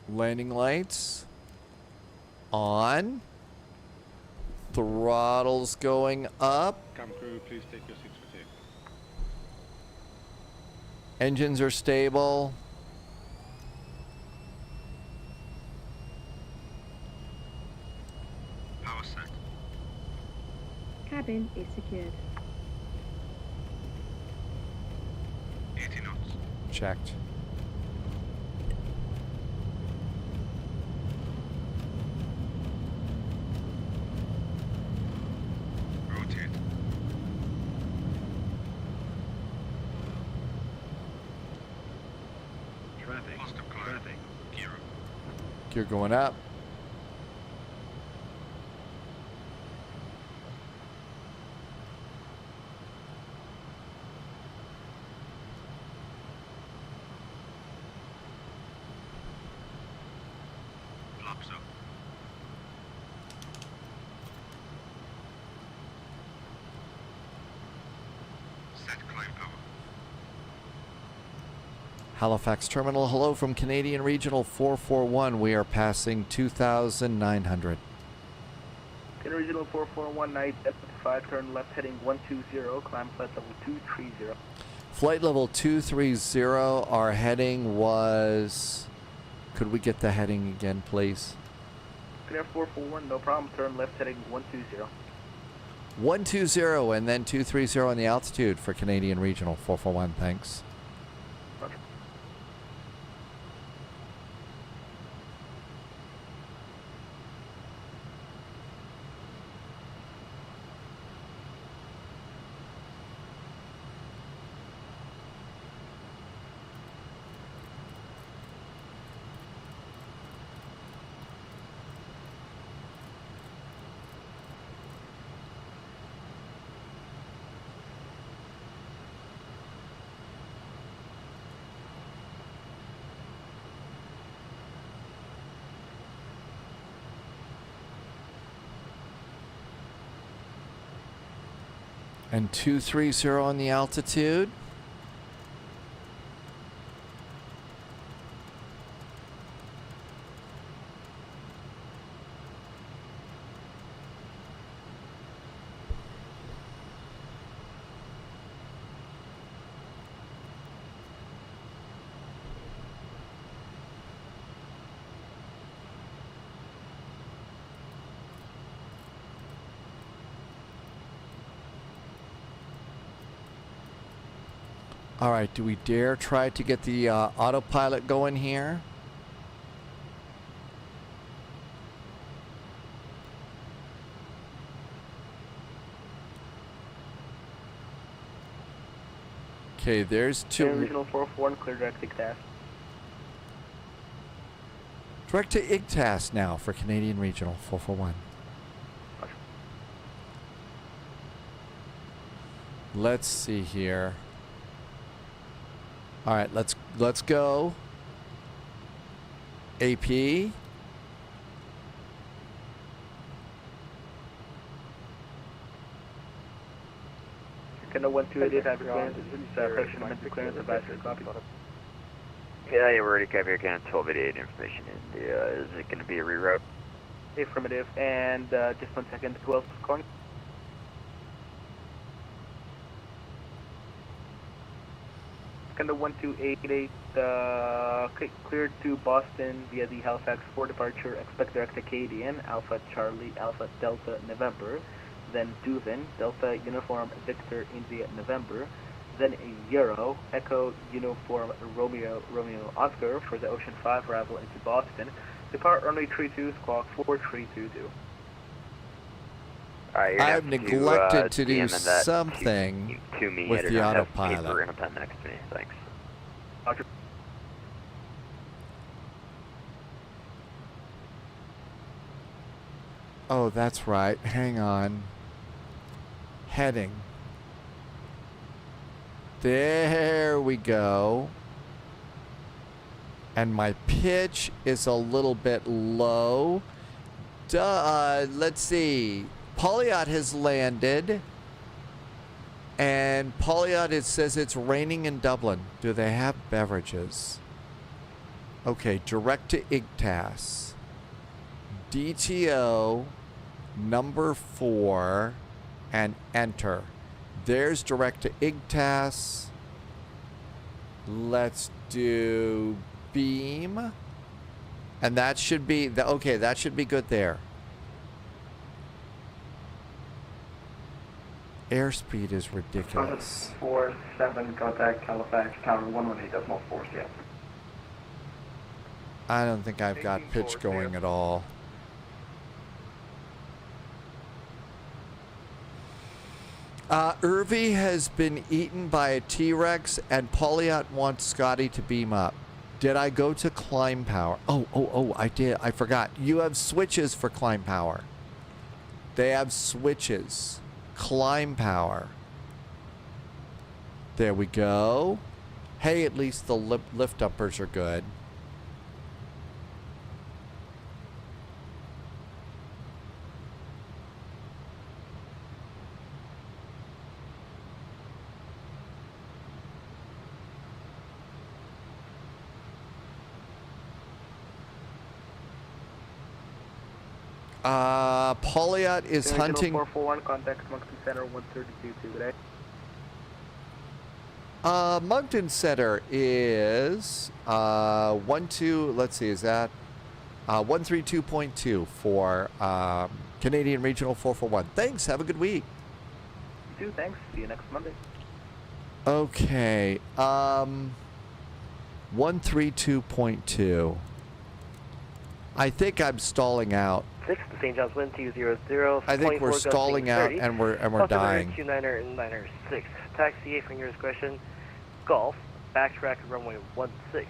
Landing lights on. Throttle's going up. Come crew, please take your seats for takeoff. Engines are stable. Power set. Cabin is secured. 80 knots. Checked. Gear going up. Flaps up. Set climb power. Halifax Terminal, hello from Canadian Regional 441. We are passing 2,900. Canadian Regional 441, night F5, turn left heading 120, climb flight level 230. Flight level 230, our heading was... Could we get the heading again, please? Canadian 441, no problem, turn left heading 120. 120 and then 230 on the altitude for Canadian Regional 441, thanks. And 230 on the altitude. All right, do we dare try to get the autopilot going here? Okay, there's two. Regional 441, clear direct IGTAS. Direct to IGTAS now for Canadian Regional 441. Let's see here. All right, let's go. AP. Kendo 1288, have your clearance. Approaching mental clearance, advisory copy. Yeah, you're already covered here, kind of 1288 information. And is it going to be a reroute? Affirmative, and just 1 second, who else is calling? Kendo 1288, cleared to Boston via the Halifax 4 departure, expect direct to EDDN, Alpha Charlie, Alpha Delta November, then Duvin, Delta Uniform Victor India November, then a Euro, Echo Uniform Romeo Oscar for the Ocean 5 arrival into Boston, depart runway 32, squawk 4322. I've neglected to do something with the autopilot. Paper and a pen next to me. Thanks. Roger. Oh, that's right. Hang on. Heading. There we go. And my pitch is a little bit low. Let's see. Polyot has landed. And Polyot, it says it's raining in Dublin. Do they have beverages? Okay, direct to IGTAS. DTO number 4 and enter. There's direct to IGTAS. Let's do beam. And that should be, okay, that should be good there. Airspeed is ridiculous. 47, contact Halifax, tower 118.4, yes. I don't think I've got pitch going at all. Irvi has been eaten by a T-Rex and Polyot wants Scotty to beam up. Did I go to climb power? Oh, I did. I forgot. You have switches for climb power. They have switches. Climb power. There we go. Hey, at least the lift uppers are good. Polyot is hunting. 441, contact Moncton Center 132 today. Moncton Center is 12. Let's see, is that 132.2 for Canadian Regional 441. Thanks. Have a good week. You too. Thanks. See you next Monday. Okay. 132.2. I think I'm stalling out. 6 to St. John's wind 200. I think we're stalling out and we're dying. 29er and 906. Taxi 8 from your discretion. Golf. Backtrack runway 16.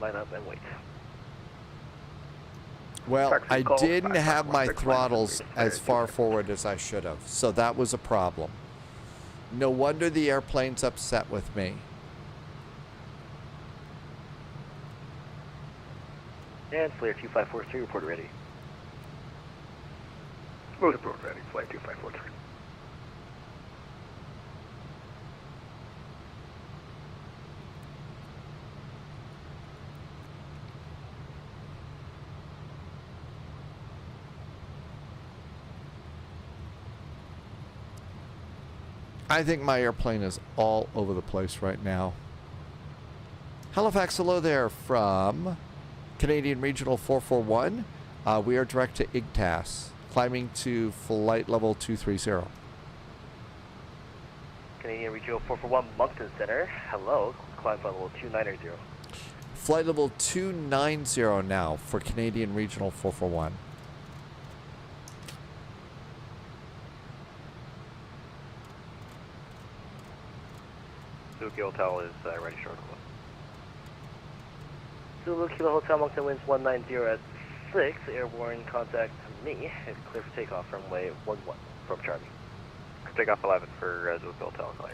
Line up and wait. Well, I didn't have my throttles as far forward as I should have, so that was a problem. No wonder the airplane's upset with me. And Flare 2543, report ready. Report ready, flight 2543. I think my airplane is all over the place right now. Halifax, hello there from Canadian Regional 441. We are direct to IGTAS, climbing to flight level 230. Canadian Regional 441 Moncton Center. Hello, climb flight level 290. Flight level 290 now for Canadian Regional 441. Zulu Kilo Hotel is ready short. Zulu Kilo Hotel Moncton winds 190 at 6. Airborne contact me. It's clear for takeoff runway 11 from Charlie. Takeoff 11 for Zulu Kilo Hotel clear.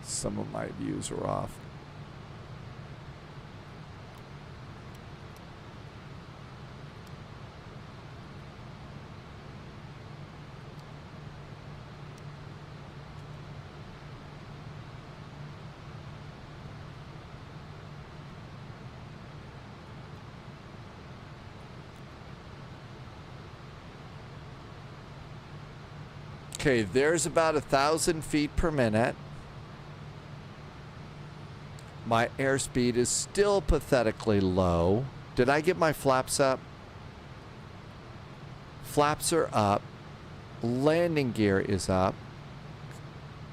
Some of my views are off. Okay, there's about 1,000 feet per minute. My airspeed is still pathetically low. Did I get my flaps up? Flaps are up. Landing gear is up.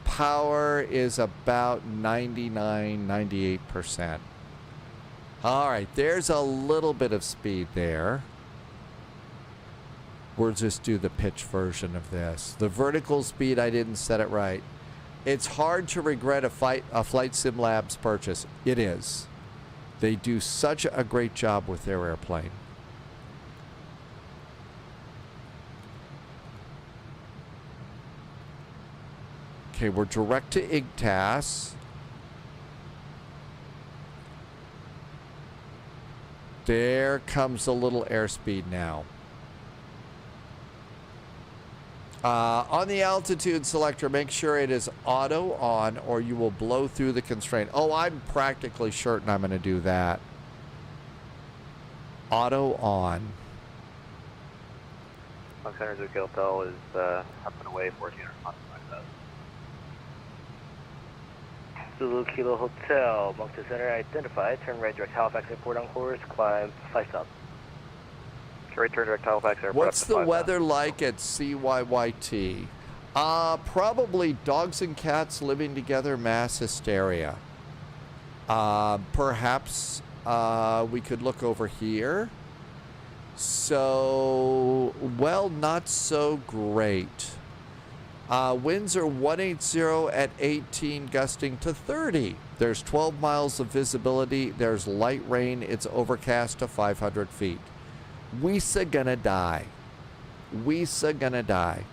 Power is about 99, 98%. All right, there's a little bit of speed there. We'll just do the pitch version of this. The vertical speed, I didn't set it right. It's hard to regret a Flight Sim Labs purchase. It is. They do such a great job with their airplane. Okay, we're direct to IGTAS. There comes a little airspeed now. On the altitude selector, make sure it is auto on or you will blow through the constraint. Oh, I'm practically certain I'm going to do that. Auto on. Center Zulu Kilo Hotel is up and away 1400. Zulu Kilo Hotel, Moncton Center identified. Turn right direct Halifax Airport on course. Climb 5 stops. Right turn direct Halifax Airport. What's the weather like at CYYT? Probably dogs and cats living together, mass hysteria. Perhaps we could look over here. So, well, not so great. Winds are 180 at 18, gusting to 30. There's 12 miles of visibility. There's light rain. It's overcast to 500 feet. We'sa gonna die. We'sa gonna die.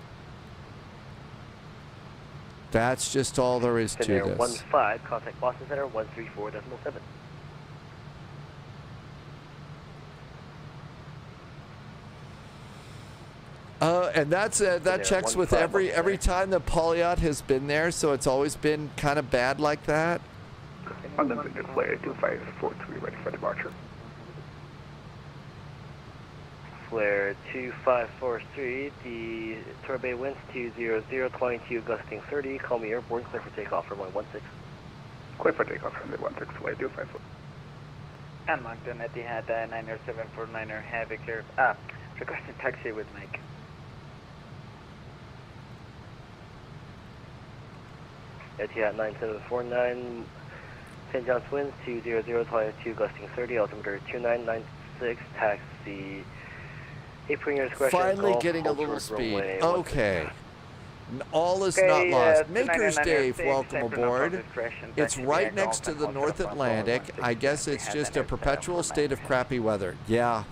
That's just all there is to this. 15, contact Boston Center 134.7. And that checks with every time the Polyot has been there, so it's always been kind of bad like that. Unlimited Flyer 2543 ready for departure. Flare 2543, the turbine winds 200, 22 gusting 30, call me airborne, clear for takeoff runway 16. Clear for takeoff runway 16, Flyer 254. And Moncton Etihad 90749er, have a clear, requested taxi with Mike. Etihad 9749, St. John's winds 200, 22 gusting 30, altimeter 2996, taxi. Finally getting a little speed. Okay. All is not lost. Maker's Dave, welcome aboard. It's right next to the North Atlantic. I guess it's just a perpetual state of crappy weather. Yeah.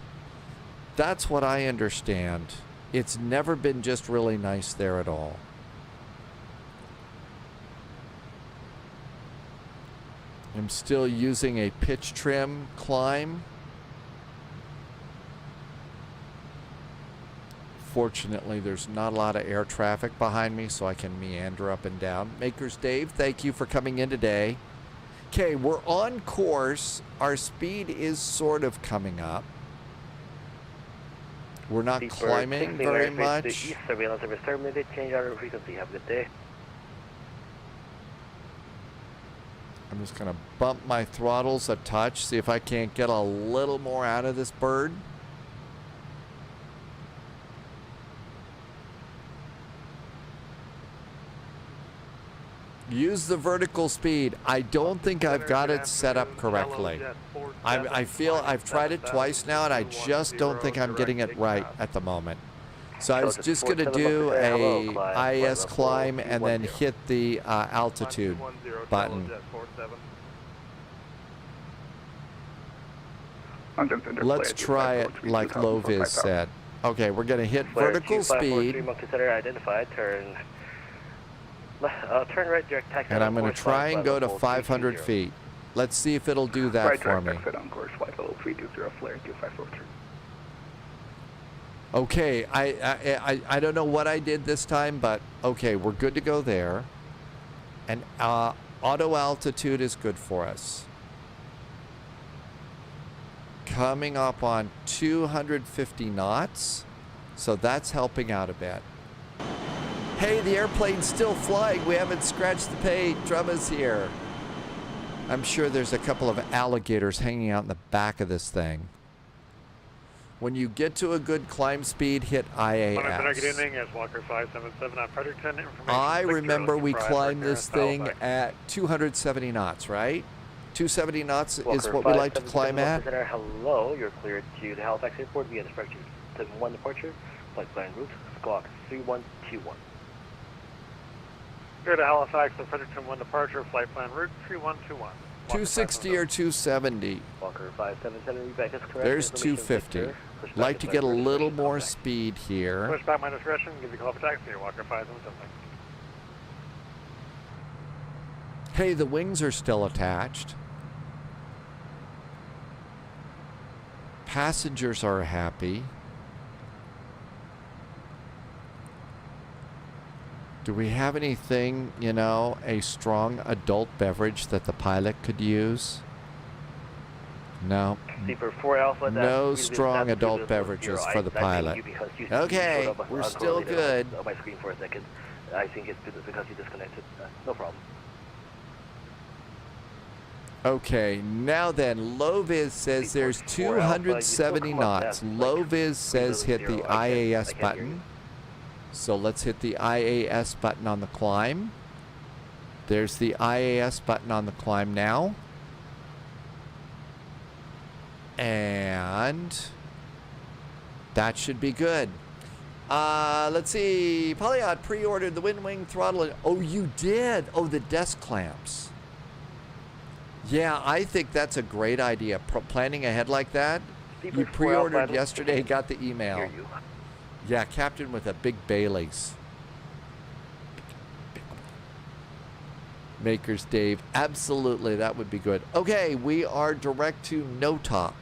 That's what I understand. It's never been just really nice there at all. I'm still using a pitch trim climb. Fortunately, there's not a lot of air traffic behind me, so I can meander up and down. Makers Dave, thank you for coming in today. Okay, we're on course. Our speed is sort of coming up. We're not climbing very much. East surveillance service terminated. Change our frequency. Have a good day. I'm just going to bump my throttles a touch, see if I can't get a little more out of this bird. Use the vertical speed. I don't think I've got it set up correctly. I feel I've tried it twice now, and I just don't think I'm getting it right at the moment. So I was just going to do a IAS climb and then hit the altitude button. Let's try it like Loviz said. Okay, we're going to hit vertical speed. Identified. Turn right, direct taxi. And I'm going to try and go to 500 feet. Let's see if it'll do that for me. On course, flight level 320, flare 2543. Okay, I don't know what I did this time, but okay, we're good to go there. And auto altitude is good for us. Coming up on 250 knots, so that's helping out a bit. Hey, the airplane's still flying. We haven't scratched the paint. Drummer's here. I'm sure there's a couple of alligators hanging out in the back of this thing. When you get to a good climb speed, hit IAS. Good evening, it's Walker 577 on Fredericton. I remember we climbed this thing at 270 knots, right? 270 knots is what we like to climb at. Hello, you're cleared to the Halifax Airport via the Structure 71 departure, flight plan route, squawk 3121. Clear to Halifax, the Fredericton 1 departure, flight plan route 3121. 260 or 270. Walker 577, back is correct. There's 250. Like to get a little more speed here. Pushback my discretion, give you a call for taxi, Walker 577. Hey, the wings are still attached. Passengers are happy. Do we have anything, you know, a strong adult beverage that the pilot could use? No. No strong adult beverages for the pilot. Okay, we're still good. On my screen for a second. I think it's because you disconnected. No problem. Okay, now then, Loviz says there's 270 knots. Loviz says hit the IAS button. So let's hit the IAS button on the climb. There's the IAS button on the climb now. And that should be good. Let's see. Polyot pre-ordered the wind wing throttle. Oh, you did? Oh, the desk clamps. Yeah, I think that's a great idea. Planning ahead like that. You pre-ordered yesterday, got the email. Yeah, Captain with a big Bailey's. Makers Dave. Absolutely, that would be good. Okay, we are direct to no top.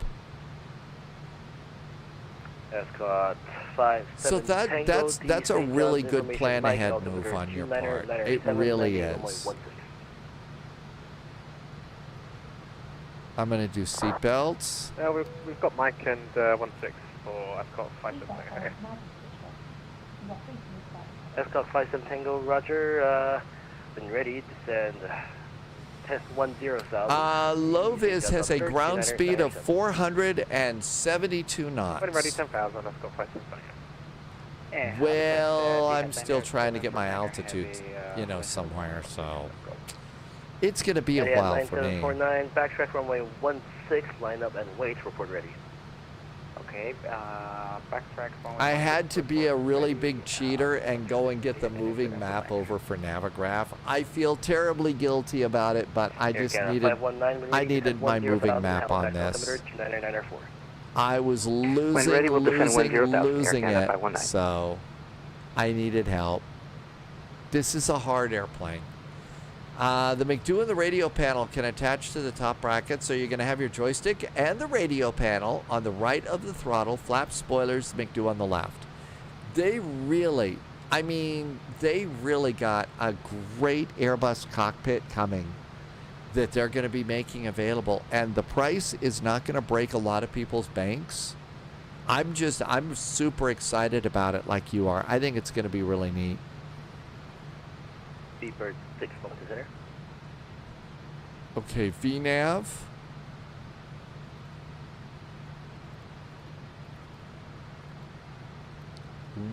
Escort 5. So that's a really good plan ahead move on your part. It really is. I'm going to do seat belts. We've got Mike and 16 for Escort 577. Escort 57 Tango, roger. When ready, descend. Test 10,000. Loviz has a ground speed of 472 knots. When ready, 10,000, Escort 577. Well, I'm still trying to get my altitude, you know, somewhere, so it's going to be a while for me. 9749, backtrack runway 16, line up and wait, report ready. Okay, backtrack. I had to be a really big cheater and go and get the moving map over for Navigraph. I feel terribly guilty about it, but I just needed my moving map on this. I was losing it, so I needed help. This is a hard airplane. The McDo and the radio panel can attach to the top bracket, so you're going to have your joystick and the radio panel on the right of the throttle, flap spoilers, McDo on the left. They really got a great Airbus cockpit coming that they're going to be making available, and the price is not going to break a lot of people's banks. I'm super excited about it like you are. I think it's going to be really neat. Beeper 6 months, is there? Okay, VNAV.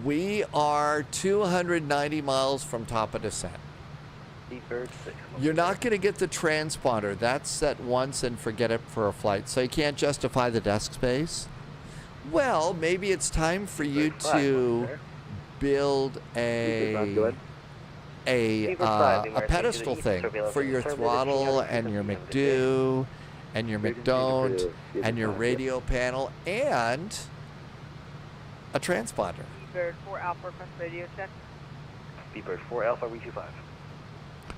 We are 290 miles from top of descent. Seabird 6. You're not going to get the transponder. That's set once and forget it for a flight. So you can't justify the desk space. Well, maybe it's time for you to build a pedestal thing for your throttle and your McDo and your McDon't and your radio panel and a transponder. Bird 4 Alpha, press radio check. Bird 4 Alpha, re25.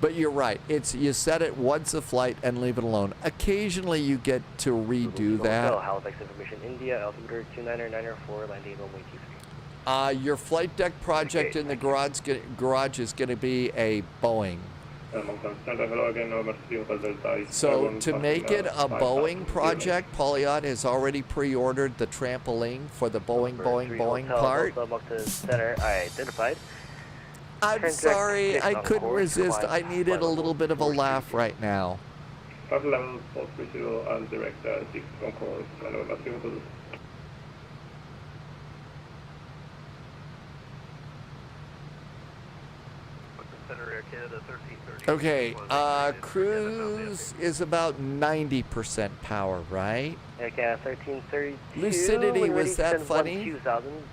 But you're right. It's you set it once a flight and leave it alone. Occasionally you get to redo that. Halifax information, India, altimeter 29904, landing runway 23. Your flight deck project in the garage is going to be a Boeing. So to make it a Boeing project, Polyot has already pre-ordered the trampoline for the Boeing part. Center, identified. I'm sorry, I couldn't resist. I needed a little bit of a laugh right now. Level 430 and direct 6 concourse, Okay, cruise is about 90% power, right? Okay, 1332. Lucidity, was that funny?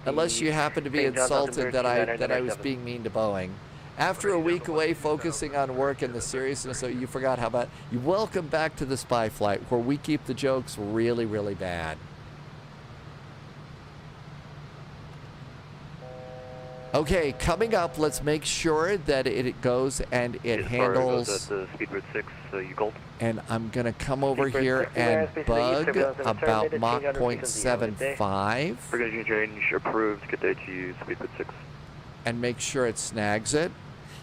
Unless you happen to be insulted that I was being mean to Boeing. After a week away focusing on work and the seriousness, so you forgot how about you. Welcome back to the Spy Flight, where we keep the jokes really, really bad. Okay, coming up, let's make sure that it goes and it handles. Speedbird 6, you gold. And I'm gonna come over here and bug about Mach 0.75. Frequency change approved. Good day to you, Speedbird 6. And make sure it snags it.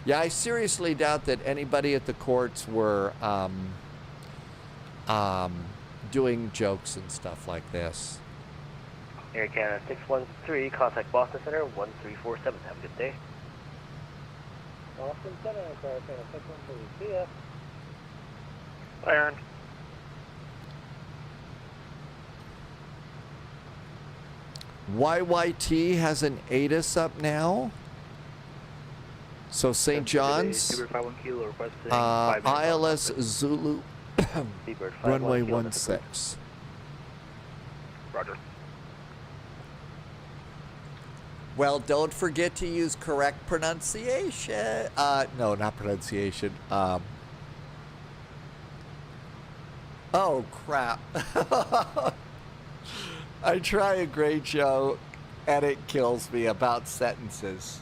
Yeah, I seriously doubt that anybody at the courts were doing jokes and stuff like this. Air Canada 613, contact Boston Center 1347. Have a good day. Boston Center, Air Canada 613. See ya. Bye, Aaron. YYT has an ATIS up now. So St. John's, ILS Zulu, runway 16. Roger. Well, don't forget to use correct pronunciation. No, not pronunciation. Oh, crap. I try a great joke, and it kills me about sentences.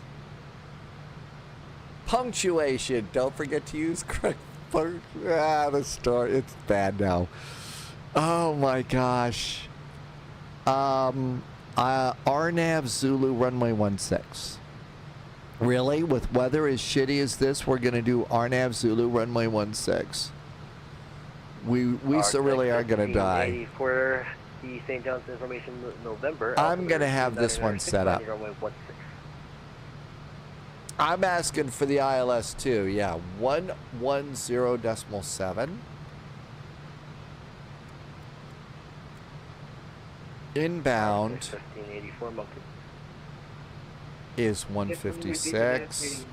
Punctuation. Don't forget to use correct the story. It's bad now. Oh, my gosh. RNAV Zulu runway 16. Really? With weather as shitty as this, we're going to do RNAV Zulu runway 16. We so really are going to die. For the St. John's information November. I'm going to have this one set up. I'm asking for the ILS too. Yeah, 110.7. Inbound is 156.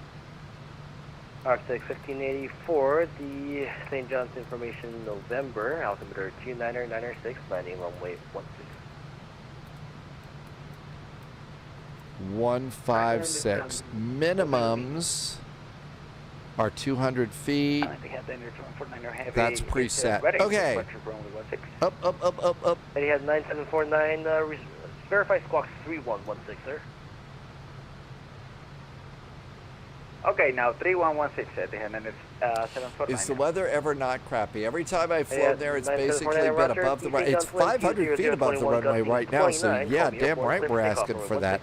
Arctic 1584, the St. John's information November, altimeter 29906, landing runway 16. 156. Minimums are 200 feet. That's preset. Okay. Up. And he has 9749, verify squawk 3116, sir. Okay, now 3116, and it's 749. Is the weather ever not crappy? Every time I've flown there, it's basically been above the runway. It's 500 feet above the runway right now, so yeah, damn right we're asking for that.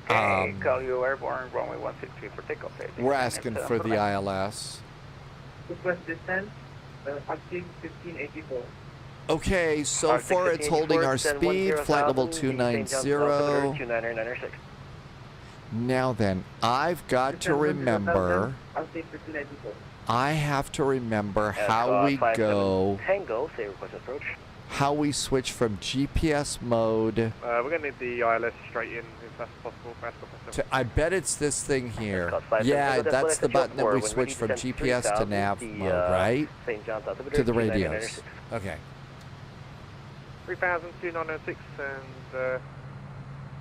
Okay, call you airborne, runway 163 for takeoff. We're asking for the ILS. Request descent, active 1584. Okay, so far it's holding our speed, flight level 290. Now then, I've got to remember I have to remember how we go, Tango, say request approach. how we switch from GPS mode We're going to need the ILS straight in if that's possible. to, I bet it's this thing here. Yeah, that's the button that we switch from GPS to nav mode, right? St. John's altimeter To the radios. Okay. 3,206 and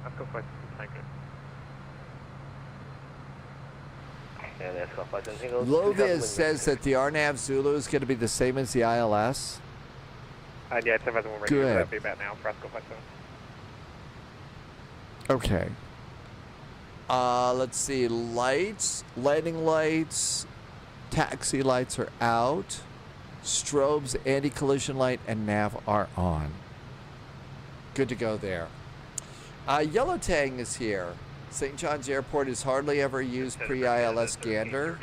Ascot flight. Thank you. And Ascot flight Tango. Loviz says that the RNAV Zulu is going to be the same as the ILS. Yeah, 10,001 radio. Good. That'd be about now for Ascot flight. Okay. Let's see. Lights, landing lights, taxi lights are out. Strobes, anti-collision light, and nav are on. Good to go there. Yellow Tang is here. St. John's Airport is hardly ever used pre-ILS gander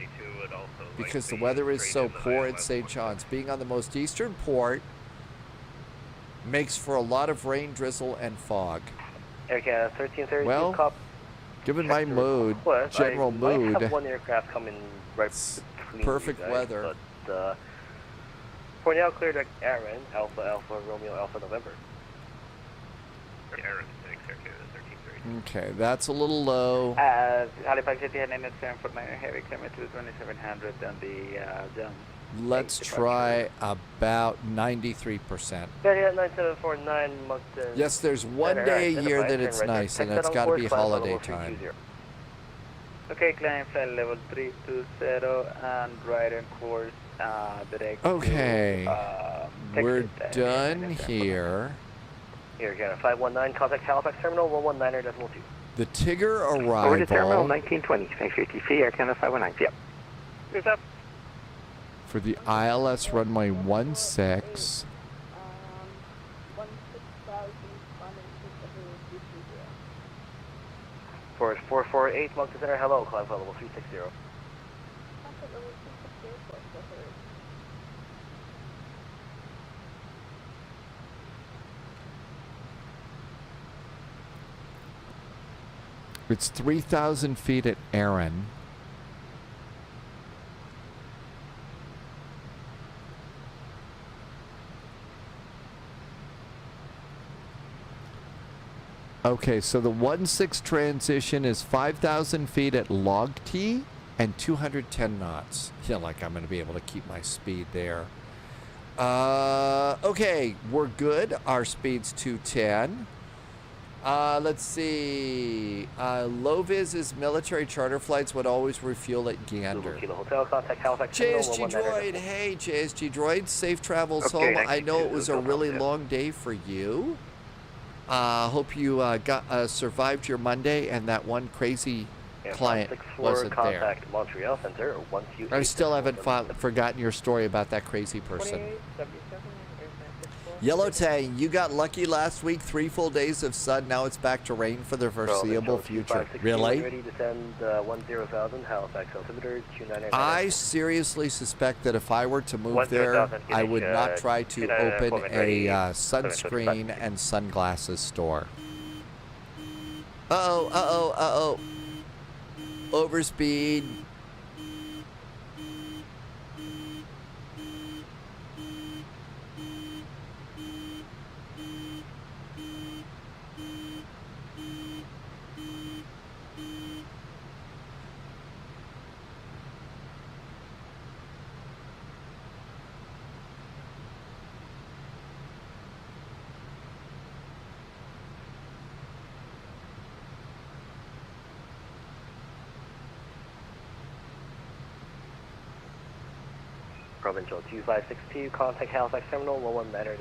because the weather is so poor at St. John's. Being on the most eastern port makes for a lot of rain, drizzle, and fog. Okay, 1330. Well, given my mood, general mood, I have one aircraft coming right between perfect you guys, weather. But for now, clear deck Aaron, Alpha, Alpha, Romeo, Alpha, November. Aaron, 1330. Okay, that's a little low. Halifax City had 949 heavy climate to 2700 on the Jones. Let's try about 93%. 9749 Moncton. Yes, there's one day a year that it's nice, and it's got to be holiday time. Okay, climb flight level 320 and right on course direct. Okay, to, we're done here. Here again, 519, contact Halifax Terminal 119.2. The Tigger Over to Terminal arrival 1920, thanks for ATC, Air Canada 519. Yep. Who's up? for the ILS runway 16. For 448, Moncton Center, hello, climb level 360. It's 3,000 feet at Aaron. Okay, so the 16 transition is 5,000 feet at log T and 210 knots. Yeah, like I'm going to be able to keep my speed there. Okay, we're good. Our speed's 210. Let's see. Low-vis military charter flights would always refuel at Gander. JSG Droid, hey JSG Droid, safe travels home. I know it was a really long day for you. Hope you survived your Monday and that one crazy client wasn't there. Montreal Center, I still haven't forgotten your story about that crazy person. Yellow Tang, you got lucky last week, 3 full days of sun. Now it's back to rain for the foreseeable future. Really? Ready to send 10,000, Halifax altimeter 299. I seriously suspect that if I were to move there, I would not try to open a sunscreen and sunglasses store. Uh-oh. Overspeed. Provincial 2562, contact Halifax Terminal 119.2.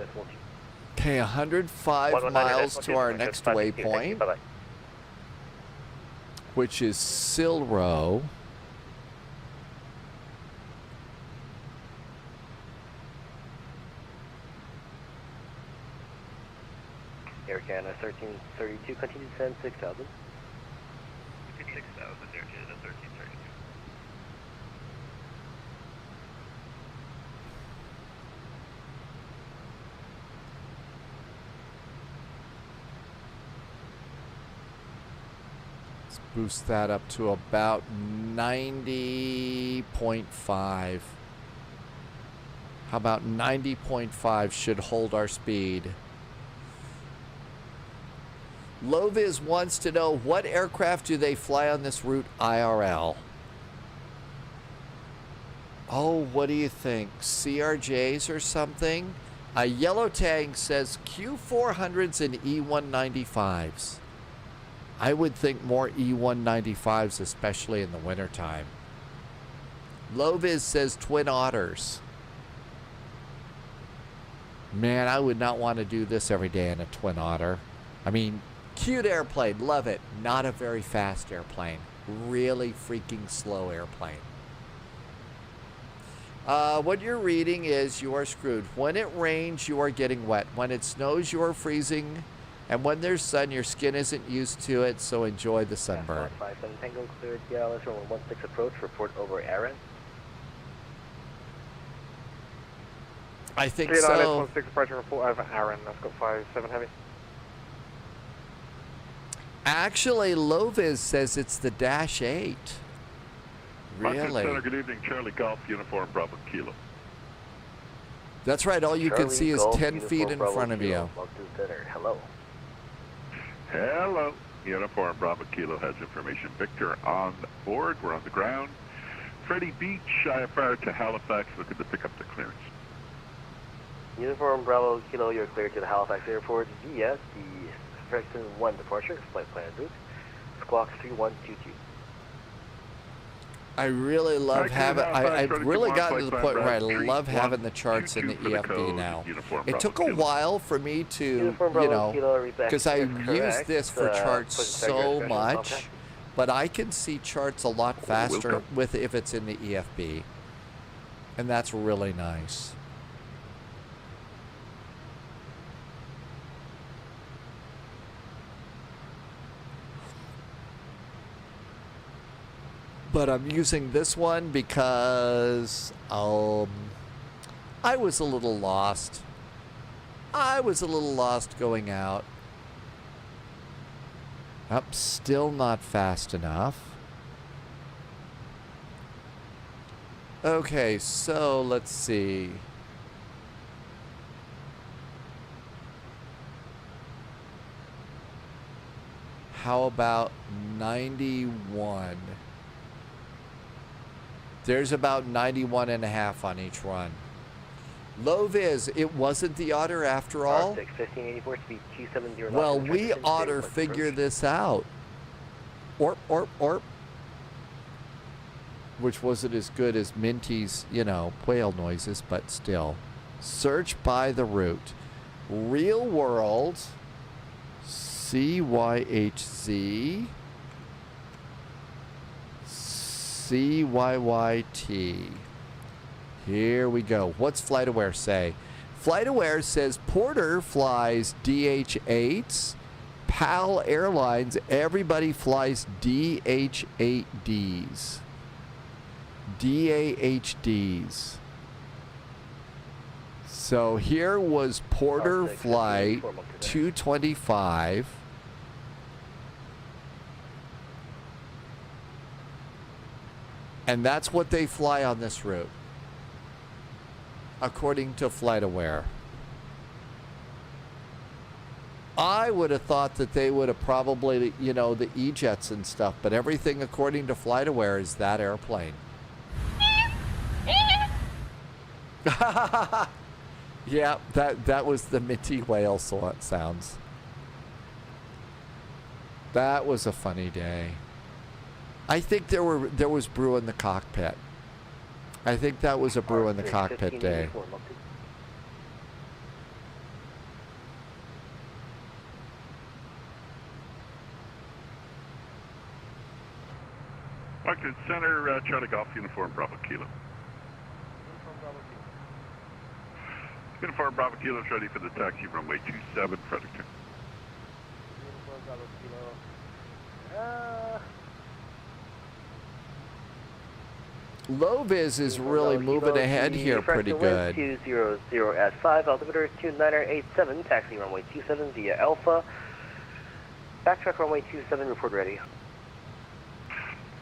Okay, 105 miles to our next waypoint, which is Silro. Air Canada 1332, continue to send 6,000. 6,000, Air Canada 1332. Let's boost that up to about 90.5. How about 90.5 should hold our speed. Loviz wants to know, what aircraft do they fly on this route IRL? Oh, what do you think? CRJs or something? A Yellow Tag says Q400s and E195s. I would think more E195s, especially in the wintertime. Loviz says Twin Otters. Man, I would not want to do this every day in a Twin Otter. I mean, cute airplane, love it. Not a very fast airplane. Really freaking slow airplane. What you're reading is you are screwed. When it rains, you are getting wet. When it snows, you are freezing. And when there's sun, your skin isn't used to it, so enjoy the sunburn. 57 Tango cleared DLS 116 approach, report over Aaron. I think Cleared so. 16 approach, report over Aaron. Let's go 57 heavy. Actually, Loviz says it's the Dash 8. Really? Center, good evening. Charlie Golf, Uniform Bravo Kilo. That's right. All you can see is 10 feet in front of you. Hello. Hello. Uniform Bravo Kilo has information. Victor on board. We're on the ground. Freddie Beach, IFR to Halifax, looking to pick up the clearance. Uniform Bravo Kilo, you're cleared to the Halifax Airport via the Fredericton 1 departure, flight plan route, squawk 3122. I really love having, I've really gotten to the point where I love having the charts in the EFB now. It took a while for me to, you know, because I use this for charts so much, but I can see charts a lot faster with if it's in the EFB, and that's really nice. But I'm using this one because I was a little lost. I was a little lost going out. Up, still not fast enough. Okay, so let's see. How about 91? There's about 91.5 on each run. Low Viz, it wasn't the Otter after all? Well, we oughter figure this out. Orp. Which wasn't as good as Minty's, you know, whale noises, but still. Search by the route. Real world, CYHZ. CYYT. Here we go. What's FlightAware say? FlightAware says Porter flies DH8s. PAL Airlines, everybody flies DH8Ds. DAHDs. So here was Porter flight 225. And that's what they fly on this route, according to FlightAware. I would have thought that they would have probably, you know, the E-jets and stuff, but everything according to FlightAware is that airplane. Yeah, that was the Mitty whale sounds. That was a funny day. I think there was brew in the cockpit. I think that was a brew in the cockpit day. Moncton Center, Charlie Golf, Uniform Bravo Kilo. Uniform Bravo Kilo is ready for the taxi, runway 27, Fredericton. Uniform Bravo Kilo. Low Viz is really moving ahead here pretty good. 200 at 5, altimeter 2987, taxi runway 27 via Alpha. Backtrack runway 27, report ready.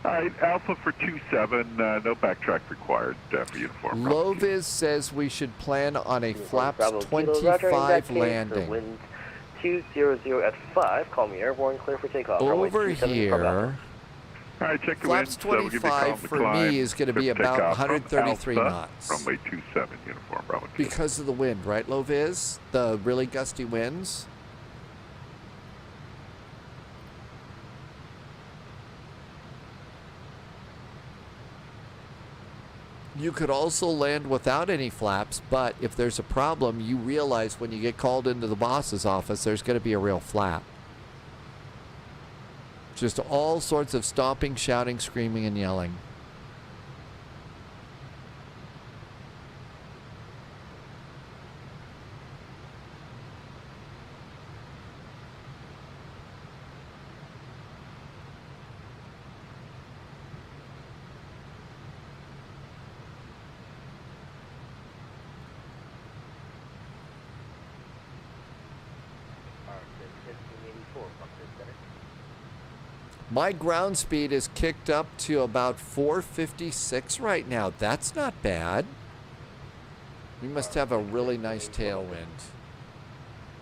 All right, Alpha for 27, no backtrack required for uniform. Loviz says we should plan on a flaps Bravo Kilo, Roger. In that 25 case, landing. Wind 200 at 5, call me airborne, clear for takeoff. Runway Over 27, here, all right, check the flaps wind. We'll give you a call 25 on the for climb. me is going to be Clear for about takeoff from 133 Alpha, knots. Runway 27, uniform, Bravo Kilo. Because of the wind, right, Loviz? The really gusty winds? You could also land without any flaps, but if there's a problem, you realize when you get called into the boss's office, there's going to be a real flap. Just all sorts of stomping, shouting, screaming, and yelling. My ground speed is kicked up to about 456 right now. That's not bad. We must have a really nice tailwind.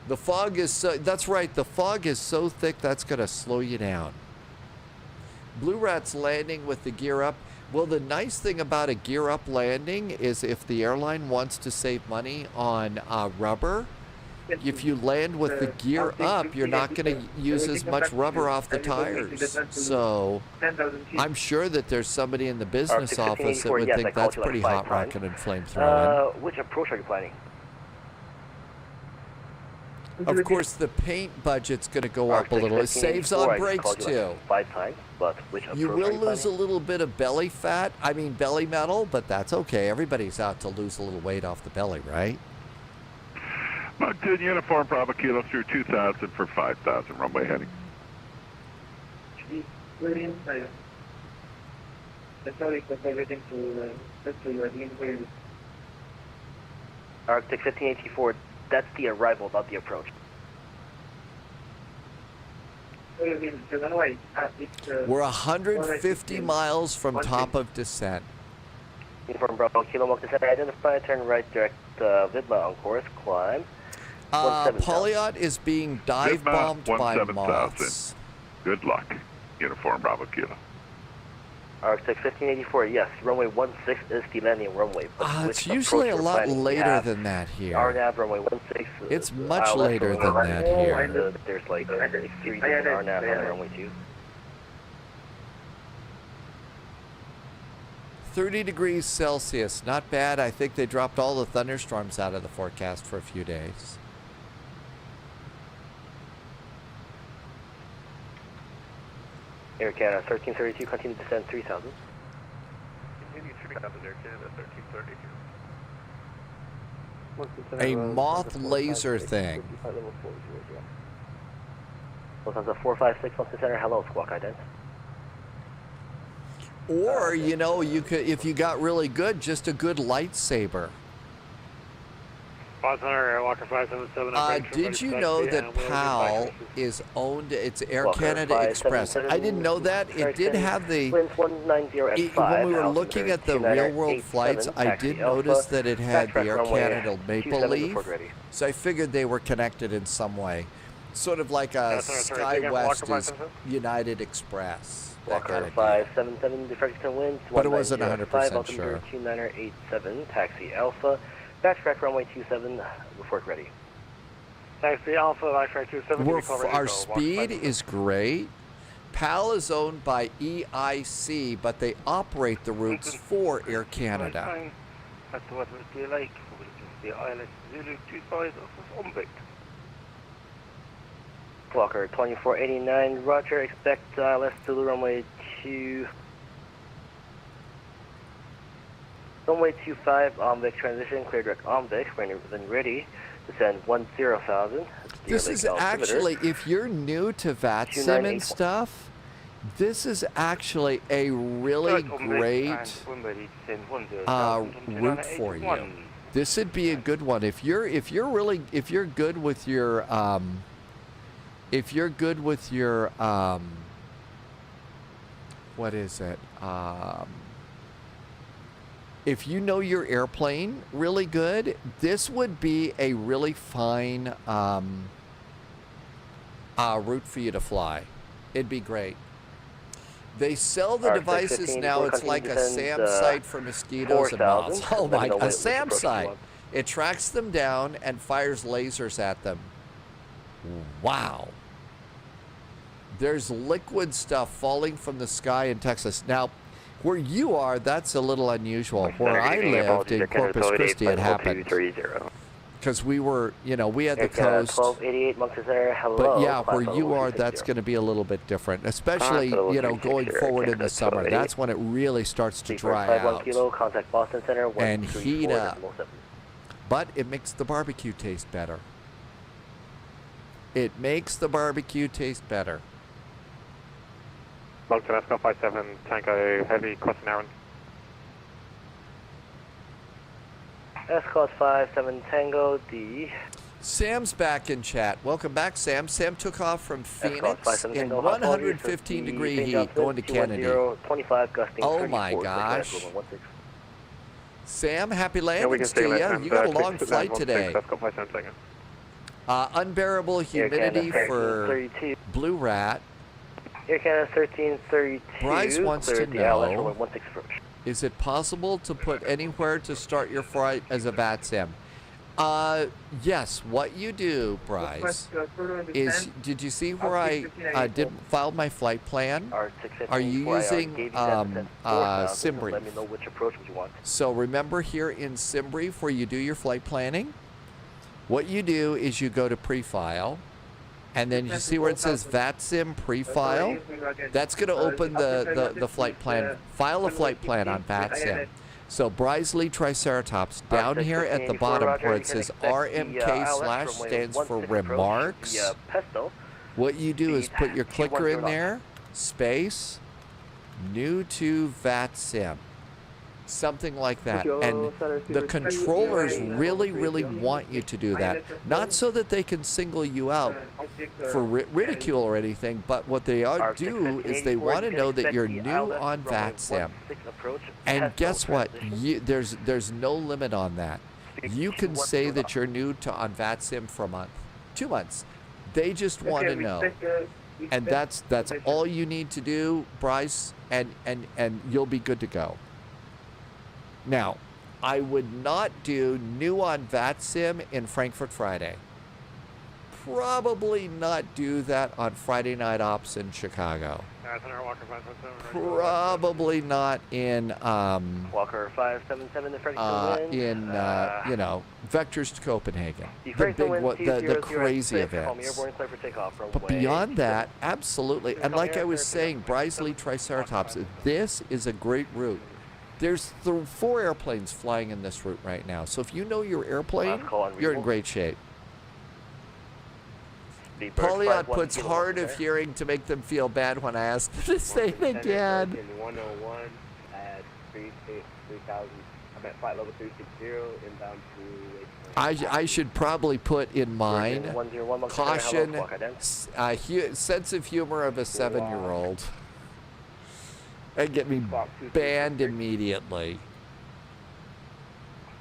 The fog is so, that's right, the fog is so thick that's going to slow you down. Blue Rat's landing with the gear up. Well, the nice thing about a gear up landing is if the airline wants to save money on rubber, if you land with the gear up, you're not going to use as much rubber off the tires. So I'm sure that there's somebody in the business office that would think that's pretty hot rocket and flamethrowing. Which approach are you planning? Of course, the paint budget's going to go up a little. It saves on brakes too. 5 times, but which approach You are will you lose a planning? little bit of belly fat, belly metal, but that's okay. Everybody's out to lose a little weight off the belly, right? Moncton uniform, Bravo Kilo through 2000 for 5000, runway heading. Arctic 1584, that's the arrival, not the approach. We're 150 miles from top of descent. Uniform Bravo Kilo, Moncton Center, identify, turn right, direct Vidma on course, climb. Polyot is being dive bombed by moths. Good luck. Uniform Bravo Kilo. Arctic 1584, yes, runway 16 is the landing runway. It's usually a lot later than that here. RNAV runway 16. It's much later than that here. There's like 3 different RNAV on runway 2. 30 degrees Celsius, not bad. I think they dropped all the thunderstorms out of the forecast for a few days. Air Canada 1332, continue descent 3000. Continue 3000, Air Canada 1332. A moth laser thing. Lufthansa 456, Moncton Center, hello, squawk ident. Or, you know, you could, if you got really good, just a good lightsaber. 500, Walker 577. Did you know that PAL is owned, it's Air Canada Express? I didn't know that. It did have the, when we were looking at the real world flights, I did notice that it had the Air Canada Maple Leaf. So I figured they were connected in some way. Sort of like a SkyWest is United Express. Walker 577, deflection winds. But it wasn't 100% sure. 2987, taxi Alpha. Backtrack runway 27, report ready. Taxi Alpha, backtrack 27. Our speed is great. PAL is owned by EIC, but they operate the routes for Air Canada. That's what it would be like. The ILS Zulu 25 of Umbeck. Walker 2489, roger, expect ILS Zulu runway 2. Runway 25, Omvik transition, clear direct Omvik, when ready, descend 10,000. This is actually, if you're new to VATSIM and stuff, this is actually a really great route for you. This would be a good one if you're good with your what is it? If you know your airplane really good, this would be a really fine route for you to fly. It'd be great. They sell the devices now. It's like a SAM site for mosquitoes and moths. Oh my, a SAM site. It tracks them down and fires lasers at them. Wow. There's liquid stuff falling from the sky in Texas. Now, where you are, that's a little unusual. Where I lived in Corpus Christi, it happened. Because we were, you know, we had the coast. 1288 Moncton there. Hello. But yeah, where you are, that's going to be a little bit different, especially, you know, going forward in the summer. That's when it really starts to dry out Contact Boston Center, and heat up. But it makes the barbecue taste better. It makes the barbecue taste better. Moncton Escort 57, Tango Heavy, crossing Aaron. Escort 57 Tango D. Sam's back in chat. Welcome back, Sam. Sam took off from Phoenix in 115-degree heat going to Kennedy. 25 gusting. Oh my gosh. Sam, happy landings to you. You got a long flight today. Unbearable humidity for Blue Rat. Air Canada 1332. Bryce wants to know, is it possible to put anywhere to start your flight as a VATSIM? Yes. What you do, Bryce, is, did you see where I did file my flight plan? Are you using SimBrief? Let me know which approach you want. So remember here in SimBrief where you do your flight planning, what you do is you go to pre-file, and then you see where it says VATSIM pre-file? That's going to open the flight plan. File a flight plan on VATSIM. So Brisley Triceratops, down here at the bottom where it says RMK / stands for remarks, what you do is put your clicker in there, space, new to VATSIM. Something like that. And the controllers really, really want you to do that. Not so that they can single you out for ridicule or anything, but what they do is they want to know that you're new on VATSIM. And guess what? There's no limit on that. You can say that you're new on VATSIM for a month, 2 months. They just want to know. And that's all you need to do, Bryce, and you'll be good to go. Now, I would not do new on VATSIM in Frankfurt Friday. Probably not do that on Friday Night Ops in Chicago. Probably not in Walker 577 the you know, Vectors to Copenhagen. The big one, the crazy events. But beyond that, absolutely. And like I was saying, Brisley Triceratops, this is a great route. There's 4 airplanes flying in this route right now. So if you know your airplane, you're in great shape. Polyot puts hard of hearing to make them feel bad when I ask them to say it again. 101 at 3000. I'm at flight level 360 inbound to. I should probably put in mine caution, sense of humor of a 7-year-old. And get me banned immediately.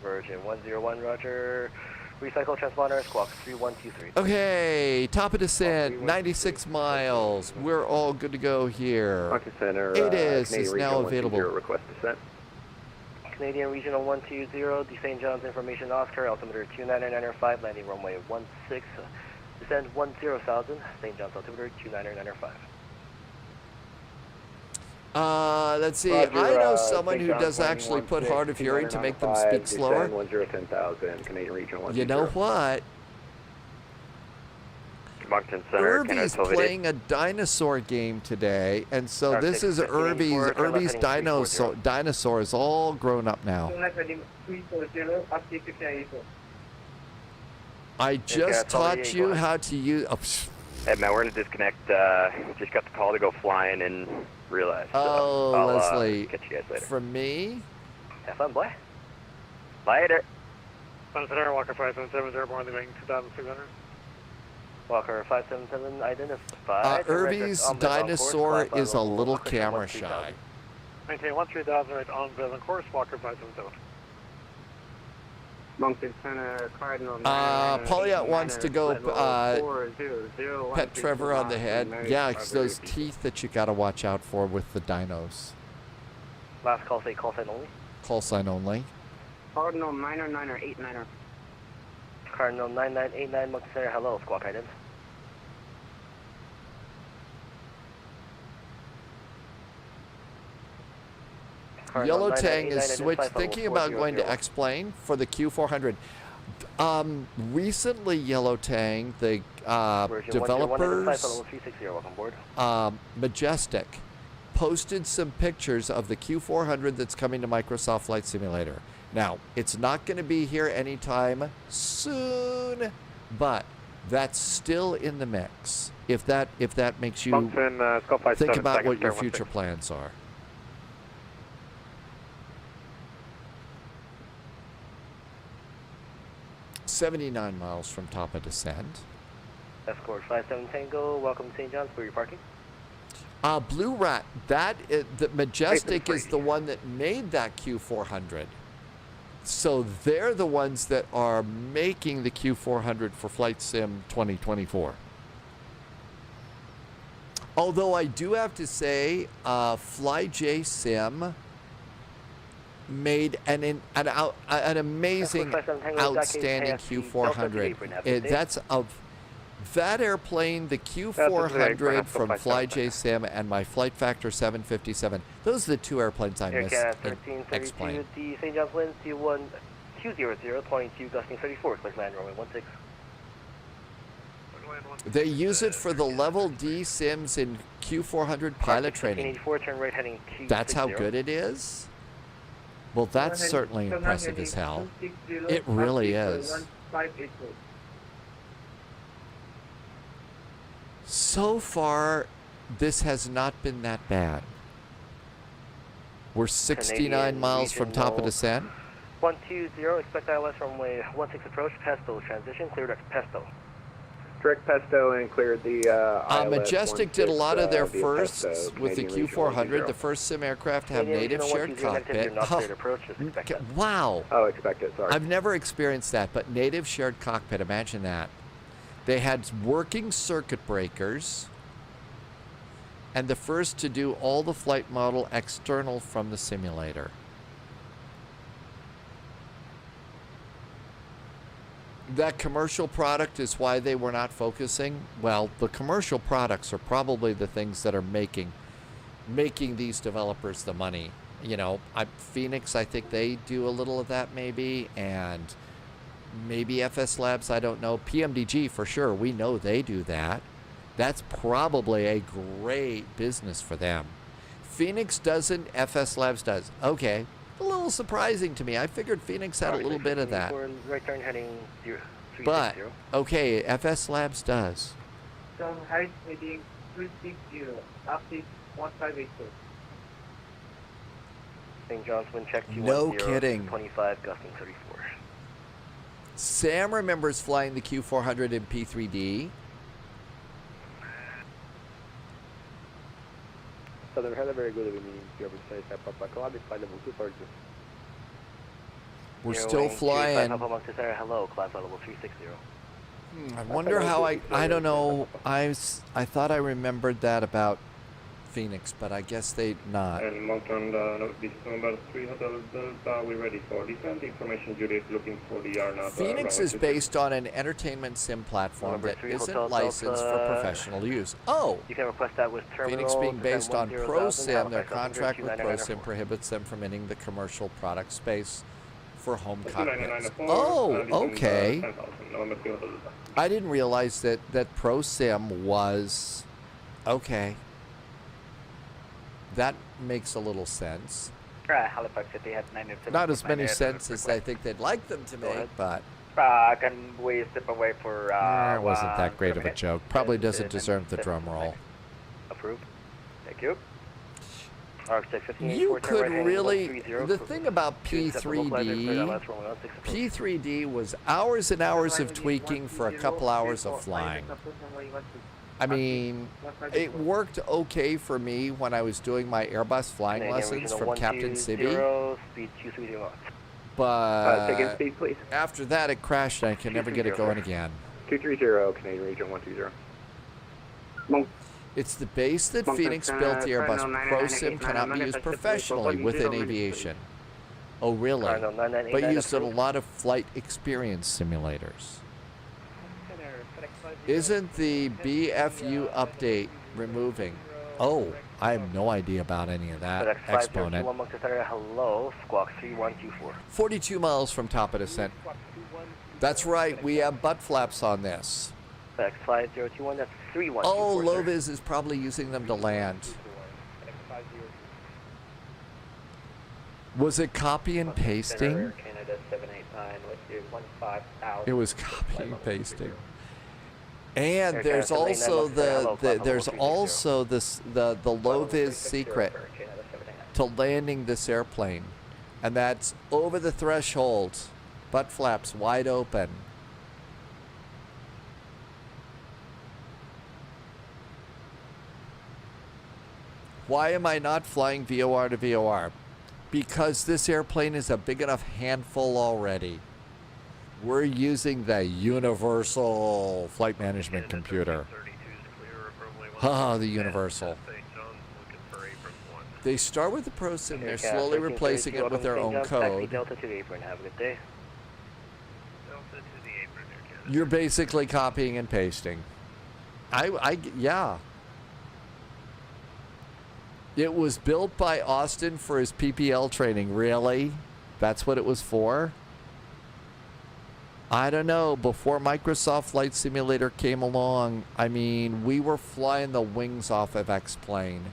Virgin 101, Roger. Recycle transponder, squawk 3123. Okay, top of descent, 96 miles. We're all good to go here. ADDN is now available. Request descent. Canadian Regional 120, the St. John's Information Oscar, altimeter 29905, landing runway 16, descend 10,000, St. John's altimeter 29905. Let's see. I know someone who does actually put hard of hearing to make them speak slower. 10,000, Canadian Regional You know what? Irvy's playing a dinosaur game today, and so this is Irvy's dinosaur is all grown up now. I just taught you how to use. Hey man, we're gonna disconnect. Just got the call to go flying and realized. Oh, I'll, Leslie. catch you guys later. From me? Have fun, boy. Later. Sun Center, Walker 577, airborne, leaving 2,600. Walker 577 identified. Irby's dinosaur is a little camera shy. Maintain 13,000 right on Villain course, Walker 577. Moncton Center, Cardinal. Pauliot wants to go pet Trevor on the head. Yeah, it's those teeth that you got to watch out for with the dinos. Last call, say call sign only. Call sign only. Cardinal 909 89er. Cardinal 9989 Moncton Center, hello, squawk items. Yellow Tang is thinking about going to X-Plane for the Q400. Recently, Yellow Tang, the developers, Majestic, posted some pictures of the Q400 that's coming to Microsoft Flight Simulator. Now, it's not going to be here anytime soon, but that's still in the mix. If that makes you think about what your future plans are. $79 miles from top of descent. Escort 57 Tango, welcome to St. John's, where are you parking? Blue Rat, the Majestic is the one that made that Q400. So they're the ones that are making the Q400 for Flight Sim 2024. Although I do have to say, FlyJSim made an amazing, outstanding Q400. That airplane, the Q400 from FlyJSim and my Flight Factor 757. Those are the two airplanes I missed in X-Plane. The St. John's winds, C1200, 22 gusting 34, click land runway 16. They use it for the level D sims in Q400 pilot training. Turn right heading That's how good it is? Well, that's certainly impressive as hell. It really is. So far, this has not been that bad. We're 69 miles from top of descent. 120, expect ILS runway 16 approach, Pesto transition, clear direct Pesto. Direct Pesto and cleared the ILS Majestic did a lot of their firsts with the Q400, the first sim aircraft to have native shared cockpit. Wow. Oh, expected, sorry. I've never experienced that, but native shared cockpit, imagine that. They had working circuit breakers, and the first to do all the flight model external from the simulator. That commercial product is why they were not focusing. Well, the commercial products are probably the things that are making these developers the money. You know, Phoenix, I think they do a little of that maybe, and maybe FS Labs, I don't know. PMDG for sure, we know they do that. That's probably a great business for them. Phoenix doesn't, FS Labs does. Okay. A little surprising to me. I figured Phoenix had a little bit of that. Right turn heading 360. But, okay, FS Labs does. Some height heading 360, update 1582. St. John's wind check 210, no kidding. 25 gusting 34. Sam remembers flying the Q400 in P3D. Southern had a very good evening. We're still flying. Hello, class level 360. I wonder how I don't know. I thought I remembered that about Phoenix, but I guess they not. And Moncton, number 3 Hotel Delta, we're ready for descent. Information Juliet looking for the RNAV. Phoenix is based on an entertainment sim platform that isn't licensed for professional use. Oh! You can request that with terminal. Phoenix being based on ProSim, their contract with ProSim prohibits them from entering the commercial product space for home cockpits. Oh, okay. I didn't realize that ProSim was... Okay. That makes a little sense. Halifax City had 907. Not as many cents as I think they'd like them to make, but... Can we step away for... it wasn't that great of a joke. Probably doesn't deserve the drum roll. Approved. Thank you. You could really, the thing about P3D was hours and hours of tweaking for a couple hours of flying. I mean, it worked okay for me when I was doing my Airbus flying lessons from Captain Sibby. But speed, please. After that, it crashed and I can never get it going again. 230, Canadian Region 120. It's the base that Phoenix built. The Airbus ProSim cannot be used professionally within aviation. Oh, really? But used in a lot of flight experience simulators. Isn't the BFU update removing? Oh, I have no idea about any of that. Exponent. 42 miles from top of descent. That's right, we have butt flaps on this. X5021, that's 312. Oh, Loviz is probably using them to land. Was it copy and pasting? It was copy and pasting. And there's also the Loviz secret to landing this airplane, and that's over the threshold, butt flaps wide open. Why am I not flying VOR to VOR? Because this airplane is a big enough handful already. We're using the universal flight management computer. Haha, the universal. They start with the ProSim, they're slowly replacing it with their own code. You're basically copying and pasting. Yeah. It was built by Austin for his PPL training. Really? That's what it was for? I don't know. Before Microsoft Flight Simulator came along, I mean, we were flying the wings off of X-Plane.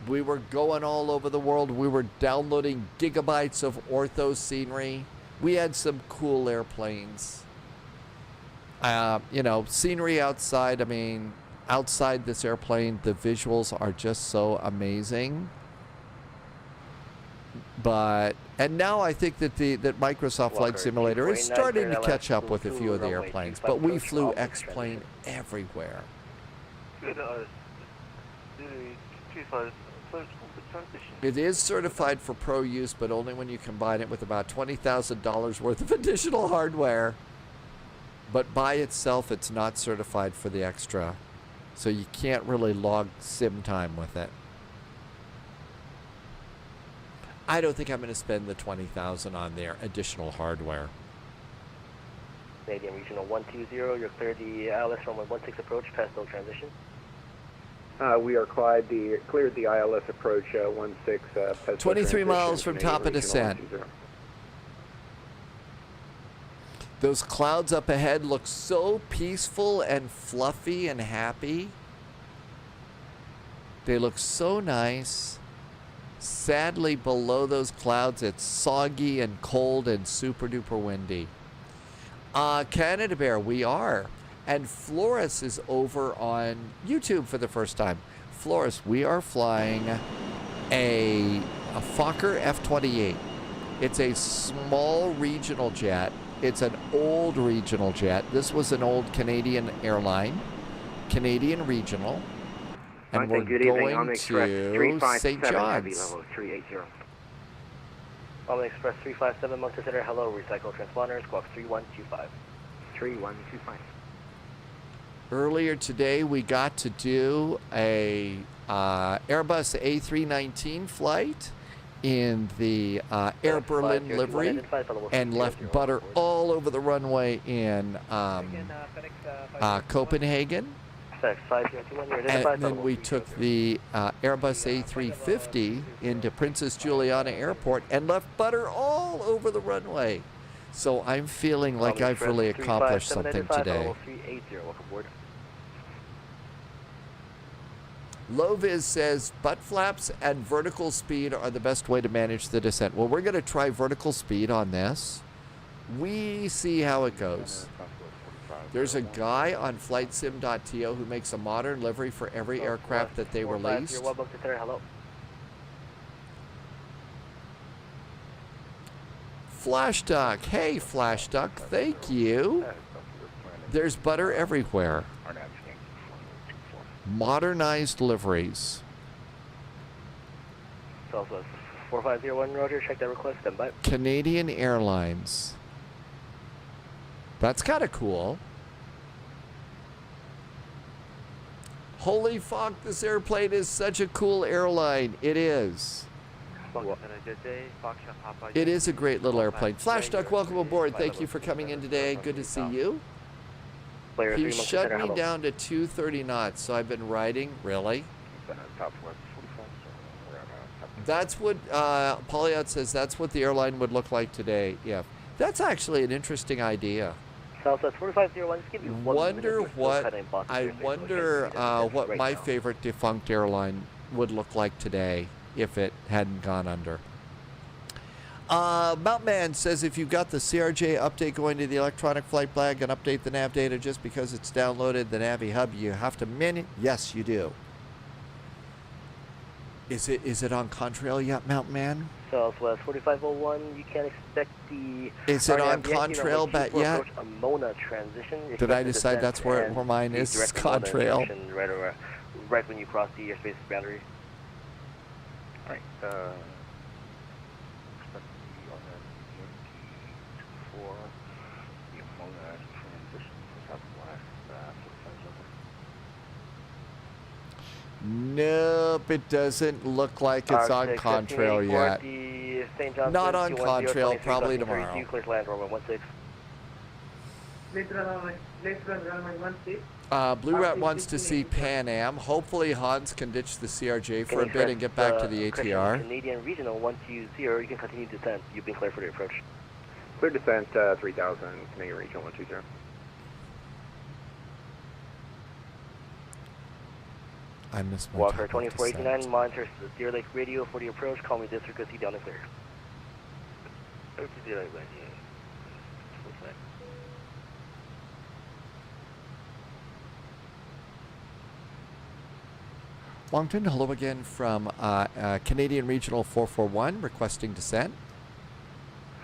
We were going all over the world. We were downloading gigabytes of ortho scenery. We had some cool airplanes. You know, scenery outside, I mean, outside this airplane, the visuals are just so amazing. And now I think that that Microsoft Flight Simulator is starting to catch up with a few of the airplanes, but we flew X-Plane everywhere. It is certified for pro use, but only when you combine it with about $20,000 worth of additional hardware. But by itself, it's not certified for the extra. So you can't really log sim time with it. I don't think I'm going to spend the $20,000 on their additional hardware. Canadian Regional 120, you're cleared the ILS runway 16 approach, past no transition. We are cleared the ILS approach 16. 23 miles from top of descent. Those clouds up ahead look so peaceful and fluffy and happy. They look so nice. Sadly, below those clouds, it's soggy and cold and super duper windy. Canada Bear, we are. And Flores is over on YouTube for the first time. Flores, we are flying a Fokker F-28. It's a small regional jet. It's an old regional jet. This was an old Canadian airline, Canadian regional. And we're going to St. John's. Moncton Express 357, Moncton Center, hello, recycle transponders, squawk 3125. 3125. Earlier today, we got to do a Airbus A319 flight in the Air Berlin livery and left butter all over the runway in Copenhagen. And then we took the Airbus A350 into Princess Juliana Airport and left butter all over the runway. So I'm feeling like I've really accomplished something today. Loviz says butt flaps and vertical speed are the best way to manage the descent. Well, we're going to try vertical speed on this. We see how it goes. There's a guy on FlightSim.to who makes a modern livery for every aircraft that they released. Flash Duck. Hey, Flash Duck. Thank you. There's butter everywhere. Modernized liveries. Southwest 4501, Roger. Check that request. Stand by. Canadian Airlines. That's kind of cool. Holy fuck, this airplane is such a cool airline. It is. It is a great little airplane. Flash Duck, welcome aboard. Thank you for coming in today. Good to see you. He shut me down to 230 knots, so I've been riding. Really? That's what Polyot says. That's what the airline would look like today. Yeah, that's actually an interesting idea. Southwest 4501. Just give you one Wonder minute. I wonder what my favorite defunct airline would look like today if it hadn't gone under. Mountain says if you've got the CRJ update going to the electronic flight flag and update the nav data just because it's downloaded the Navi hub, you have to Yes, you do. Is it on Contrail yet, Mountain Man? Southwest 4501. You can't expect the. Is it on Contrail yet? A Mona transition. Did I decide that's where mine is? Contrail. Right when you cross the airspace boundary. All right. Nope, it doesn't look like it's on Contrail yet. Not on Contrail, probably tomorrow. Blue Rat wants to see Pan Am. Hopefully Hans can ditch the CRJ for a bit and get back to the ATR. Canadian Regional 120, you can continue descent. You've been cleared for the approach. Clear descent 3000, Canadian Regional 120. I missed my Walker 2489, monitors the Deer Lake radio for the approach. Call me district as he down and clear. Moncton, hello again from Canadian Regional 441, requesting descent.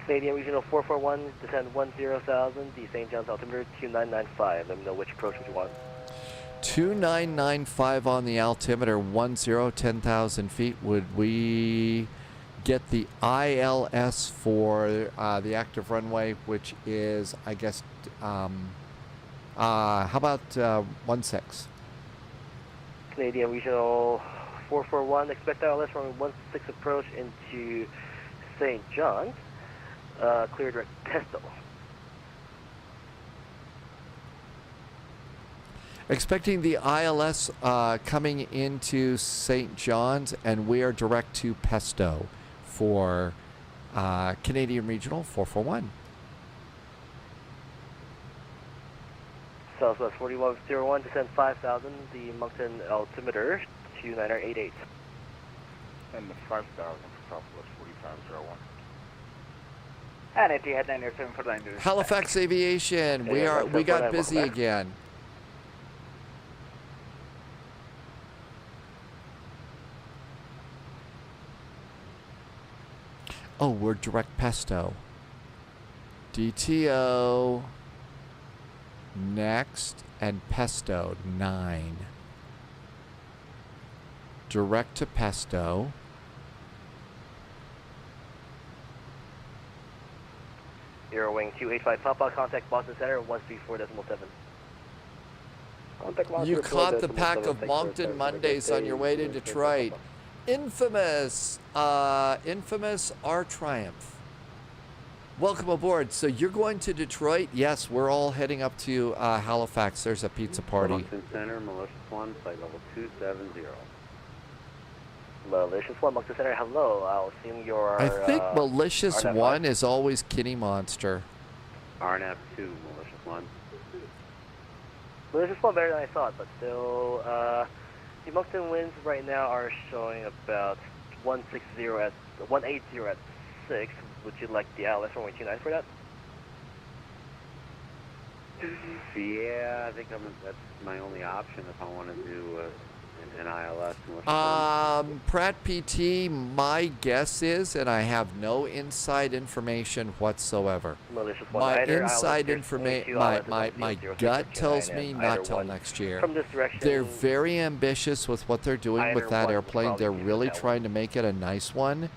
Canadian Regional 441, descend 10,000, the St. John's altimeter 2995. Let me know which approach would you want. 2995 on the altimeter, 10,000 feet. Would we get the ILS for the active runway, which is, I guess, how about 16? Canadian Regional 441, expect ILS from 16 approach into St. John's, clear direct Testo. Expecting the ILS coming into St. John's, and we are direct to Pesto for Canadian Regional 441. Southwest 4101, descend 5,000, the Moncton altimeter 2988. And the 5,000 for Southwest 4501. And if you had 907 for 9 Halifax Aviation, we got busy again. Oh, we're direct Pesto. DTO. Next and Pesto 9. Direct to Pesto. Euro Wing 285 Papa, contact Boston Center 134.7. You caught the pack of Moncton Mondays on your way to Detroit. Infamous our triumph. Welcome aboard. So you're going to Detroit? Yes, we're all heading up to Halifax. There's a pizza party. Moncton Center, Malicious 1, flight level 270. Malicious 1, Moncton Center, hello. I'll assume you're... I think Malicious 1 is always Kitty Monster. RNAV 2, Malicious 1. Malicious 1 better than I thought, but still... the Moncton winds right now are showing about 180 at 6. Would you like the ILS 129 for that? Yeah, I think that's my only option if I want to do And ILS. Pratt PT, my guess is, and I have no inside information whatsoever. My inside information, my gut tells me not till next year. They're very ambitious with what they're doing with that airplane. They're really trying to make it a nice one,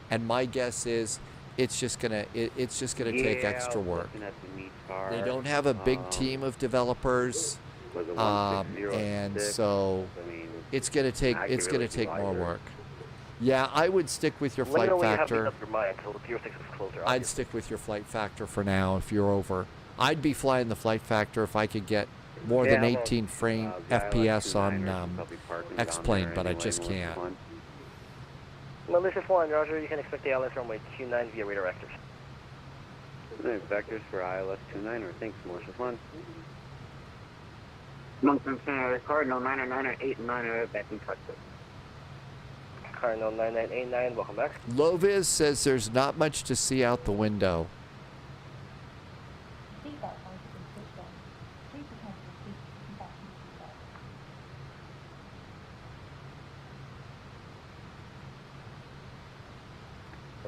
and my guess is it's just gonna take extra work. They don't have a big team of developers, and so it's gonna take more work. Yeah, I would stick with your flight factor. I'd stick with your flight factor for now if you're over. I'd be flying the flight factor if I could get more than 18 frame FPS on X-plane, but I just can't. Malicious 1, Roger, you can expect the ILS runway 29 via radar vectors. Vectors for ILS 29, or thanks, Malicious 1. Moncton Center, Cardinal 9989, back in touch. Cardinal 9989, welcome back. Loviz says there's not much to see out the window.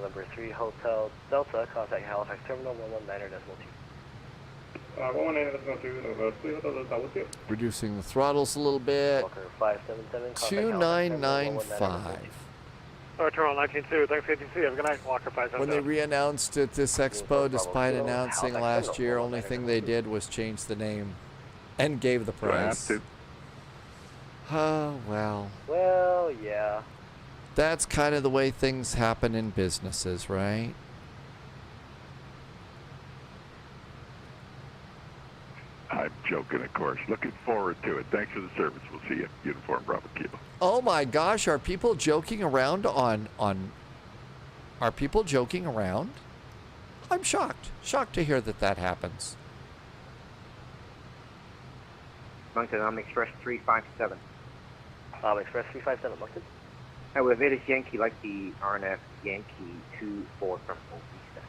Number 3 Hotel Delta, contact Halifax Terminal 119.2. Reducing the throttles a little bit. Walker 577, 2995. Terminal 192, thanks for ATC. Have a good night, Walker 577. When they re-announced at this expo, despite announcing last year, only thing they did was change the name and gave the price. Oh, well. Well, yeah. That's kind of the way things happen in businesses, right? I'm joking, of course. Looking forward to it. Thanks for the service. We'll see you. Uniform Bravo Kilo. Oh my gosh, are people joking around are people joking around? I'm shocked. Shocked to hear that happens. Moncton, I'm Express 357. Express 357, Moncton. With Vedas Yankee, like the RNF Yankee 24 from Ovista.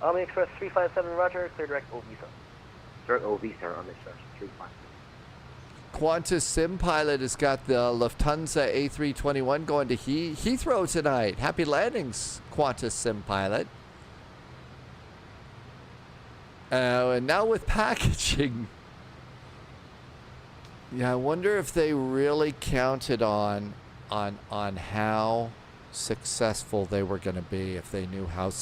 Omni Express 357, Roger, clear direct Ovista. Direct Ovista on Express 357. Qantas Sim Pilot has got the Lufthansa A321 going to Heathrow tonight. Happy landings, Qantas Sim Pilot. And now with packaging. Yeah, I wonder if they really counted on how successful they were going to be, if they knew how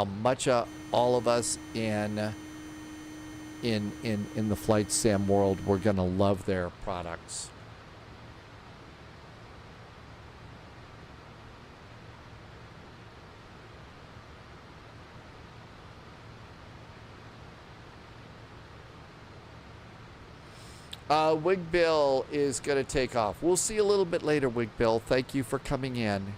much all of us in the flight sim world were going to love their products. Wig Bill is going to take off. We'll see you a little bit later, Wig Bill. Thank you for coming in.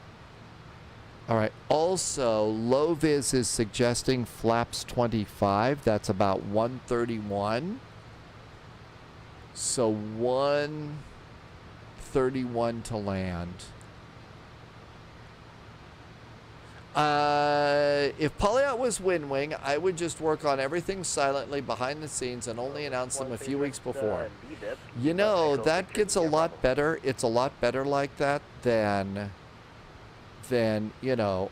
All right. Also, Loviz is suggesting flaps 25. That's about 131. So 131 to land. If Polyot was Wind Wing, I would just work on everything silently behind the scenes and only announce them a few weeks before. You know, that gets a lot better. It's a lot better like that than you know,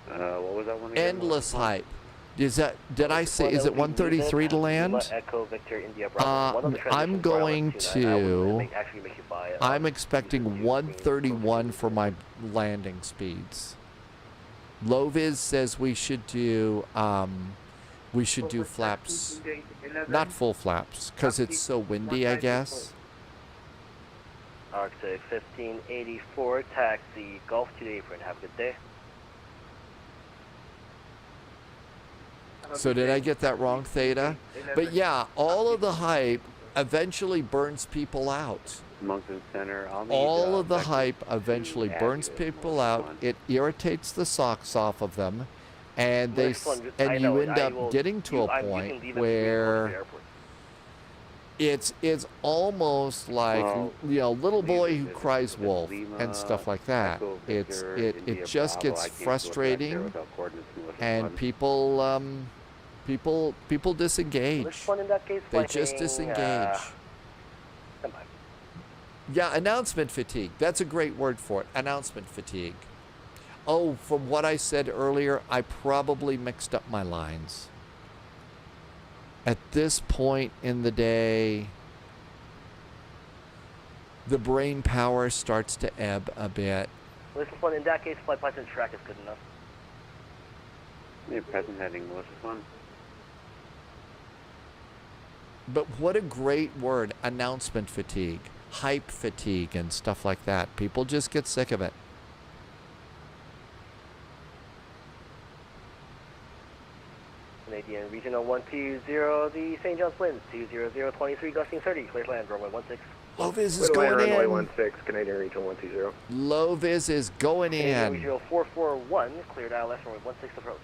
what was that one again? endless hype. Is that, did I say, is it 133 to land? I'm going to, I'm expecting 131 for my landing speeds. Loviz says we should do flaps, not full flaps, because it's so windy, I guess. Arctic 1584, taxi, Golf to the apron. Have a good day. So did I get that wrong, Theta? But yeah, all of the hype eventually burns people out. Moncton Center. All of the hype eventually burns people out. It irritates the socks off of them, and you end up getting to a point where it's almost like, you know, little boy who cries wolf and stuff like that. It just gets frustrating, and people disengage. This one in that case, They just disengage. Yeah, announcement fatigue. That's a great word for it. Announcement fatigue. Oh, from what I said earlier, I probably mixed up my lines. At this point in the day, the brain power starts to ebb a bit. This one in that case, flight plan track is good enough. Yeah, present heading, Melissa 1. But what a great word, announcement fatigue, hype fatigue, and stuff like that. People just get sick of it. Canadian Regional 120, the St. John's winds, 20023, gusting 30, clear to land, runway 16. Low vis is going in. Runway 16, Canadian Regional 120. Low vis is going Canadian in. Regional 441, cleared ILS, runway 16 approach.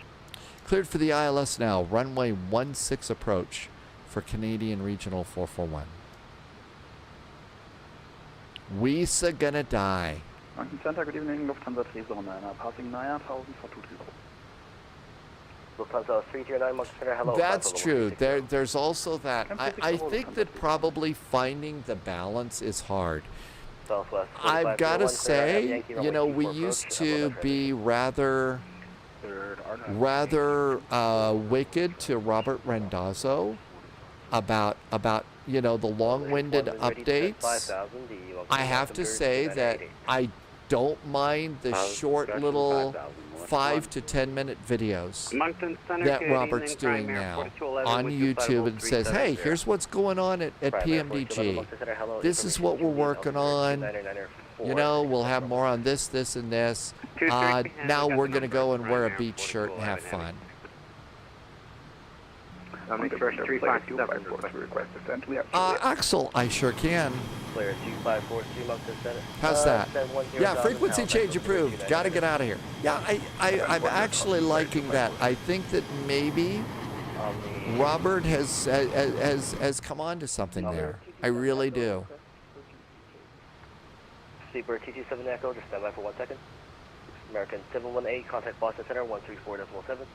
Cleared for the ILS now, runway 16 approach for Canadian Regional 441. We's gonna die. Moncton Center, good evening, Lufthansa 309, passing 9,000 for 20. Lufthansa 309, Moncton Center, hello. That's true. There's also that. I think that probably finding the balance is hard. Southwest. I've got to say, you know, we used to be rather wicked to Robert Randazzo about you know, the long-winded updates. I have to say that I don't mind the short little 5 to 10 minute videos that Robert's doing now on YouTube and says, hey, here's what's going on at PMDG. This is what we're working on. You know, we'll have more on this, this, and this. Now we're going to go and wear a beach shirt and have fun. Axel, I sure can. How's that? Yeah, frequency change approved. Got to get out of here. Yeah, I'm actually liking that. I think that maybe Robert has come on to something there. I really do. Sleeper T27 Echo, just stand by for 1 second. American 718, contact Boston Center 134.7.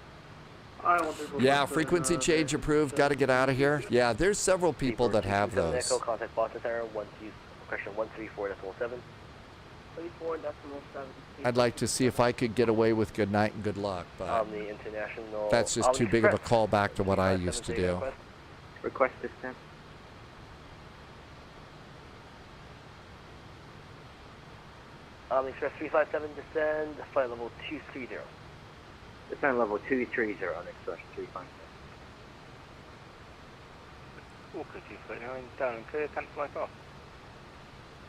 Yeah, frequency change approved. Got to get out of here. Yeah, there's several people that have those. Echo, contact Boston Center 134.7. I'd like to see if I could get away with good night and good luck, but the international that's just too big of a callback to what I used to do. Request descent. Express 357, descend, flight level 230. Descend level 230 on Express 357. Walker 249, down and clear, cancel flight off.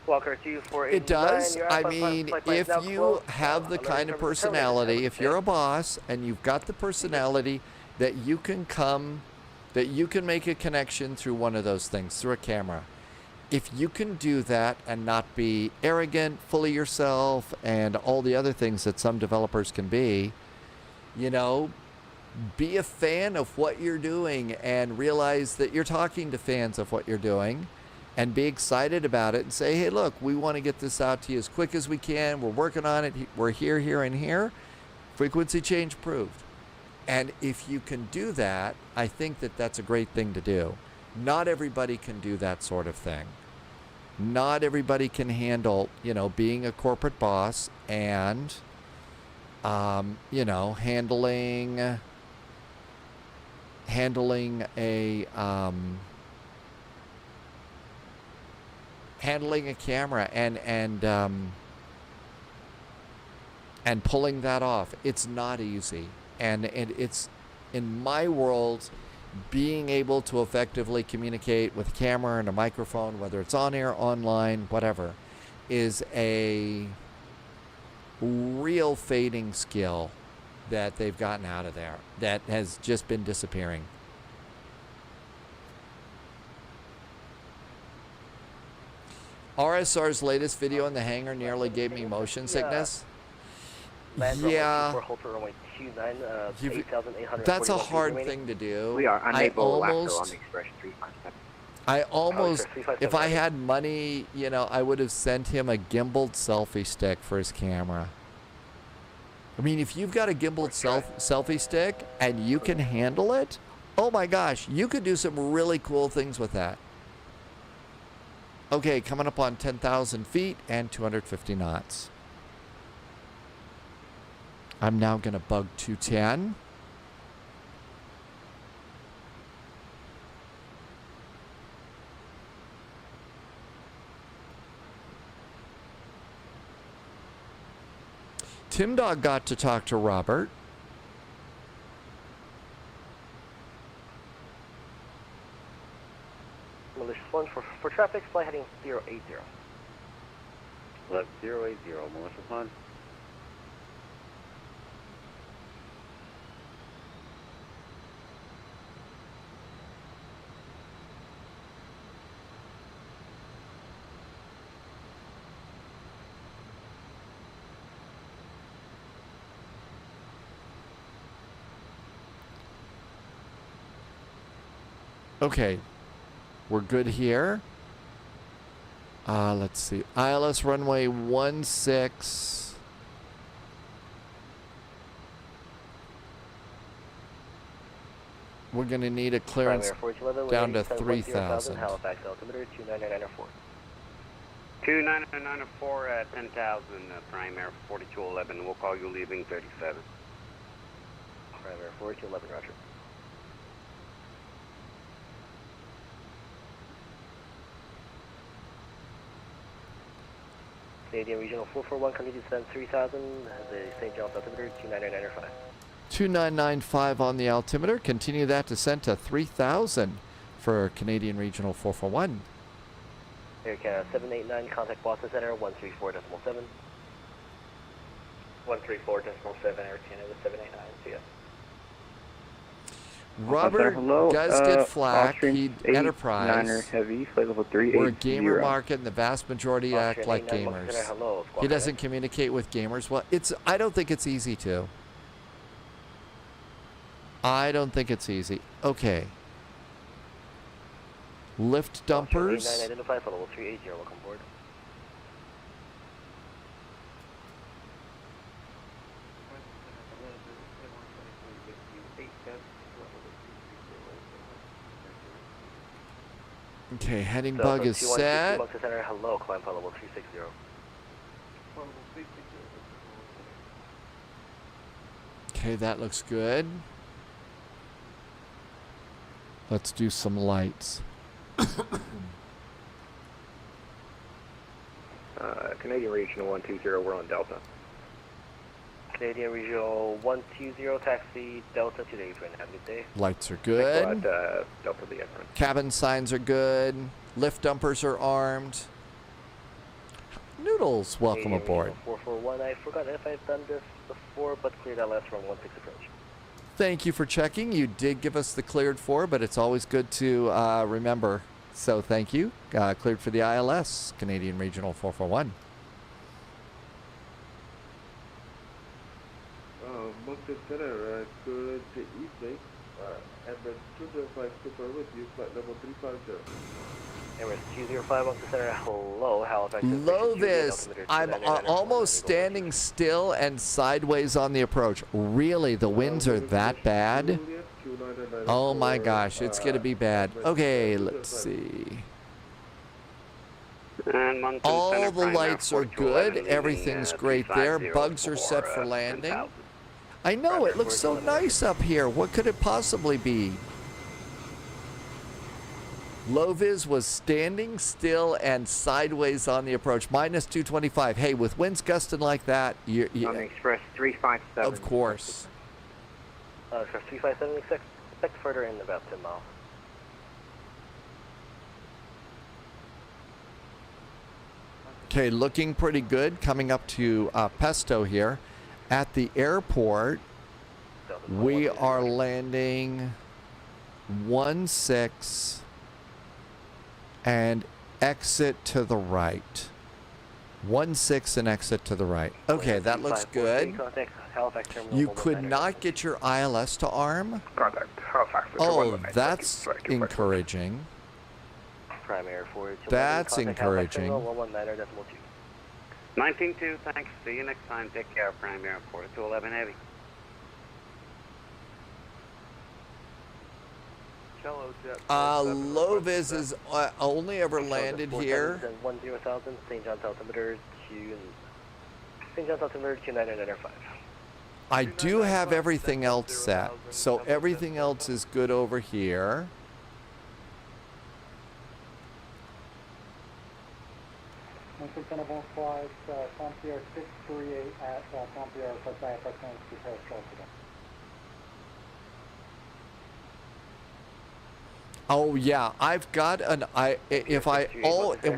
Walker 2489. It does. I mean, if you have the kind of personality, if you're a boss and you've got the personality that you can come, that you can make a connection through one of those things, through a camera. If you can do that and not be arrogant, full of yourself, and all the other things that some developers can be, you know, be a fan of what you're doing and realize that you're talking to fans of what you're doing and be excited about it and say, hey, look, we want to get this out to you as quick as we can. We're working on it. We're here, here, and here. Frequency change approved. And if you can do that, I think that that's a great thing to do. Not everybody can do that sort of thing. Not everybody can handle, you know, being a corporate boss and, you know, handling a camera and pulling that off. It's not easy, and it's, in my world, being able to effectively communicate with a camera and a microphone, whether it's on air, online, whatever, is a real fading skill that they've gotten out of there that has just been disappearing. RSR's latest video in the hangar nearly gave me motion sickness. Yeah. That's a hard thing to do. We are unable to on the Express 357. I almost, if I had money, you know, I would have sent him a gimbaled selfie stick for his camera. I mean, if you've got a gimbaled selfie stick and you can handle it, oh my gosh, you could do some really cool things with that. Okay, coming up on 10,000 feet and 250 knots. I'm now going to bug 210. Tim Dog got to talk to Robert. Malicious 1 for traffic, flight heading 080. Left 080, Malicious 1. Okay, we're good here. Let's see. ILS runway 16. We're going to need a clearance down to 3,000. Halifax altimeter 29994. 29994 at 10,000, prime air 4211. We'll call you leaving 37. Prime air 4211, roger. Canadian Regional 441, continue to descend 3000, the St. John's altimeter 29995. 2995 on the altimeter. Continue that descent to 3,000 for Canadian Regional 441. Air Canada 789, contact Boston Center 134.7. 134.7, Air Canada 789, see ya. Robert does get flack. He Enterprise. Niner heavy, flight level 380. We're a gamer market, and the vast majority act like gamers. He doesn't communicate with gamers. Well, I don't think it's easy to. I don't think it's easy. Okay. Lift dumpers. Identify for level 380. Welcome aboard. Okay, heading bug is set. Hello, climb for level 360. Okay, that looks good. Let's do some lights. Canadian Regional 120, we're on Delta. Canadian Regional 120, taxi Delta today, have a good day. Lights are good. Delta the entrance. Cabin signs are good. Lift dumpers are armed. Noodles, welcome aboard. 441, I forgot if I've done this before, but cleared LS from 16 approach. Thank you for checking. You did give us the cleared for, but it's always good to remember. So thank you. Cleared for the ILS, Canadian Regional 441. Moncton Center, good evening. Emirates 205 Super with you, flight level 350. Emirates 205 Moncton Center, hello, Halifax. Lovis, I'm almost standing still and sideways on the approach. Really, the winds are that bad? Oh my gosh, it's going to be bad. Okay, let's see. All the lights are good. Everything's great there. Bugs are set for landing. I know, it looks so nice up here. What could it possibly be? Lovis was standing still and sideways on the approach. Minus 225. Hey, with winds gusting like that, On the Express 357. Of course. Express 357, expect further in about 10 miles. Okay, looking pretty good. Coming up to Pesto here. At the airport, we are landing 16 and exit to the right. 16 and exit to the right. Okay, that looks good. You could not get your ILS to arm? Oh, that's encouraging. That's encouraging. 19-2, thanks. See you next time. Take care, Prime Airport. 211 Heavy. Low vis is only ever landed here. 10,000, St. John's altimeter St. John's altimeter 29995. I do have everything else set, so everything else is good over here. Moncton Monday flies Frontier 638 at Frontier for Halifax to Paris. Oh yeah, I've got an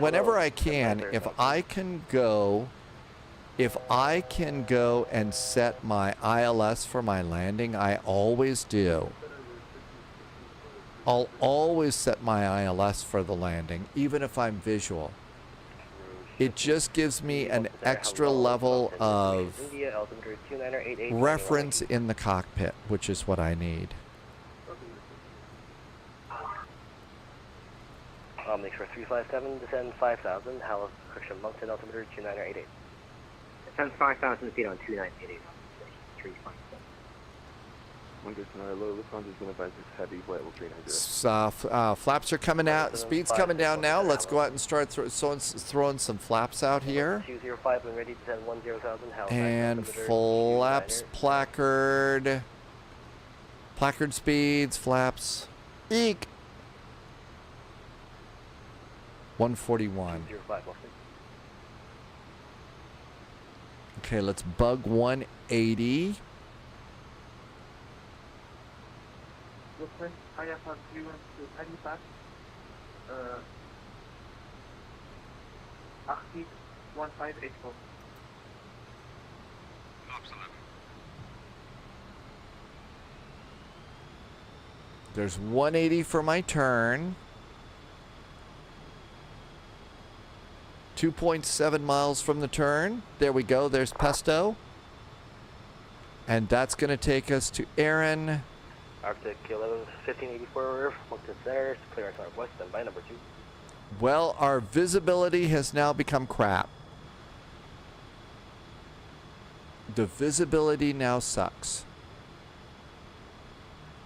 whenever I can, if I can go and set my ILS for my landing, I always do. I'll always set my ILS for the landing, even if I'm visual. It just gives me an extra level of reference in the cockpit, which is what I need. Make sure 357, descend 5,000, Halifax, Moncton altimeter 2988. Descend 5,000 feet on 2988. 357. Lufthansa's been advised it's heavy, flight level 390. Flaps are coming out, speed's coming down now. Let's go out and start throwing some flaps out here. 205 when ready, descend 10,000, Halifax. And flaps, placard speeds, flaps. Eek! 141. Okay, let's bug 180. Request IFR 3 to Halifax. Arctic 1584. There's 180 for my turn. 2.7 miles from the turn. There we go. There's Pesto. And that's going to take us to Aaron. Arctic 1584, Moncton Center, clearance northwest, and by number 2. Well, our visibility has now become crap. The visibility now sucks.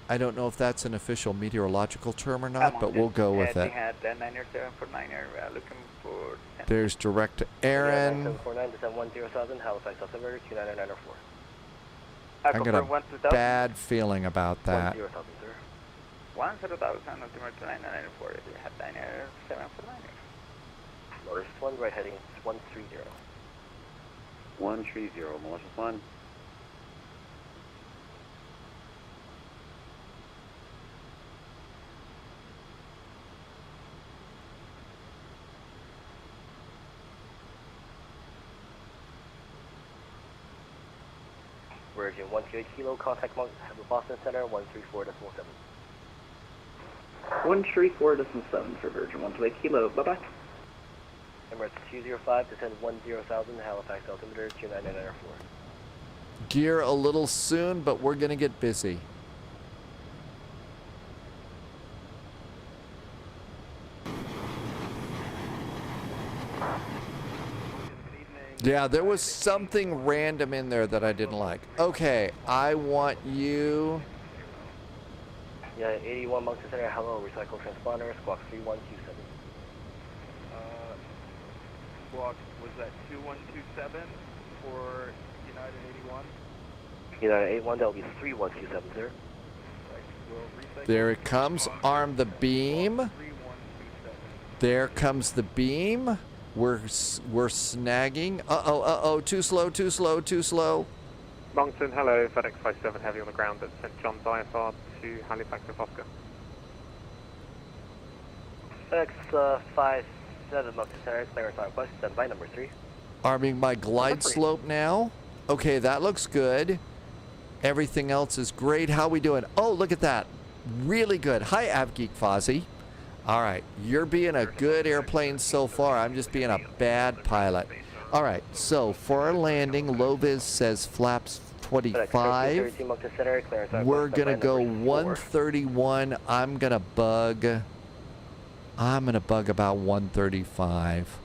I don't know if that's an official meteorological term or not, but we'll go with it. Looking for There's direct to Aaron. 749, descend 10,000, Halifax altimeter 29904. I got a bad feeling about that. 10,000, altimeter 29904. You have 749. Malicious 1, right heading 130. 130, Malicious 1. Virgin 128 Kilo, contact Boston Center 134.7. 134.7 for Virgin 128 Kilo, bye bye. Emirates 205, descend 10,000, Halifax altimeter 29904. Gear a little soon, but we're going to get busy. Yeah, there was something random in there that I didn't like. Okay, I want you... Yeah, 81 Moncton Center, hello, recycle transponder, squawk 3127. Squawk, was that 2127 for United 81? United 81, that'll be 3127, sir. There it comes, arm the beam. There comes the beam. We're snagging. Uh-oh, too slow. Moncton, hello, FedEx 57 heavy on the ground at St. John's IFR to Halifax with Oscar. FedEx 57 Moncton Center, clearance northwest, stand by number 3. Arming my glide slope now. Okay, that looks good. Everything else is great. How we doing? Oh, look at that. Really good. Hi, AvGeek Fozzie. All right, you're being a good airplane so far. I'm just being a bad pilot. All right, so for our landing, low vis says flaps 25. We're gonna go 131. I'm gonna bug about 135.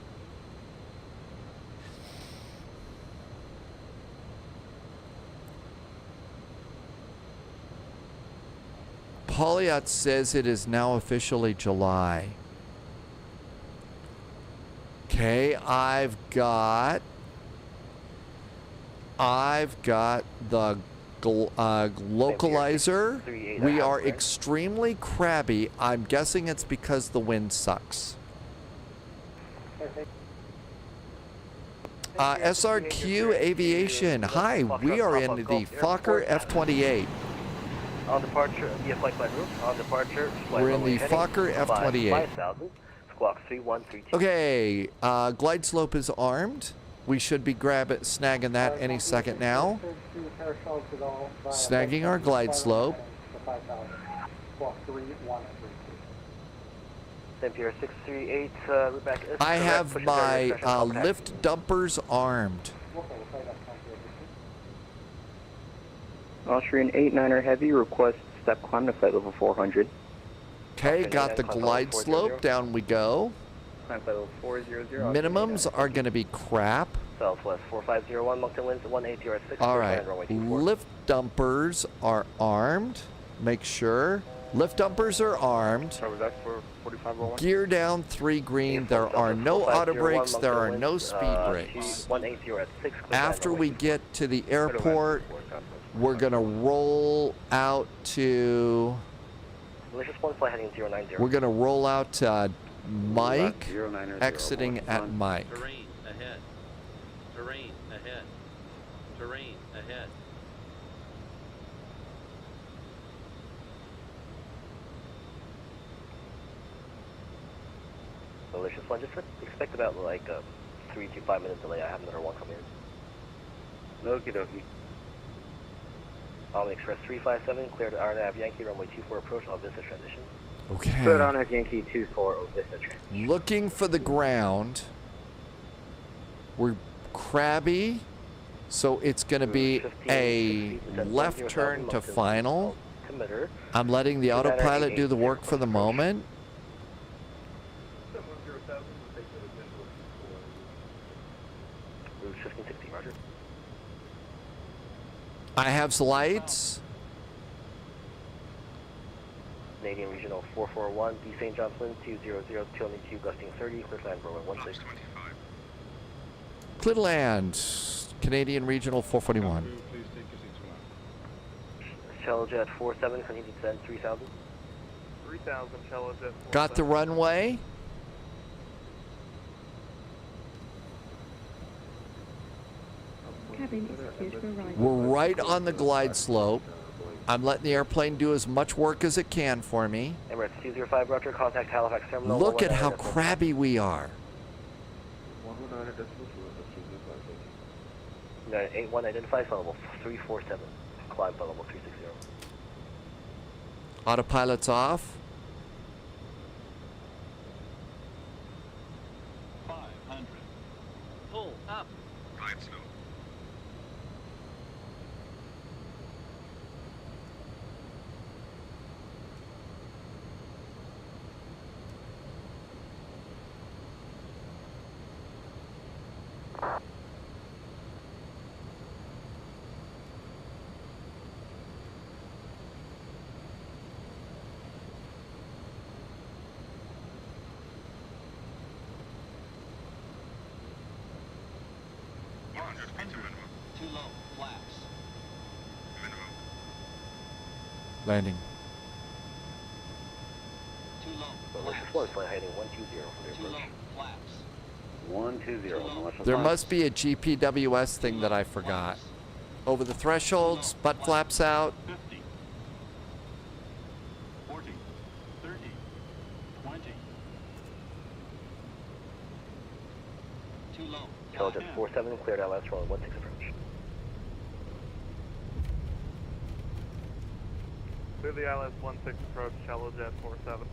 Polyot says it is now officially July. Okay, I've got the localizer. We are extremely crabby. I'm guessing it's because the wind sucks. SRQ Aviation. Hi, we are in the Fokker F-28. On departure, via flight plan route. On departure, We're in the Fokker F-28. 5000, squawk 3132. Okay, glide slope is armed. We should be snagging that any second now. Snagging our glide slope. Pier 638, route back is I correct. have Push my direction, Copenhagen. lift dumpers armed. Austrian 89er Heavy requests step climb to flight level 400. Okay, got the glide slope. Down we go. Climb flight level 400. Minimums are going to be crap. Southwest 4501, Moncton winds 18 or 6. All right, lift dumpers are armed. Make sure. Lift dumpers are armed. Gear down 3 green. There are no auto brakes. There are no speed brakes. After we get to the airport, we're going to roll out to... We're going to roll out to Mike, exiting at Mike. Terrain ahead. Terrain ahead. Terrain ahead. Delicious one. Just expect about like a 3 to 5 minute delay. I have another one coming in. Okie dokie. Omni Express 357, cleared RNAV Yankee, runway 24 approach, on Vista transition. Okay. Cleared RNAV Yankee 24, Vista transition. Looking for the ground. We're crabby, so it's going to be a left turn to final. I'm letting the autopilot do the work for the moment. I have lights. Canadian Regional 441, D. St. John's Wind 200, 202, gusting 30, clear land, runway 16. Clear land, Canadian Regional 441. Shallow Jet 47, Canadian descend 3000. 3000, Shallow Jet 47. Got the runway. We're right on the glide slope. I'm letting the airplane do as much work as it can for me. Emirates 205, Roger, contact Halifax Terminal. Look at how crabby we are. 81, identify, flight level 347, climb flight level 360. Autopilot's off. 500. Pull up. Glide slope. Too low, flaps. Landing. Too low, Delicious one, flight heading 120 for the too low, approach. flaps. 120. There must be a GPWS thing that I forgot. Over the thresholds, butt flaps out. 50. 40. 30. 20. Too low. Shallow Jet 47, cleared LS, runway 16 approach. Clear the ILS 16 approach, Shallow Jet 47.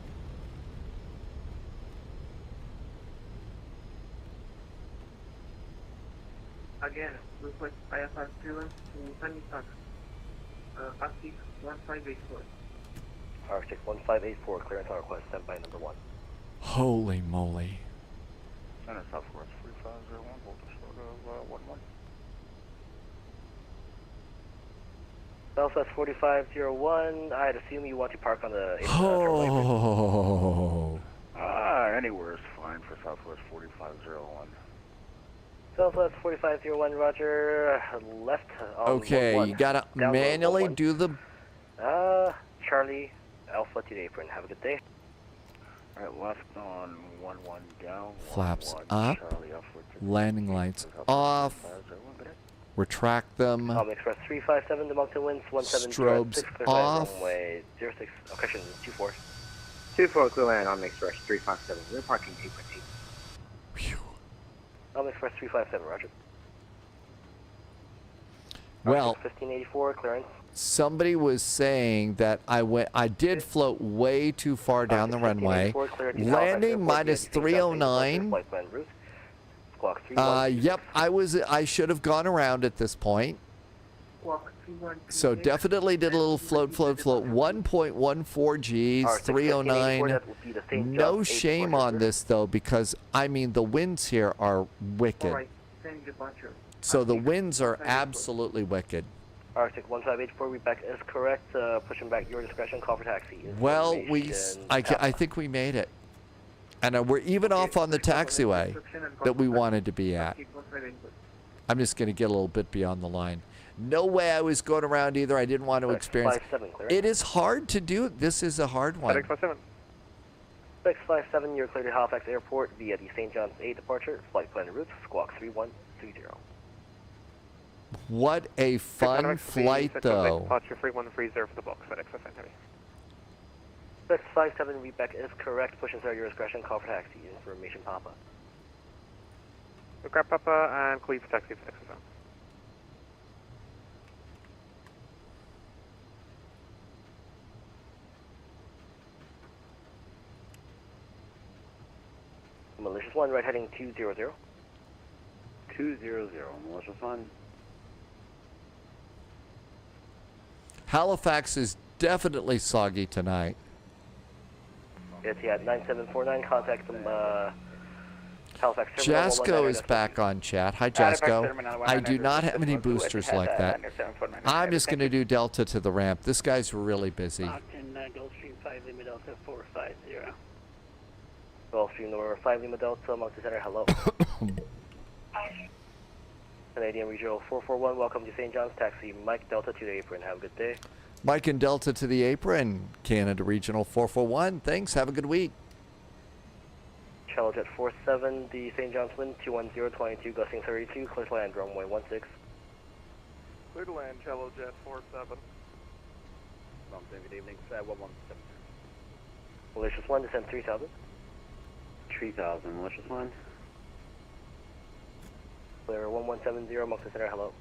Again, request IFR clearance to Halifax, Arctic 1584. Arctic 1584, clearance on request, sent by number 1. Holy moly. Center Southwest 3501, hold the short of 11. Southwest 4501, I'd assume you want to park on the... Oh. Anywhere is fine for Southwest 4501. Southwest 4501, roger. Left on Okay, 11. you gotta Down manually 11. do the... Charlie Alpha to the apron. Have a good day. Alright, left on 11 down. Flaps 11, up, Charlie Alpha to the landing lights off, retract them, Express 357 to Moncton winds, 1706, strobes clear off. runway 06, occasion 24. 24 clear land on Express 357. We're parking apron 8. Express 357, roger. Well, 1584, clearance. somebody was saying that I did float way too far down the runway. Landing minus 309. Yep, I should have gone around at this point. So definitely did a little float. 1.14 Gs, 309. No shame on this though, because I mean the winds here are wicked. So the winds are absolutely wicked. Arctic 1584, reback is correct. Pushing back your discretion, call for taxi. Well, I think we made it. And we're even off on the taxiway that we wanted to be at. I'm just going to get a little bit beyond the line. No way I was going around either. I didn't want to experience. It is hard to do. This is a hard one. 657, you're cleared to Halifax Airport via the St. John's 8 departure. Flight plan route, squawk 3130. What a fun flight, though. Departure 3130 for the box, FedEx Heavy. 657, reback is correct. Push inside your discretion, call for taxi. Information Papa. Grab Papa and call you for taxi FedEx Heavy. Malicious 1, right heading 200. 200, Malicious 1. Halifax is definitely soggy tonight. Etihad 9749, contact them, Halifax Terminal. Jasko is back on chat. Hi, Jasko. I do not have any boosters like that. I'm just going to do Delta to the ramp. This guy's really busy. Moncton, Gulfstream 5 Lima Delta 450. Gulfstream number 5 Lima Delta, Moncton Center, hello. Canadian Regional 441, welcome to St. John's, taxi Mike Delta to the apron. Have a good day. Mike and Delta to the apron. Canada Regional 441. Thanks. Have a good week. Shallow Jet 47, the St. John's wind 21022, gusting 32, clear to land, runway 16. Clear to land, Shallow Jet 47. Moncton, good evening, 117. Malicious 1, descend 3000. 3000, Malicious 1. Clear 1170, Moncton Center, hello.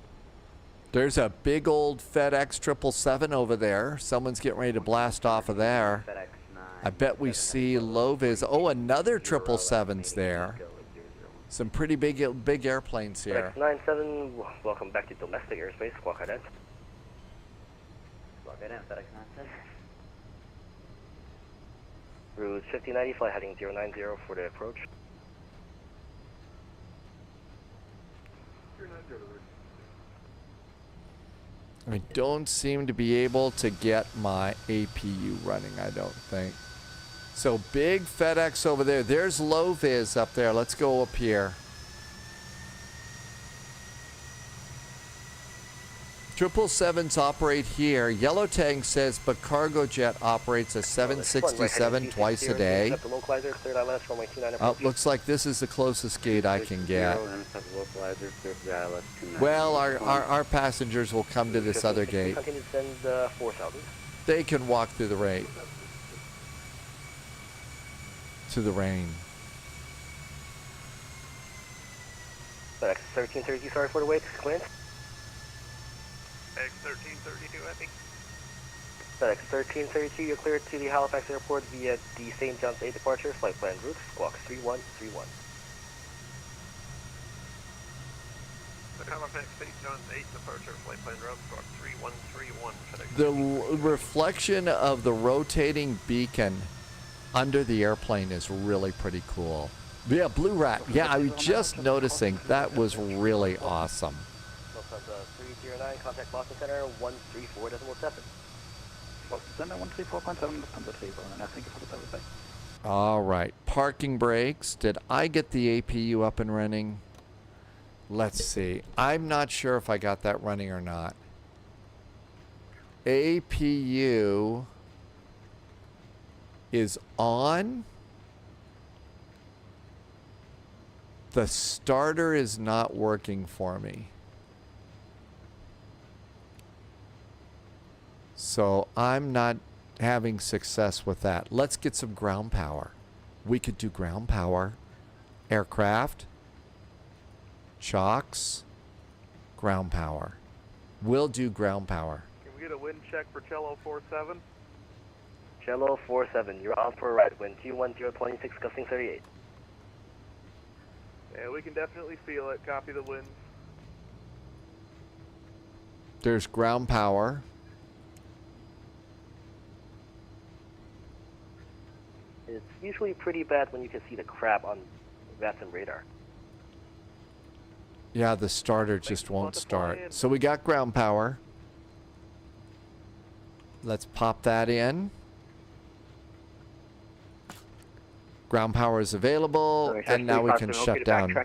There's a big old FedEx 777 over there. Someone's getting ready to blast off of there. I bet we see low vis. Oh, another 777's there. Some pretty big airplanes here. FedEx 97, welcome back to domestic airspace. Squawk ident. Squawk ident, FedEx 97. Route 5090, flight heading 090 for the approach. I don't seem to be able to get my APU running, I don't think. So big FedEx over there. There's low vis up there. Let's go up here. 777s operate here. Yellow Tang says, but Cargo Jet operates a 767 twice a day. Oh, looks like this is the closest gate I can get. Well, our passengers will come to this other gate. They can walk through the rain. To the rain. FedEx 1332, sorry for the wait. Clearance. FedEx 1332, I think. FedEx 1332, you're cleared to the Halifax Airport via the St. John's 8 departure, flight plan route, squawk 3131. The Halifax St. John's 8 departure, flight plan route, squawk 3131. FedEx The reflection of the rotating beacon under the airplane is really pretty cool. Yeah, Blue Rat. Yeah, I was just noticing. That was really awesome. 09, contact Boston Center 134.7. Boston Center 134.7, Lufthansa 309. Thank you for the service. All right. Parking brakes. Did I get the APU up and running? Let's see. I'm not sure if I got that running or not. APU is on. The starter is not working for me. So I'm not having success with that. Let's get some ground power. We could do ground power. Aircraft. Chocks. Ground power. We'll do ground power. Can we get a wind check for Cello 47? Cello 47, you're on for a ride. Wind 21026, gusting 38. Yeah, we can definitely feel it. Copy the winds. There's ground power. It's usually pretty bad when you can see the crab on VATSIM radar. Yeah, the starter just won't start. So we got ground power. Let's pop that in. Ground power is available, and now we can shut down.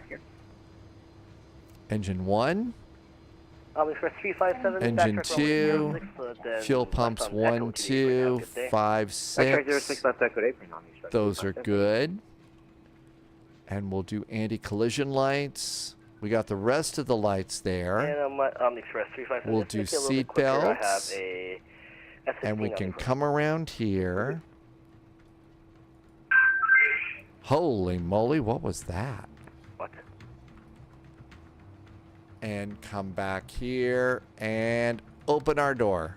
Engine 1. Express 357. Engine 2. Fuel pumps 1, 2, 5, 6. Those are good. And we'll do anti-collision lights. We got the rest of the lights there. And Express 357. We'll do seat belts. And we can come around here. Holy moly, what was that? What? And come back here and open our door.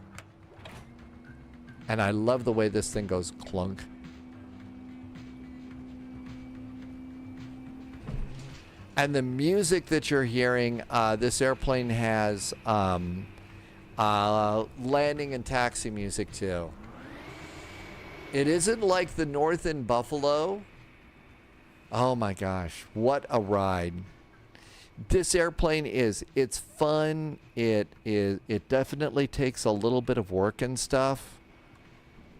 And I love the way this thing goes clunk. And the music that you're hearing, this airplane has landing and taxi music too. It isn't like the North in Buffalo. Oh my gosh, what a ride. This airplane it's fun. It definitely takes a little bit of work and stuff.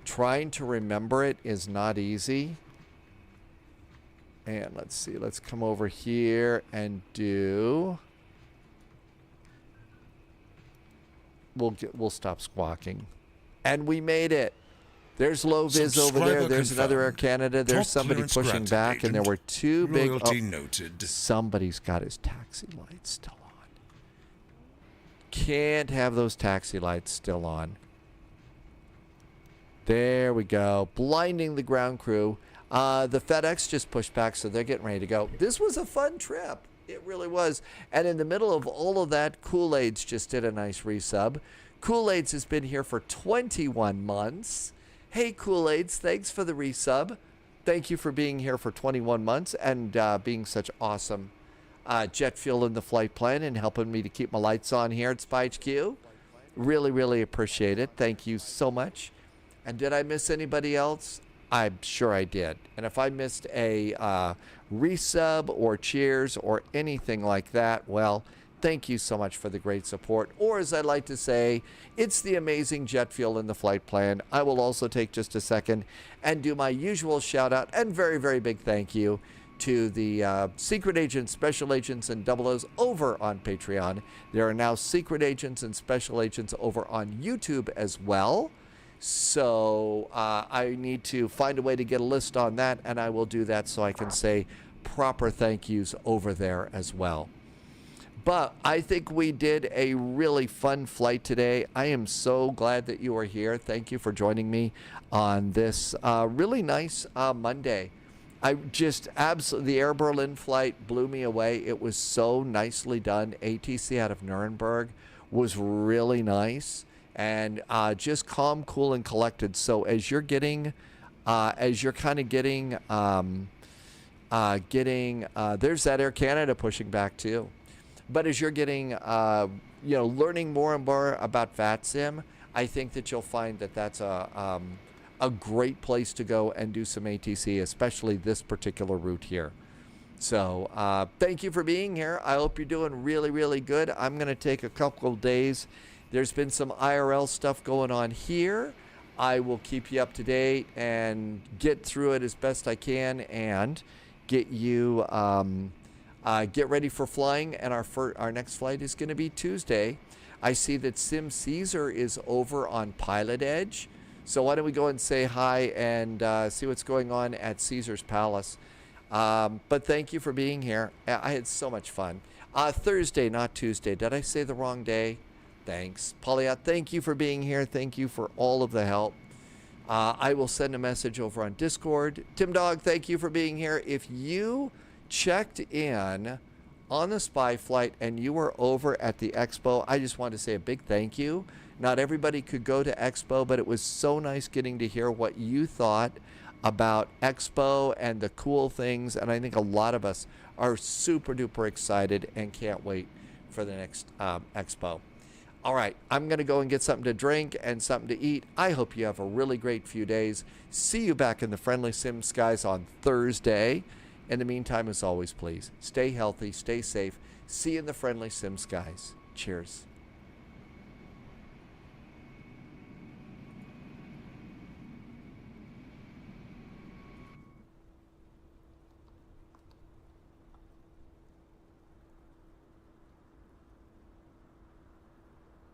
Trying to remember it is not easy. And let's see, let's come over here and do. We'll stop squawking. And we made it. There's low vis over there. There's another Air Canada. There's somebody pushing back, and there were two big. Noted. Somebody's got his taxi lights still on. Can't have those taxi lights still on. There we go. Blinding the ground crew. The FedEx just pushed back, so they're getting ready to go. This was a fun trip. It really was. And in the middle of all of that, Kool-Aid's just did a nice resub. Kool-Aid's has been here for 21 months. Hey, Kool-Aids, thanks for the resub. Thank you for being here for 21 months and being such awesome jet fuel in the flight plan and helping me to keep my lights on here at SpyHQ. Really, really appreciate it. Thank you so much. And did I miss anybody else? I'm sure I did. And if I missed a resub or cheers or anything like that, well, thank you so much for the great support. Or as I like to say, it's the amazing jet fuel in the flight plan. I will also take just a second and do my usual shout out and very, very big thank you to the secret agents, special agents, and double O's over on Patreon. There are now secret agents and special agents over on YouTube as well. So I need to find a way to get a list on that, and I will do that so I can say proper thank yous over there as well. But I think we did a really fun flight today. I am so glad that you are here. Thank you for joining me on this really nice Monday. I just absolutely, the Air Berlin flight blew me away. It was so nicely done. ATC out of Nuremberg was really nice and just calm, cool, and collected. So as you're getting, as you're kind of getting, there's that Air Canada pushing back too. But as you're getting, learning more and more about VATSIM, I think that you'll find that that's a great place to go and do some ATC, especially this particular route here. So thank you for being here. I hope you're doing really, really good. I'm going to take a couple of days. There's been some IRL stuff going on here. I will keep you up to date and get through it as best I can and get you get ready for flying. And our next flight is going to be Tuesday. I see that Sim Caesar is over on Pilot Edge. So why don't we go and say hi and see what's going on at Caesar's Palace. But thank you for being here. I had so much fun. Thursday, not Tuesday. Did I say the wrong day? Thanks. Polyat, thank you for being here. Thank you for all of the help. I will send a message over on Discord. Tim Dog, thank you for being here. If you checked in on the spy flight and you were over at the expo, I just want to say a big thank you. Not everybody could go to expo, but it was so nice getting to hear what you thought about expo and the cool things. And I think a lot of us are super duper excited and can't wait for the next expo. All right, I'm going to go and get something to drink and something to eat. I hope you have a really great few days. See you back in the Friendly Sim skies on Thursday. In the meantime, as always, please stay healthy, stay safe. See you in the Friendly Sim skies. Cheers.